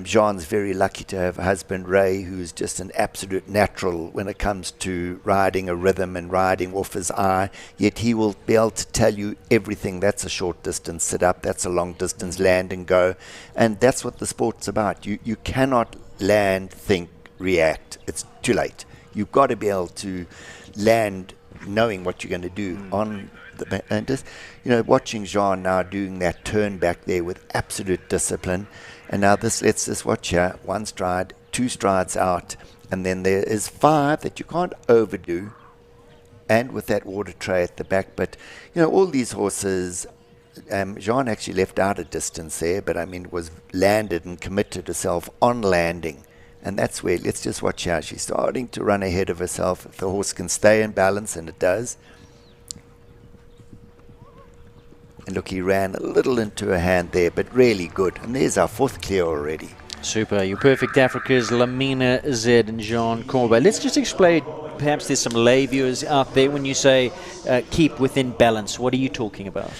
Jean's very lucky to have a husband, Ray, who's just an absolute natural when it comes to riding a rhythm and riding off his eye, yet he will be able to tell you everything. That's a short distance sit up, that's a long distance land and go, and that's what the sport's about. You cannot land, think, react. It's too late. You've got to be able to land knowing what you're going to do on the, and just, watching Jean now doing that turn back there with absolute discipline. And now let's just watch here. 1 stride, 2 strides out, and then there is 5 that you can't overdo, and with that water tray at the back. But, all these horses, Jean actually left out a distance there, but was landed and committed herself on landing. And that's where, let's just watch how she's starting to run ahead of herself. If the horse can stay in balance, and it does. And look, he ran a little into her hand there, but really good. And there's our 4th clear already. Super. Your Perfect Africa's Lamina Z and Jean Corba. Let's just explain, perhaps there's some lay viewers out there, when you say keep within balance, what are you talking about?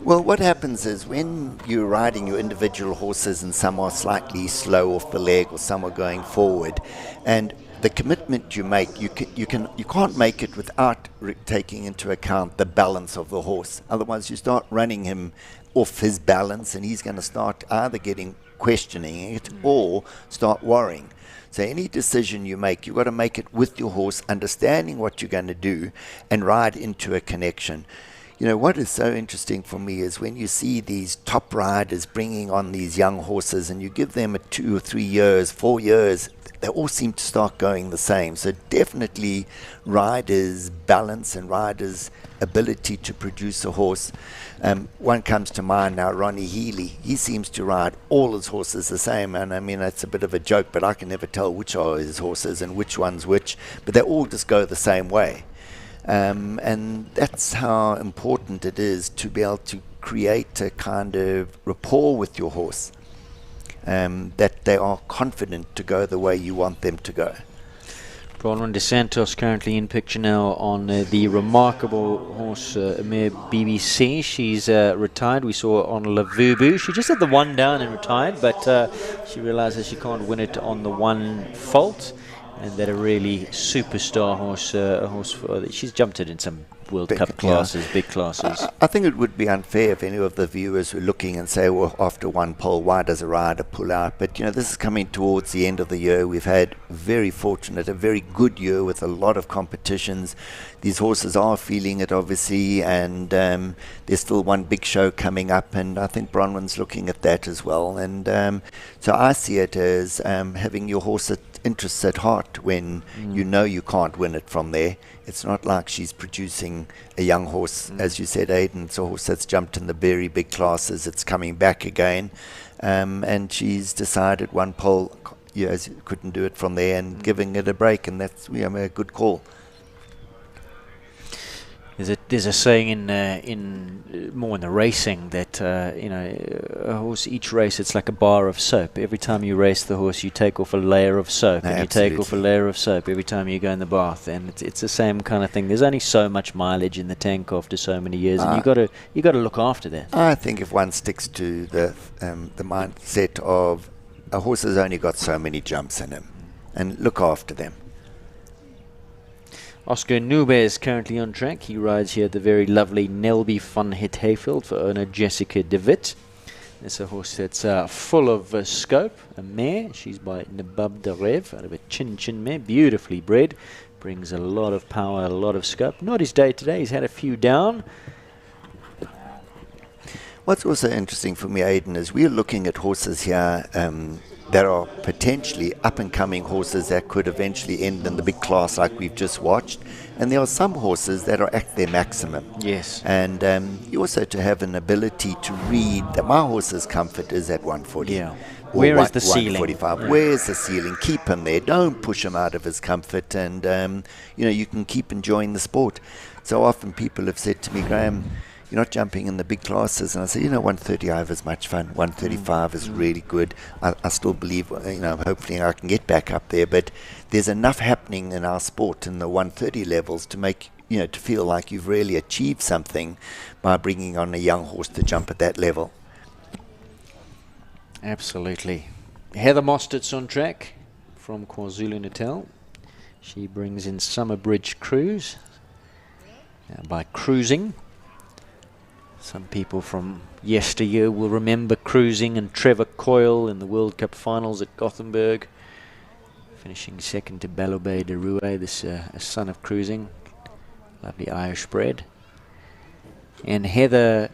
Well, what happens is when you're riding your individual horses and some are slightly slow off the leg or some are going forward, and the commitment you make, you can't make it without taking into account the balance of the horse. Otherwise, you start running him off his balance, and he's going to start either questioning it or start worrying. So any decision you make, you've got to make it with your horse, understanding what you're going to do, and ride into a connection. What is so interesting for me is when you see these top riders bringing on these young horses, and you give them 2 or 3 years, 4 years, they all seem to start going the same. So definitely riders' balance and riders' ability to produce a horse. One comes to mind now, Ronnie Healy. He seems to ride all his horses the same, and it's a bit of a joke, but I can never tell which are his horses and which one's which, but they all just go the same way. And that's how important it is to be able to create a kind of rapport with your horse, that they are confident to go the way you want them to go. Bronwyn DeSantos currently in picture now on the remarkable horse Mare BBC. She's retired. We saw her on Lavubu. She just had the 1 down and retired, but she realizes she can't win it on the 1 fault. And that a really superstar horse, she's jumped it in some World Cup classes, big classes. I think it would be unfair if any of the viewers were looking and say, well, after 1 pole, why does a rider pull out? But, this is coming towards the end of the year. We've had a very good year with a lot of competitions. These horses are feeling it, obviously, and there's still 1 big show coming up, and I think Bronwyn's looking at that as well. And so I see it as having your horse interests at heart when you know you can't win it from there. It's not like she's producing a young horse, as you said, Aidan. It's a horse that's jumped in the very big classes. It's coming back again, and she's decided 1 pole, couldn't do it from there, and giving it a break, and that's a good call. There's a saying in more in the racing that a horse, each race, it's like a bar of soap. Every time you race the horse, you take off a layer of soap, and you take off a layer of soap every time you go in the bath, and it's the same kind of thing. There's only so much mileage in the tank after so many years, and you got to look after that. I think if one sticks to the mindset of a horse has only got so many jumps in him, and look after them. Oscar Nube is currently on track. He rides here at the very lovely Nelby Fun Hit Hayfield for owner Jessica de Wit. It's a horse that's full of scope. A mare. She's by Nabab Derev out of a Chin mare. Beautifully bred. Brings a lot of power, a lot of scope. Not his day today. He's had a few down. What's also interesting for me, Aidan, is we're looking at horses here that are potentially up-and-coming horses that could eventually end in the big class like we've just watched. And there are some horses that are at their maximum. Yes. And you also to have an ability to read that my horse's comfort is at 140. Yeah. Where is the ceiling? 145. Where's the ceiling? Keep him there. Don't push him out of his comfort. And, you can keep enjoying the sport. So often people have said to me, Graham, you're not jumping in the big classes. And I say, 135 is much fun. 135 is really good. I still believe, hopefully I can get back up there. But there's enough happening in our sport in the 130 levels to make, to feel like you've really achieved something by bringing on a young horse to jump at that level. Absolutely. Heather Mostert's on track from KwaZulu-Natal. She brings in Summer Bridge Cruise by cruising. Some people from yesteryear will remember cruising and Trevor Coyle in the World Cup finals at Gothenburg, finishing second to Balobe de Roue, this a son of cruising. Lovely Irish bred. And Heather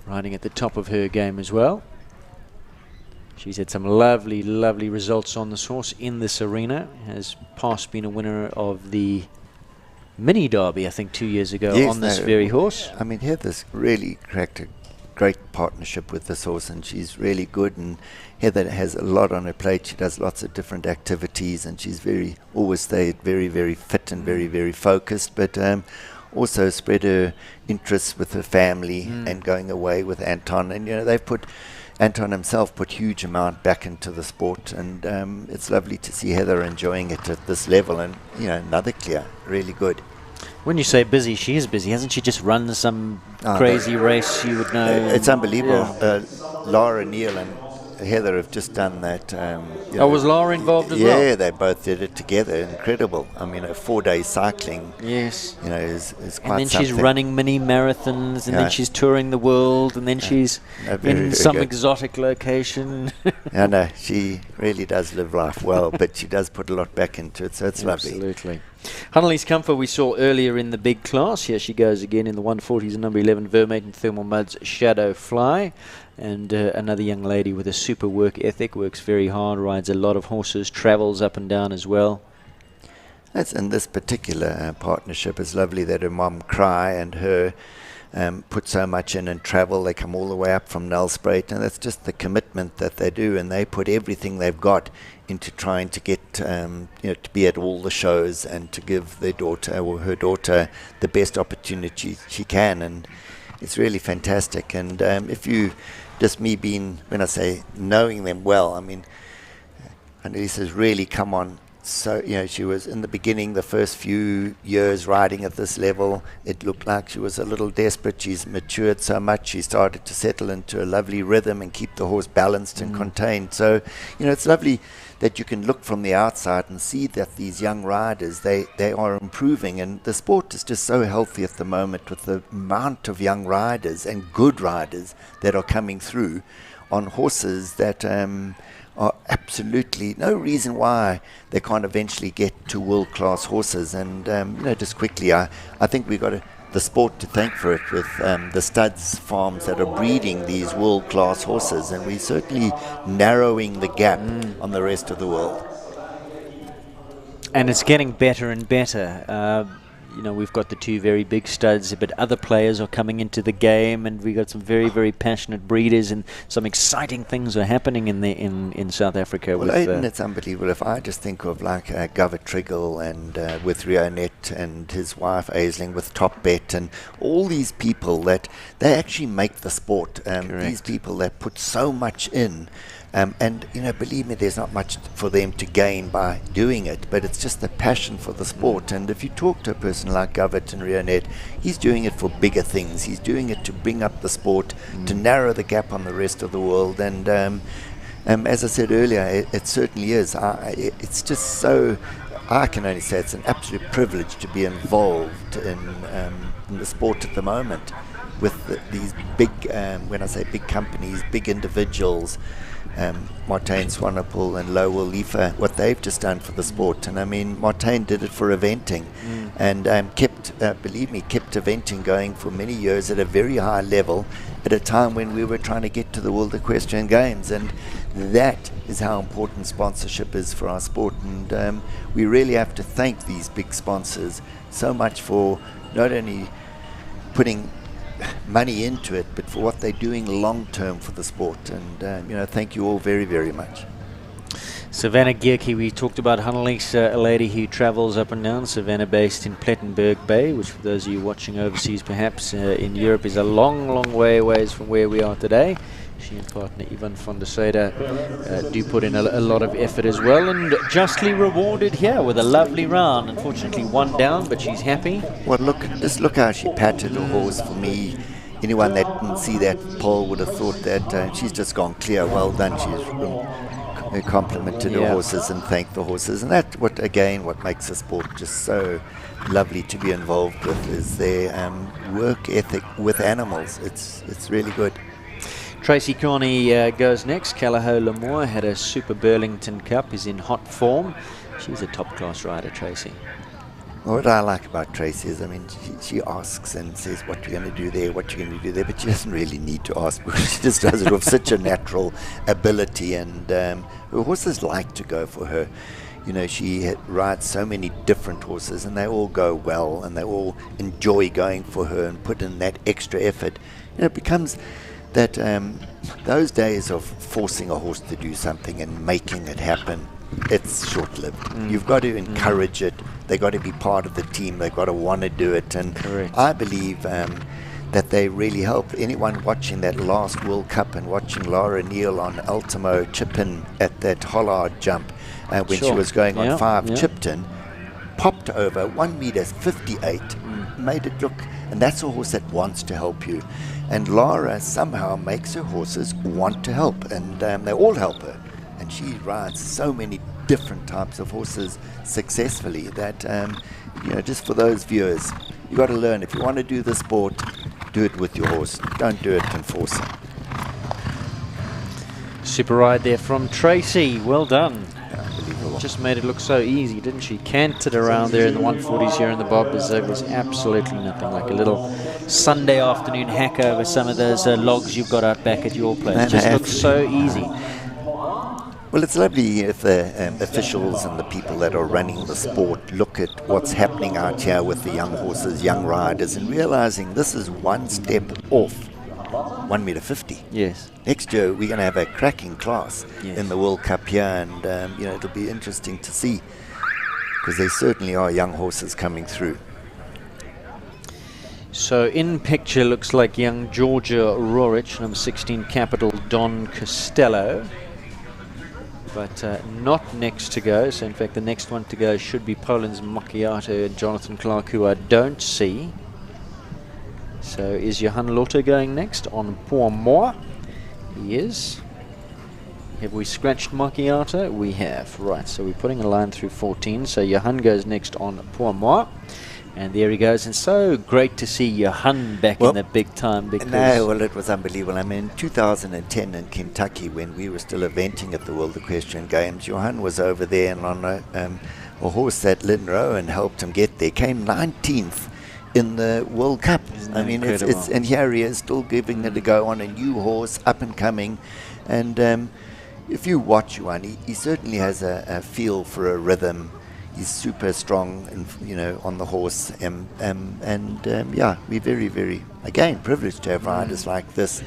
riding at the top of her game as well. She's had some lovely, lovely results on this horse in this arena. Has past been a winner of the Mini Derby, I think, 2 years ago on this very horse. I mean, Heather's really cracked a great partnership with this horse, and she's really good. And Heather has a lot on her plate. She does lots of different activities, and she's always stayed very, very fit and very, very focused. But also spread her interests with her family and going away with Anton. And Anton himself put huge amount back into the sport, and it's lovely to see Heather enjoying it at this level. And another clear, really good. When you say busy, she is busy. Hasn't she just run some crazy race? You would know. It's unbelievable. Yeah. Laura, Neill, and Heather have just done that. Was Laura involved as well? Yeah, they both did it together. Incredible. I mean, a 4-day cycling. Yes. Is quite something. And then she's running mini marathons, and then she's touring the world, and then she's in some exotic location. No, she really does live life well, but she does put a lot back into it, so it's lovely. Absolutely. Hunnelly's Comfort we saw earlier in the big class. Here she goes again in the 140s and number 11 Vermate and Thermal Mud's Shadow Fly. And another young lady with a super work ethic, works very hard, rides a lot of horses, travels up and down as well. And this particular partnership is lovely that her mum Cry and her put so much in and travel. They come all the way up from Nelspruit, and that's just the commitment that they do, and they put everything they've got into trying to get to be at all the shows and to give their daughter or her daughter the best opportunity she can. And it's really fantastic. And if you just me being, when I say knowing them well, I mean, Annalise has really come on. So, she was in the beginning, the first few years riding at this level, it looked like she was a little desperate. She's matured so much. She started to settle into a lovely rhythm and keep the horse balanced and contained. So, it's lovely that you can look from the outside and see that these young riders, they are improving. And the sport is just so healthy at the moment with the amount of young riders and good riders that are coming through on horses that are absolutely no reason why they can't eventually get to world-class horses. And just quickly, I think we've got the sport to thank for it with the studs farms that are breeding these world-class horses, and we're certainly narrowing the gap on the rest of the world. And it's getting better and better. We've got the two very big studs, but other players are coming into the game, and we've got some very, very passionate breeders, and some exciting things are happening in South Africa. Well, it's unbelievable. If I just think of like Gareth Triggol and with Reonet and his wife Aisling with Top Bet and all these people that they actually make the sport. These people that put so much in. And believe me, there's not much for them to gain by doing it, but it's just the passion for the sport. And if you talk to a person like Gareth and Reonet, he's doing it for bigger things. He's doing it to bring up the sport, to narrow the gap on the rest of the world. And as I said earlier, it certainly is. It's just so, I can only say it's an absolute privilege to be involved in the sport at the moment. with these big, when I say big companies, big individuals, Martin Swanepoel and Lowell Leifer, what they've just done for the sport. And I mean, Martin did it for eventing, and kept, believe me, kept eventing going for many years at a very high level at a time when we were trying to get to the World Equestrian Games. And that is how important sponsorship is for our sport. And we really have to thank these big sponsors so much for not only putting money into it, but for what they're doing long term for the sport. And thank you all very, very much. Savannah Gierke, we talked about Hannelise, a lady who travels up and down Savannah, based in Plettenberg Bay, which for those of you watching overseas perhaps in Europe is a long, long way away from where we are today. She and partner Ivan van der Sade do put in a lot of effort as well, and justly rewarded here with a lovely round. Unfortunately one down, but she's happy. Well, just look how she patted the horse. For me, anyone that didn't see that pole would have thought that she's just gone clear. Well done. She's complimented the horses and thanked the horses, and that's what makes the sport just so lovely to be involved with, is their work ethic with animals. It's really good. Tracy Carney goes next. Callagho Lamour had a Super Burlington Cup, is in hot form. She's a top-class rider, Tracy. Well, what I like about Tracy is, I mean, she asks and says, what you're going to do there, what you're going to do there, but she doesn't really need to ask, because she just does it with such a natural ability, and her horses like to go for her. You know, she rides so many different horses, and they all go well, and they all enjoy going for her and put in that extra effort. You know, it becomes that those days of forcing a horse to do something and making it happen, it's short-lived. You've got to encourage it. They've got to be part of the team. They've got to want to do it. And I believe that they really help. Anyone watching that last World Cup and watching Laura Neill on Ultimo chip in at that Hollard jump when she was going on 5 chipped in, popped over 1.58 m, made it look, and that's a horse that wants to help you. And Laura somehow makes her horses want to help, and they all help her. And she rides so many different types of horses successfully that, just for those viewers, you got to learn, if you want to do the sport, do it with your horse. Don't do it and force him. Super ride there from Tracy. Well done. Just made it look so easy, didn't she? Canted around there in the 140s here in the bob as though it was absolutely nothing, like a little Sunday afternoon hack over some of those logs you've got out back at your place. It just looks so easy. Well, it's lovely if the officials and the people that are running the sport look at what's happening out here with the young horses, young riders, and realizing this is one step off 1.50 m. Yes. Next year we're going to have a cracking class in the World Cup here, and it'll be interesting to see, because there certainly are young horses coming through. So in picture looks like young Georgia Rorich, number 16 Capital Don Costello, but not next to go. So in fact the next one to go should be Poland's Macchiato and Jonathan Clark, who I don't see. So is Johan Lotto going next on Pour Moi? He is. Have we scratched Macchiato? We have. Right, so we're putting a line through 14. So Johan goes next on Pour Moi. And there he goes. And so great to see Johan back in the big time. Because it was unbelievable. I mean, 2010 in Kentucky, when we were still eventing at the World Equestrian Games, Johan was over there, and on a horse that Lynn Rowan helped him get there, came 19th in the World Cup. I mean, it's and here he is still giving it a go on a new horse, up and coming. And if you watch Johan, he certainly has a feel for a rhythm. He's super strong, and on the horse. We're very, very, again, privileged to have riders like this.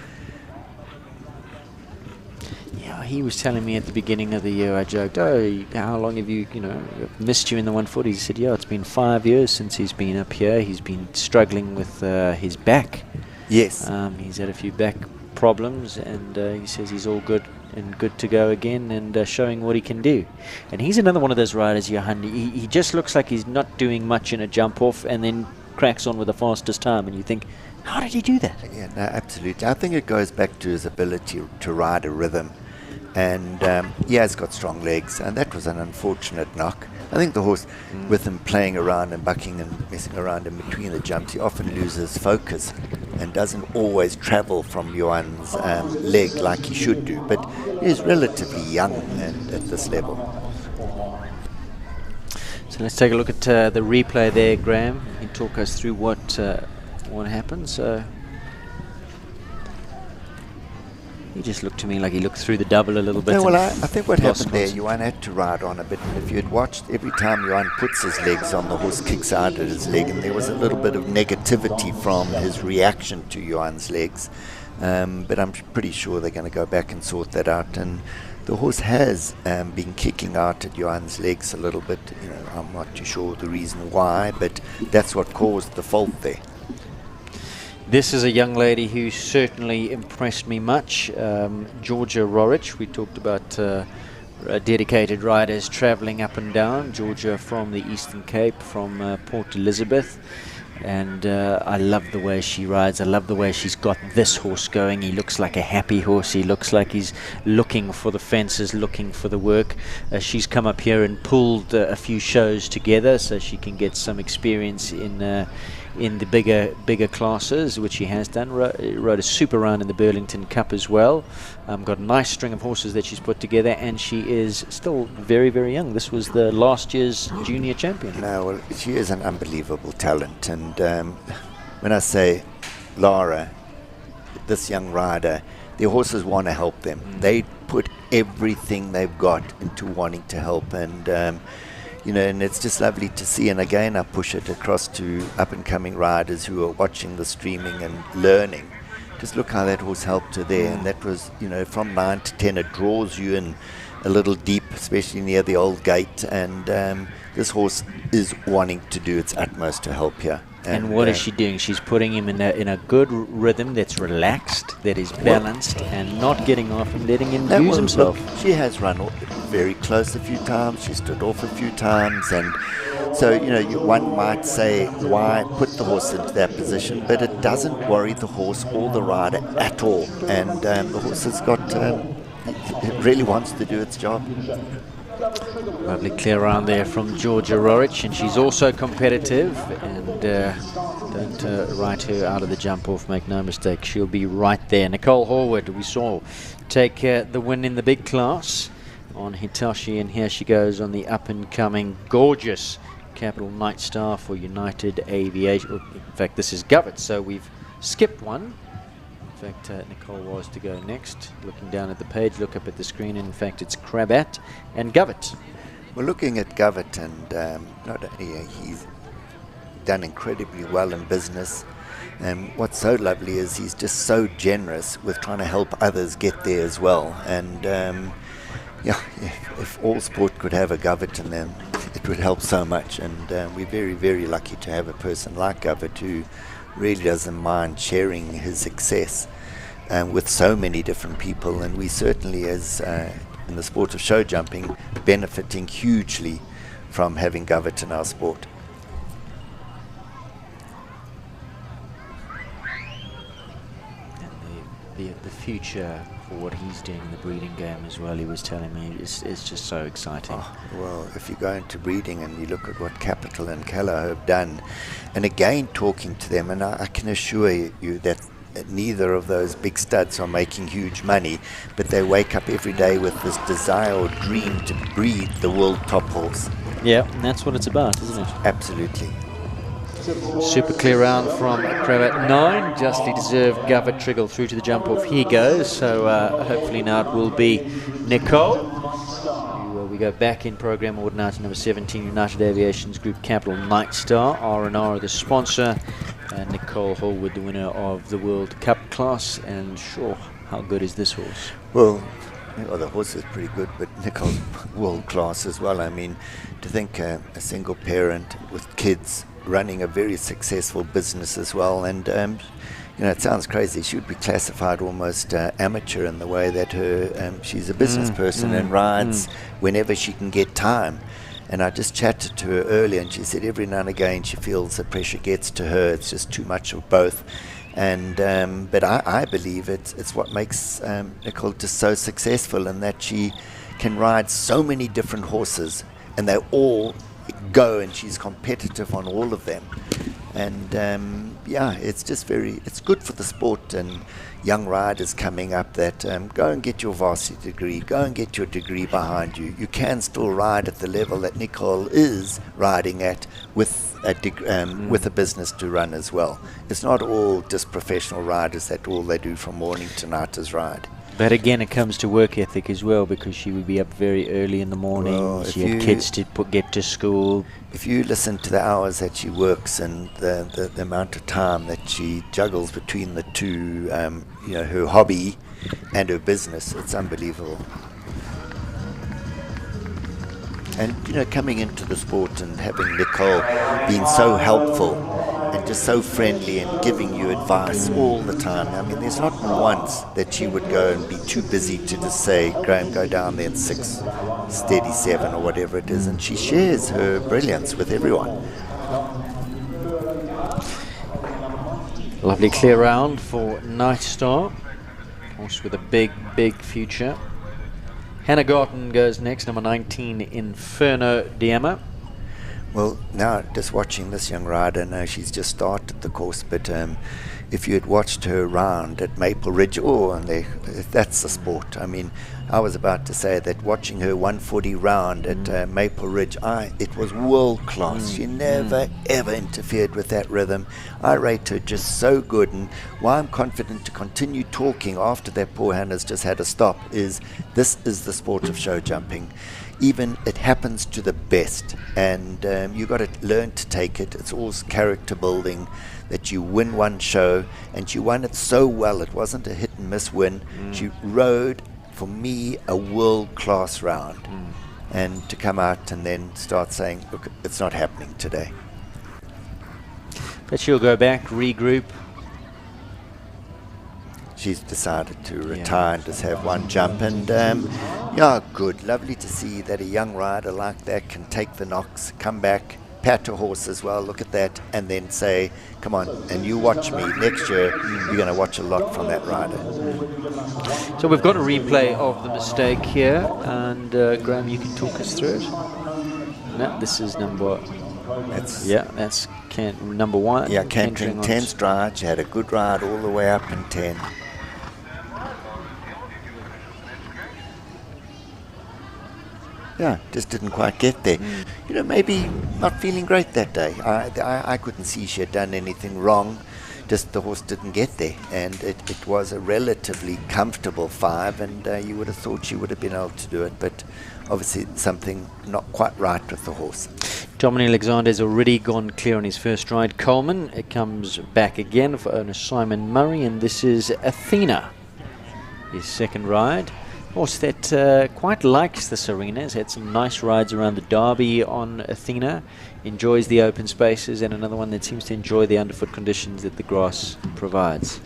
Yeah, he was telling me at the beginning of the year, I joked, how long have you, missed you in the 140s? He said, it's been 5 years since he's been up here. He's been struggling with his back. Yes. He's had a few back problems, and he says he's all good and good to go again, and showing what he can do. And he's another one of those riders, Johan. He just looks like he's not doing much in a jump off, and then cracks on with the fastest time, and you think, how did he do that? Yeah, no, absolutely. I think it goes back to his ability to ride a rhythm. And he has got strong legs, and that was an unfortunate knock. I think the horse, with him playing around and bucking and messing around in between the jumps, he often loses focus and doesn't always travel from Joanne's leg like he should do. But he's relatively young and at this level. So let's take a look at the replay there, Graham. You can talk us through what happened. He just looked to me like he looked through the double a little bit. No, well, I think what happened there, Joanne had to ride on a bit. And if you had watched, every time Joanne puts his legs on, the horse kicks out at his leg. And there was a little bit of negativity from his reaction to Joanne's legs. But I'm pretty sure they're going to go back and sort that out. And the horse has been kicking out at Joanne's legs a little bit. You know, I'm not too sure the reason why, but that's what caused the fault there. This is a young lady who certainly impressed me much. Georgia Rorich. We talked about dedicated riders travelling up and down. Georgia from the Eastern Cape, from Port Elizabeth. And I love the way she rides. I love the way she's got this horse going. He looks like a happy horse. He looks like he's looking for the fences, looking for the work. She's come up here and pulled a few shows together so she can get some experience in the bigger classes, which she has done. Rode a super round in the Burlington Cup as well. Got a nice string of horses that she's put together, and she is still very, very young. This was the last year's junior champion. No, well, she is an unbelievable talent. And when I say Lara, this young rider, their horses want to help them. They put everything they've got into wanting to help. And you know, and it's just lovely to see. And again, I push it across to up-and-coming riders who are watching the streaming and learning. Just look how that horse helped her there. And that was, you know, from 9 to 10, it draws you in a little deep, especially near the old gate. And this horse is wanting to do its utmost to help here. And what is she doing? She's putting him in a good rhythm that's relaxed, that is balanced, and not getting off and letting him use himself. Look, she has run very close a few times. She stood off a few times, and so, you know, one might say, why put the horse into that position? But it doesn't worry the horse or the rider at all. And the horse has got, it really wants to do its job. Lovely clear round there from Georgia Rorich, and she's also competitive, and don't write her out of the jump off, make no mistake, she'll be right there. Nicole Horwood, we saw take the win in the big class on Hitachi, and here she goes on the up-and-coming gorgeous Capital Night Star for United Aviation. In fact, this is Govett, so we've skipped one. In fact, Nicole was to go next. Looking down at the page, look up at the screen, and in fact it's Crabat and Govett. We're looking at Govett, and not only he's done incredibly well in business, and what's so lovely is he's just so generous with trying to help others get there as well. And yeah, if all sport could have a Govett in them, it would help so much. And we're very, very lucky to have a person like Govett who really doesn't mind sharing his success with so many different people. And we certainly, as in the sport of show jumping, benefiting hugely from having Govett in our sport. And the future for what he's doing in the breeding game as well, he was telling me, is just so exciting. Oh, well, if you go into breeding and you look at what Capital and Cayleigh have done, and again talking to them, and I can assure you that neither of those big studs are making huge money, but they wake up every day with this desire or dream to breed the world top horse. Yeah, and that's what it's about, isn't it? Absolutely. Super clear round from Cravat 9. Justly deserved Govett Triggol through to the jump off. He goes. So hopefully now it will be Nicole. We go back in program order now to number 17, United Aviation's Group Capital Night Star. R&R the sponsor. Nicole Horwood, the winner of the World Cup class. And sure, how good is this horse? Well, the horse is pretty good, but Nicole's world class as well. I mean, to think a single parent with kids running a very successful business as well, and you know, it sounds crazy, she would be classified almost amateur in the way that she's a business person and rides whenever she can get time. And I just chatted to her earlier, and she said every now and again she feels the pressure gets to her, it's just too much of both. And but I believe it's what makes Nicole just so successful, and that she can ride so many different horses, and they all go, and she's competitive on all of them. And yeah, it's just it's good for the sport and young riders coming up that go and get your varsity degree, go and get your degree behind you. You can still ride at the level that Nicole is riding at with a business to run as well. It's not all just professional riders that all they do from morning to night is ride. But again, it comes to work ethic as well, because she would be up very early in the morning. Well, she had kids to get to school. If you listen to the hours that she works and the amount of time that she juggles between the two, her hobby and her business, it's unbelievable. And coming into the sport and having Nicole being so helpful and just so friendly and giving you advice all the time. I mean, there's not once that she would go and be too busy to just say, Graham, go down there at 6, steady 7 or whatever it is. And she shares her brilliance with everyone. Lovely clear round for Night Star. Horse with a big, big future. Hannah Garton goes next, number 19, Inferno Diema. Well, now just watching this young rider, now she's just started the course, but if you had watched her round at Maple Ridge, that's the sport. I mean, I was about to say that watching her 140 round at Maple Ridge, it was world class. She never ever interfered with that rhythm. I rate her just so good, and why I'm confident to continue talking after that poor Hannah's just had a stop is this is the sport of show jumping. Even it happens to the best, and you got to learn to take it. It's all character building, that you win one show, and she won it so well. It wasn't a hit and miss win. She rode, for me, a world class round, and to come out and then start saying, look, it's not happening today. But she'll go back, regroup. She's decided to retire and just have one jump, and good, lovely to see that a young rider like that can take the knocks, come back, pat a horse as well, look at that, and then say, come on, and you watch me, next year you're going to watch a lot from that rider. So we've got a replay of the mistake here, and Graham, you can talk us through it. No, this is number... That's number 1. Yeah, cantering 10 stride. She had a good ride all the way up in 10. Yeah, just didn't quite get there. Maybe not feeling great that day. I couldn't see she had done anything wrong. Just the horse didn't get there. And it was a relatively comfortable 5, and you would have thought she would have been able to do it. But obviously something not quite right with the horse. Dominic Alexander's already gone clear on his first ride. Coleman, it comes back again for owner Simon Murray, and this is Athena, his second ride. Horse that quite likes this arena. Has had some nice rides around the Derby on Athena. Enjoys the open spaces, and another one that seems to enjoy the underfoot conditions that the grass provides.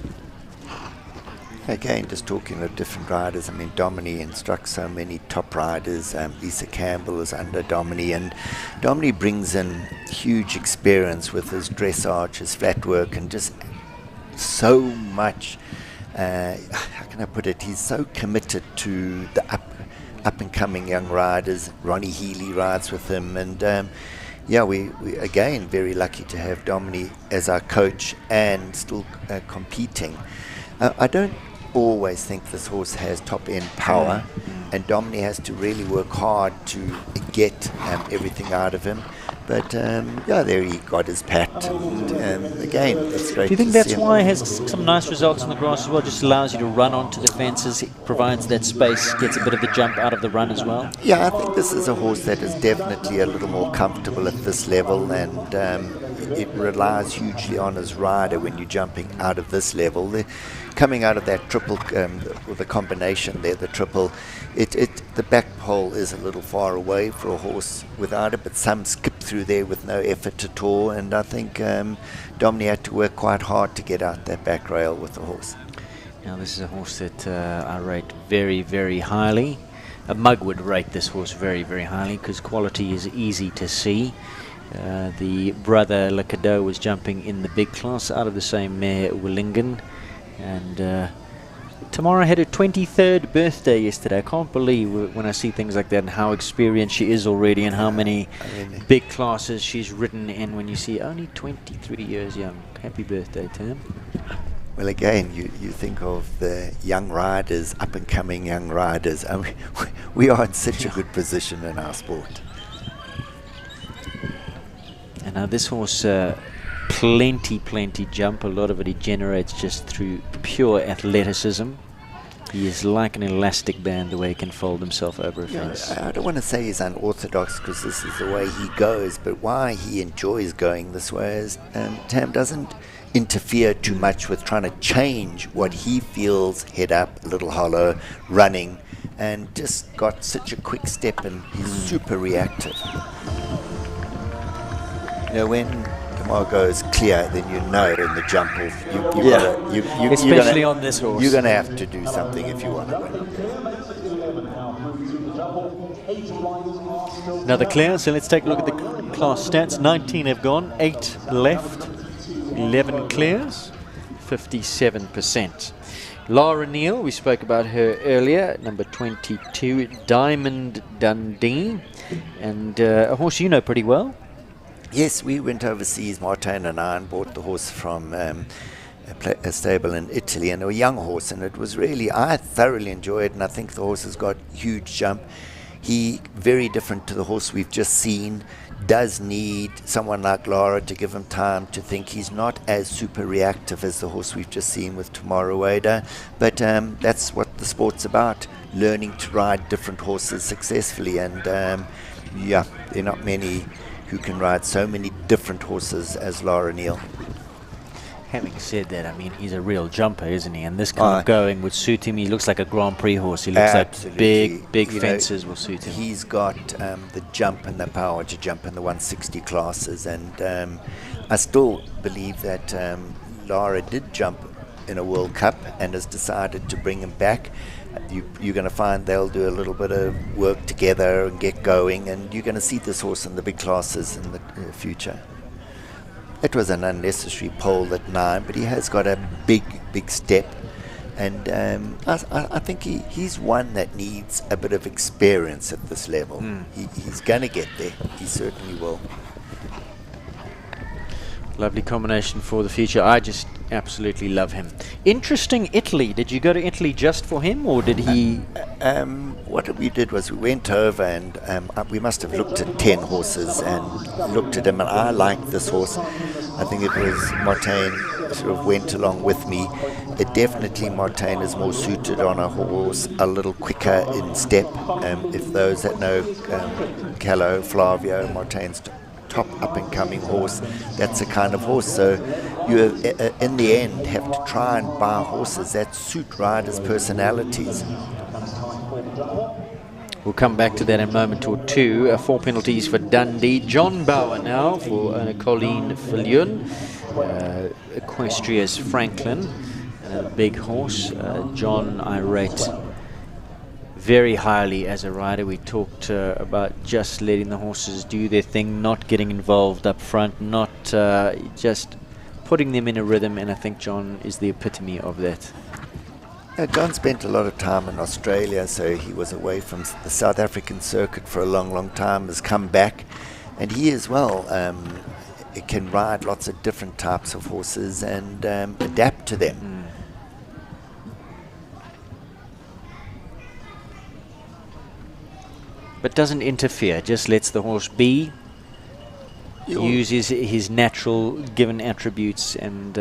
Again, just talking of different riders, I mean, Domini instructs so many top riders. Lisa Campbell is under Domini, and Domini brings in huge experience with his dressage, his flat work, and just so much. How can I put it? He's so committed to the up and coming young riders. Ronnie Healy rides with him, and we again very lucky to have Domini as our coach and still competing. I don't always think this horse has top end power, and Domini has to really work hard to get everything out of him. But there he got his pat, and again, it's great. Do you think that's why he has some nice results on the grass as well? Just allows you to run onto the fences, it provides that space, gets a bit of the jump out of the run as well? Yeah, I think this is a horse that is definitely a little more comfortable at this level, and it relies hugely on his rider when you're jumping out of this level. Coming out of that triple, or the combination there, the triple, the back pole is a little far away for a horse without it, but some skip through there with no effort at all, and I think Domini had to work quite hard to get out that back rail with the horse. Now this is a horse that I rate very, very highly. A mug would rate this horse very, very highly because quality is easy to see. The brother Lakado was jumping in the big class out of the same mare, Willingen. And Tamara had her 23rd birthday yesterday. I can't believe when I see things like that and how experienced she is already and how many big classes she's ridden in when you see only 23 years young. Happy birthday, Tam. Well, again, you think of the young riders, up-and-coming young riders. I mean, we are in such a good position in our sport. And now this horse, plenty jump. A lot of it he generates just through pure athleticism. He is like an elastic band the way he can fold himself over a fence. I don't want to say he's unorthodox because this is the way he goes, but why he enjoys going this way is Tam doesn't interfere too much with trying to change what he feels head up, a little hollow, running, and just got such a quick step and he's super reactive. You know, when Tamar goes clear, then you know in the jump off, especially on this horse. You're going to have to do something if you want to win. Another clear, so let's take a look at the class stats. 19 have gone, 8 left, 11 clears, 57%. Lara Neill, we spoke about her earlier, number 22, Diamond Dundee, and a horse you know pretty well. Yes, we went overseas, Martin and I, and bought the horse from a stable in Italy, and a young horse, and it was really, I thoroughly enjoyed it, and I think the horse has got huge jump. He, very different to the horse we've just seen, does need someone like Lara to give him time to think. He's not as super reactive as the horse we've just seen with Tamara Wader, but that's what the sport's about, learning to ride different horses successfully, and yeah, there are not many who can ride so many different horses as Lara Neill. Having said that, I mean, he's a real jumper, isn't he? And this kind of going would suit him. He looks like a Grand Prix horse. He looks like big fences will suit him. He's got the jump and the power to jump in the 160 classes, and I still believe that Lara did jump in a World Cup and has decided to bring him back. You're going to find they'll do a little bit of work together and get going, and you're going to see this horse in the big classes in the future. It was an unnecessary pole at 9, but he has got a big step, and I think he's one that needs a bit of experience at this level. He's going to get there. He certainly will. Lovely combination for the future. I just absolutely love him. Interesting, Italy. Did you go to Italy just for him, or did he? What we did was we went over and we must have looked at 10 horses and looked at him, and I liked this horse. I think it was Martin sort of went along with me. It definitely, Martin is more suited on a horse a little quicker in step. If those that know Kyla, Flavio, Martin's top up-and-coming horse, that's the kind of horse. So you in the end have to try and buy horses that suit riders' personalities. We'll come back to that in a moment or two. 4 penalties for Dundee. John Bauer now for Colleen Fillion. Equestria's Franklin, a big horse. John, I rate very highly as a rider. We talked about just letting the horses do their thing, not getting involved up front, not just putting them in a rhythm, and I think John is the epitome of that. John spent a lot of time in Australia, so he was away from the South African circuit for a long time, has come back, and he as well can ride lots of different types of horses and adapt to them. But doesn't interfere, just lets the horse be, uses his natural given attributes, and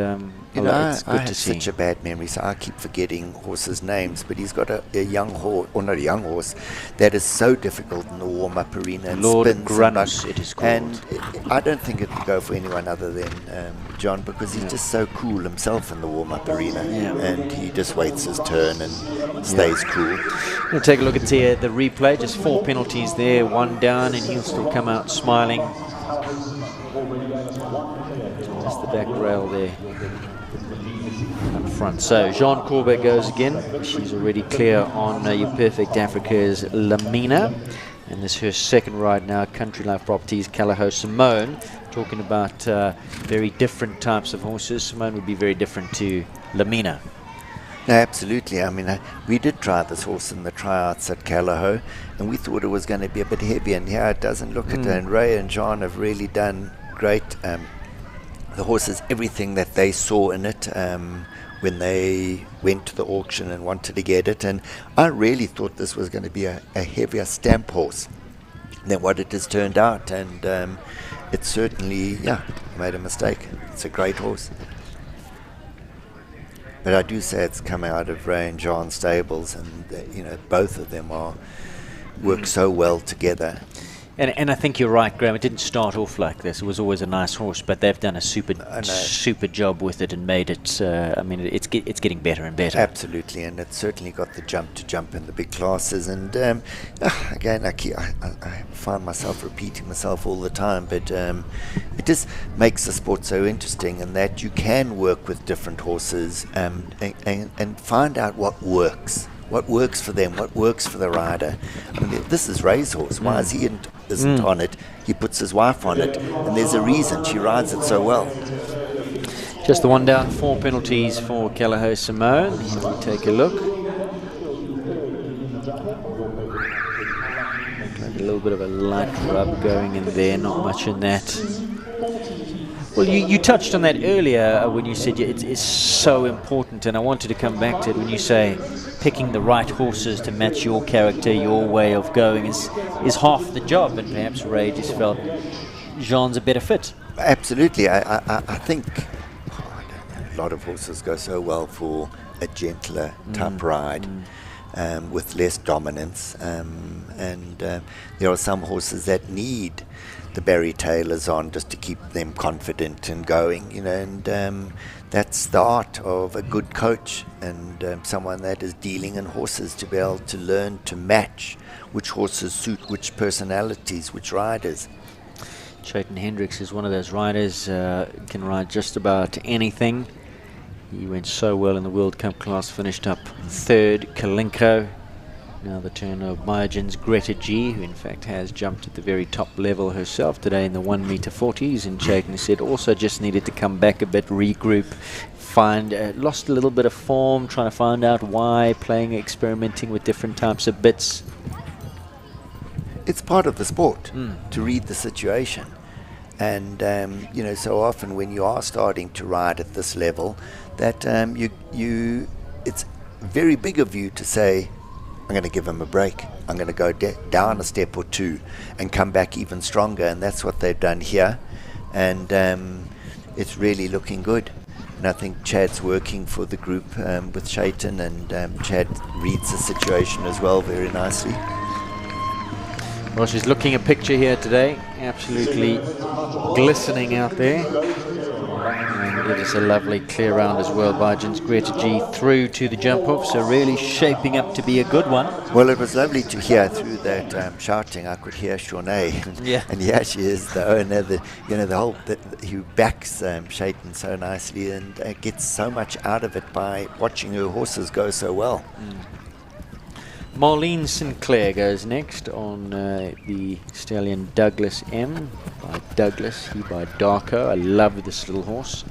it's good I have such a bad memory, so I keep forgetting horses' names, but he's got a young horse, or not a young horse, that is so difficult in the warm-up arena, and Lord spins Grunus, it is called. And I don't think it would go for anyone other than John, because he's just so cool himself in the warm-up arena, and he just waits his turn and stays cool. We'll take a look at the replay. Just 4 penalties there, 1 down, and he'll still come out smiling. Just the back rail there up front. So Jean Corbett goes again. She's already clear on Your Perfect Africa's Lamina. And this is her second ride now, Country Life Properties, Cayleigh Simone, talking about very different types of horses. Simone would be very different to Lamina. No, absolutely. I mean, we did try this horse in the tryouts at Cayleigh, and we thought it was going to be a bit heavy, and it doesn't look it. And Ray and John have really done great. The horses, everything that they saw in it when they went to the auction and wanted to get it, and I really thought this was going to be a heavier stamp horse than what it has turned out, and it certainly, made a mistake. It's a great horse. But I do say it's come out of Ray and John stables, and both of them work so well together. And I think you're right, Graham. It didn't start off like this. It was always a nice horse, but they've done a super job with it and made it. It's getting better and better. Absolutely, and it's certainly got the jump to jump in the big classes. And again, I find myself repeating myself all the time, but it just makes the sport so interesting, in that you can work with different horses and find out what works. What works for them, what works for the rider. I mean, this is Ray's horse. Why is he isn't on it? He puts his wife on it, and there's a reason. She rides it so well. Just the one down, 4 penalties for Cayleigh Simone. Let me take a look. Maybe a little bit of a light rub going in there, not much in that. Well, you touched on that earlier when you said it's so important, and I wanted to come back to it when you say picking the right horses to match your character, your way of going is half the job, and perhaps Ray just felt Jean's a better fit. Absolutely. I think a lot of horses go so well for a gentler type ride with less dominance, and there are some horses that need the Barry Taylors on just to keep them confident and going, and that's the art of a good coach and someone that is dealing in horses, to be able to learn to match which horses suit which personalities, which riders. Chayton Hendricks is one of those riders, can ride just about anything. He went so well in the World Cup class, finished up third. Kalinko. Now the turn of Mayajan's Greta G, who in fact has jumped at the very top level herself today in the 1 meter 40s, and Chayton said also just needed to come back a bit, regroup, lost a little bit of form, trying to find out why, experimenting with different types of bits. It's part of the sport to read the situation, and so often when you are starting to ride at this level, that it's very big of you to say, I'm going to give him a break. I'm going to go down a step or two and come back even stronger, and that's what they've done here, and it's really looking good. And I think Chad's working for the group with Chayton, and Chad reads the situation as well very nicely. Well, she's looking a picture here today, absolutely glistening out there. And it is a lovely clear round as well by Jins Greta G through to the jump off, so really shaping up to be a good one. Well, it was lovely to hear through that shouting. I could hear Shawnee, and here she is, the owner, who backs Chayton so nicely and gets so much out of it by watching her horses go so well. Marlene Sinclair goes next on the stallion Douglas M by Douglas, he by Darko. I love this little horse.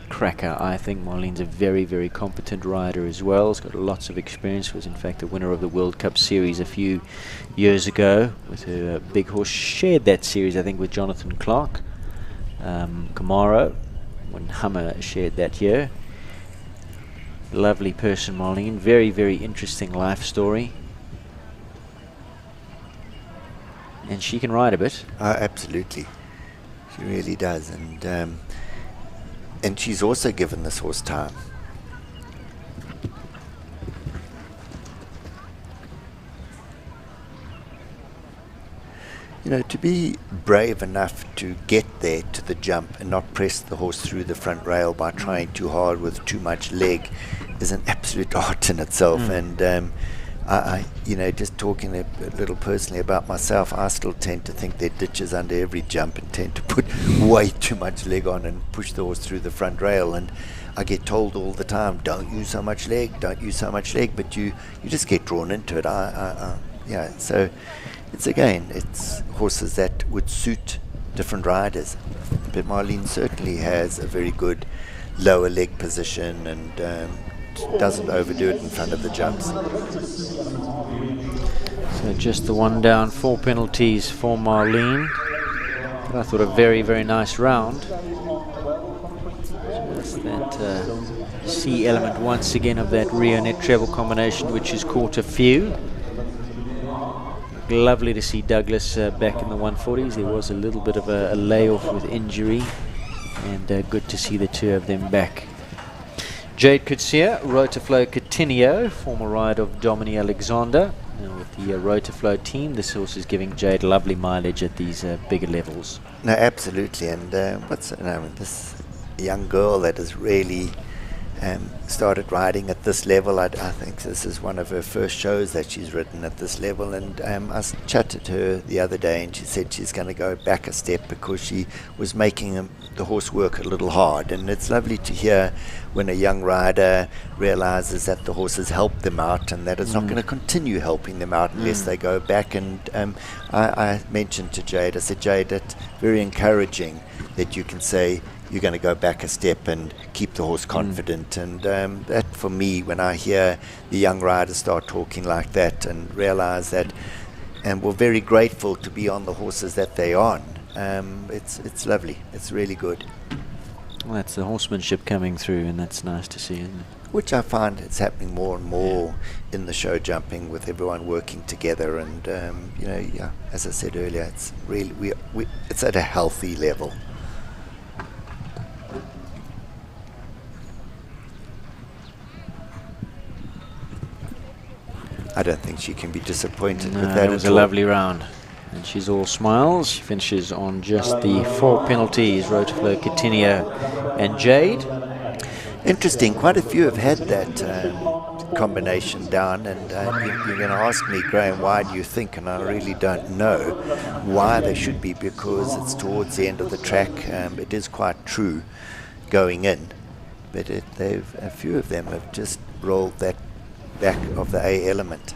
Cracker, I think. Marlene's a very, very competent rider as well. He's got lots of experience. Was in fact the winner of the World Cup series a few years ago with her big horse. Shared that series, I think, with Jonathan Clark. Camaro, when Hummer shared that year. Lovely person, Marlene. Very, very interesting life story. And she can ride a bit. Absolutely. She really does. And she's also given this horse time. To be brave enough to get there to the jump and not press the horse through the front rail by trying too hard with too much leg is an absolute art in itself. And I just talking a little personally about myself, I still tend to think there are ditches under every jump and tend to put way too much leg on and push the horse through the front rail. And I get told all the time, don't use so much leg, don't use so much leg, but you just get drawn into it. yeah, so it's horses that would suit different riders. But Marlene certainly has a very good lower leg position and doesn't overdo it in front of the jumps. So just the one down, 4 penalties for Marlene. But I thought a very, very nice round. Just that C element once again of that Reonet treble combination, which has caught a few. Lovely to see Douglas back in the 140s. There was a little bit of a layoff with injury, and good to see the two of them back. Jade Kutsia, Rotaflow Coutinho, former rider of Dominic Alexander. Now with the Rotaflow team, this horse is giving Jade lovely mileage at these bigger levels. No, absolutely. And this young girl that has really started riding at this level, I think this is one of her first shows that she's ridden at this level. And I chatted to her the other day, and she said she's going to go back a step because she was making the horse work a little hard. And it's lovely to hear when a young rider realizes that the horse has helped them out and that it's not going to continue helping them out unless they go back. And I mentioned to Jade, I said, Jade, it's very encouraging that you can say you're going to go back a step and keep the horse confident. And that, for me, when I hear the young riders start talking like that and realize that, and we're very grateful to be on the horses that they're on, it's lovely. It's really good. Well, that's the horsemanship coming through, and that's nice to see, isn't it? Which I find it's happening more and more in the show jumping, with everyone working together. And as I said earlier, it's really it's at a healthy level. I don't think she can be disappointed with that. It was a lovely round. And she's all smiles. She finishes on just the 4 penalties, Rotaflow, Coutinho and Jade. Interesting. Quite a few have had that combination down. And you're going to ask me, Graham, why do you think? And I really don't know why they should be, because it's towards the end of the track. It is quite true going in. But a few of them have just rolled that back of the A element.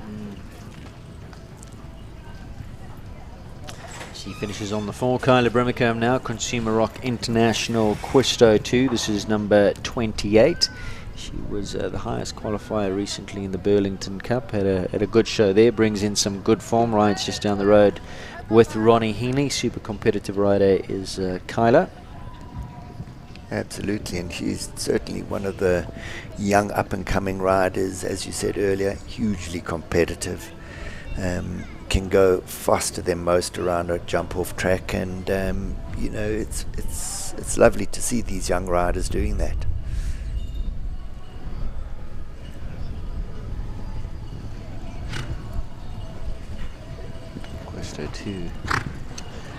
She finishes on the 4. Kyla Brimacombe now, Consumer Rock International Quisto 2. This is number 28. She was the highest qualifier recently in the Burlington Cup. Had a good show there. Brings in some good form. Rides just down the road with Ronnie Healy. Super competitive rider is Kyla. Absolutely, and she's certainly one of the young up-and-coming riders, as you said earlier, hugely competitive. Can go faster than most around a jump-off track, and it's lovely to see these young riders doing that. Quisto 2,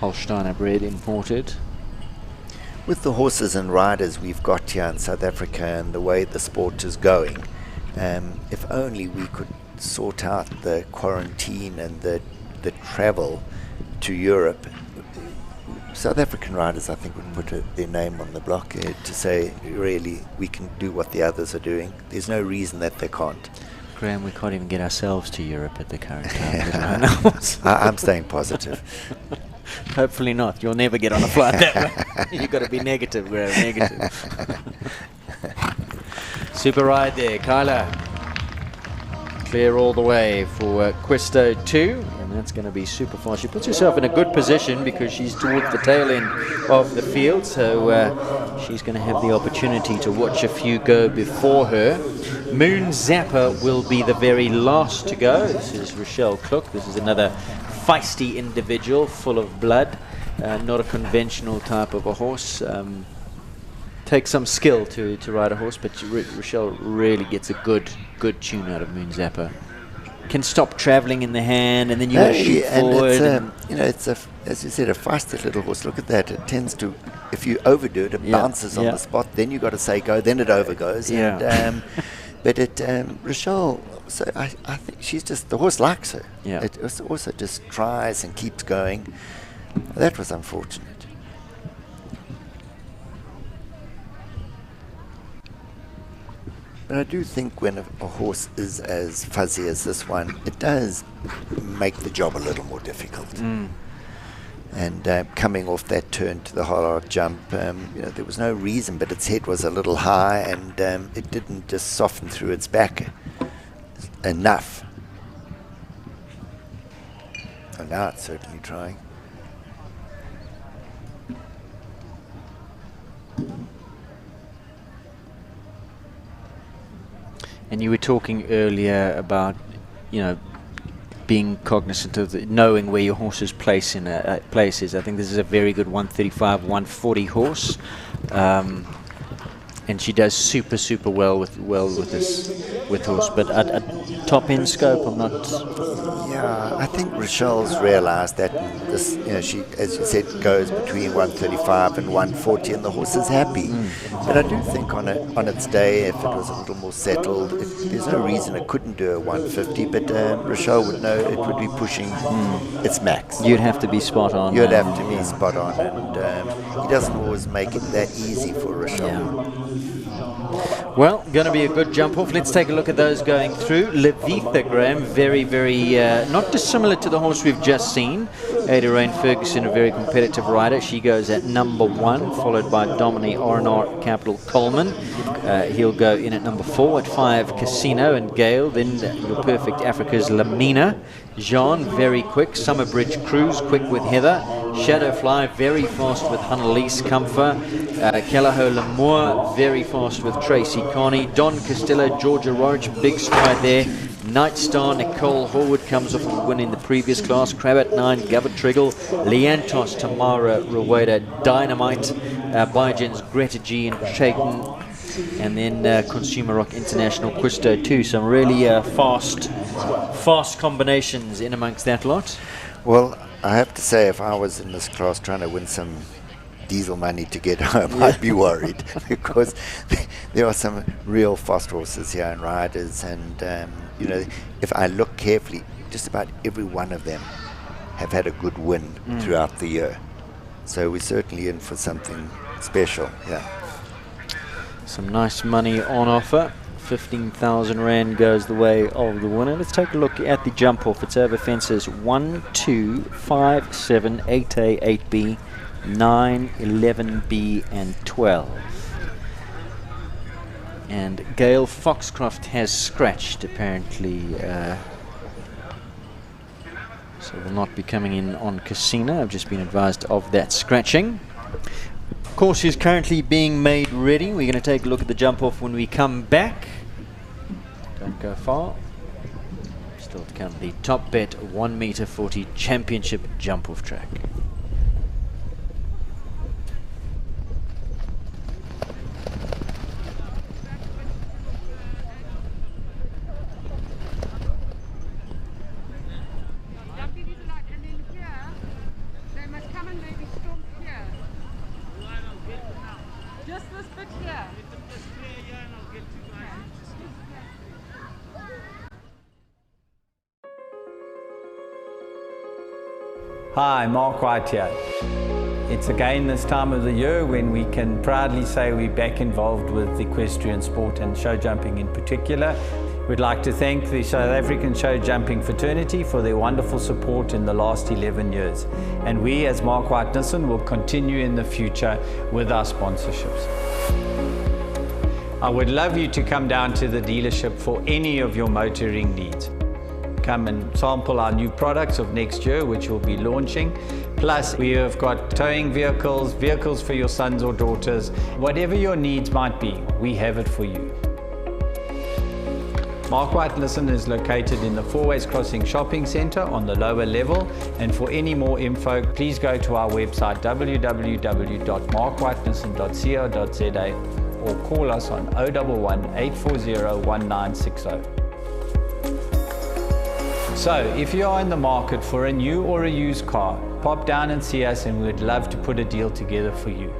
Holsteiner bred, imported. With the horses and riders we've got here in South Africa and the way the sport is going, if only we could sort out the quarantine and the travel to Europe, South African riders, I think, would put their name on the block to say, really, we can do what the others are doing. There's no reason that they can't. Graham, we can't even get ourselves to Europe at the current time. I'm staying positive. Hopefully not. You'll never get on a flight that way. You've got to be negative, Graham, negative. Super ride there, Kyla. Clear all the way for Quisto 2, and that's going to be super fast. She puts herself in a good position because she's towards the tail end of the field, so she's going to have the opportunity to watch a few go before her. Moon Zapper will be the very last to go. This is Rochelle Klook. This is another feisty individual, full of blood, not a conventional type of a horse. Takes some skill to ride a horse, but Rochelle really gets a good tune out of Moon Zapper. Can stop travelling in the hand, and then you shoot forward. It's as you said, a feisty little horse. Look at that. It tends to, if you overdo it, it bounces on the spot. Then you got to say go. Then it overgoes. Yeah. But Rochelle, so I think she's just, the horse likes her. Yeah. It also just tries and keeps going. That was unfortunate. But I do think when a horse is as fuzzy as this one, it does make the job a little more difficult. And coming off that turn to the hard arc jump, there was no reason, but its head was a little high, and it didn't just soften through its back enough. Oh, now it's certainly trying. And you were talking earlier about, being cognizant of knowing where your horse's place is. I think this is a very good 135, 140 horse, and she does super well with horse. But at top end scope, I'm not. Yeah, I think Rochelle's realised that this, she, as you said, goes between 135 and 140, and the horse is happy. But I do think on its day, if it was a little more settled, there's no reason it couldn't do a 150. But Rochelle would know it would be pushing its max. You'd have to be spot on. You'd have to be spot on, and he doesn't always make it that easy for Rochelle. Yeah. Well, going to be a good jump off. Let's take a look at those going through. Levitha Graham, very not dissimilar to the horse we've just seen. Ada Rain Ferguson, a very competitive rider. She goes at number 1, followed by Dominic R&R Capital Coleman. He'll go in at number 4. At 5, Casino and Gale. Then your Perfect Africa's Lamina. Jean, very quick. Summerbridge Cruise, quick with Heather. Shadowfly, very fast with Annalise Comfort. Callahoo Lamour, very fast with Tracy Carney. Don Castillo, Georgia Rorich, big stride there. Night Star, Nicole Horwood comes off a win in the previous class. Crab at 9, Gavin Triggol. Leantos, Tamara Roweda, Dynamite. Bigens, Greta G and Chayton. And then Consumer Rock International Quisto too. Some really fast combinations in amongst that lot. Well, I have to say, if I was in this class trying to win some diesel money to get home, I'd be worried, because there are some real fast horses here and riders, and if I look carefully, just about every one of them have had a good win throughout the year. So we're certainly in for something special. Yeah. Some nice money on offer. 15,000 Rand goes the way of the winner. Let's take a look at the jump off. It's over fences 1, 2, 5, 7, 8A, 8B, 9, 11B and 12. And Gail Foxcroft has scratched apparently, so will not be coming in on Casino. I've just been advised of that scratching. Course is currently being made ready. We're going to take a look at the jump off when we come back. Don't go far. Still to come the Top Bet 1 meter 40 championship jump off track. Hi, Mark White here. It's again this time of the year when we can proudly say we're back involved with equestrian sport and show jumping in particular. We'd like to thank the South African show jumping fraternity for their wonderful support in the last 11 years. And we as Mark White Nissan will continue in the future with our sponsorships. I would love you to come down to the dealership for any of your motoring needs. Come and sample our new products of next year, which we'll be launching. Plus, we have got towing vehicles, vehicles for your sons or daughters. Whatever your needs might be, we have it for you. Mark White Nissan is located in the Fourways Crossing Shopping Centre on the lower level. And for any more info, please go to our website www.markwhitenissan.co.za or call us on 011 840 1960. So, if you are in the market for a new or a used car, pop down and see us and we would love to put a deal together for you.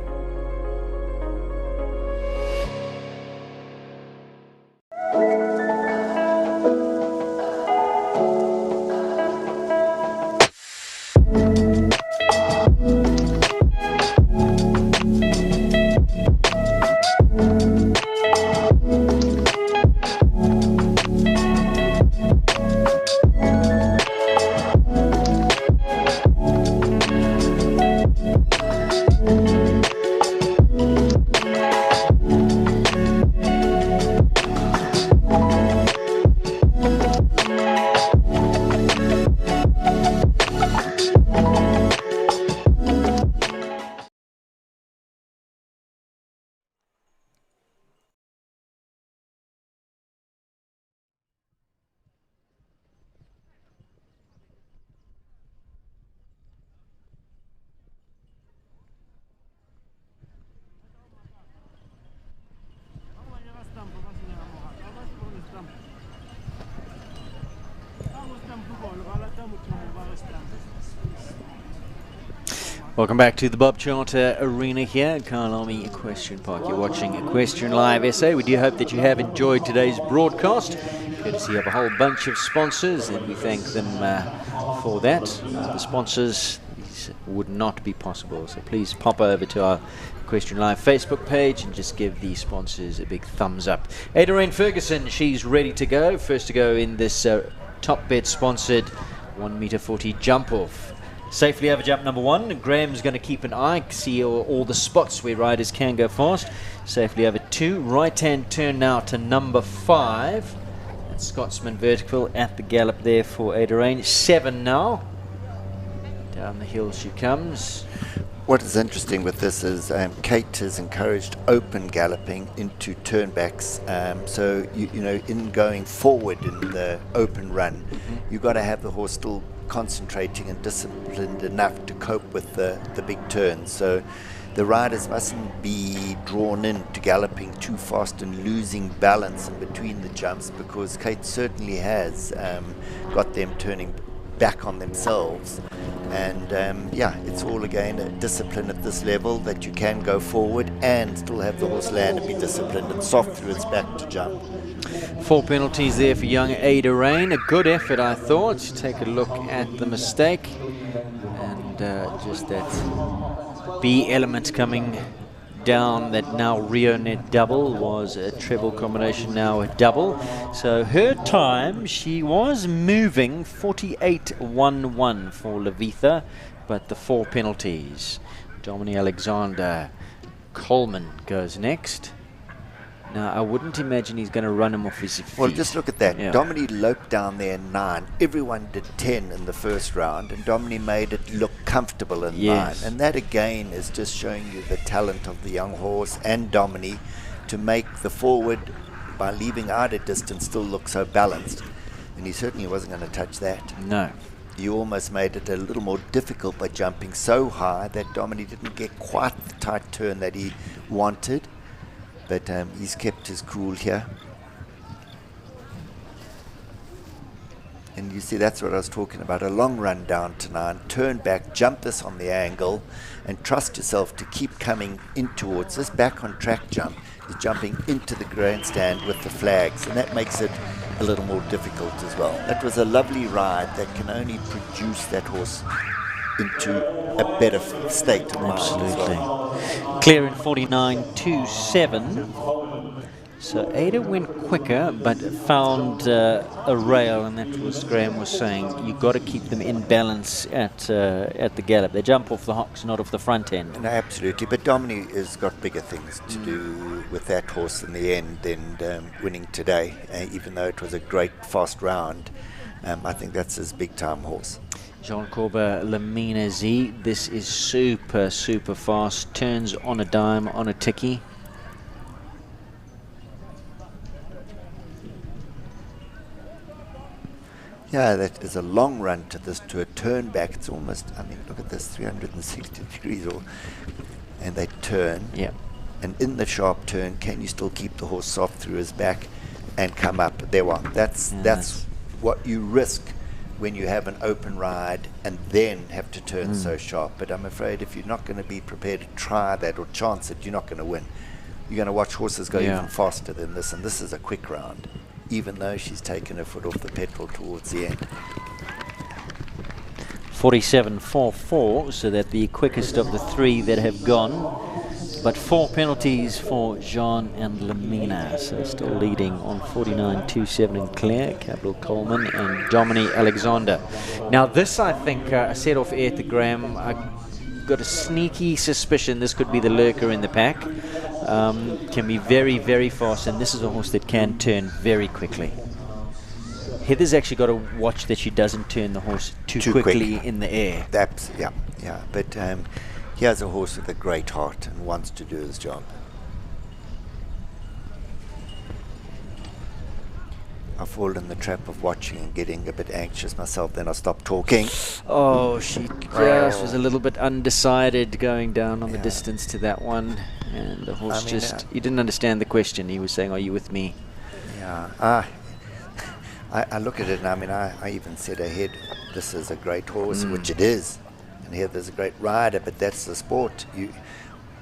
Welcome back to the Bob Charter Arena here at Cayleigh Equestrian Park. You're watching Equestrian Live SA. We do hope that you have enjoyed today's broadcast, courtesy of a whole bunch of sponsors, and we thank them for that. The sponsors, these would not be possible, so please pop over to our Equestrian Live Facebook page and just give the sponsors a big thumbs up. Adrienne Ferguson, she's ready to go. First to go in this top bet sponsored 1 meter 40 jump off. Safely over jump number 1. Graham's going to keep an eye, see all the spots where riders can go fast. Safely over 2. Right hand turn now to number 5. That's Scotsman vertical at the gallop there for Adrienne. 7 now. Down the hill she comes. What is interesting with this is Kate has encouraged open galloping into turnbacks. So, you know, in going forward in the open run, you've got to have the horse still concentrating and disciplined enough to cope with the big turns. So the riders mustn't be drawn into galloping too fast and losing balance in between the jumps, because Kate certainly has got them turning back on themselves. And yeah, it's all again a discipline at this level, that you can go forward and still have the horse land and be disciplined and soft through its back to jump. 4 penalties there for young Adrienne. A good effort, I thought. Take a look at the mistake, and just that B element coming down, that now Reonet double was a treble combination, now a double. So her time, she was moving 48.11 for Levitha, but the 4 penalties. Dominic Alexander Coleman goes next. Now, I wouldn't imagine he's going to run him off his feet. Well, just look at that. Yeah. Dominic loped down there 9. Everyone did 10 in the first round, and Dominic made it look comfortable in 9. And that, again, is just showing you the talent of the young horse and Dominic to make the forward, by leaving out at distance, still look so balanced. And he certainly wasn't going to touch that. No. You almost made it a little more difficult by jumping so high that Dominic didn't get quite the tight turn that he wanted. But he's kept his cool here. And you see, that's what I was talking about. A long run down to 9, turn back, jump this on the angle, and trust yourself to keep coming in towards this. Back on track jump is jumping into the grandstand with the flags, and that makes it a little more difficult as well. That was a lovely ride that can only produce that horse into a better state of mind. Absolutely. Clear in 49.27. So Ada went quicker, but found a rail, and that was, Graham was saying, you've got to keep them in balance at the gallop. They jump off the hocks, not off the front end. No, absolutely. But Dominic has got bigger things to do with that horse in the end than winning today. Even though it was a great fast round, I think that's his big-time horse. Jean Corber Lamina Z. This is super, super fast. Turns on a dime, on a ticky. Yeah, that is a long run to this, to a turn back. It's almost, I mean, look at this, 360 degrees, and they turn. Yeah. And in the sharp turn, can you still keep the horse soft through his back and come up? There one. That's what you risk when you have an open ride and then have to turn so sharp. But I'm afraid if you're not going to be prepared to try that or chance it, you're not going to win. You're going to watch horses go even faster than this, and this is a quick round, even though she's taken her foot off the pedal towards the end. 47.44, so that the quickest of the 3 that have gone. But 4 penalties for Jean and Lamina, so still leading on 49.27 in Claire, Capital Coleman and Dominic Alexander. Now this, I think, I said off air to Graham, I got a sneaky suspicion this could be the lurker in the pack. Can be very, very fast, and this is a horse that can turn very quickly. Heather's actually got to watch that she doesn't turn the horse too quickly in the air. That's, yeah. But he has a horse with a great heart and wants to do his job. I fall in the trap of watching and getting a bit anxious myself, then I stop talking. Oh, she just was a little bit undecided going down on the distance to that one. And the horse he didn't understand the question. He was saying, are you with me? Yeah. I look at it, and I mean, I even said ahead, this is a great horse, which it is. And here there's a great rider, but that's the sport.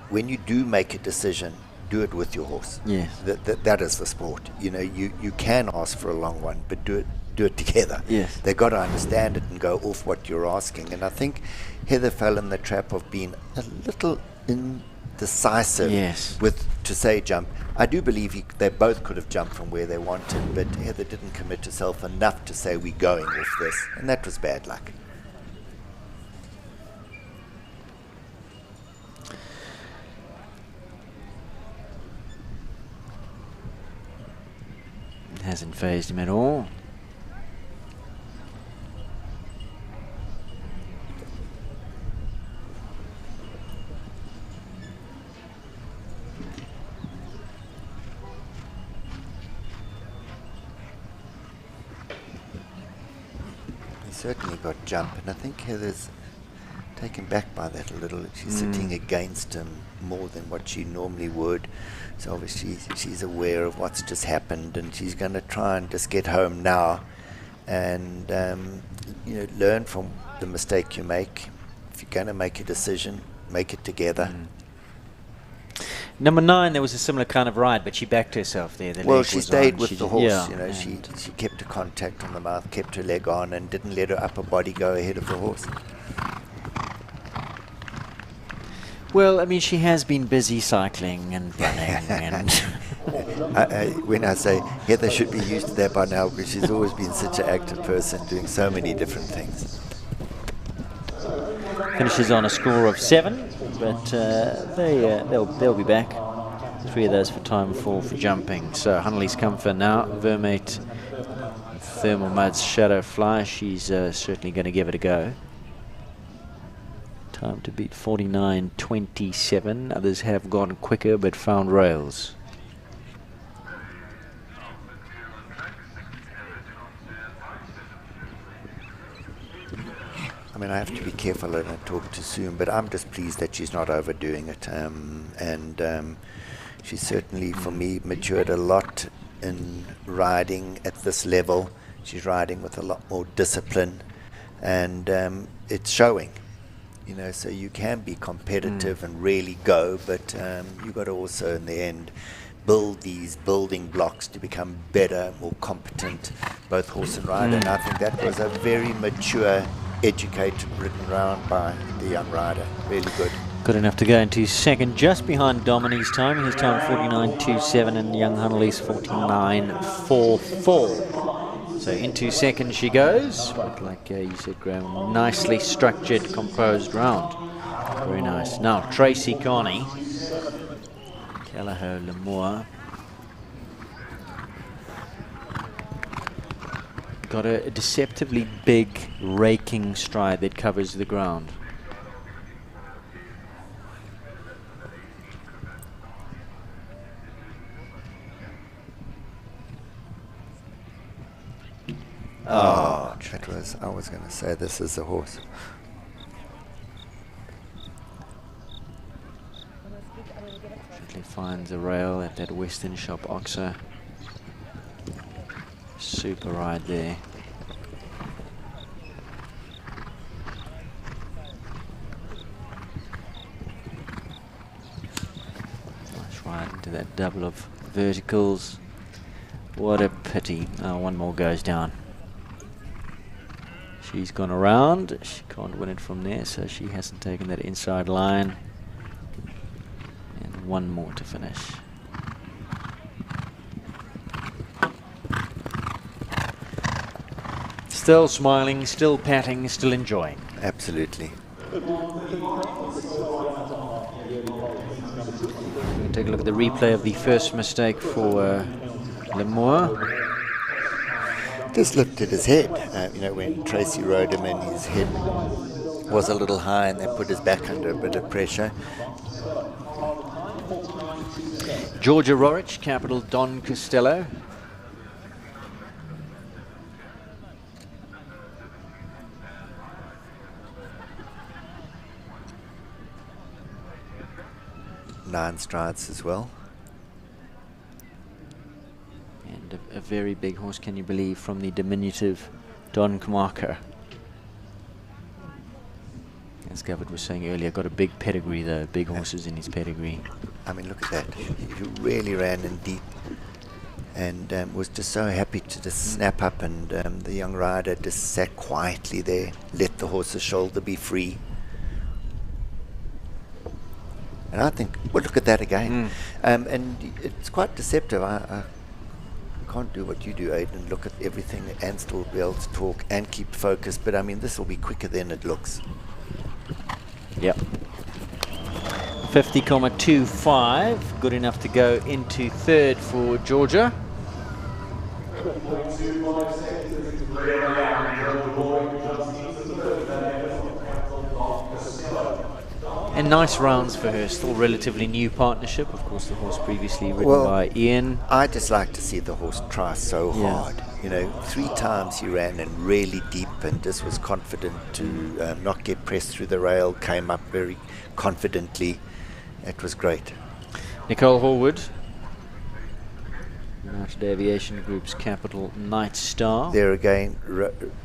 When you do make a decision, do it with your horse. Yes. That is the sport. You know, you can ask for a long one, but do it together. Yes. They've got to understand it and go off what you're asking. And I think Heather fell in the trap of being a little indecisive to say jump. I do believe they both could have jumped from where they wanted, but Heather didn't commit herself enough to say we're going with this, and that was bad luck. It hasn't fazed him at all. Certainly got jump, and I think Heather's taken back by that a little. She's sitting against him more than what she normally would, so obviously she's aware of what's just happened, and she's going to try and just get home now and learn from the mistake you make. If you're going to make a decision, make it together. Number 9, there was a similar kind of ride, but she backed herself there. Well, she stayed with the horse. She kept her contact on the mouth, kept her leg on, and didn't let her upper body go ahead of the horse. Well, I mean, she has been busy cycling and running. And when I say Heather should be used to that by now, because she's always been such an active person, doing so many different things. Finishes on a score of 7, but they'll be back. 3 of those for time for jumping. So Hunley's Comfort now. Vermate, Thermal Mud's Shadow Fly. She's certainly going to give it a go. Time to beat 49.27. Others have gone quicker but found rails. I mean, I have to be careful I don't talk too soon, but I'm just pleased that she's not overdoing it. And she's certainly, for me, matured a lot in riding at this level. She's riding with a lot more discipline, and it's showing. You know, so you can be competitive and really go, but you've got to also, in the end, build these building blocks to become better, more competent, both horse and rider. And I think that was a very mature, educated, ridden round by the young rider. Really good. Good enough to go into second, just behind Dominique's time. His time 49.27 and young Hunley's 49.44. So into second she goes. But like you said, Graham, nicely structured, composed round. Very nice. Now Tracy Carney, Callagher Lemoore. Got a deceptively big raking stride that covers the ground. Oh, that was, I was going to say this is the horse. Certainly finds a rail at that Western Shop Oxer. Super ride there. Nice ride into that double of verticals. What a pity. Oh, one more goes down. She's gone around. She can't win it from there, so she hasn't taken that inside line. And one more to finish. Still smiling, still patting, still enjoying. Absolutely. We'll take a look at the replay of the first mistake for Lemoore. Just lifted his head, you know, when Tracy rode him and his head was a little high and they put his back under a bit of pressure. Georgia Rorich, capital Don Costello. Nine strides as well. And a very big horse, can you believe, from the diminutive Don Kmarker. As Gareth was saying earlier, got a big pedigree though, big horses in his pedigree. I mean, look at that. He really ran in deep and was just so happy to just snap up, and the young rider just sat quietly there, let the horse's shoulder be free. And I think, well, look at that again. And it's quite deceptive. I can't do what you do, Aidan, look at everything and still be able to talk and keep focused. But I mean, this will be quicker than it looks. Yep. 50,25, good enough to go into third for Georgia. And nice rounds for her, still relatively new partnership. Of course, the horse previously ridden by Ian. I just like to see the horse try so hard. You know, 3 times he ran in really deep and just was confident to not get pressed through the rail, came up very confidently. It was great. Nicole Horwood, United Aviation Group's Capital Night Star. There again,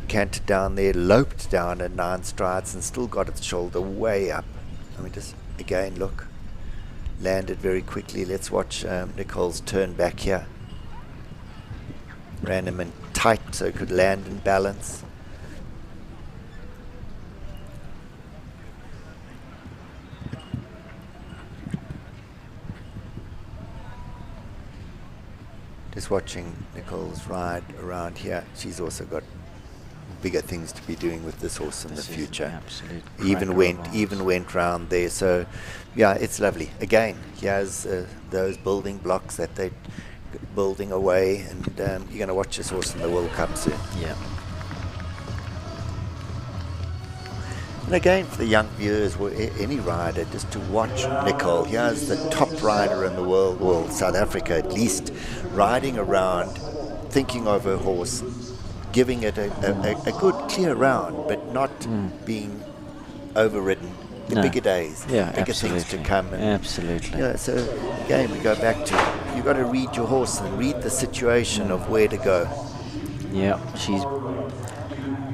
canted down there, loped down at 9 strides and still got its shoulder way up. I mean, just again, look, landed very quickly. Let's watch Nicole's turn back here. Ran him in tight so it could land in balance. Just watching Nicole's ride around here. She's also got bigger things to be doing with this horse in the future. Even went round there. So, yeah, it's lovely. Again, here's those building blocks that they're building away, and you're going to watch this horse in the World Cup soon. Yeah. And again, for the young viewers, or any rider, just to watch Nicole. Here's the top rider in the world, well, South Africa at least, riding around, thinking of her horse, giving it a good clear round, but not being overridden. The bigger days, bigger things to come. And, absolutely. Yeah, so again, we go back to, you've got to read your horse and read the situation of where to go. Yeah, she's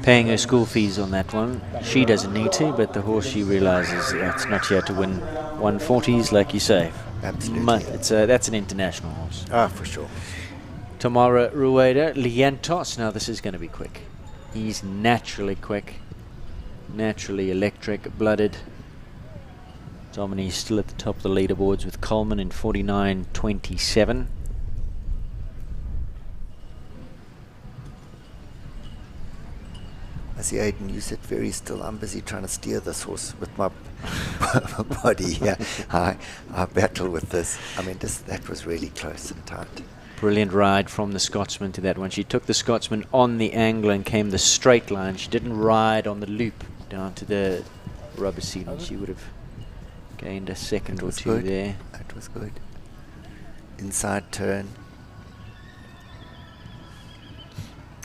paying her school fees on that one. She doesn't need to, but the horse, she realizes that's not here to win 140s, like you say. Absolutely. That's an international horse. Ah, for sure. Tamara Rueda, Lientos. Now this is going to be quick. He's naturally quick, naturally electric-blooded. Dominy's still at the top of the leaderboards with Coleman in 49.27. I see, Aidan, you sit very still. I'm busy trying to steer this horse with my body here. I battle with this. I mean, that was really close and tight. Brilliant ride from the Scotsman to that one. She took the Scotsman on the angle and came the straight line. She didn't ride on the loop down to the rubber ceiling. She would have gained a second or two there. That was good. Inside turn.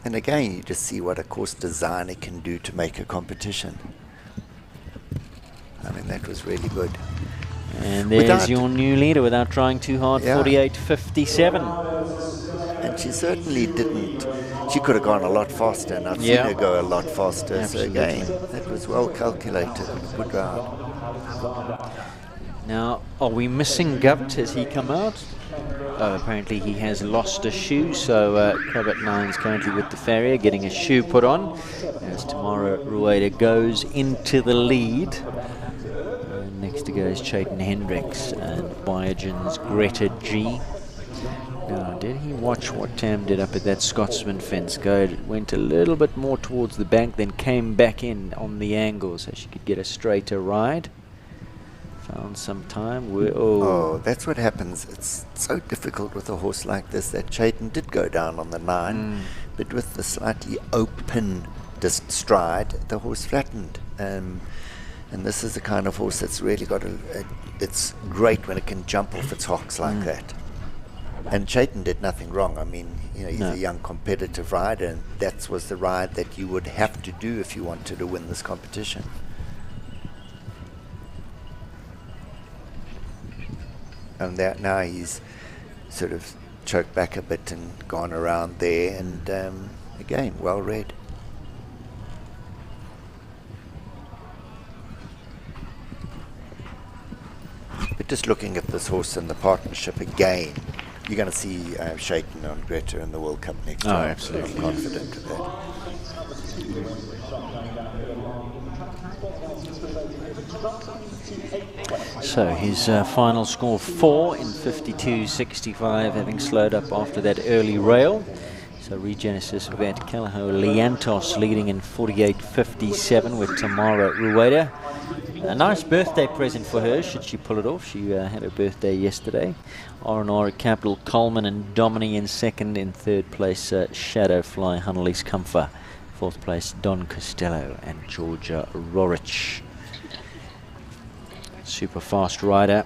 And again, you just see what a course designer can do to make a competition. I mean, that was really good. And there's your new leader without trying too hard, 48.57. And she certainly didn't. She could have gone a lot faster, and I've seen her go a lot faster. Absolutely. So again, that was well calculated. Good ride. Now, are we missing Govt? Has he come out? Apparently he has lost a shoe, so Cravat 9's currently with the farrier getting a shoe put on as Tamara Rueda goes into the lead. And next to go is Chayton Hendricks and Biogen's Greta G. Now, did he watch what Tam did up at that Scotsman fence? Went a little bit more towards the bank, then came back in on the angle so she could get a straighter ride. Found some time. Oh, that's what happens. It's so difficult with a horse like this that Chayton did go down on the 9, but with the slightly open stride, the horse flattened. And this is the kind of horse that's really got it's great when it can jump off its hocks like that. And Chayton did nothing wrong. I mean, you know, he's a young competitive rider, and that was the ride that you would have to do if you wanted to win this competition. And that now he's sort of choked back a bit and gone around there, and again, well read. But just looking at this horse and the partnership again, you're going to see shaking on Greta in the World Cup next year. Absolutely. I'm confident of that. So his final score 4 in 52.65, having slowed up after that early rail. So Regenesis vet Cayleigh Liantos leading in 48.57 with Tamara Rueda. A nice birthday present for her, should she pull it off. She had her birthday yesterday. R&R at Capital Coleman and Domini in second. In third place, Shadowfly Hunley's Comfort. Fourth place, Don Costello and Georgia Rorich. Super fast rider.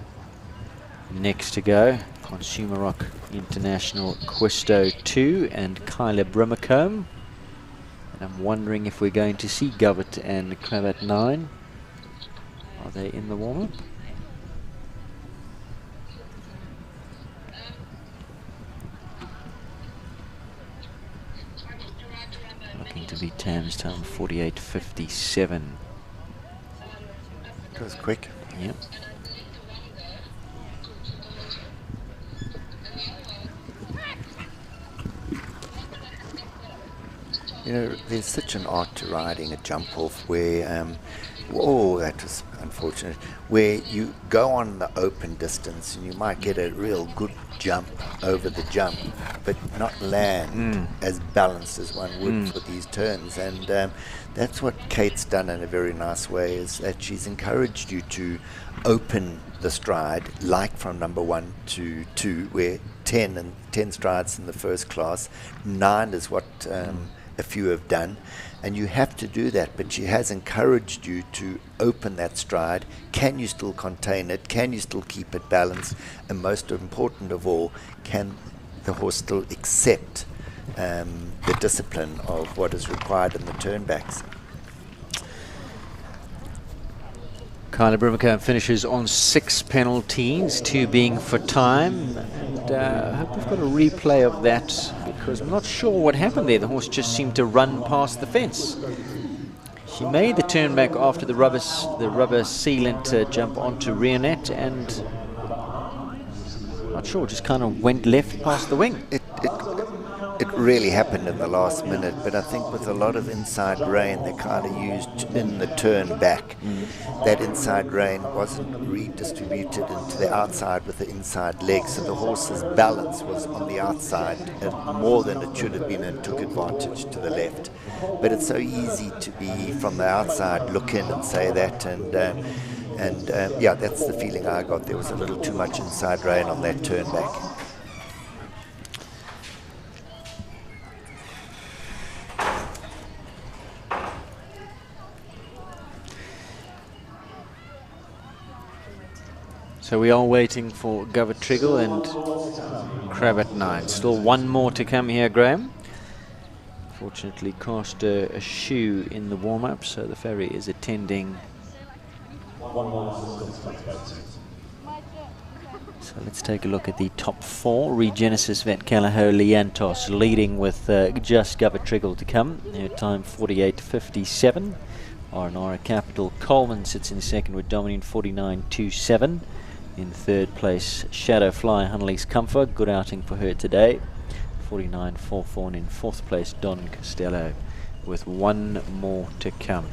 Next to go, Consumer Rock International Questo 2 and Kyla Brimacombe. And I'm wondering if we're going to see Govert and Cravat 9. Are they in the warm-up? Looking to be Tam's time, 48.57. Goes quick. Yep. You know, there's such an art to riding a jump off where, oh, that was unfortunate, where you go on the open distance and you might get a real good jump over the jump, but not land as balanced as one would for these turns. And that's what Kate's done in a very nice way, is that she's encouraged you to open the stride, like from number 1 to 2, where 10 strides in the first class, 9 is what a few have done, and you have to do that, but she has encouraged you to open that stride. Can you still contain it? Can you still keep it balanced? And most important of all, can the horse still accept the discipline of what is required in the turnbacks? Kyla Brimacombe finishes on 6 penalties, 2 being for time. And I hope we've got a replay of that, because I'm not sure what happened there. The horse just seemed to run past the fence. She made the turn back after the rubber sealant jump onto Reonet, and not sure, just kind of went left past the wing. It really happened in the last minute, but I think with a lot of inside rein they kind of used in the turn back. That inside rein wasn't redistributed into the outside with the inside leg, so the horse's balance was on the outside more than it should have been, and took advantage to the left. But it's so easy to be from the outside, look in and say that, and yeah, that's the feeling I got. There was a little too much inside rein on that turn back. So we are waiting for Govert Triggol and Cravat 9. Still one more to come here, Graham. Fortunately, cast a shoe in the warm-up, so the ferry is attending. So let's take a look at the top 4. Regenesis vet Cayleigh Liantos leading with just Govert Triggol to come. Her time 48.57. R&R Capital Coleman sits in second with Dominion 49.27. In third place, Shadowfly Hunley's Comfort, good outing for her today, 49.44, and in fourth place, Don Costello, with one more to come.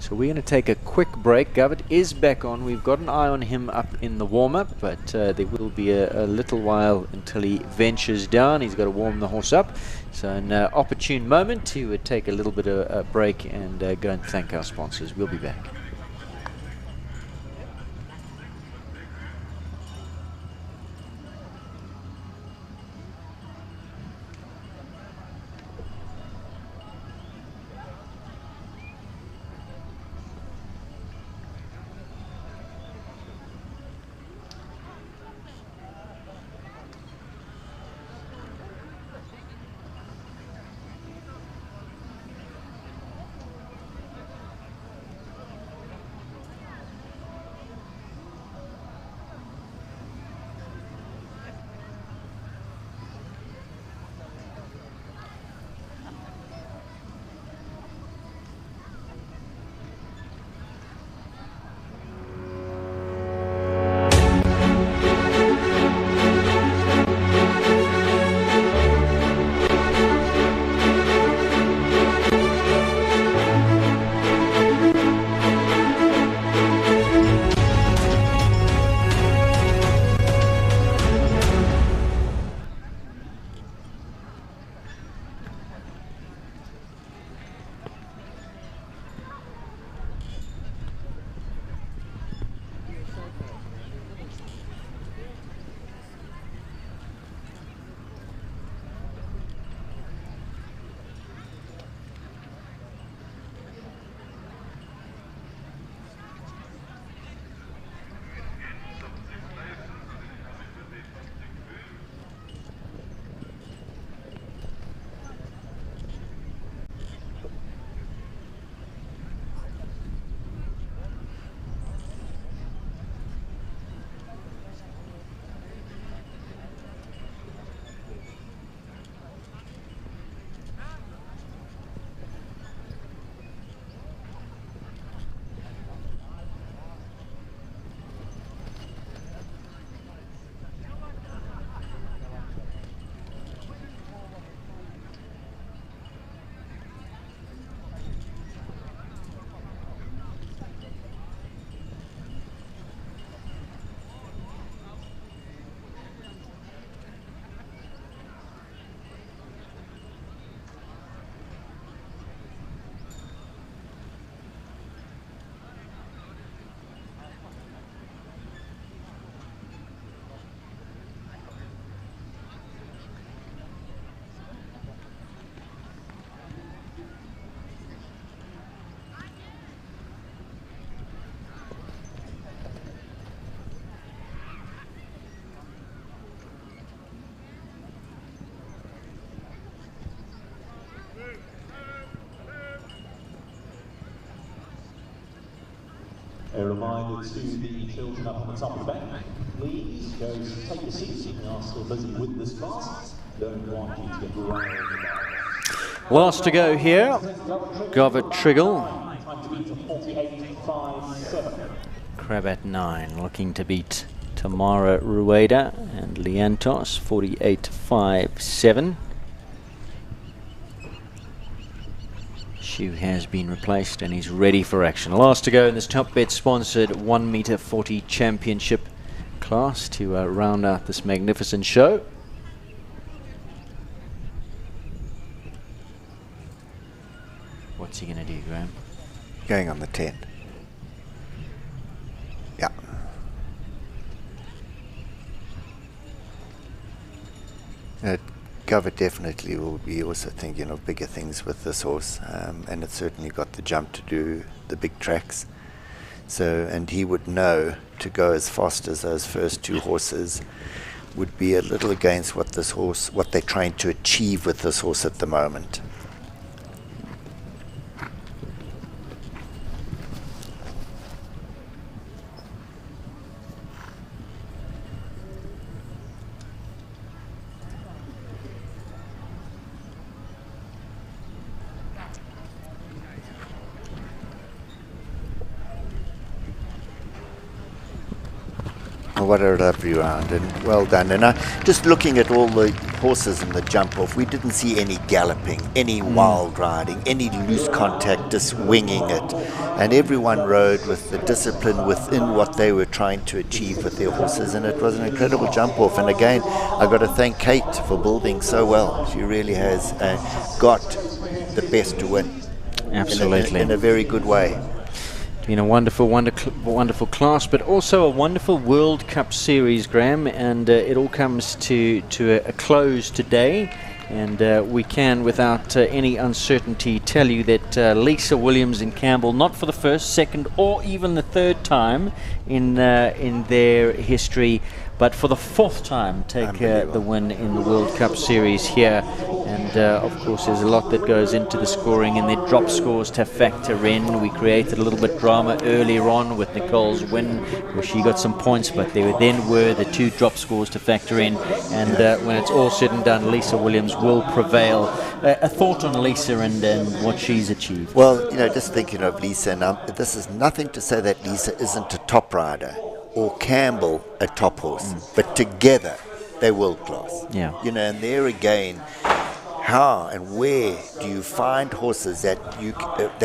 So we're going to take a quick break. Govert is back on. We've got an eye on him up in the warm-up, but there will be a little while until he ventures down. He's got to warm the horse up. So an opportune moment to take a little bit of a break and go and thank our sponsors. We'll be back. A reminder to the children up on the top of the bank, please go take a seat. We are still busy with this class. Don't want you to get railed. Last to go here, Gareth Triggol. Time to beat to 48.57. Crab at 9, looking to beat Tamara Rueda and Liantos, 48.57. Shoe has been replaced and he's ready for action. Last to go in this Top Bet sponsored 1 meter 40 championship class to round out this magnificent show. What's he going to do, Graham? Going on the 10. Yeah. Gareth definitely will be also thinking of bigger things with this horse, and it's certainly got the jump to do the big tracks. So, and he would know to go as fast as those first two horses would be a little against what this horse, what they're trying to achieve with this horse at the moment. What a lovely round, and well done. And just looking at all the horses in the jump off, we didn't see any galloping, any wild riding, any loose contact, just winging it. And everyone rode with the discipline within what they were trying to achieve with their horses, and it was an incredible jump off. And again, I've got to thank Kate for building so well. She really has got the best to win. Absolutely. In a very good way. Been a wonderful class, but also a wonderful World Cup series, Graham, and it all comes to a close today, and we can, without any uncertainty, tell you that Lisa Williams and Campbell, not for the first, second, or even the third time in their history, but for the fourth time take the win in the World Cup series here. And of course there's a lot that goes into the scoring, and their drop scores to factor in. We created a little bit drama earlier on with Nicole's win where she got some points, but there then were the two drop scores to factor in, and when it's all said and done, Lisa Williams will prevail. A thought on Lisa and what she's achieved? Well, just thinking of Lisa, and this is nothing to say that Lisa isn't a top rider or Campbell a top horse, but together they're world class. Yeah. And there again, how and where do you find horses that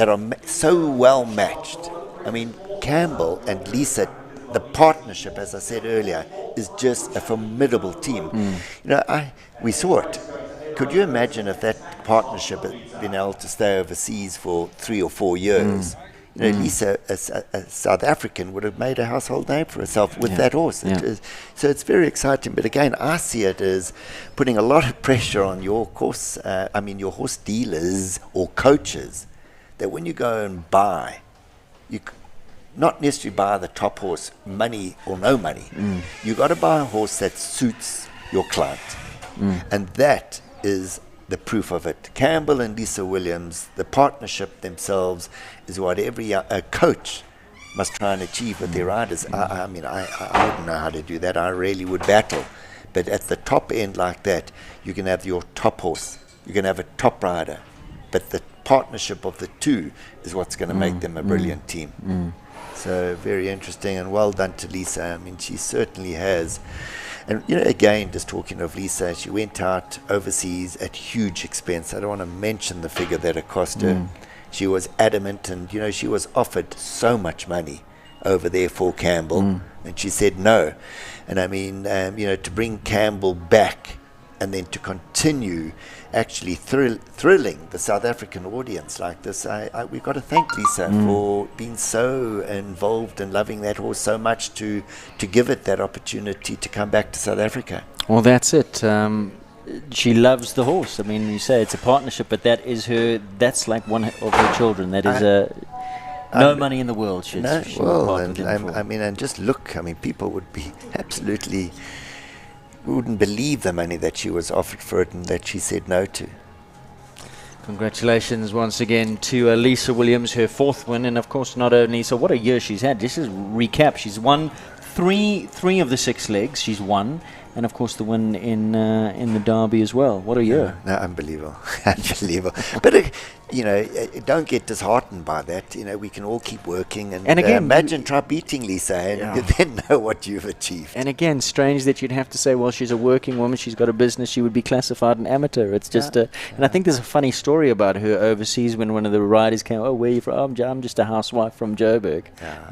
are so well matched? I mean, Campbell and Lisa, the partnership, as I said earlier, is just a formidable team. We saw it. Could you imagine if that partnership had been able to stay overseas for 3 or 4 years? Lisa, a South African, would have made a household name for herself with that horse. So it's very exciting. But again, I see it as putting a lot of pressure on your horse dealers or coaches, that when you go and buy, you not necessarily buy the top horse, money or no money. You got to buy a horse that suits your client, and that is the proof of it. Campbell and Lisa Williams, the partnership themselves, is what every coach must try and achieve with their riders. I wouldn't know how to do that. I really would battle. But at the top end like that, you can have your top horse, you can have a top rider, but the partnership of the two is what's going to make them a brilliant team. So very interesting, and well done to Lisa. I mean, she certainly has. And again, just talking of Lisa, she went out overseas at huge expense. I don't want to mention the figure that it cost her. She was adamant, and she was offered so much money over there for Campbell, and she said no. And I mean, to bring Campbell back and then to continue actually thrilling the South African audience like this, we've got to thank Lisa for being so involved and loving that horse so much to give it that opportunity to come back to South Africa. Well, that's it. She loves the horse. I mean, you say it's a partnership, but that's like one of her children. That is no money in the world. And just look, people would be absolutely, we wouldn't believe the money that she was offered for it and that she said no to. Congratulations once again to Lisa Williams, her 4th win, and of course not only, so what a year she's had. This is recap. She's won three of the 6 legs. She's won, and of course the win in the Derby as well. What a year! No, unbelievable, unbelievable. But you know, don't get disheartened by that. You know, we can all keep working, and again, imagine try beating Lisa, and you then know what you've achieved. And again, strange that you'd have to say, well, she's a working woman, she's got a business, she would be classified an amateur. It's just and I think there's a funny story about her overseas when one of the riders came, oh, where are you from? I'm just a housewife from Joburg.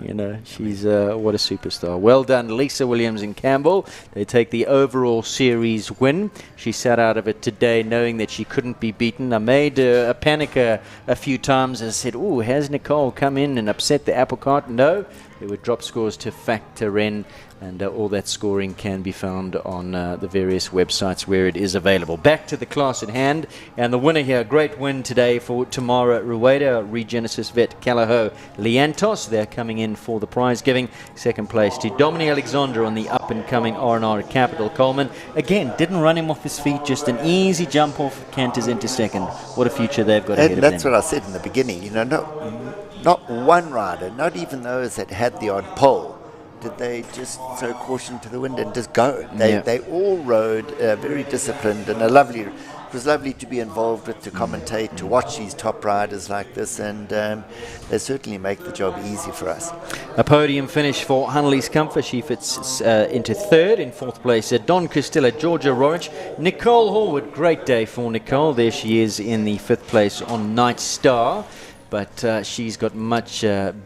You know, she's what a superstar. Well done, Lisa Williams and Campbell. They take the overall series win. She sat out of it today knowing that she couldn't be beaten. I made a panic a few times. I said, oh, has Nicole come in and upset the apple cart? No, there were drop scores to factor in, and all that scoring can be found on the various websites where it is available. Back to the class at hand, and the winner here, great win today for Tamara Rueda, Regenesis vet Cayleigh Liantos. They're coming in for the prize giving. Second place to Dominic Alexander on the up-and-coming R&R Capital Coleman. Again, didn't run him off his feet, just an easy jump off, canters into second. What a future they've got ahead of them. And that's what I said in the beginning, you know, not one rider, not even those that had the odd pole, did they just throw caution to the wind and just go. They all rode very disciplined, and it was lovely to be involved with, to commentate, to watch these top riders like this, and they certainly make the job easy for us. A podium finish for Annelies Comfort. She fits into 3rd. In 4th place, Don Costilla, Georgia Rorich, Nicole Horwood. Great day for Nicole. There she is in the 5th place on Night Star. But she's got much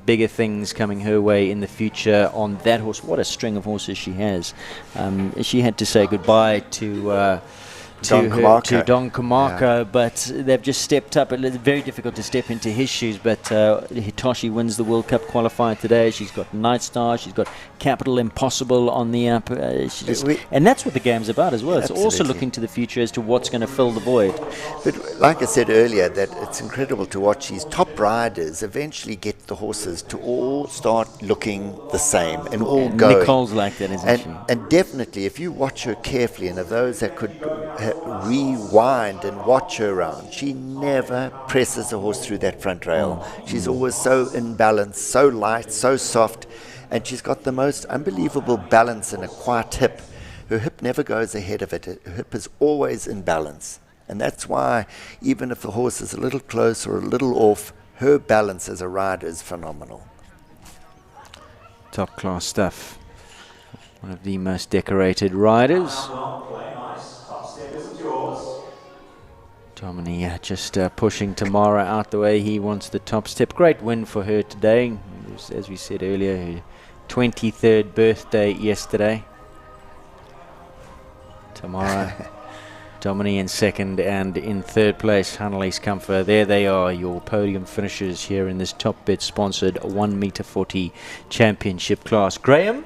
bigger things coming her way in the future on that horse. What a string of horses she has. She had to say goodbye to Don Camarco, but they've just stepped up. It's very difficult to step into his shoes, but Hitoshi wins the World Cup qualifier today. She's got Night Star, she's got Capital Impossible on the up, and that's what the game's about as well. It's also looking to the future as to what's going to fill the void. But like I said earlier, that it's incredible to watch these top riders eventually get the horses to all start looking the same and all going. Nicole's like that, isn't she? And definitely, if you watch her carefully, and of those that could rewind and watch her around, she never presses a horse through that front rail. She's always so in balance, so light, so soft, and she's got the most unbelievable balance in a quiet hip. Her hip never goes ahead of it. Her hip is always in balance, and that's why even if the horse is a little close or a little off, her balance as a rider is phenomenal. Top class stuff. One of the most decorated riders. Dominic just pushing Tamara out the way. He wants the top step. Great win for her today. It was, as we said earlier, her 23rd birthday yesterday. Tamara, Dominic in 2nd, and in 3rd place, Annelies Comfort. There they are, your podium finishers here in this Top Bet sponsored 1m40 championship class. Graham,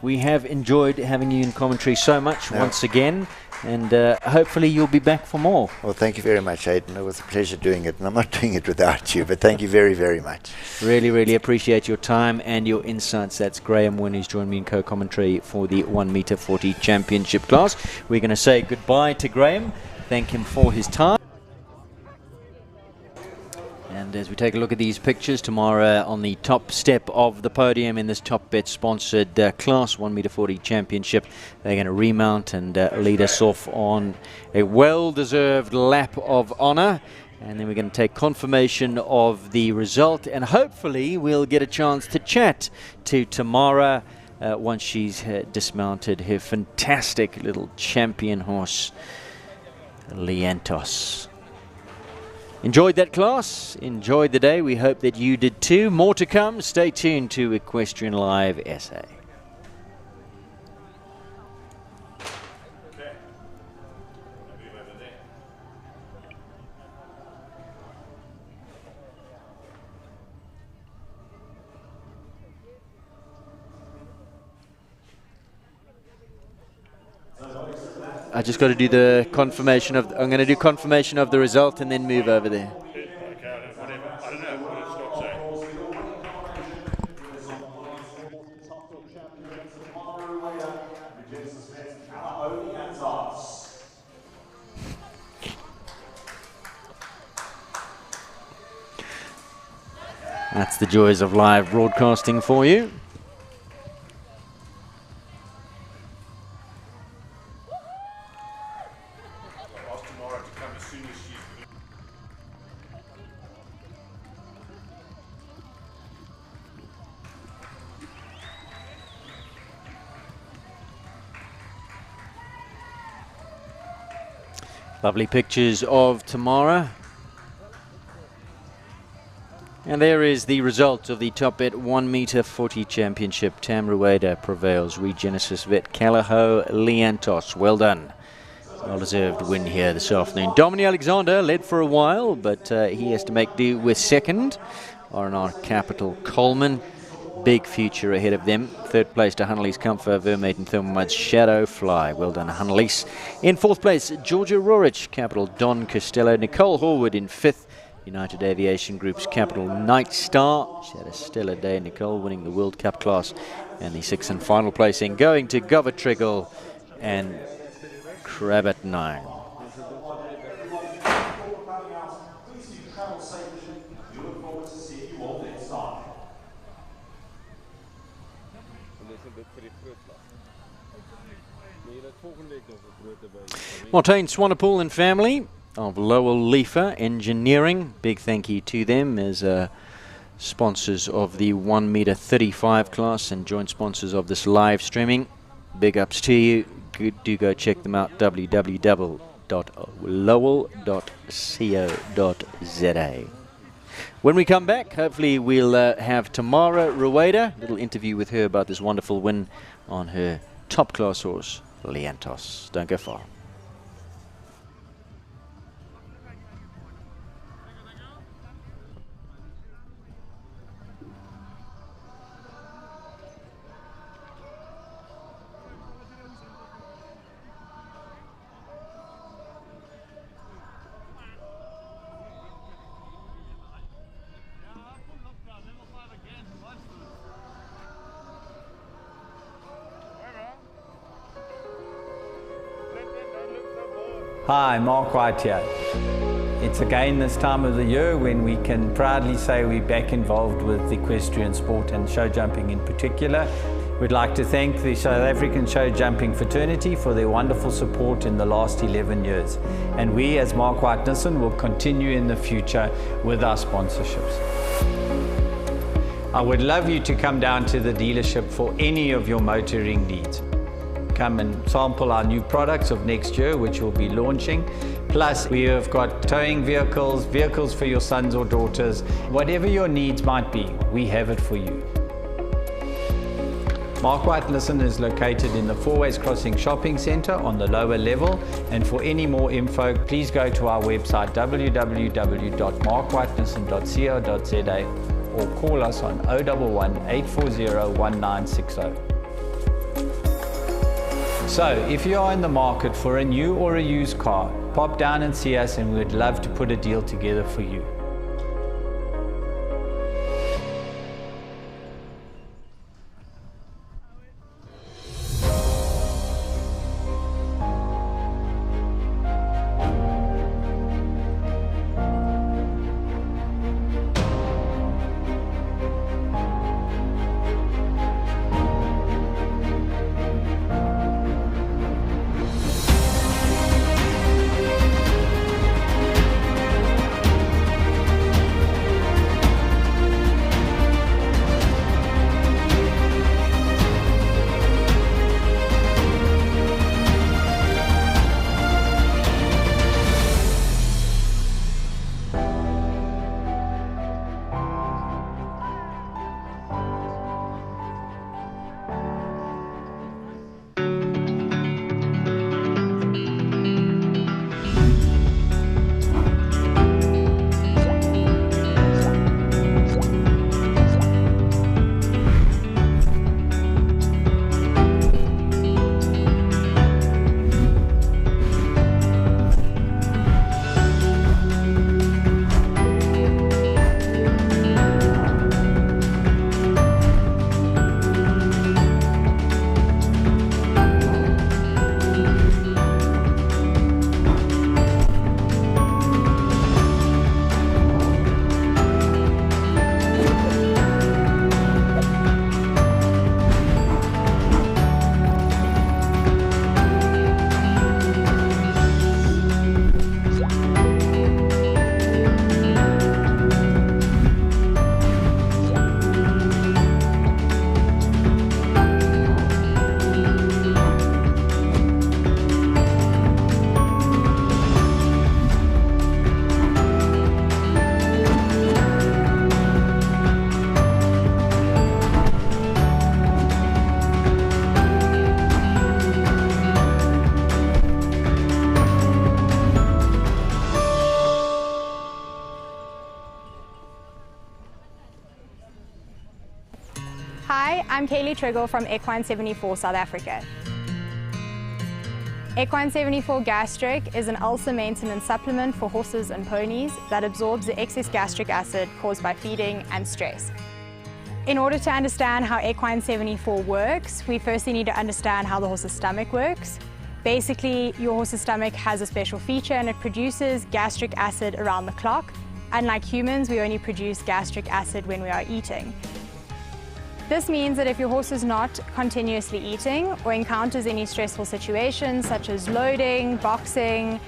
we have enjoyed having you in commentary so much once again. And hopefully you'll be back for more. Well, thank you very much, Aidan. It was a pleasure doing it, and I'm not doing it without you, but thank you very, very much. Really, really appreciate your time and your insights. That's Graham Winn, who's joined me in co-commentary for the 1m40 championship class. We're going to say goodbye to Graham, thank him for his time. And as we take a look at these pictures, tomorrow on the top step of the podium in this Top Bet sponsored class 1m40 championship, they're going to remount and lead us off on a well-deserved lap of honour. And then we're going to take confirmation of the result, and hopefully we'll get a chance to chat to Tamara once she's dismounted her fantastic little champion horse, Liantos. Enjoyed that class, enjoyed the day. We hope that you did too. More to come. Stay tuned to Equestrian Live SA. I just got to do the confirmation of. I'm going to do confirmation of the result and then move over there. That's the joys of live broadcasting for you. Lovely pictures of Tamara. And there is the result of the top bet 1 meter 40 championship. Tam Rueda prevails. Regenesis vet Cayleigh Liantos. Well done. Well deserved win here this afternoon. Dominic Alexander led for a while, but he has to make do with second. R&R Capital Coleman. Big future ahead of them. Third place to Hunnelly's Comfort, Vermeet and Thermal Mud's Shadow Fly. Well done, Hunnelly's. In fourth place, Georgia Rorich, Capital Don Costello. Nicole Horwood in fifth. United Aviation Group's Capital Night Star. She had a stellar day, Nicole, winning the World Cup class. And the sixth and final placing going to Gova Triggol and Crabat 9. Martijn Swanepoel and family of Lowell Leifer Engineering. Big thank you to them as sponsors of the 1 meter 35 class and joint sponsors of this live streaming. Big ups to you. Do go check them out, www.lowell.co.za. When we come back, hopefully we'll have Tamara Rueda, little interview with her about this wonderful win on her top class horse, Liantos. Don't go far. Hi, Mark White here. It's again this time of the year when we can proudly say we're back involved with equestrian sport and show jumping in particular. We'd like to thank the South African Show Jumping Fraternity for their wonderful support in the last 11 years. And we as Mark White Nissan will continue in the future with our sponsorships. I would love you to come down to the dealership for any of your motoring needs. Come and sample our new products of next year, which we'll be launching. Plus, we have got towing vehicles, vehicles for your sons or daughters. Whatever your needs might be, we have it for you. Mark White Nissan is located in the Four Ways Crossing Shopping Centre on the lower level. And for any more info, please go to our website www.markwhitenissan.co.za or call us on 011 840 1960. So, if you are in the market for a new or a used car, pop down and see us and we'd love to put a deal together for you. Hi, I'm Cayleigh Triggol from Equine 74 South Africa. Equine 74 Gastric is an ulcer maintenance supplement for horses and ponies that absorbs the excess gastric acid caused by feeding and stress. In order to understand how Equine 74 works, we firstly need to understand how the horse's stomach works. Basically, your horse's stomach has a special feature and it produces gastric acid around the clock. Unlike humans, we only produce gastric acid when we are eating. This means that if your horse is not continuously eating or encounters any stressful situations such as loading, boxing,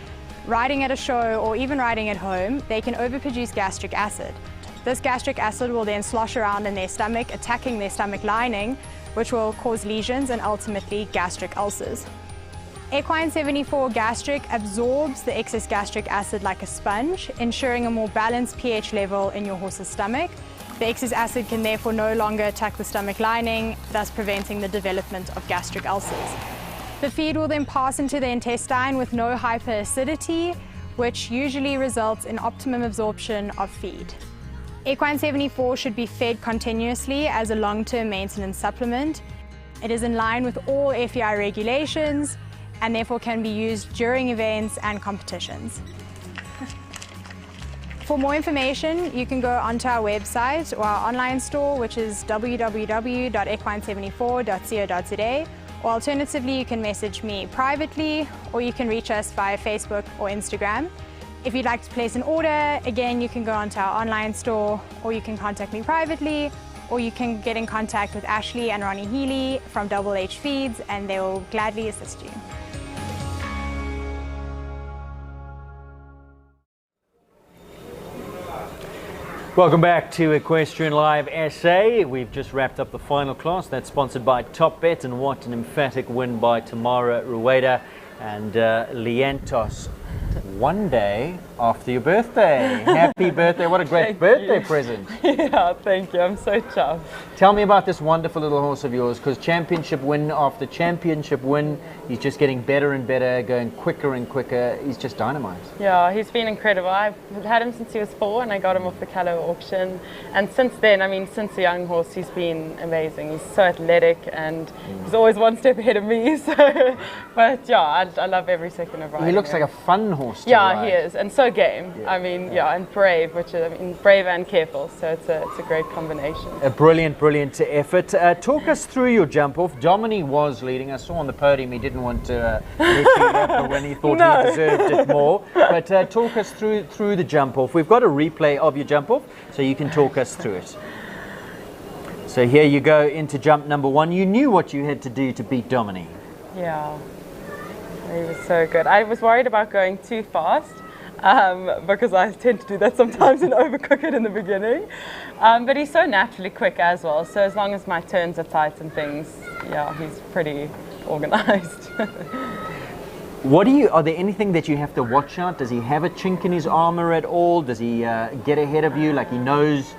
riding at a show, or even riding at home, they can overproduce gastric acid. This gastric acid will then slosh around in their stomach, attacking their stomach lining, which will cause lesions and ultimately gastric ulcers. Equine 74 Gastric absorbs the excess gastric acid like a sponge, ensuring a more balanced pH level in your horse's stomach. The excess acid can therefore no longer attack the stomach lining, thus preventing the development of gastric ulcers. The feed will then pass into the intestine with no hyperacidity, which usually results in optimum absorption of feed. Equine 74 should be fed continuously as a long-term maintenance supplement. It is in line with all FEI regulations and therefore can be used during events and competitions. For more information, you can go onto our website or our online store, which is www.equine74.co.za, or alternatively, you can message me privately, or you can reach us via Facebook or Instagram. If you'd like to place an order, again, you can go onto our online store, or you can contact me privately, or you can get in contact with Ashlee and Ronnie Healy from Double H Feeds, and they will gladly assist you. Welcome back to Equestrian Live SA. We've just wrapped up the final class. That's sponsored by Top Bet, and what an emphatic win by Tamara Rueda and Lientos. One day after your birthday. Happy birthday. What a great birthday present. Yeah, thank you. I'm so chuffed. Tell me about this wonderful little horse of yours, because championship win after championship win, he's just getting better and better, going quicker and quicker. He's just dynamite. Yeah, he's been incredible. I've had him since he was 4 and I got him off the Cayleigh auction. And since then, I mean, since a young horse, he's been amazing. He's so athletic and he's always one step ahead of me. So, but yeah, I love every second of riding. He looks like a fun horse to yeah, ride. He is. And so game. Yeah. I mean, yeah, and brave, which is, I mean, brave and careful. So it's a great combination. A brilliant effort. Talk us through your jump off. Domini was leading. I saw on the podium he didn't want to let you up when he thought he deserved it more. But talk us through the jump off. We've got a replay of your jump off, so you can talk us through it. So here you go into jump number 1. You knew what you had to do to beat Domini. Yeah, he was so good. I was worried about going too fast. Because I tend to do that sometimes and overcook it in the beginning. But he's so naturally quick as well, so as long as my turns are tight and things, yeah, he's pretty organized. Are there anything that you have to watch out? Does he have a chink in his armor at all? Does he get ahead of you, like he knows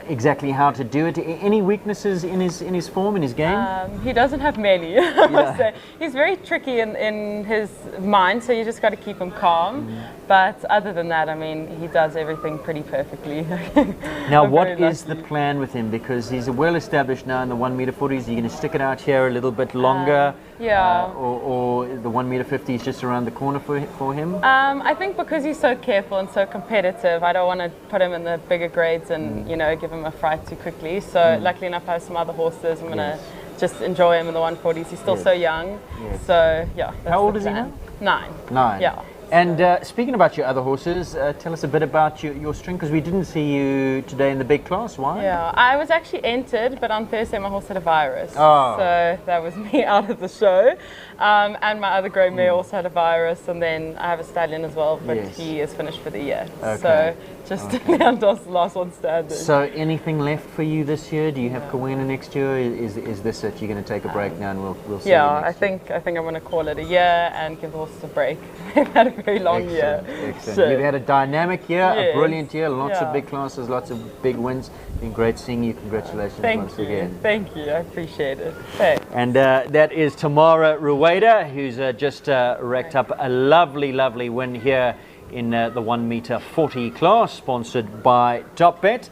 exactly how to do it? Any weaknesses in his form, in his game? He doesn't have many. I must say. He's very tricky in his mind, so you just got to keep him calm. But other than that, I mean, he does everything pretty perfectly. Now, what is the plan with him? Because he's well established now in the 1m40s. Are you going to stick it out here a little bit longer? Or the 1m50 is just around the corner for him? I think because he's so careful and so competitive, I don't want to put him in the bigger grades and give him a fright too quickly. So luckily enough, I have some other horses. I'm going to just enjoy him in the 140s. He's still so young. So yeah. How old is he now? 9. 9. Yeah. And speaking about your other horses, tell us a bit about your string, because we didn't see you today in the big class. Why? Yeah, I was actually entered, but on Thursday my horse had a virus. So that was me out of the show. And my other grey mare also had a virus, and then I have a stallion as well, but he is finished for the year. So just Leandros, the last one standing. So anything left for you this year? Do you have Kawena next year? Is this it? You're going to take a break now and we'll see you next year? I think I'm going to call it a year and give the horses a break. They've had a very long year. Excellent. So, you've had a dynamic year, a brilliant year, lots of big classes, lots of big wins. It's been great seeing you. Congratulations once again. Thank you. I appreciate it. Thanks. And that is Tamara Rueda, who's just racked up a lovely win here in the 1m40 class, sponsored by Top Bet.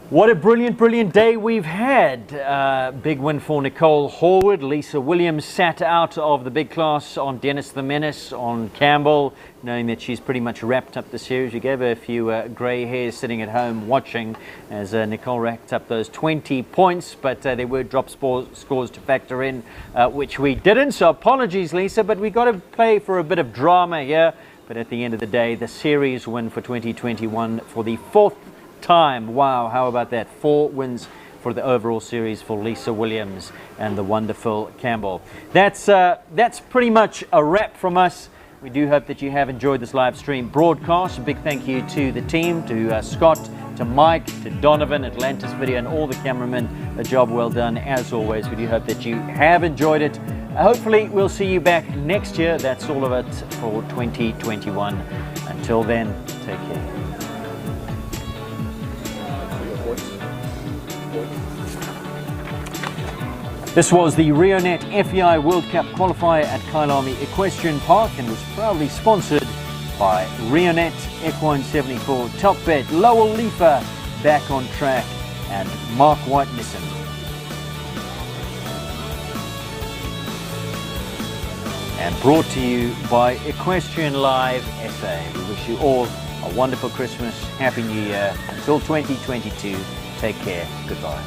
What a brilliant, brilliant day we've had. Big win for Nicole Horwood. Lisa Williams sat out of the big class on Dennis the Menace, on Campbell, knowing that she's pretty much wrapped up the series. We gave her a few grey hairs sitting at home watching as Nicole racked up those 20 points, but there were drop scores to factor in, which we didn't. So apologies, Lisa, but we got to play for a bit of drama here. But at the end of the day, the series win for 2021 for the 4th time. Wow, how about that? 4 wins for the overall series for Lisa Williams and the wonderful Campbell. That's pretty much a wrap from us. We do hope that you have enjoyed this live stream broadcast. A big thank you to the team, to Scott, to Mike, to Donovan, Atlantis Video, and all the cameramen. A job well done as always. We do hope that you have enjoyed it. Hopefully we'll see you back next year. That's all of it for 2021. Until then, take care. This was the Reonet FEI World Cup qualifier at Cayleigh Equestrian Park and was proudly sponsored by Reonet Equine 74, Top Bet, Lowell Leafer, Back on Track, and White Nissan. And brought to you by Equestrian Live SA. We wish you all a wonderful Christmas, Happy New Year. Until 2022, take care. Goodbye.